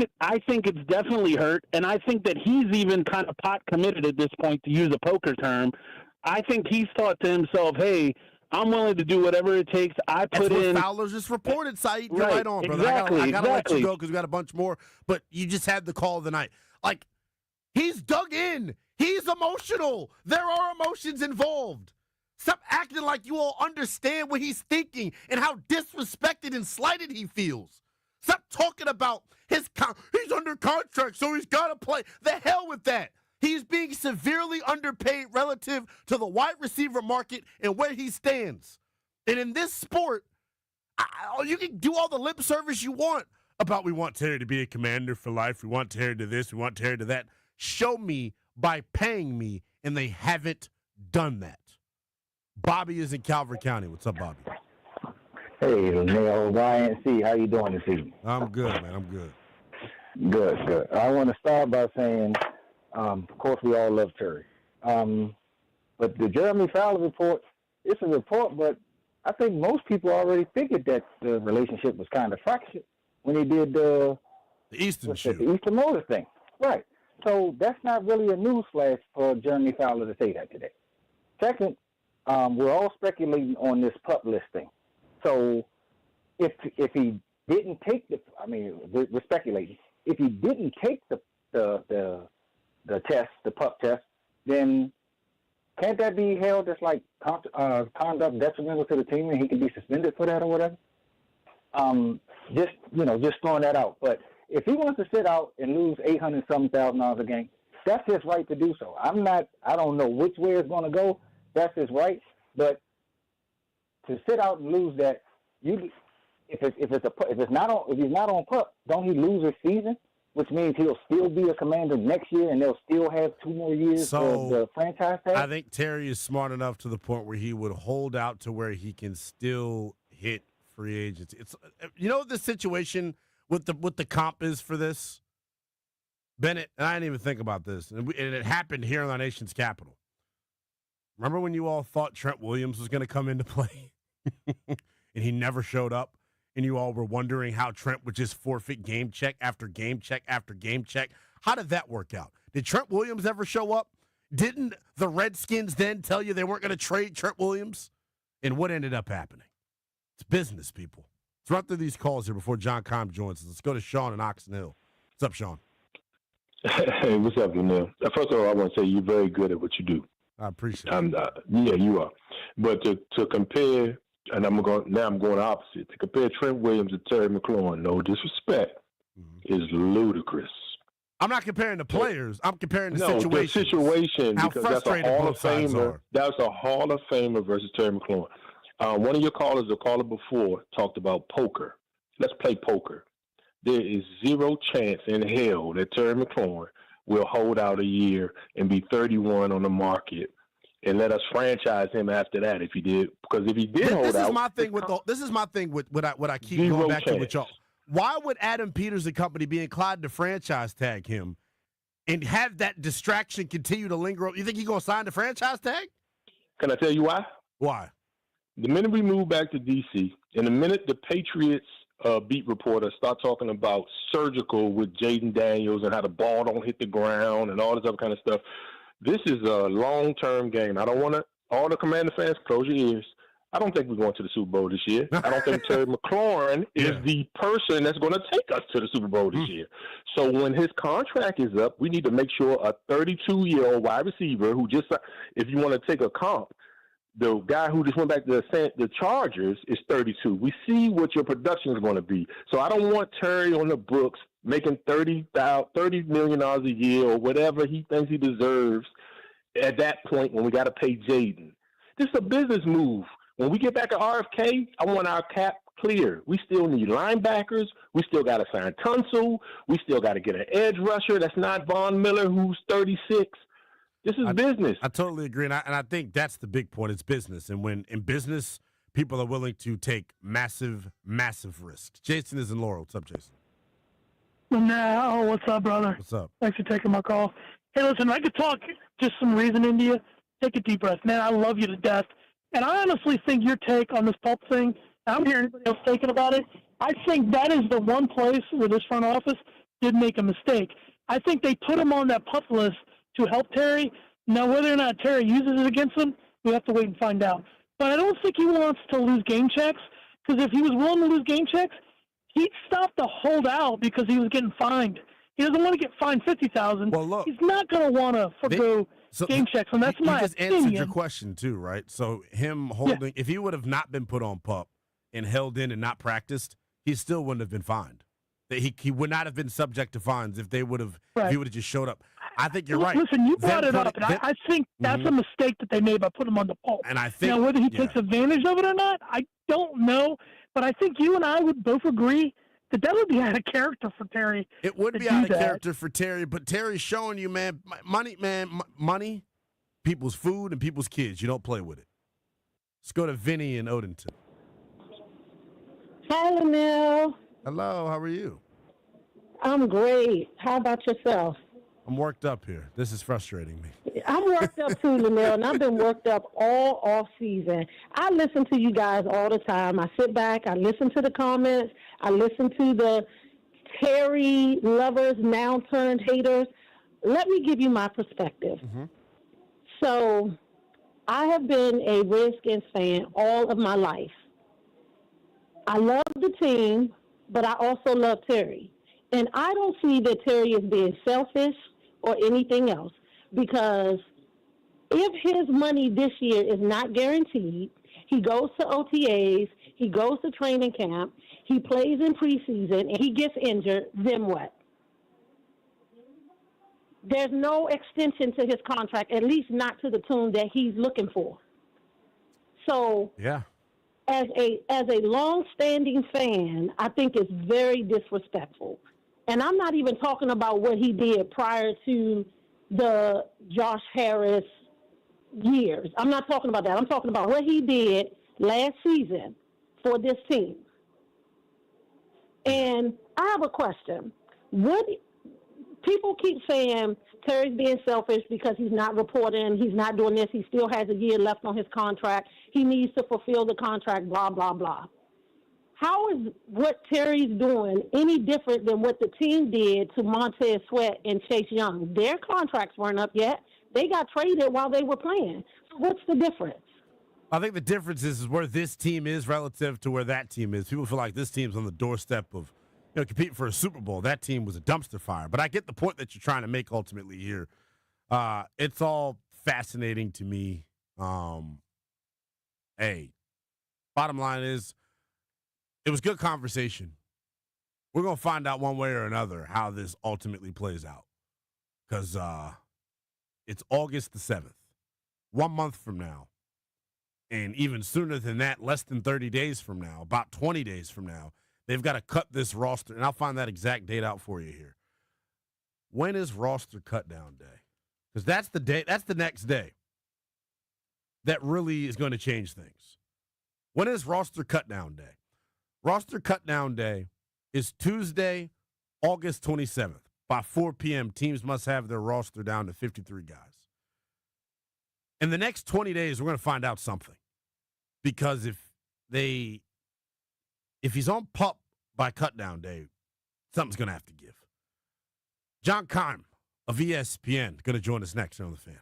think it's definitely hurt. And I think that he's even kind of pot committed at this point, to use a poker term. I think he's thought to himself, hey, I'm willing to do whatever it takes. That's what Fowler's just reported, Saeed. You're right on, brother. Exactly, I gotta let you go because we got a bunch more. But you just had the call of the night. Like, he's dug in. He's emotional. There are emotions involved. Stop acting like you all understand what he's thinking and how disrespected and slighted he feels. Stop talking about he's under contract, so he's got to play. The hell with that. He's being severely underpaid relative to the wide receiver market and where he stands. And in this sport, you can do all the lip service you want about we want Terry to be a Commander for life, we want Terry to this, we want Terry to that. Show me by paying me, and they haven't done that. Bobby is in Calvert County. What's up, Bobby? Hey, Neil, YNC, how you doing this evening? I'm good, man. I'm good. Good. I want to start by saying, of course, we all love Terry. But the Jeremy Fowler report, it's a report, but I think most people already figured that the relationship was kind of fractured when he did the Eastern Motors thing. Right. So that's not really a news flash for Jeremy Fowler to say that today. Second, we're all speculating on this pup list thing. So if he didn't take we're speculating. If he didn't take the test, the pup test, then can't that be held as like conduct detrimental to the team, and he can be suspended for that or whatever? Just throwing that out. But if he wants to sit out and lose $800,000 a game, that's his right to do so. I don't know which way it's going to go. That's his right. But to sit out and lose that, if he's not on pup, don't he lose his season? which means he'll still be a Commander next year, and they'll still have 2 more years of the franchise tag? I think Terry is smart enough to the point where he would hold out to where he can still hit free agency. It's the situation with the comp is for this, Bennett, and I didn't even think about this, and it happened here in our nation's capital. Remember when you all thought Trent Williams was going to come into play, and he never showed up? And you all were wondering how Trent would just forfeit game check after game check after game check. How did that work out? Did Trent Williams ever show up? Didn't the Redskins then tell you they weren't going to trade Trent Williams? And what ended up happening? It's business, people. Let's run through these calls here before John Keim joins us. Let's go to Sean in Oxon Hill. What's up, Sean? Hey, what's up, Lynnell? First of all, I want to say you're very good at what you do. I appreciate it. Yeah, you are. But to compare, and I'm going opposite. To compare Trent Williams to Terry McLaurin, no disrespect, is ludicrous. I'm not comparing the players. I'm comparing the situation. No, the situation, how because that's a frustrated Hall of both sides Famer. are. That's a Hall of Famer versus Terry McLaurin. One of your callers, the caller before, talked about poker. Let's play poker. There is zero chance in hell that Terry McLaurin will hold out a year and be 31 on the market and let us franchise him after that if he did. Because if he did hold out, this is my thing with what I keep Zero going back to chance. with y'all. Why would Adam Peters and company be inclined to franchise tag him and have that distraction continue to linger? You think he's going to sign the franchise tag? Can I tell you why? Why? The minute we move back to D.C., and the minute the Patriots beat reporters start talking about surgical with Jaden Daniels and how the ball don't hit the ground and all this other kind of stuff, this is a long-term game. I don't want to – all the Commander fans, close your ears. I don't think we're going to the Super Bowl this year. I don't think Terry McLaurin is the person that's going to take us to the Super Bowl this year. So when his contract is up, we need to make sure a 32-year-old wide receiver who just – if you want to take a comp, the guy who just went back to the Chargers is 32. We see what your production is going to be. So I don't want Terry on the books making $30 million a year or whatever he thinks he deserves at that point when we got to pay Jaden. This is a business move. When we get back at RFK, I want our cap clear. We still need linebackers. We still got to sign Tunsil. We still got to get an edge rusher that's not Von Miller, who's 36. This is business. I totally agree, and I think that's the big point. It's business, and when in business, people are willing to take massive, massive risks. Jason is in Laurel. What's up, Jason? Now, what's up, brother? What's up? Thanks for taking my call. Hey, listen, I could talk just some reason into you. Take a deep breath. Man, I love you to death. And I honestly think your take on this pulp thing, I don't hear anybody else thinking about it. I think that is the one place where this front office did make a mistake. I think they put him on that pup list to help Terry. Now, whether or not Terry uses it against him, we have to wait and find out. But I don't think he wants to lose game checks, because if he was willing to lose game checks, he'd stop the holdout because he was getting fined. He doesn't want to get fined $50,000. Well, look, he's not going to want to forgo game checks, and that's my just opinion. answered your question too, right? So him holding, if he would have not been put on pup and held in and not practiced, he still wouldn't have been fined. He would not have been subject to fines if they would have. If he would have just showed up. I think you're right. Listen, you brought it up, and I think that's a mistake that they made by putting him on the pulp. And I think now whether he takes advantage of it or not, I don't know. But I think you and I would both agree that would be out of character for Terry. It would be out of character for Terry, but Terry's showing you, man, money, people's food, and people's kids. You don't play with it. Let's go to Vinny in Odenton. Hi, Lynnell. Hello, how are you? I'm great. How about yourself? I'm worked up here. This is frustrating me. I'm worked up too, Lynnell, and I've been worked up all off season. I listen to you guys all the time. I sit back, I listen to the comments, I listen to the Terry lovers, now turned haters. Let me give you my perspective. So, I have been a Redskins fan all of my life. I love the team, but I also love Terry. And I don't see that Terry is being selfish or anything else, because if his money this year is not guaranteed, he goes to OTAs, he goes to training camp, he plays in preseason, and he gets injured, then what? There's no extension to his contract, at least not to the tune that he's looking for. So, as a long-standing fan, I think it's very disrespectful And I'm not even talking about what he did prior to the Josh Harris years. I'm not talking about that. I'm talking about what he did last season for this team. And I have a question. People keep saying Terry's being selfish because he's not reporting, he's not doing this, he still has a year left on his contract, he needs to fulfill the contract, blah, blah, blah. How is what Terry's doing any different than what the team did to Montez Sweat and Chase Young? Their contracts weren't up yet. They got traded while they were playing. So what's the difference? I think the difference is where this team is relative to where that team is. People feel like this team's on the doorstep of competing for a Super Bowl. That team was a dumpster fire. But I get the point that you're trying to make ultimately here. It's all fascinating to me. Hey, bottom line is, it was good conversation. We're going to find out one way or another how this ultimately plays out. Because it's August the 7th, 1 month from now. And even sooner than that, less than 30 days from now, about 20 days from now, they've got to cut this roster. And I'll find that exact date out for you here. When is roster cut down day? Because that's the day, that's the next day that really is going to change things. When is roster cut down day? Roster cut down day is Tuesday, August 27th. By 4 p.m., teams must have their roster down to 53 guys. In the next 20 days, we're going to find out something. Because if he's on PUP by cut down day, something's going to have to give. John Keim of ESPN going to join us next on The Fan.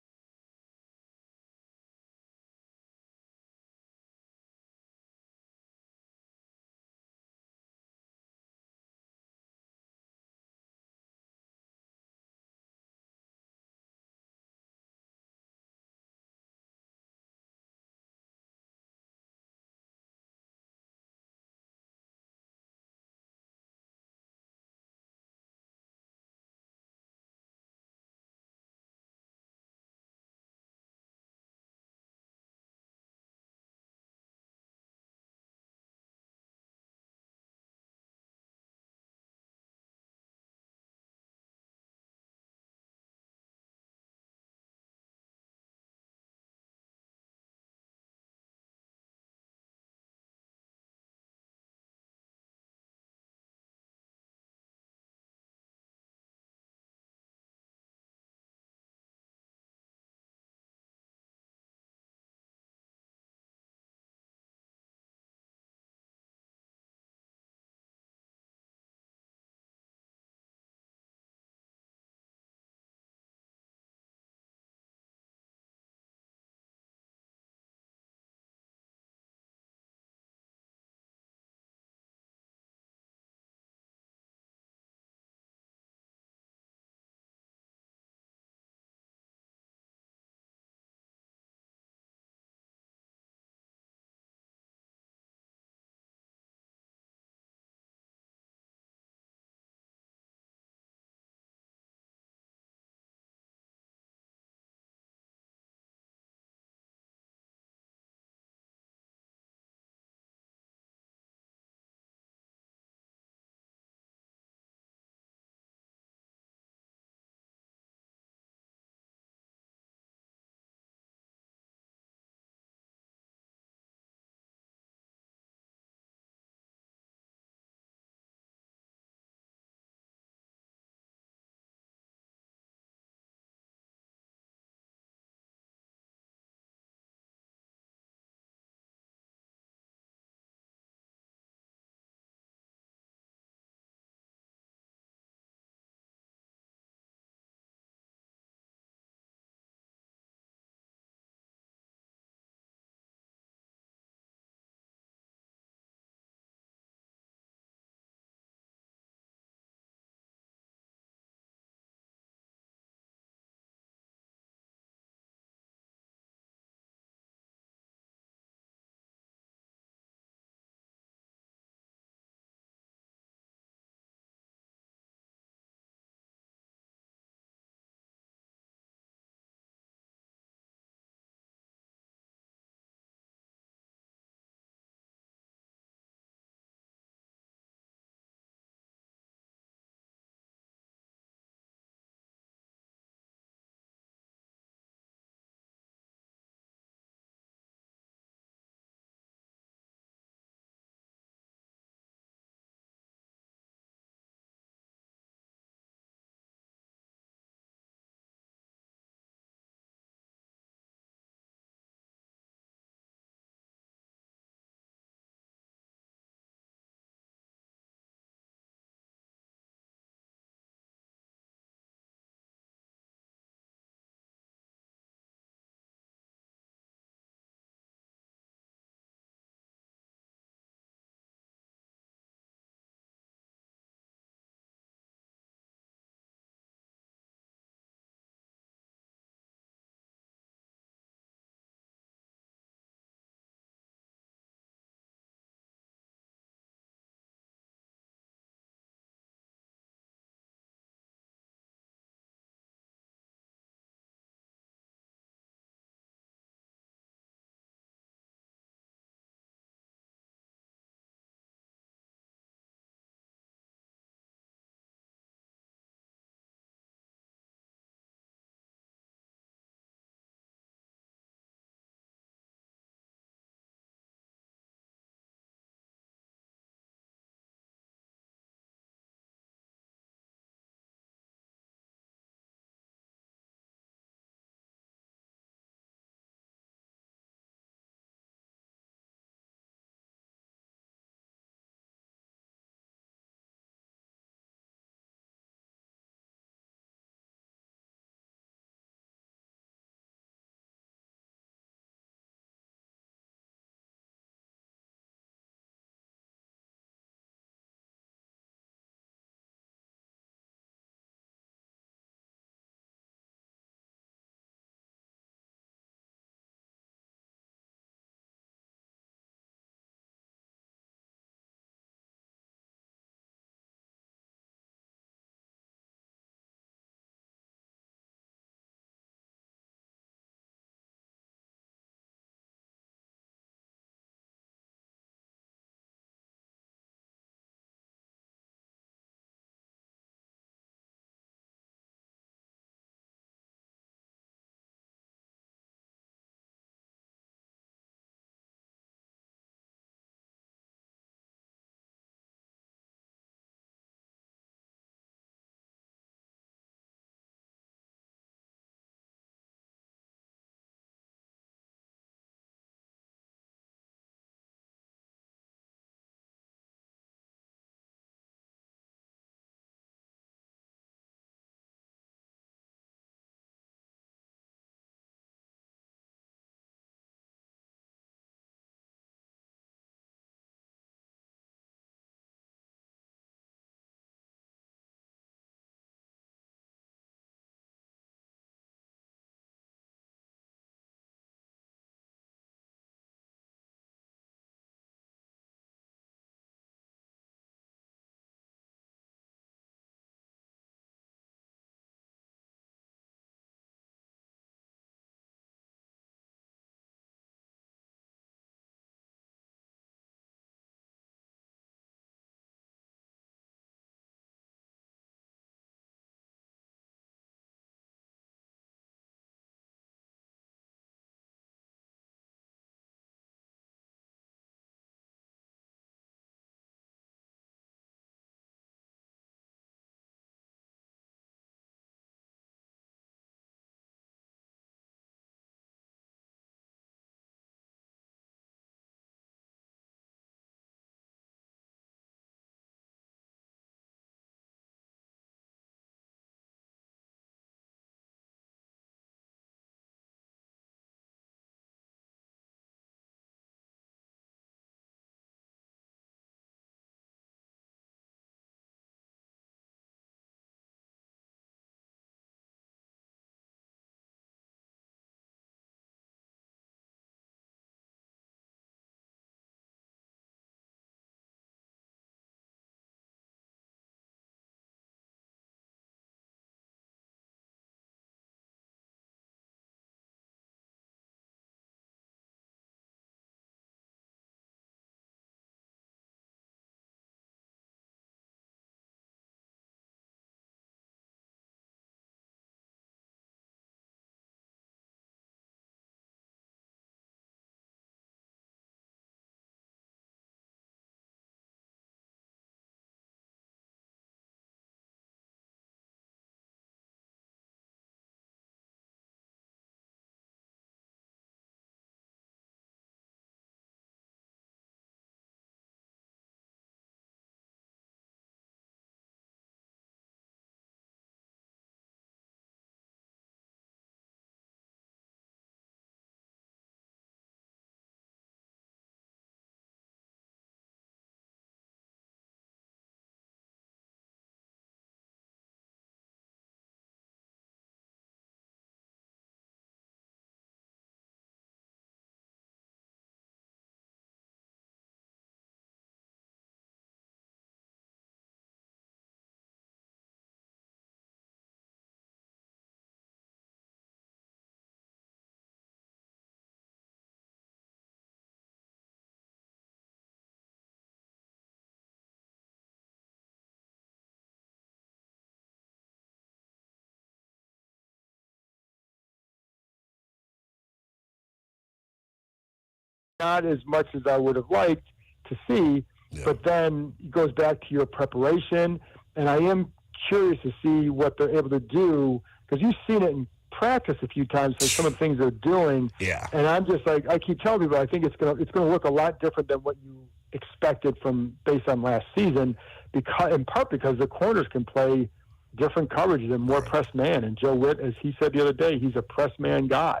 not as much as I would have liked to see. Yeah. But then it goes back to your preparation, and I am curious to see what they're able to do, because you've seen it in practice a few times, like some of the things they're doing. Yeah. And I'm just like, I keep telling people, I think it's gonna look a lot different than what you expected based on last season, in part because the corners can play different coverages and more press man. And Joe Witt, as he said the other day, he's a press man guy.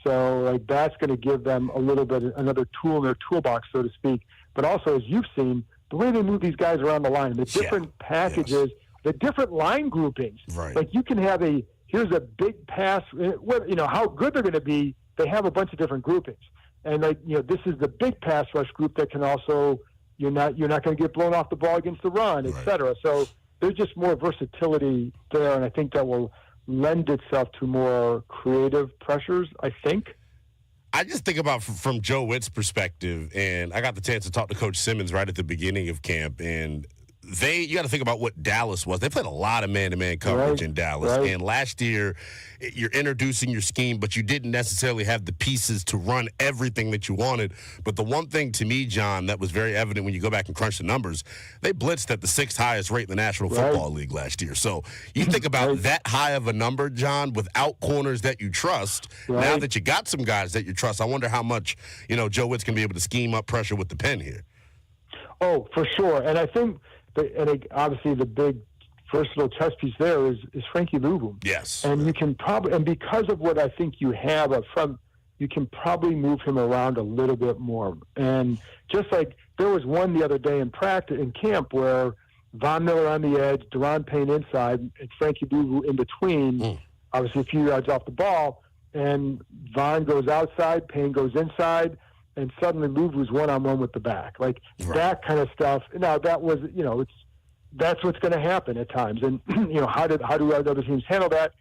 So like that's going to give them a little bit, another tool in their toolbox, so to speak. But also, as you've seen, the way they move these guys around the line, the different packages, the different line groupings. Right. Like you can have here's a big pass. How good they're going to be. They have a bunch of different groupings, and this is the big pass rush group that can also you're not going to get blown off the ball against the run, et cetera. So there's just more versatility there, and I think that will lend itself to more creative pressures, I think. I just think about from Joe Witt's perspective, and I got the chance to talk to Coach Simmons right at the beginning of camp, and you got to think about what Dallas was. They played a lot of man-to-man coverage in Dallas. Right. And last year, you're introducing your scheme, but you didn't necessarily have the pieces to run everything that you wanted. But the one thing to me, John, that was very evident when you go back and crunch the numbers, they blitzed at the 6th highest rate in the National Football League last year. So you think about that high of a number, John, without corners that you trust. Now that you got some guys that you trust, I wonder how much, Joe Witt's going to be able to scheme up pressure with the pen here. Oh, for sure. And I think obviously the big versatile chess piece there is Frankie Louvu. Yes. And you can probably, and because of what I think you have up front, you can probably move him around a little bit more. And just like there was one the other day in practice, in camp, where Von Miller on the edge, Deron Payne inside, and Frankie Louvu in between, obviously a few yards off the ball, and Von goes outside, Payne goes inside, and suddenly Louvu's one-on-one with the back. Like that kind of stuff. Now, that was, that's what's going to happen at times. And, how do other teams handle that?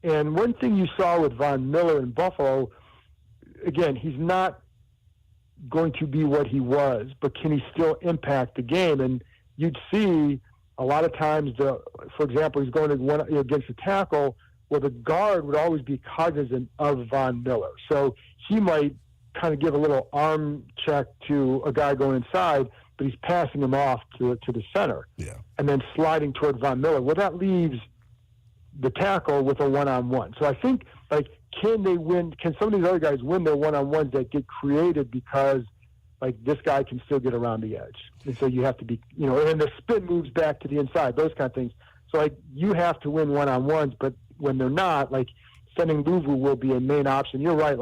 And one thing you saw with Von Miller in Buffalo, again, he's not going to be what he was, but can he still impact the game? And you'd see a lot of times, for example, he's going against a tackle where the guard would always be cognizant of Von Miller. So he might kind of give a little arm check to a guy going inside, but he's passing him off to the center. Yeah. And then sliding toward Von Miller. Well, that leaves the tackle with a one-on-one. So I think, can they win? Can some of these other guys win their one-on-ones that get created because, this guy can still get around the edge? And so you have to be, and then the spin moves back to the inside, those kind of things. So, you have to win one-on-ones, but when they're not, sending Louvu will be a main option. You're right.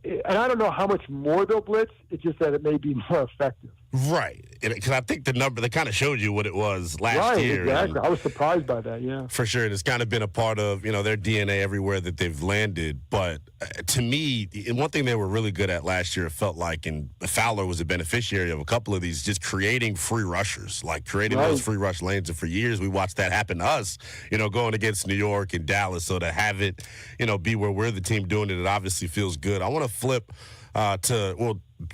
And I don't know how much more they'll blitz. It's just that it may be more effective. Right. Because I think the number, they kind of showed you what it was last year. Exactly. I was surprised by that, yeah. For sure. It's kind of been a part of, their DNA everywhere that they've landed. But to me, one thing they were really good at last year, it felt like, and Fowler was a beneficiary of a couple of these, just creating free rushers, creating those free rush lanes. And for years, we watched that happen to us, going against New York and Dallas. So to have it, be where we're the team doing it, it obviously feels good. I want to flip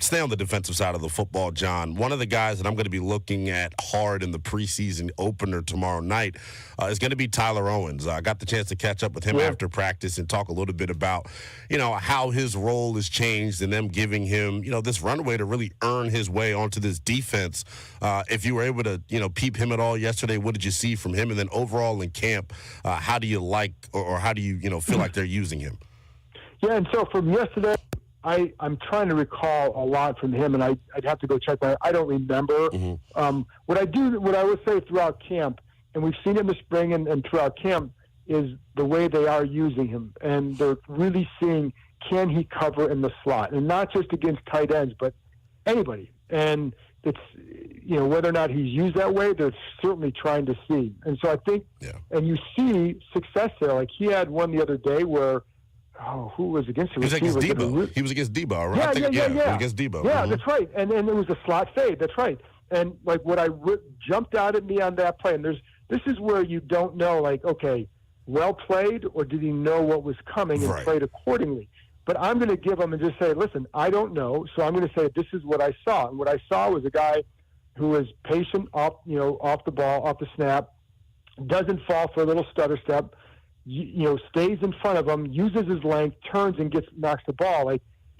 stay on the defensive side of the football, John. One of the guys that I'm going to be looking at hard in the preseason opener tomorrow night is going to be Tyler Owens. I got the chance to catch up with him after practice and talk a little bit about, how his role has changed and them giving him, this runway to really earn his way onto this defense. If you were able to, peep him at all yesterday, what did you see from him? And then overall in camp, how do you like or how do you, feel like they're using him? Yeah, and so from yesterday, I'm trying to recall a lot from him, and I'd have to go check that. I don't remember. What I would say throughout camp, and we've seen it in the spring and throughout camp, is the way they are using him. And they're really seeing, can he cover in the slot? And not just against tight ends, but anybody. And it's, whether or not he's used that way, they're certainly trying to see. And so I think, and you see success there. He had one the other day where, who was against him? He was against Debo. He was against Debo, right? Yeah. He was against Debo. Yeah, that's right. And it was a slot fade. That's right. And what jumped out at me on that play, and this is where you don't know, okay, well played, or did he know what was coming and played accordingly? But I'm going to give him and just say, listen, I don't know, so I'm going to say this is what I saw. And what I saw was a guy who was patient off the ball, off the snap, doesn't fall for a little stutter step, stays in front of him, uses his length, turns and knocks the ball.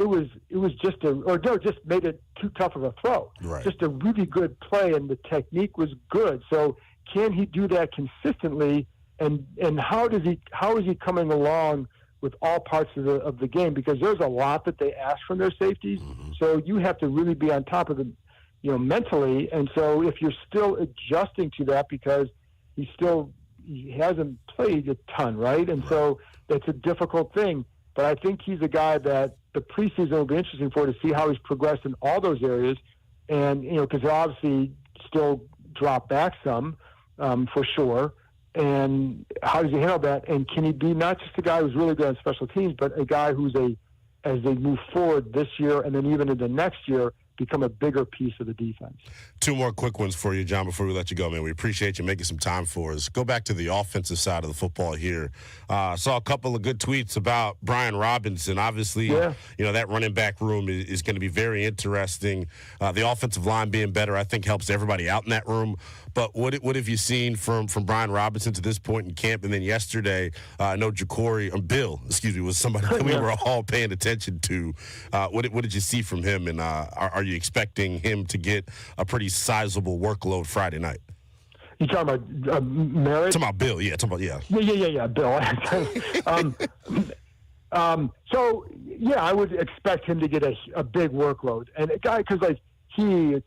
just made it too tough of a throw. Right. Just a really good play, and the technique was good. So can he do that consistently? And how is he coming along with all parts of the game? Because there's a lot that they ask from their safeties. Mm-hmm. So you have to really be on top of it, mentally. And so if you're still adjusting to that, because he hasn't played a ton, right? And so that's a difficult thing. But I think he's a guy that the preseason will be interesting for, to see how he's progressed in all those areas. And, because he'll obviously still drop back some, for sure. And how does he handle that? And can he be not just a guy who's really good on special teams, but a guy who's as they move forward this year and then even into next year, become a bigger piece of the defense. Two more quick ones for you, John, before we let you go, man. We appreciate you making some time for us. Go back to the offensive side of the football here. Saw a couple of good tweets about Brian Robinson. Obviously, that running back room is going to be very interesting. The offensive line being better, I think, helps everybody out in that room. But what have you seen from Brian Robinson to this point in camp? And then yesterday, I know Bill, was somebody that we were all paying attention to. What did you see from him? And are you expecting him to get a pretty sizable workload Friday night? You talking about Merritt? Talking about Bill, yeah. Yeah, Bill. I would expect him to get a big workload. And a guy, because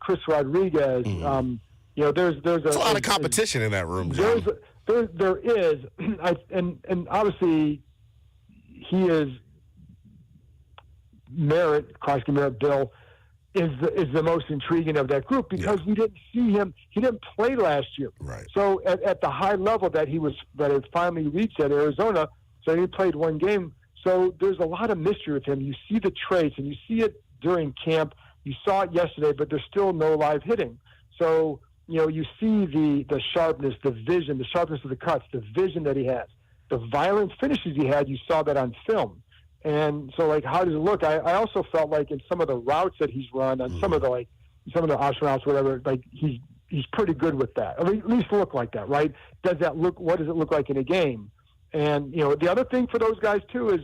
Chris Rodriguez, there's a lot of competition in that room, John. There is, and obviously he is Merritt, Bill, is the most intriguing of that group, because we didn't see him. He didn't play last year. Right. So at the high level that it finally reached at Arizona, so he played one game. So there's a lot of mystery with him. You see the traits, and you see it during camp. You saw it yesterday, but there's still no live hitting. So you see the sharpness, the vision, the sharpness of the cuts, the vision that he has, the violent finishes he had. You saw that on film. And so, how does it look? I also felt like in some of the routes that he's run, on some of the option routes, whatever, he's pretty good with that. Or at least look like that, right? What does it look like in a game? And the other thing for those guys too is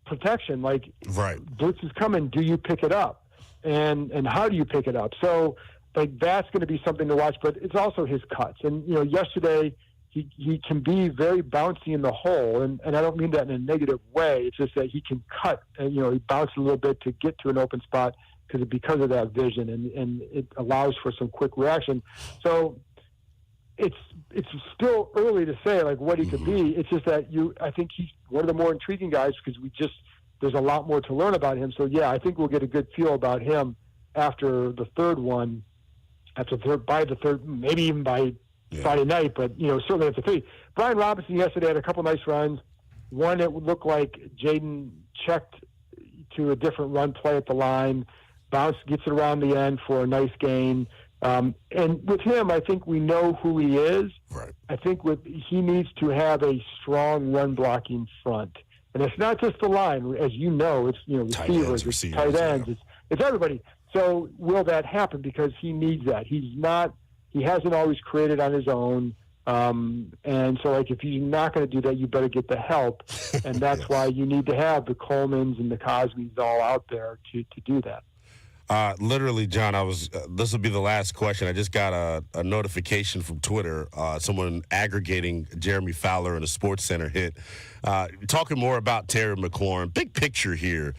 protection. Blitz is coming. Do you pick it up? And how do you pick it up? So that's going to be something to watch. But it's also his cuts. And yesterday, he can be very bouncy in the hole, and I don't mean that in a negative way. It's just that he can cut, and he bounces a little bit to get to an open spot because of that vision, and it allows for some quick reaction. So it's still early to say what he could be. It's just that I think he's one of the more intriguing guys, because there's a lot more to learn about him. So I think we'll get a good feel about him after the third one, by the third, maybe even by Friday night, but certainly at the 3. Brian Robinson yesterday had a couple nice runs. One, it would look like Jaden checked to a different run play at the line, gets it around the end for a nice gain. And with him, I think we know who he is. Right. I think he needs to have a strong run blocking front, and it's not just the line, as you know. It's receivers, it's tight ends, it's everybody. So will that happen? Because he needs that. He hasn't always created on his own. And so, if you're not going to do that, you better get the help. And that's why you need to have the Colemans and the Cosbys all out there to do that. Literally, John, this will be the last question. I just got a notification from Twitter, someone aggregating Jeremy Fowler and a SportsCenter hit. Talking more about Terry McLaurin. Big picture here.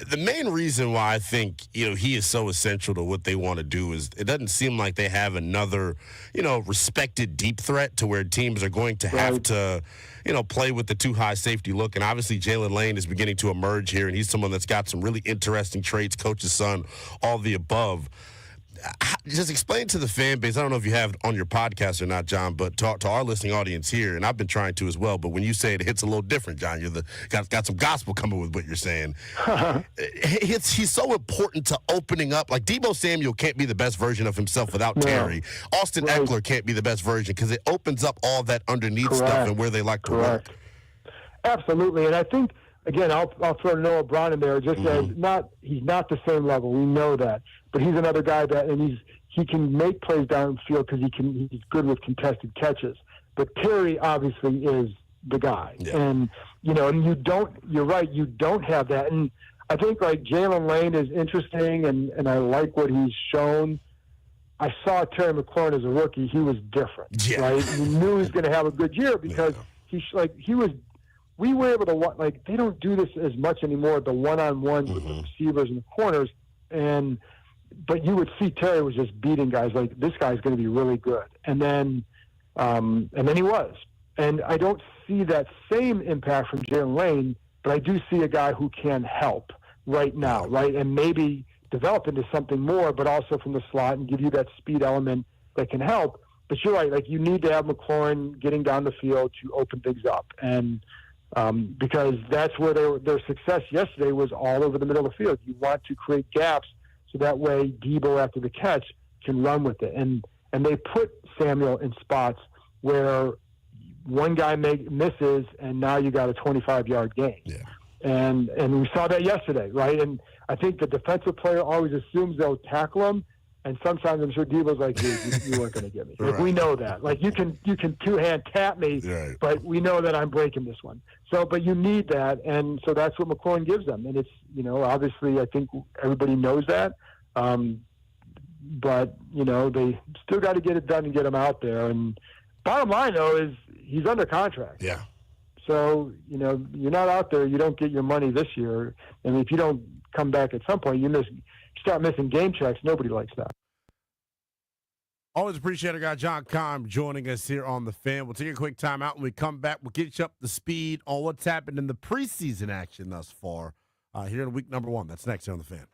The main reason why I think, he is so essential to what they want to do is it doesn't seem like they have another, respected deep threat to where teams are going to have to, play with the too high safety look. And obviously Jalen Lane is beginning to emerge here, and he's someone that's got some really interesting traits, coach's son, all the above. Just explain to the fan base, I don't know if you have on your podcast or not, John, but to our listening audience here, and I've been trying to as well, but when you say it hits a little different, John, you're got some gospel coming with what you're saying. He's so important to opening up. Deebo Samuel can't be the best version of himself without Terry. Austin Eckler can't be the best version, because it opens up all that underneath stuff and where they like to work. Absolutely, and I think, again, I'll throw Noah Brown in there. Just as he's not the same level. We know that, but he's another guy and he can make plays downfield because he's good with contested catches. But Terry obviously is the guy, and and you're right, you don't have that. And I think like Jalen Lane is interesting, and I like what he's shown. I saw Terry McLaurin as a rookie. He was different, right? You knew he was going to have a good year because we were able to, they don't do this as much anymore, the one-on-ones with the receivers and the corners. But you would see Terry was just beating guys like, this guy's going to be really good. And then he was. And I don't see that same impact from Jalen Lane, but I do see a guy who can help right now, right? And maybe develop into something more, but also from the slot and give you that speed element that can help. But you're right, like you need to have McLaurin getting down the field to open things up. And because that's where their success yesterday was all over the middle of the field. You want to create gaps so that way Debo after the catch can run with it. And they put Samuel in spots where one guy misses and now you got a 25-yard gain. Yeah. And we saw that yesterday, right? And I think the defensive player always assumes they'll tackle him, and sometimes I'm sure Debo's like, dude, you weren't going to get me. Like, we know that. Like, you can two-hand tap me, but we know that I'm breaking this one. So, but you need that, and so that's what McLaurin gives them. And it's, obviously I think everybody knows that. But, they still got to get it done and get him out there. And bottom line, though, is he's under contract. Yeah. So, you're not out there, you don't get your money this year. And if you don't come back at some point, you start missing game checks. Nobody likes that. Always appreciate our guy John Keim joining us here on The Fan. We'll take a quick time out. When we come back, we'll get you up to speed on what's happened in the preseason action thus far here in week number 1. That's next here on The Fan.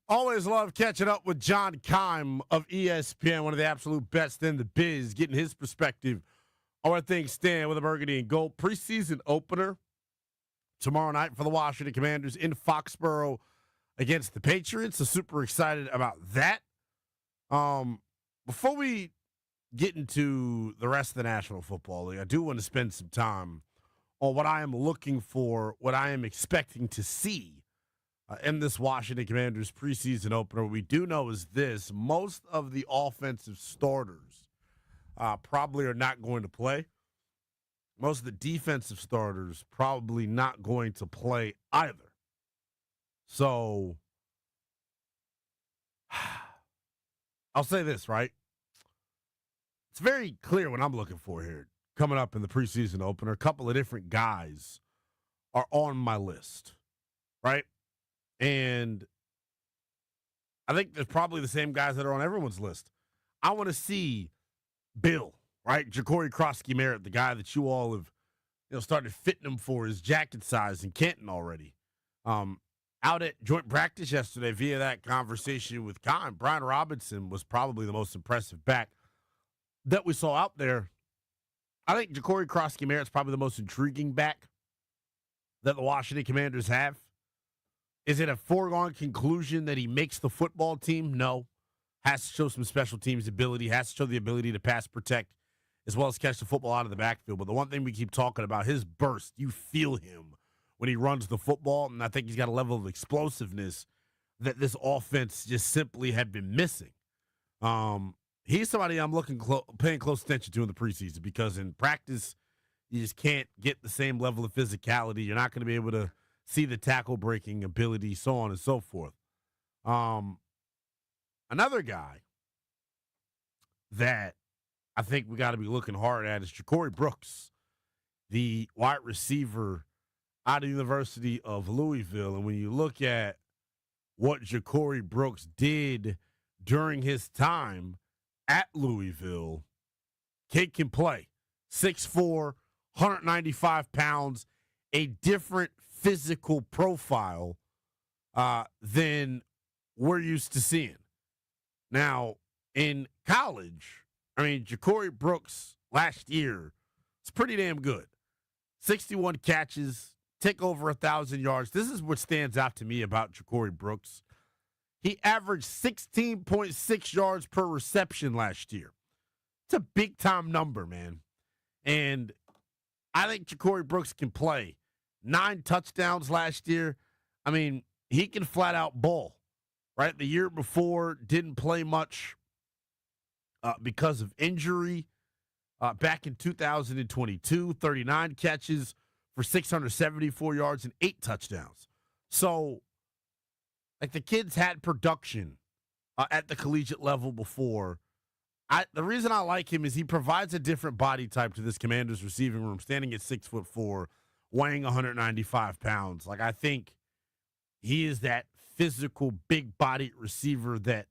Always love catching up with John Keim of ESPN, one of the absolute best in the biz, getting his perspective on where things stand with the Burgundy and Gold preseason opener tomorrow night for the Washington Commanders in Foxborough against the Patriots. So super excited about that. Before we get into the rest of the National Football League, I do want to spend some time on what I am looking for, what I am expecting to see in this Washington Commanders preseason opener. What we do know is this: most of the offensive starters probably are not going to play. Most of the defensive starters probably not going to play either. So I'll say this, right? It's very clear what I'm looking for here coming up in the preseason opener. A couple of different guys are on my list, right? And I think there's probably the same guys that are on everyone's list. I want to see Bill, right? Ja'Cory Krosky-Merritt, the guy that you all have, started fitting him for his jacket size in Canton already. Out at joint practice yesterday via that conversation with Keim, Brian Robinson was probably the most impressive back that we saw out there. I think Ja'Cory Krosky-Merritt's probably the most intriguing back that the Washington Commanders have. Is it a foregone conclusion that he makes the football team? No. Has to show some special teams ability, has to show the ability to pass protect, as well as catch the football out of the backfield. But the one thing we keep talking about, his burst, you feel him when he runs the football, and I think he's got a level of explosiveness that this offense just simply had been missing. He's somebody I'm paying close attention to in the preseason, because in practice, you just can't get the same level of physicality. You're not going to be able to see the tackle-breaking ability, so on and so forth. Another guy that I think we got to be looking hard at is Ja'Cory Brooks, the wide receiver out of the University of Louisville. And when you look at what Ja'Cory Brooks did during his time at Louisville, kid can play. 6'4", 195 pounds, a different physical profile than we're used to seeing. Now, in college, I mean, Ja'Cory Brooks last year was pretty damn good. 61 catches, tick over 1,000 yards. This is what stands out to me about Ja'Cory Brooks. He averaged 16.6 yards per reception last year. It's a big-time number, man. And I think Ja'Cory Brooks can play. 9 touchdowns last year. I mean, he can flat-out ball. Right? The year before, didn't play much because of injury. Back in 2022, 39 catches for 674 yards and 8 touchdowns. So, like, the kid's had production at the collegiate level before. The reason I like him is he provides a different body type to this Commanders receiving room, standing at 6'4", weighing 195 pounds. Like, I think he is that physical, big-bodied receiver that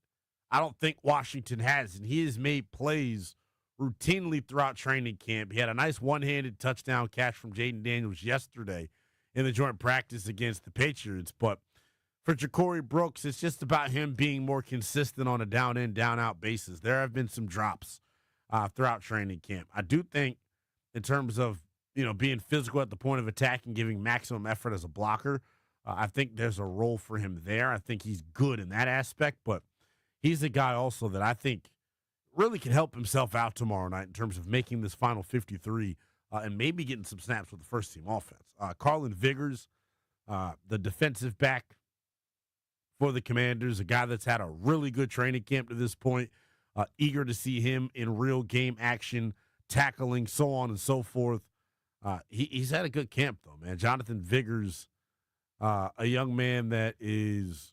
I don't think Washington has, and he has made plays routinely throughout training camp. He had a nice one-handed touchdown catch from Jaden Daniels yesterday in the joint practice against the Patriots. But for Ja'Cory Brooks, it's just about him being more consistent on a down-in, down-out basis. There have been some drops throughout training camp. I do think in terms of, being physical at the point of attack and giving maximum effort as a blocker, I think there's a role for him there. I think he's good in that aspect, but he's a guy also that I think really can help himself out tomorrow night in terms of making this final 53 and maybe getting some snaps with the first-team offense. Carlin Vigors, the defensive back for the Commanders, a guy that's had a really good training camp to this point, eager to see him in real game action, tackling, so on and so forth. He's had a good camp, though, man. Jonathan Vigors, a young man that is,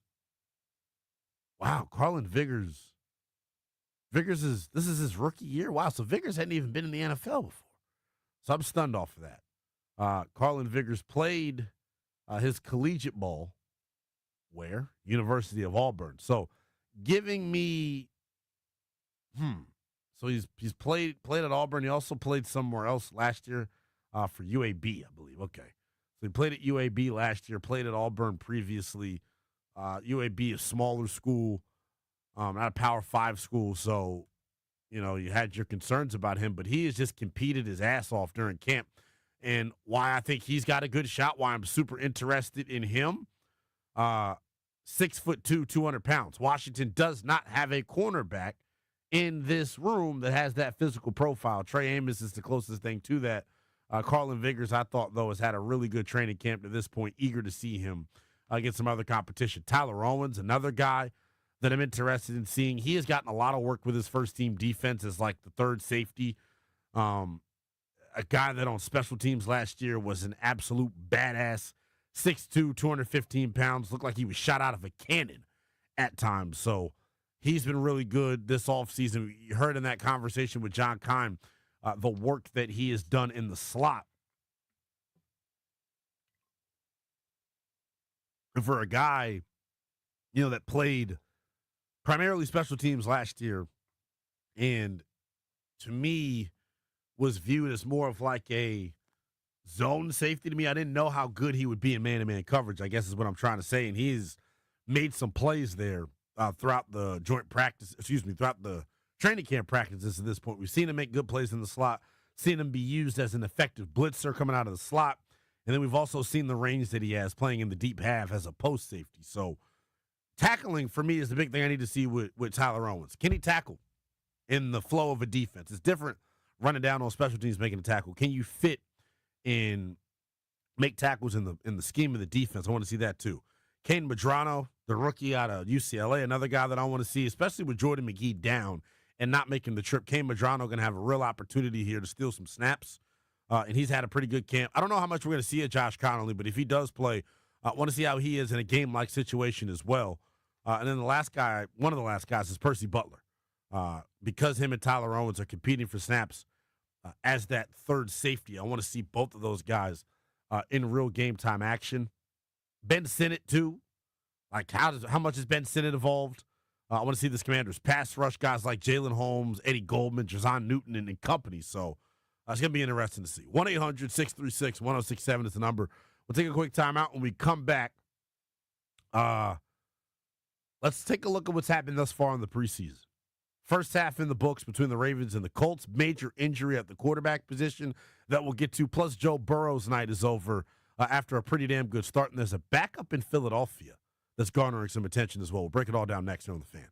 wow, Carlin Vigors. This is his rookie year. Wow, so Vigors hadn't even been in the NFL before. So I'm stunned off of that. Carlin Vigors played his collegiate ball where? University of Auburn. So giving me, so he's played at Auburn. He also played somewhere else last year for UAB, I believe. Okay. So he played at UAB last year, played at Auburn previously. UAB, a smaller school, not a Power 5 school. So, you had your concerns about him, but he has just competed his ass off during camp. And why I think he's got a good shot, why I'm super interested in him, 6'2", 200 pounds. Washington does not have a cornerback in this room that has that physical profile. Trey Amos is the closest thing to that. Carlin Vigors, I thought, though, has had a really good training camp to this point. Eager to see him get some other competition. Tyler Owens, another guy that I'm interested in seeing. He has gotten a lot of work with his first-team defense as like the third safety. A guy that on special teams last year was an absolute badass. 6'2", 215 pounds. Looked like he was shot out of a cannon at times. So he's been really good this offseason. You heard in that conversation with John Keim the work that he has done in the slot. And for a guy, that played primarily special teams last year and to me was viewed as more of like a zone safety to me. I didn't know how good he would be in man-to-man coverage, I guess is what I'm trying to say. And he's made some plays there throughout the throughout the training camp practices at this point. We've seen him make good plays in the slot, seen him be used as an effective blitzer coming out of the slot. And then we've also seen the range that he has playing in the deep half as a post safety. So tackling for me is the big thing I need to see with Tyler Owens. Can he tackle in the flow of a defense? It's different running down on special teams, making a tackle. Can you fit in, make tackles in the scheme of the defense? I want to see that too. Kane Medrano, the rookie out of UCLA, another guy that I want to see, especially with Jordan McGee down and not making the trip. Kane Medrano going to have a real opportunity here to steal some snaps, and he's had a pretty good camp. I don't know how much we're going to see of Josh Connolly, but if he does play, I want to see how he is in a game-like situation as well. And then one of the last guys is Percy Butler. because him and Tyler Owens are competing for snaps as that third safety. I want to see both of those guys in real game time action. Ben Sinnott too. Like how much has Ben Sinnott evolved? I want to see this Commanders pass rush guys like Jalen Holmes, Eddie Goldman, Jazon Newton, and company. So it's going to be interesting to see. 1-800-636-1067 is the number. We'll take a quick timeout. When we come back, let's take a look at what's happened thus far in the preseason. First half in the books between the Ravens and the Colts. Major injury at the quarterback position that we'll get to. Plus, Joe Burrow's night is over after a pretty damn good start. And there's a backup in Philadelphia that's garnering some attention as well. We'll break it all down next here on The Fan.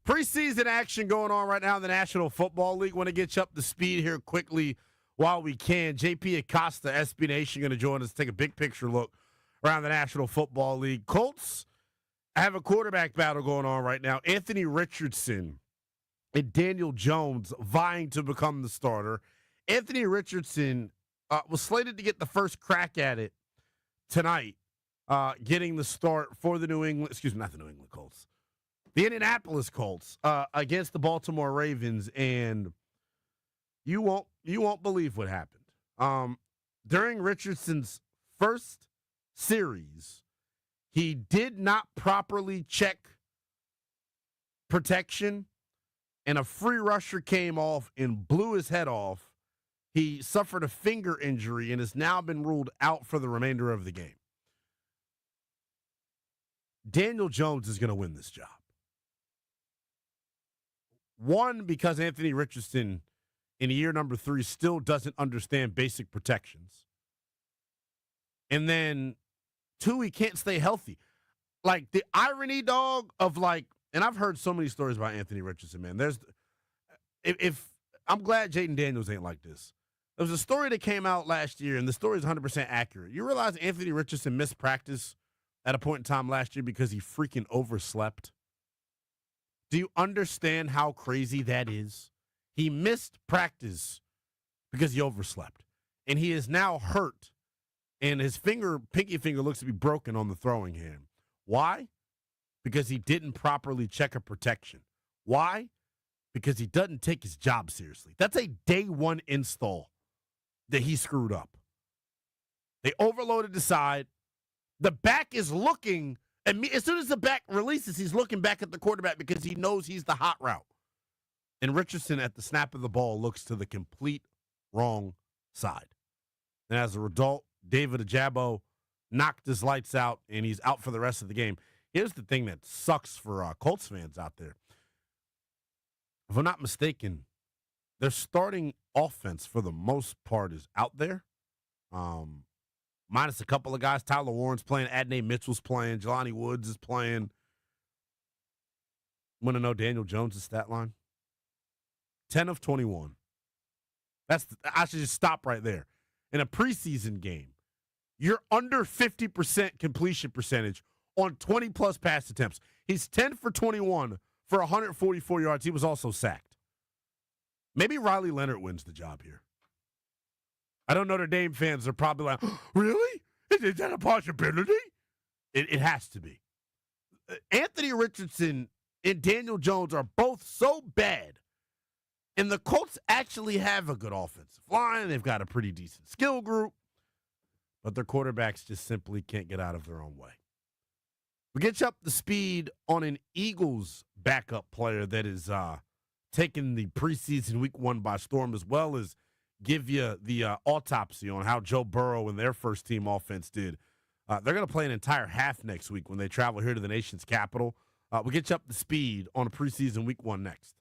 Preseason action going on right now in the National Football League. Want to get you up to speed here quickly while we can. JP Acosta, SB Nation, going to join us, take a big picture look around the National Football League. Colts have a quarterback battle going on right now. Anthony Richardson and Daniel Jones vying to become the starter. Anthony Richardson was slated to get the first crack at it tonight, getting the start for the Indianapolis Colts against the Baltimore Ravens, and you won't believe what happened. During Richardson's first series, he did not properly check protection, and a free rusher came off and blew his head off. He suffered a finger injury and has now been ruled out for the remainder of the game. Daniel Jones is going to win this job. One, because Anthony Richardson in year number 3 still doesn't understand basic protections. And then 2, he can't stay healthy. Like the irony, dog, of like, and I've heard so many stories about Anthony Richardson, man. If I'm glad Jaden Daniels ain't like this. There was a story that came out last year, and the story is 100% accurate. You realize Anthony Richardson missed practice at a point in time last year because he freaking overslept? Do you understand how crazy that is? He missed practice because he overslept, and he is now hurt, and his pinky finger looks to be broken on the throwing hand. Why? Because he didn't properly check a protection. Why? Because he doesn't take his job seriously. That's a day 1 install that he screwed up. They overloaded the side. The back is looking, and as soon as the back releases, he's looking back at the quarterback because he knows he's the hot route. And Richardson, at the snap of the ball, looks to the complete wrong side. And as a result, David Ajabo knocked his lights out, and he's out for the rest of the game. Here's the thing that sucks for Colts fans out there. If I'm not mistaken, their starting offense for the most part is out there. Minus a couple of guys. Tyler Warren's playing. Adney Mitchell's playing. Jelani Woods is playing. Want to know Daniel Jones' stat line? 10 of 21. I should just stop right there. In a preseason game, you're under 50% completion percentage on 20-plus pass attempts. He's 10 for 21 for 144 yards. He was also sacked. Maybe Riley Leonard wins the job here. I know Notre Dame fans are probably like, really? Is that a possibility? It has to be. Anthony Richardson and Daniel Jones are both so bad, and the Colts actually have a good offensive line. They've got a pretty decent skill group, but their quarterbacks just simply can't get out of their own way. We get you up to speed on an Eagles backup player that is taking the preseason week 1 by storm, as well as give you the autopsy on how Joe Burrow and their first team offense did. They're going to play an entire half next week when they travel here to the nation's capital. We'll get you up to speed on a preseason week 1 next.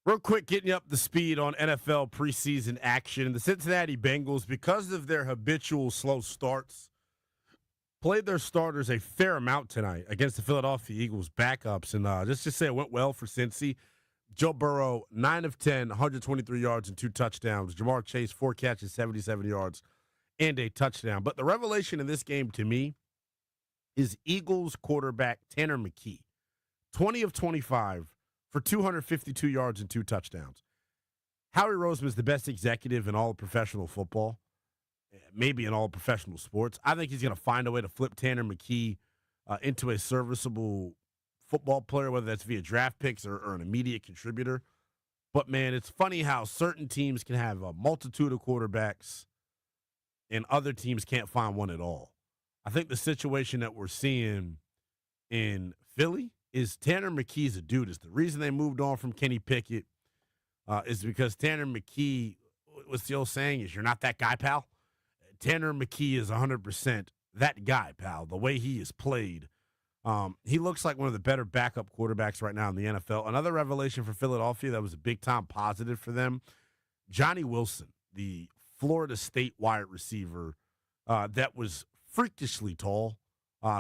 Real quick, getting you up to speed on NFL preseason action. The Cincinnati Bengals, because of their habitual slow starts, played their starters a fair amount tonight against the Philadelphia Eagles backups. And just to say it went well for Cincy. Joe Burrow, 9 of 10, 123 yards and 2 touchdowns. Jamar Chase, 4 catches, 77 yards, and a touchdown. But the revelation in this game to me is Eagles quarterback Tanner McKee, 20 of 25 for 252 yards and 2 touchdowns. Howie Roseman is the best executive in all of professional football, maybe in all professional sports. I think he's going to find a way to flip Tanner McKee into a serviceable football player, whether that's via draft picks or an immediate contributor. But, man, it's funny how certain teams can have a multitude of quarterbacks and other teams can't find one at all. I think the situation that we're seeing in Philly is Tanner McKee's a dude. It's the reason they moved on from Kenny Pickett is because Tanner McKee, what's the old saying, is you're not that guy, pal. Tanner McKee is 100% that guy, pal. The way he is played, he looks like one of the better backup quarterbacks right now in the NFL. Another revelation for Philadelphia that was a big-time positive for them, Johnny Wilson, the Florida State wide receiver that was freakishly tall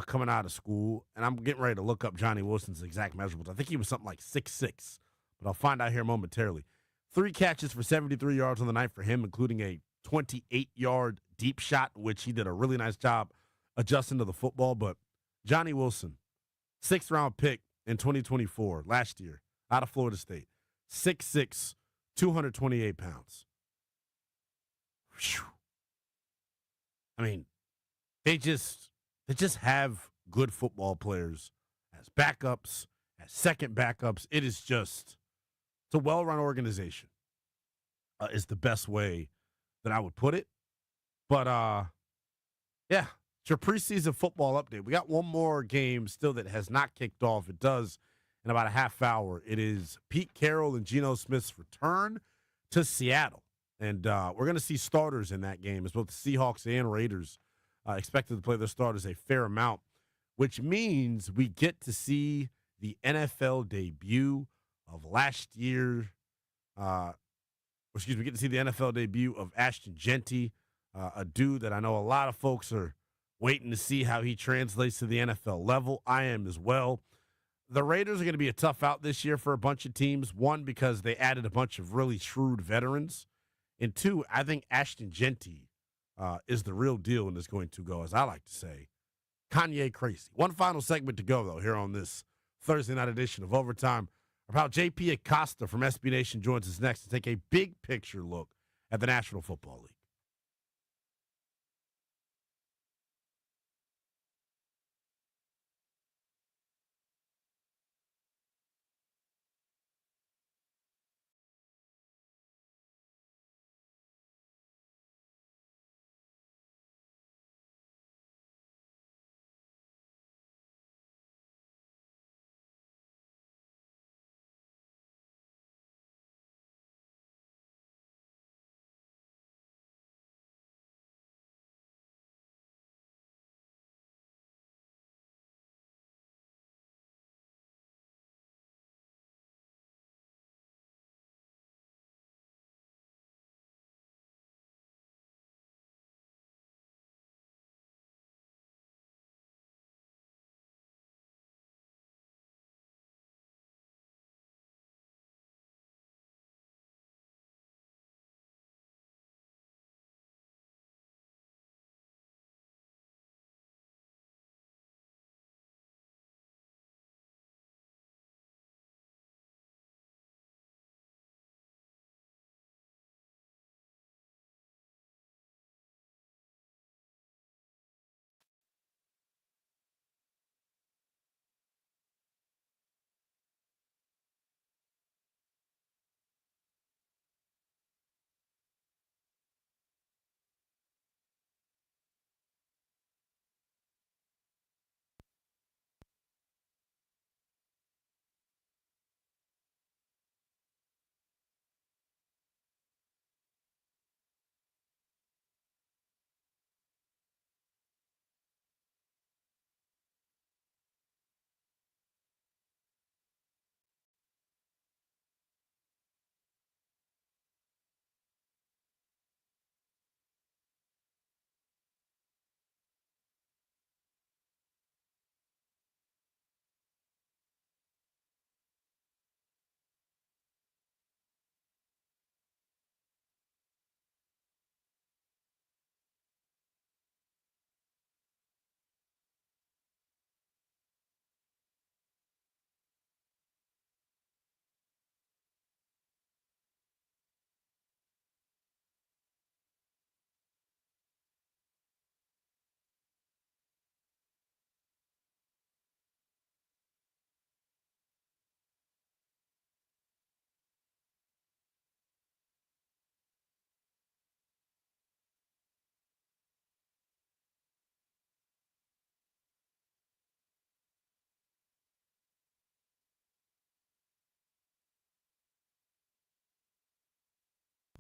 coming out of school. And I'm getting ready to look up Johnny Wilson's exact measurables. I think he was something like 6'6", but I'll find out here momentarily. 3 catches for 73 yards on the night for him, including a 28-yard deep shot, which he did a really nice job adjusting to the football. But Johnny Wilson, 6th-round pick in 2024, last year, out of Florida State, 6'6", 228 pounds. Whew. I mean, they just have good football players as backups, as second backups. It's a well-run organization is the best way that I would put it. But, yeah, it's your preseason football update. We got one more game still that has not kicked off. It does in about a half hour. It is Pete Carroll and Geno Smith's return to Seattle. And we're going to see starters in that game as both the Seahawks and Raiders expected to play their starters a fair amount, which means we get to see the NFL debut of last year. We get to see the NFL debut of Ashton Genty, a dude that I know a lot of folks are waiting to see how he translates to the NFL level. I am as well. The Raiders are going to be a tough out this year for a bunch of teams. One, because they added a bunch of really shrewd veterans. And two, I think Ashton Genty is the real deal and is going to go, as I like to say, Kanye crazy. One final segment to go, though, here on this Thursday night edition of Overtime. Our pal JP Acosta from SB Nation joins us next to take a big picture look at the National Football League.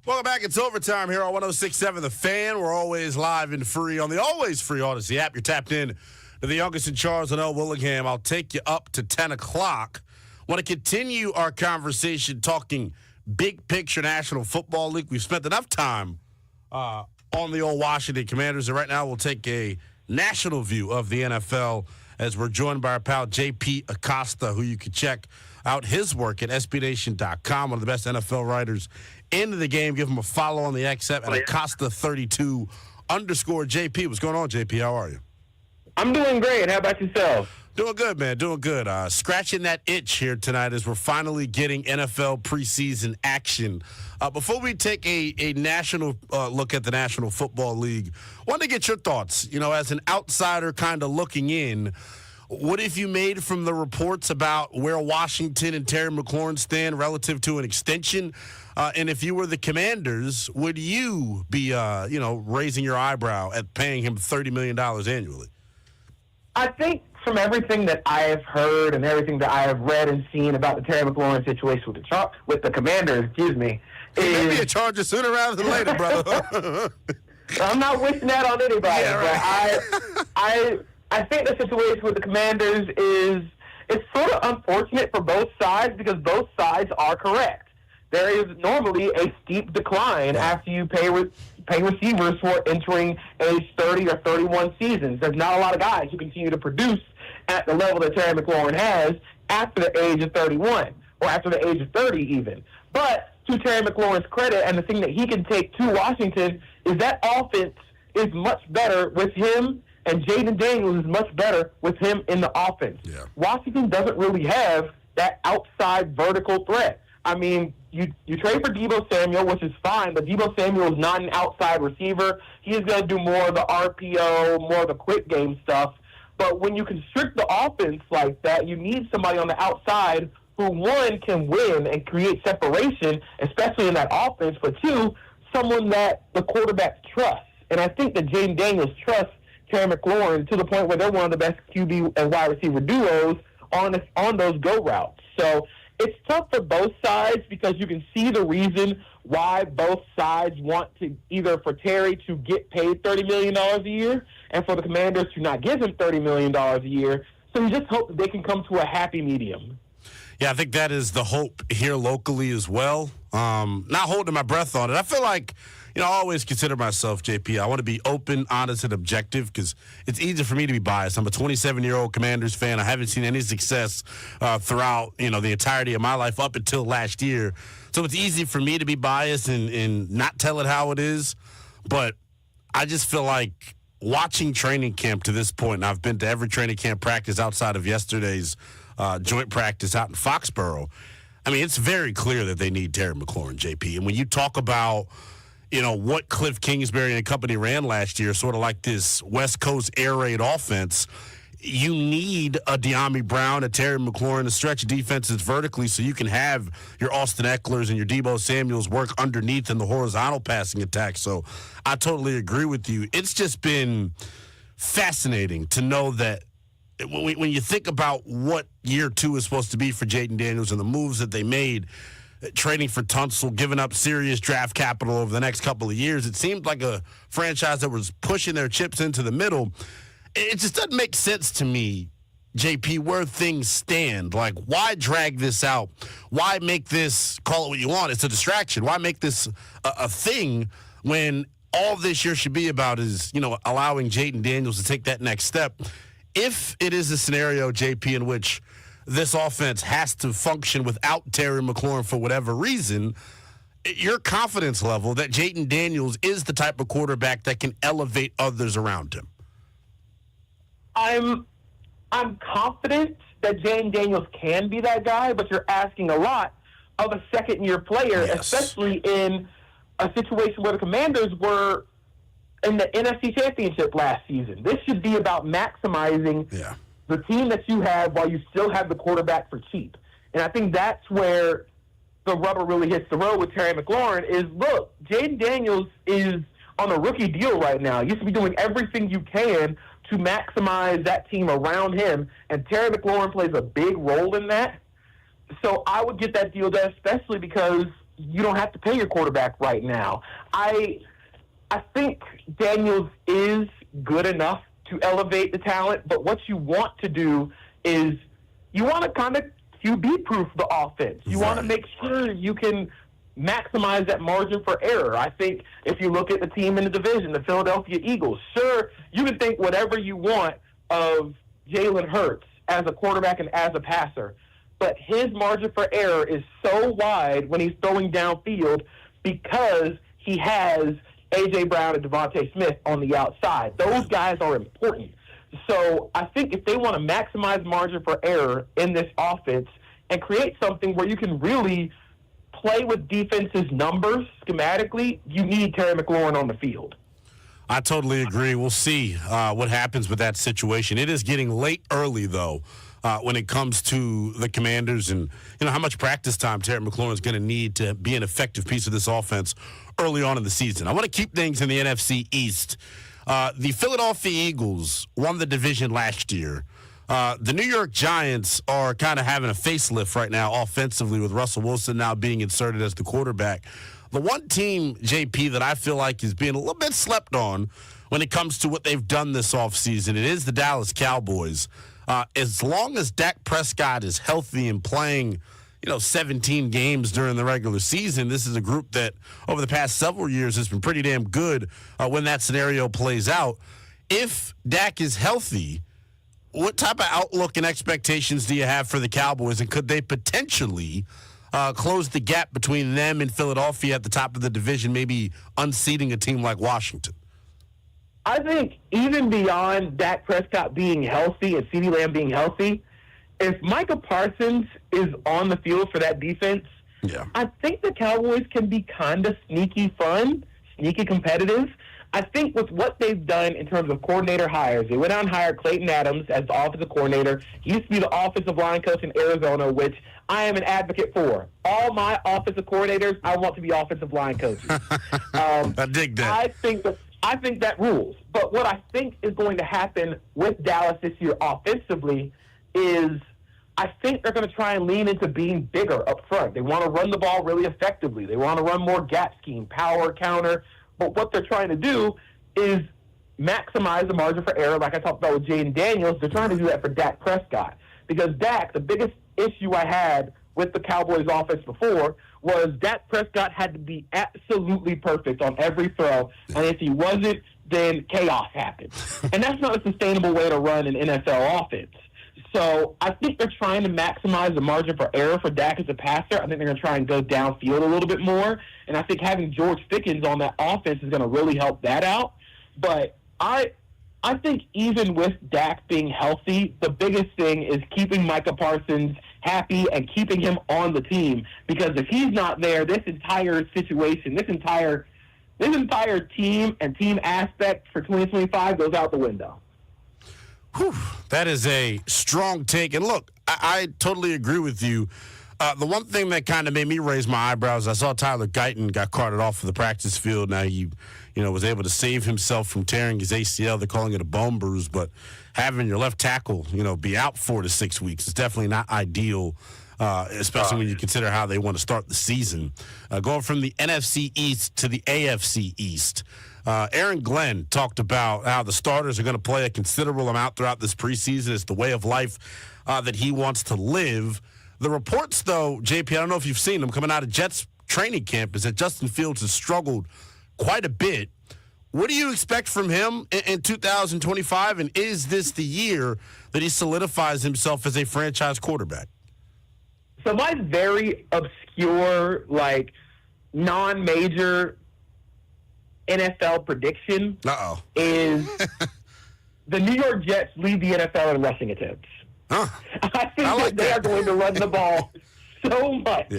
Welcome back. It's overtime here on 106.7 The Fan. We're always live and free on the always free Odyssey app. You're tapped in to the youngest in Charles, Lynnell Willingham. I'll take you up to 10 o'clock. Want to continue our conversation talking big picture National Football League. We've spent enough time on the old Washington Commanders, and right now we'll take a national view of the NFL as we're joined by our pal J.P. Acosta, who you can check out his work at SBNation.com, one of the best NFL writers into the game. Give him a follow on the X app at Acosta32 _ JP. What's going on, JP? How are you? I'm doing great. How about yourself? Doing good, man. Doing good. Scratching that itch here tonight as we're finally getting NFL preseason action. Before we take a national look at the National Football League, wanted to get your thoughts. You know, as an outsider kind of looking in, what have you made from the reports about where Washington and Terry McLaurin stand relative to an extension? And if you were the Commanders, would you be, raising your eyebrow at paying him $30 million annually? I think from everything that I have heard and everything that I have read and seen about the Terry McLaurin situation with the Commanders, Maybe a Charger sooner rather than later, brother. I'm not wishing that on anybody, yeah, right. But I think the situation with the Commanders it's sort of unfortunate for both sides because both sides are correct. There is normally a steep decline after you pay receivers who are entering age 30 or 31 seasons. There's not a lot of guys who continue to produce at the level that Terry McLaurin has after the age of 31 or after the age of 30 even. But to Terry McLaurin's credit, and the thing that he can take to Washington is that offense is much better with him, and Jaden Daniels is much better with him in the offense. Yeah. Washington doesn't really have that outside vertical threat. I mean, you trade for Deebo Samuel, which is fine, but Deebo Samuel is not an outside receiver. He is going to do more of the RPO, more of the quick game stuff. But when you constrict the offense like that, you need somebody on the outside who, one, can win and create separation, especially in that offense, but two, someone that the quarterback trusts. And I think that Jaden Daniels trusts Terry McLaurin to the point where they're one of the best QB and wide receiver duos on those go routes. So it's tough for both sides because you can see the reason why both sides want to either for Terry to get paid $30 million a year and for the Commanders to not give him $30 million a year. So you just hope that they can come to a happy medium. Yeah, I think that is the hope here locally as well. Not holding my breath on it. I feel like, I always consider myself, JP, I want to be open, honest, and objective because it's easy for me to be biased. I'm a 27-year-old Commanders fan. I haven't seen any success throughout, the entirety of my life up until last year. So it's easy for me to be biased and not tell it how it is. But I just feel like watching training camp to this point, and I've been to every training camp practice outside of yesterday's joint practice out in Foxborough. I mean, it's very clear that they need Terry McLaurin, JP. And when you talk about what Cliff Kingsbury and company ran last year, sort of like this West Coast air raid offense, you need a De'Ami Brown, a Terry McLaurin to stretch defenses vertically so you can have your Austin Ecklers and your Deebo Samuels work underneath in the horizontal passing attack. So I totally agree with you. It's just been fascinating to know that when you think about what year two is supposed to be for Jaden Daniels and the moves that they made, trading for Tunsil, giving up serious draft capital over the next couple of years, it seemed like a franchise that was pushing their chips into the middle. It just doesn't make sense to me, JP, where things stand. Like, why drag this out? Why make this, call it what you want, it's a distraction. Why make this a thing when all this year should be about is, allowing Jaden Daniels to take that next step? If it is a scenario, JP, in which this offense has to function without Terry McLaurin for whatever reason, your confidence level that Jaden Daniels is the type of quarterback that can elevate others around him? I'm confident that Jaden Daniels can be that guy, but you're asking a lot of a second-year player, especially in a situation where the Commanders were in the NFC Championship last season. This should be about maximizing the team that you have while you still have the quarterback for cheap. And I think that's where the rubber really hits the road with Terry McLaurin is, look, Jaden Daniels is on a rookie deal right now. You should be doing everything you can to maximize that team around him, and Terry McLaurin plays a big role in that. So I would get that deal done, especially because you don't have to pay your quarterback right now. I think Daniels is good enough to elevate the talent, but what you want to do is you want to kind of QB-proof the offense. You want to make sure you can maximize that margin for error. I think if you look at the team in the division, the Philadelphia Eagles, sure, you can think whatever you want of Jalen Hurts as a quarterback and as a passer, but his margin for error is so wide when he's throwing downfield because he has A.J. Brown and Devontae Smith on the outside. Those guys are important. So I think if they want to maximize margin for error in this offense and create something where you can really play with defense's numbers schematically, you need Terry McLaurin on the field. I totally agree. We'll see what happens with that situation. It is getting late early, though, when it comes to the Commanders and how much practice time Terry McLaurin is going to need to be an effective piece of this offense early on in the season. I want to keep things in the NFC East. The Philadelphia Eagles won the division last year. The New York Giants are kind of having a facelift right now offensively with Russell Wilson now being inserted as the quarterback. The one team, JP, that I feel like is being a little bit slept on when it comes to what they've done this offseason, it is the Dallas Cowboys. As long as Dak Prescott is healthy and playing, 17 games during the regular season, this is a group that over the past several years has been pretty damn good when that scenario plays out. If Dak is healthy, what type of outlook and expectations do you have for the Cowboys, and could they potentially close the gap between them and Philadelphia at the top of the division, maybe unseating a team like Washington? I think even beyond Dak Prescott being healthy and CeeDee Lamb being healthy, if Micah Parsons is on the field for that defense, I think the Cowboys can be kind of sneaky fun, sneaky competitive. I think with what they've done in terms of coordinator hires, they went out and hired Clayton Adams as the offensive coordinator. He used to be the offensive line coach in Arizona, which I am an advocate for. All my offensive coordinators, I want to be offensive line coaches. I dig that. I think that rules. But what I think is going to happen with Dallas this year offensively is I think they're going to try and lean into being bigger up front. They want to run the ball really effectively. They want to run more gap scheme, power, counter. But what they're trying to do is maximize the margin for error, like I talked about with Jaden Daniels. They're trying to do that for Dak Prescott. Because Dak, the biggest issue I had with the Cowboys offense before was Dak Prescott had to be absolutely perfect on every throw. And if he wasn't, then chaos happened. And that's not a sustainable way to run an NFL offense. So I think they're trying to maximize the margin for error for Dak as a passer. I think they're going to try and go downfield a little bit more. And I think having George Pickens on that offense is going to really help that out. But I think even with Dak being healthy, the biggest thing is keeping Micah Parsons happy and keeping him on the team. Because if he's not there, this entire situation, this entire team and team aspect for 2025 goes out the window. Whew, that is a strong take. And look, I totally agree with you. The one thing that kind of made me raise my eyebrows, I saw Tyler Guyton got carted off of the practice field. Now he, was able to save himself from tearing his ACL. They're calling it a bone bruise, but having your left tackle, be out 4 to 6 weeks is definitely not ideal, especially when you consider how they want to start the season. Going from the NFC East to the AFC East. Aaron Glenn talked about how the starters are going to play a considerable amount throughout this preseason. It's the way of life that he wants to live. The reports, though, JP, I don't know if you've seen them coming out of Jets training camp, is that Justin Fields has struggled quite a bit. What do you expect from him in 2025, and is this the year that he solidifies himself as a franchise quarterback? So my very obscure, non-major NFL prediction is the New York Jets lead the NFL in rushing attempts. I think they are going to run the ball so much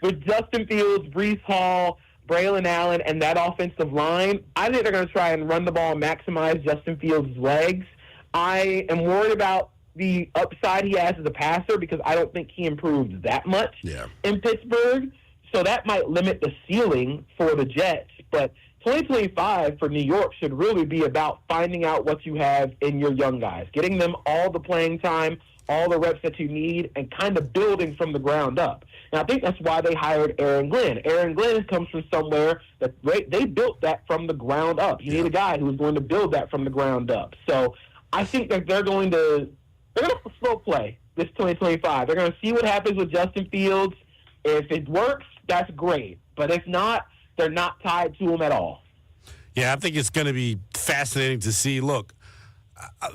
with Justin Fields, Breece Hall, Braylon Allen, and that offensive line. I think they're going to try and run the ball and maximize Justin Fields' legs. I am worried about the upside he has as a passer because I don't think he improved that much in Pittsburgh. So that might limit the ceiling for the Jets. But 2025 for New York should really be about finding out what you have in your young guys, getting them all the playing time, all the reps that you need and kind of building from the ground up. And I think that's why they hired Aaron Glenn. Aaron Glenn comes from somewhere that they built that from the ground up. You need a guy who's going to build that from the ground up. So I think that they're going to slow play this 2025. They're going to see what happens with Justin Fields. If it works, that's great. But if not, they're not tied to him at all. Yeah, I think it's going to be fascinating to see. Look,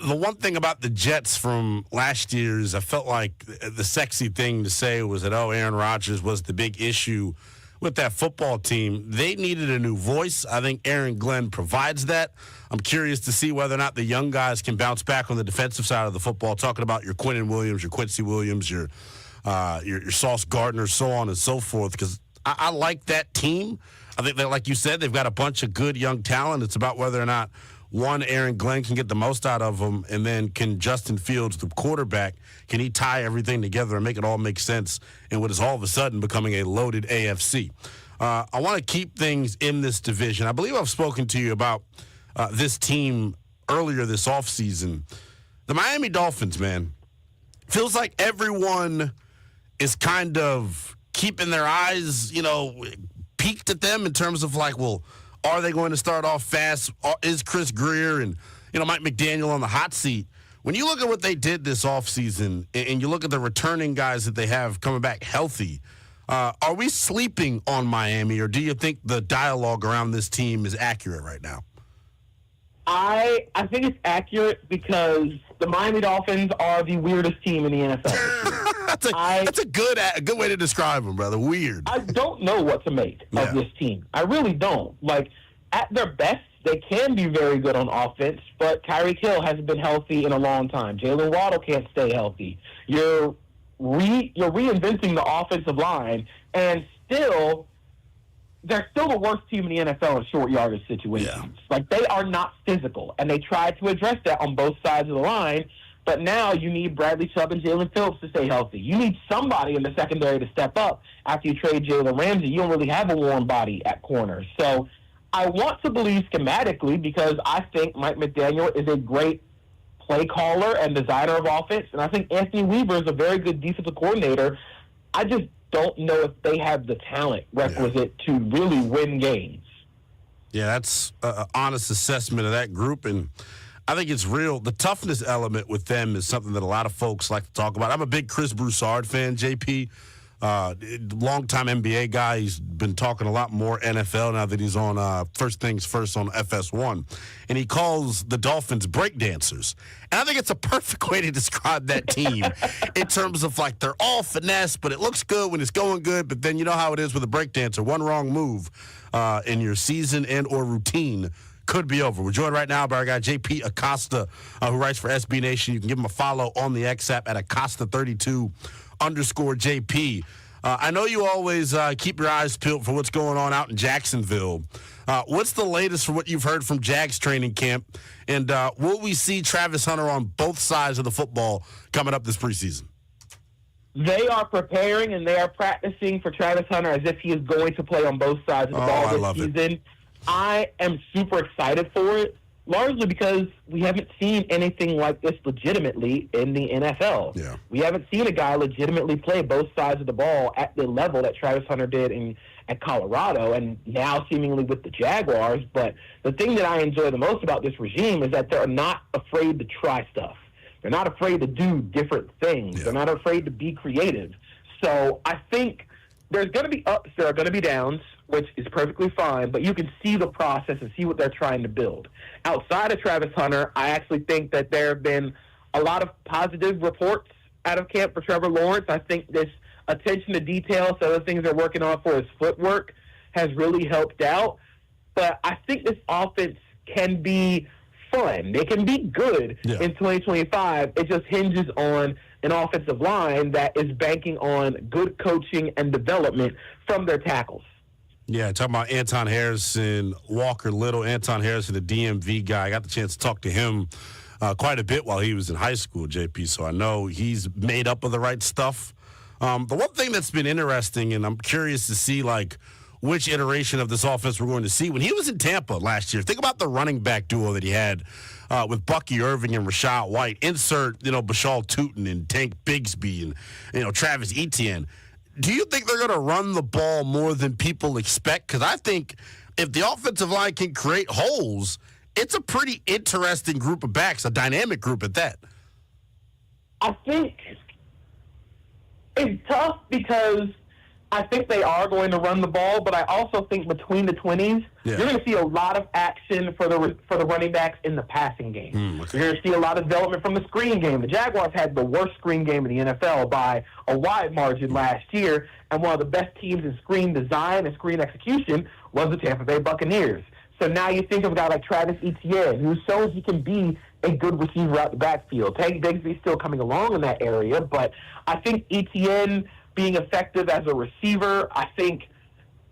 the one thing about the Jets from last year is I felt like the sexy thing to say was that, Aaron Rodgers was the big issue with that football team. They needed a new voice. I think Aaron Glenn provides that. I'm curious to see whether or not the young guys can bounce back on the defensive side of the football, talking about your Quinnen Williams, your Quincy Williams, your Sauce Gardner, so on and so forth, because I like that team. I think that, like you said, they've got a bunch of good young talent. It's about whether or not, one, Aaron Glenn can get the most out of them, and then can Justin Fields, the quarterback, can he tie everything together and make it all make sense in what is all of a sudden becoming a loaded AFC? I want to keep things in this division. I believe I've spoken to you about this team earlier this offseason. The Miami Dolphins, man, feels like everyone is kind of keeping their eyes, peaked at them in terms of like, well, are they going to start off fast? Is Chris Greer and, Mike McDaniel on the hot seat? When you look at what they did this offseason and you look at the returning guys that they have coming back healthy, are we sleeping on Miami, or do you think the dialogue around this team is accurate right now? I think it's accurate because the Miami Dolphins are the weirdest team in the NFL. That's a good way to describe them, brother. Weird. I don't know what to make of this team. I really don't. Like, at their best, they can be very good on offense, but Tyreek Hill hasn't been healthy in a long time. Jalen Waddle can't stay healthy. You're reinventing the offensive line, and they're still the worst team in the NFL in short yardage situations. Yeah. Like, they are not physical, and they tried to address that on both sides of the line. But now you need Bradley Chubb and Jalen Phillips to stay healthy. You need somebody in the secondary to step up after you trade Jalen Ramsey. You don't really have a warm body at corner. So I want to believe schematically, because I think Mike McDaniel is a great play caller and designer of offense, and I think Anthony Weaver is a very good defensive coordinator. I just don't know if they have the talent requisite to really win games. Yeah, that's an honest assessment of that group, and I think it's real. The toughness element with them is something that a lot of folks like to talk about. I'm a big Chris Broussard fan, JP. Longtime NBA guy. He's been talking a lot more NFL now that he's on First Things First on FS1. And he calls the Dolphins breakdancers. And I think it's a perfect way to describe that team in terms of, like, they're all finesse, but it looks good when it's going good. But then you know how it is with a breakdancer. One wrong move in your season and or routine could be over. We're joined right now by our guy JP Acosta, who writes for SB Nation. You can give him a follow on the X app at Acosta32_JP. I know you always keep your eyes peeled for what's going on out in Jacksonville. What's the latest from what you've heard from Jags training camp? And will we see Travis Hunter on both sides of the football coming up this preseason? They are preparing and they are practicing for Travis Hunter as if he is going to play on both sides of the ball this season. I am super excited for it, largely because we haven't seen anything like this legitimately in the NFL. Yeah. We haven't seen a guy legitimately play both sides of the ball at the level that Travis Hunter did at Colorado and now seemingly with the Jaguars. But the thing that I enjoy the most about this regime is that they're not afraid to try stuff. They're not afraid to do different things. Yeah. They're not afraid to be creative. So I think there's going to be ups, there are going to be downs, which is perfectly fine, but you can see the process and see what they're trying to build. Outside of Travis Hunter, I actually think that there have been a lot of positive reports out of camp for Trevor Lawrence. I think this attention to detail, some of the things they're working on for his footwork, has really helped out. But I think this offense can be fun. They can be good in 2025. It just hinges on an offensive line that is banking on good coaching and development from their tackles. Yeah, talking about Anton Harrison, Walker Little. Anton Harrison, the DMV guy. I got the chance to talk to him quite a bit while he was in high school, JP, so I know he's made up of the right stuff. The one thing that's been interesting, and I'm curious to see, like, which iteration of this offense we're going to see. When he was in Tampa last year, think about the running back duo that he had with Bucky Irving and Rashad White. Insert, Bashal Tootin and Tank Bigsby and, Travis Etienne. Do you think they're going to run the ball more than people expect? Because I think if the offensive line can create holes, it's a pretty interesting group of backs, a dynamic group at that. I think it's tough because I think they are going to run the ball, but I also think between the 20s, you're going to see a lot of action for the running backs in the passing game. You're going to see a lot of development from the screen game. The Jaguars had the worst screen game in the NFL by a wide margin last year, and one of the best teams in screen design and screen execution was the Tampa Bay Buccaneers. So now you think of a guy like Travis Etienne, who shows he can be a good receiver out the backfield. Tank Bigsby's still coming along in that area, but I think Etienne being effective as a receiver, I think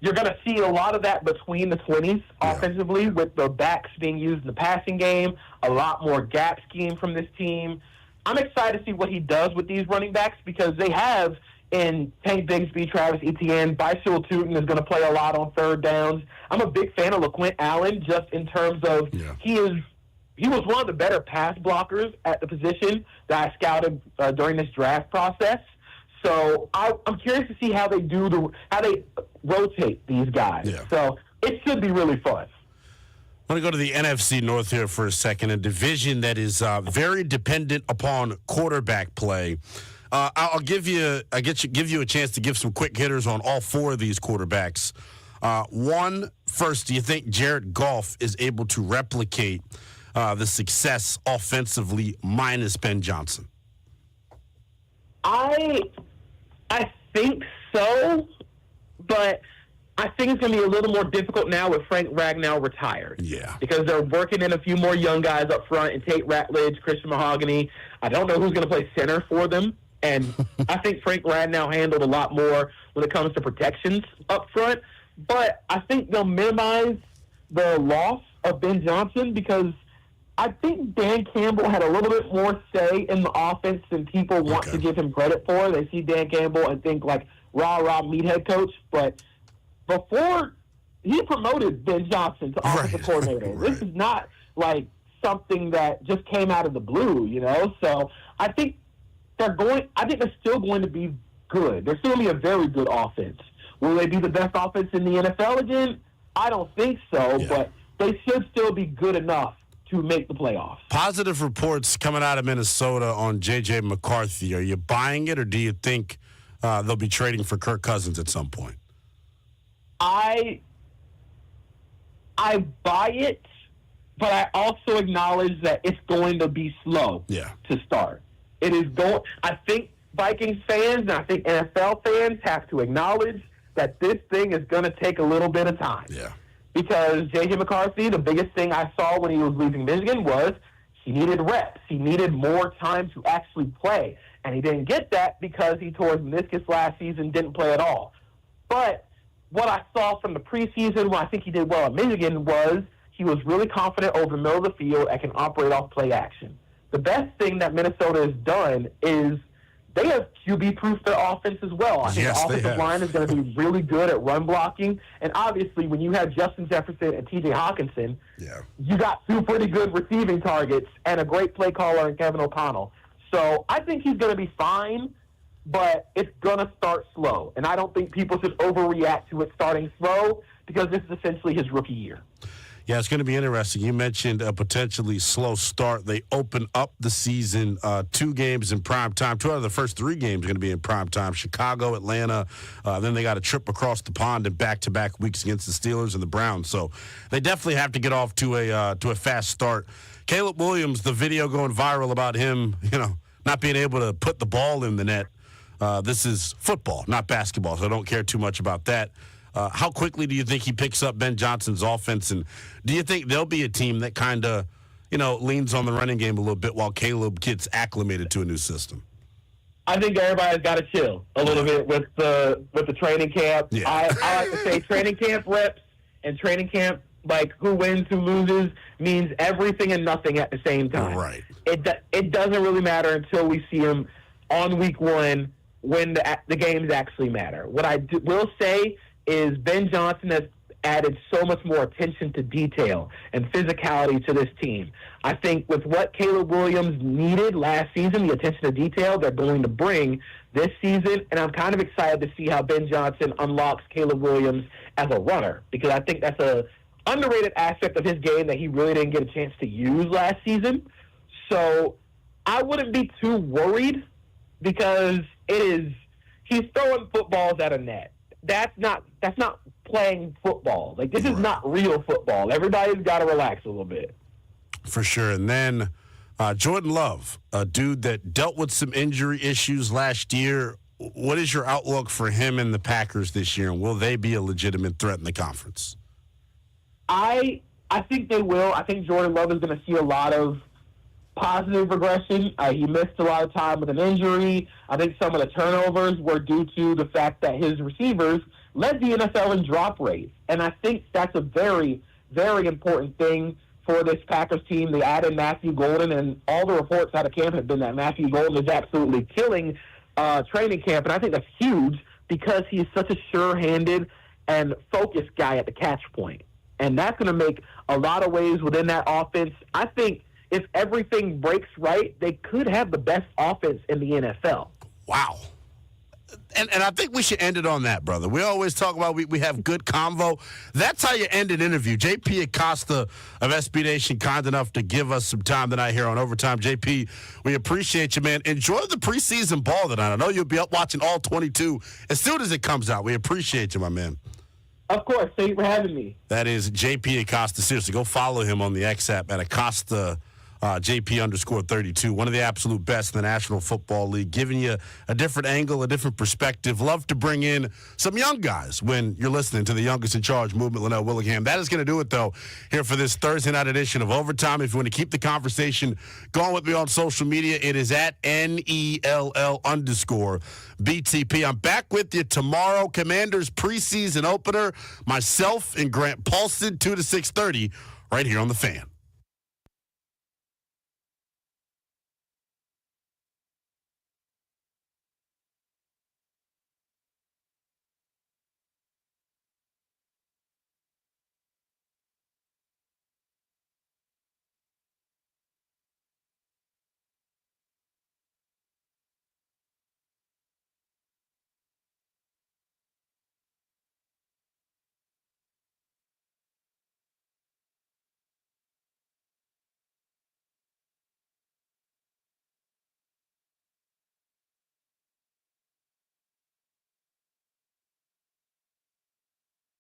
you're going to see a lot of that between the 20s offensively, with the backs being used in the passing game, a lot more gap scheme from this team. I'm excited to see what he does with these running backs because they have in Tank Bigsby, Travis Etienne, Bashal Tootin is going to play a lot on third downs. I'm a big fan of LaQuint Allen just in terms of he was one of the better pass blockers at the position that I scouted during this draft process. So I'm curious to see how they how they rotate these guys. Yeah. So it should be really fun. I want to go to the NFC North here for a second, a division that is very dependent upon quarterback play. I'll give you a chance to give some quick hitters on all four of these quarterbacks. First, do you think Jared Goff is able to replicate the success offensively minus Ben Johnson? I think so, but I think it's going to be a little more difficult now with Frank Ragnow retired. Yeah. Because they're working in a few more young guys up front, and Tate Ratledge, Christian Mahogany. I don't know who's going to play center for them. And I think Frank Ragnow handled a lot more when it comes to protections up front. But I think they'll minimize the loss of Ben Johnson because I think Dan Campbell had a little bit more say in the offense than people want to give him credit for. They see Dan Campbell and think like rah-rah meathead coach. But before he promoted Ben Johnson to offensive coordinator. This is not like something that just came out of the blue, So I think they're still going to be good. They're still going to be a very good offense. Will they be the best offense in the NFL again? I don't think so, but they should still be good enough to make the playoffs. Positive reports coming out of Minnesota on J.J. McCarthy. Are you buying it, or do you think they'll be trading for Kirk Cousins at some point? I buy it, but I also acknowledge that it's going to be slow to start. It is going. I think Vikings fans and I think NFL fans have to acknowledge that this thing is going to take a little bit of time. Yeah. Because J.J. McCarthy, the biggest thing I saw when he was leaving Michigan was he needed reps. He needed more time to actually play. And he didn't get that because he tore his meniscus last season, didn't play at all. But what I saw from the preseason, when I think he did well at Michigan, was he was really confident over the middle of the field and can operate off play action. The best thing that Minnesota has done is they have QB-proofed their offense as well. I think the offensive line is going to be really good at run blocking. And obviously, when you have Justin Jefferson and T.J. Hawkinson, you got two pretty good receiving targets and a great play caller in Kevin O'Connell. So I think he's going to be fine, but it's going to start slow. And I don't think people should overreact to it starting slow because this is essentially his rookie year. Yeah, it's going to be interesting. You mentioned a potentially slow start. They open up the season 2 games in prime time. 2 out of the first 3 games are going to be in prime time. Chicago, Atlanta. Then they got a trip across the pond in back-to-back weeks against the Steelers and the Browns. So they definitely have to get off to a fast start. Caleb Williams, the video going viral about him, not being able to put the ball in the net. This is football, not basketball, so I don't care too much about that. How quickly do you think he picks up Ben Johnson's offense? And do you think there'll be a team that kind of, leans on the running game a little bit while Caleb gets acclimated to a new system? I think everybody's got to chill a little bit with the training camp. Yeah. I like to say training camp reps and training camp, like who wins, who loses, means everything and nothing at the same time. Right. It doesn't really matter until we see him on week 1 when the games actually matter. What I will say is Ben Johnson has added so much more attention to detail and physicality to this team. I think with what Caleb Williams needed last season, the attention to detail they're going to bring this season, and I'm kind of excited to see how Ben Johnson unlocks Caleb Williams as a runner, because I think that's a underrated aspect of his game that he really didn't get a chance to use last season. So I wouldn't be too worried, because he's throwing footballs at a net. That's not playing football. Like, this is not real football. Everybody's got to relax a little bit. For sure. And then Jordan Love, a dude that dealt with some injury issues last year. What is your outlook for him and the Packers this year, and will they be a legitimate threat in the conference? I think they will. I think Jordan Love is going to see a lot of positive regression. He missed a lot of time with an injury. I think some of the turnovers were due to the fact that his receivers led the NFL in drop rates. And I think that's a very, very important thing for this Packers team. They added Matthew Golden, and all the reports out of camp have been that Matthew Golden is absolutely killing training camp. And I think that's huge, because he's such a sure-handed and focused guy at the catch point. And that's going to make a lot of waves within that offense. I think if everything breaks right, they could have the best offense in the NFL. Wow. And I think we should end it on that, brother. We always talk about we have good convo. That's how you end an interview. JP Acosta of SB Nation, kind enough to give us some time tonight here on Overtime. JP, we appreciate you, man. Enjoy the preseason ball tonight. I know you'll be up watching all 22 as soon as it comes out. We appreciate you, my man. Of course. Thank you for having me. That is JP Acosta. Seriously, go follow him on the X app at Acosta JP_32, one of the absolute best in the National Football League, giving you a different angle, a different perspective. Love to bring in some young guys when you're listening to the Youngest in Charge movement, Lynnell Willingham. That is going to do it, though, here for this Thursday night edition of Overtime. If you want to keep the conversation going with me on social media, it is at NELL_BTP. I'm back with you tomorrow. Commanders preseason opener, myself and Grant Paulson, 2 to 6:30, right here on The Fan.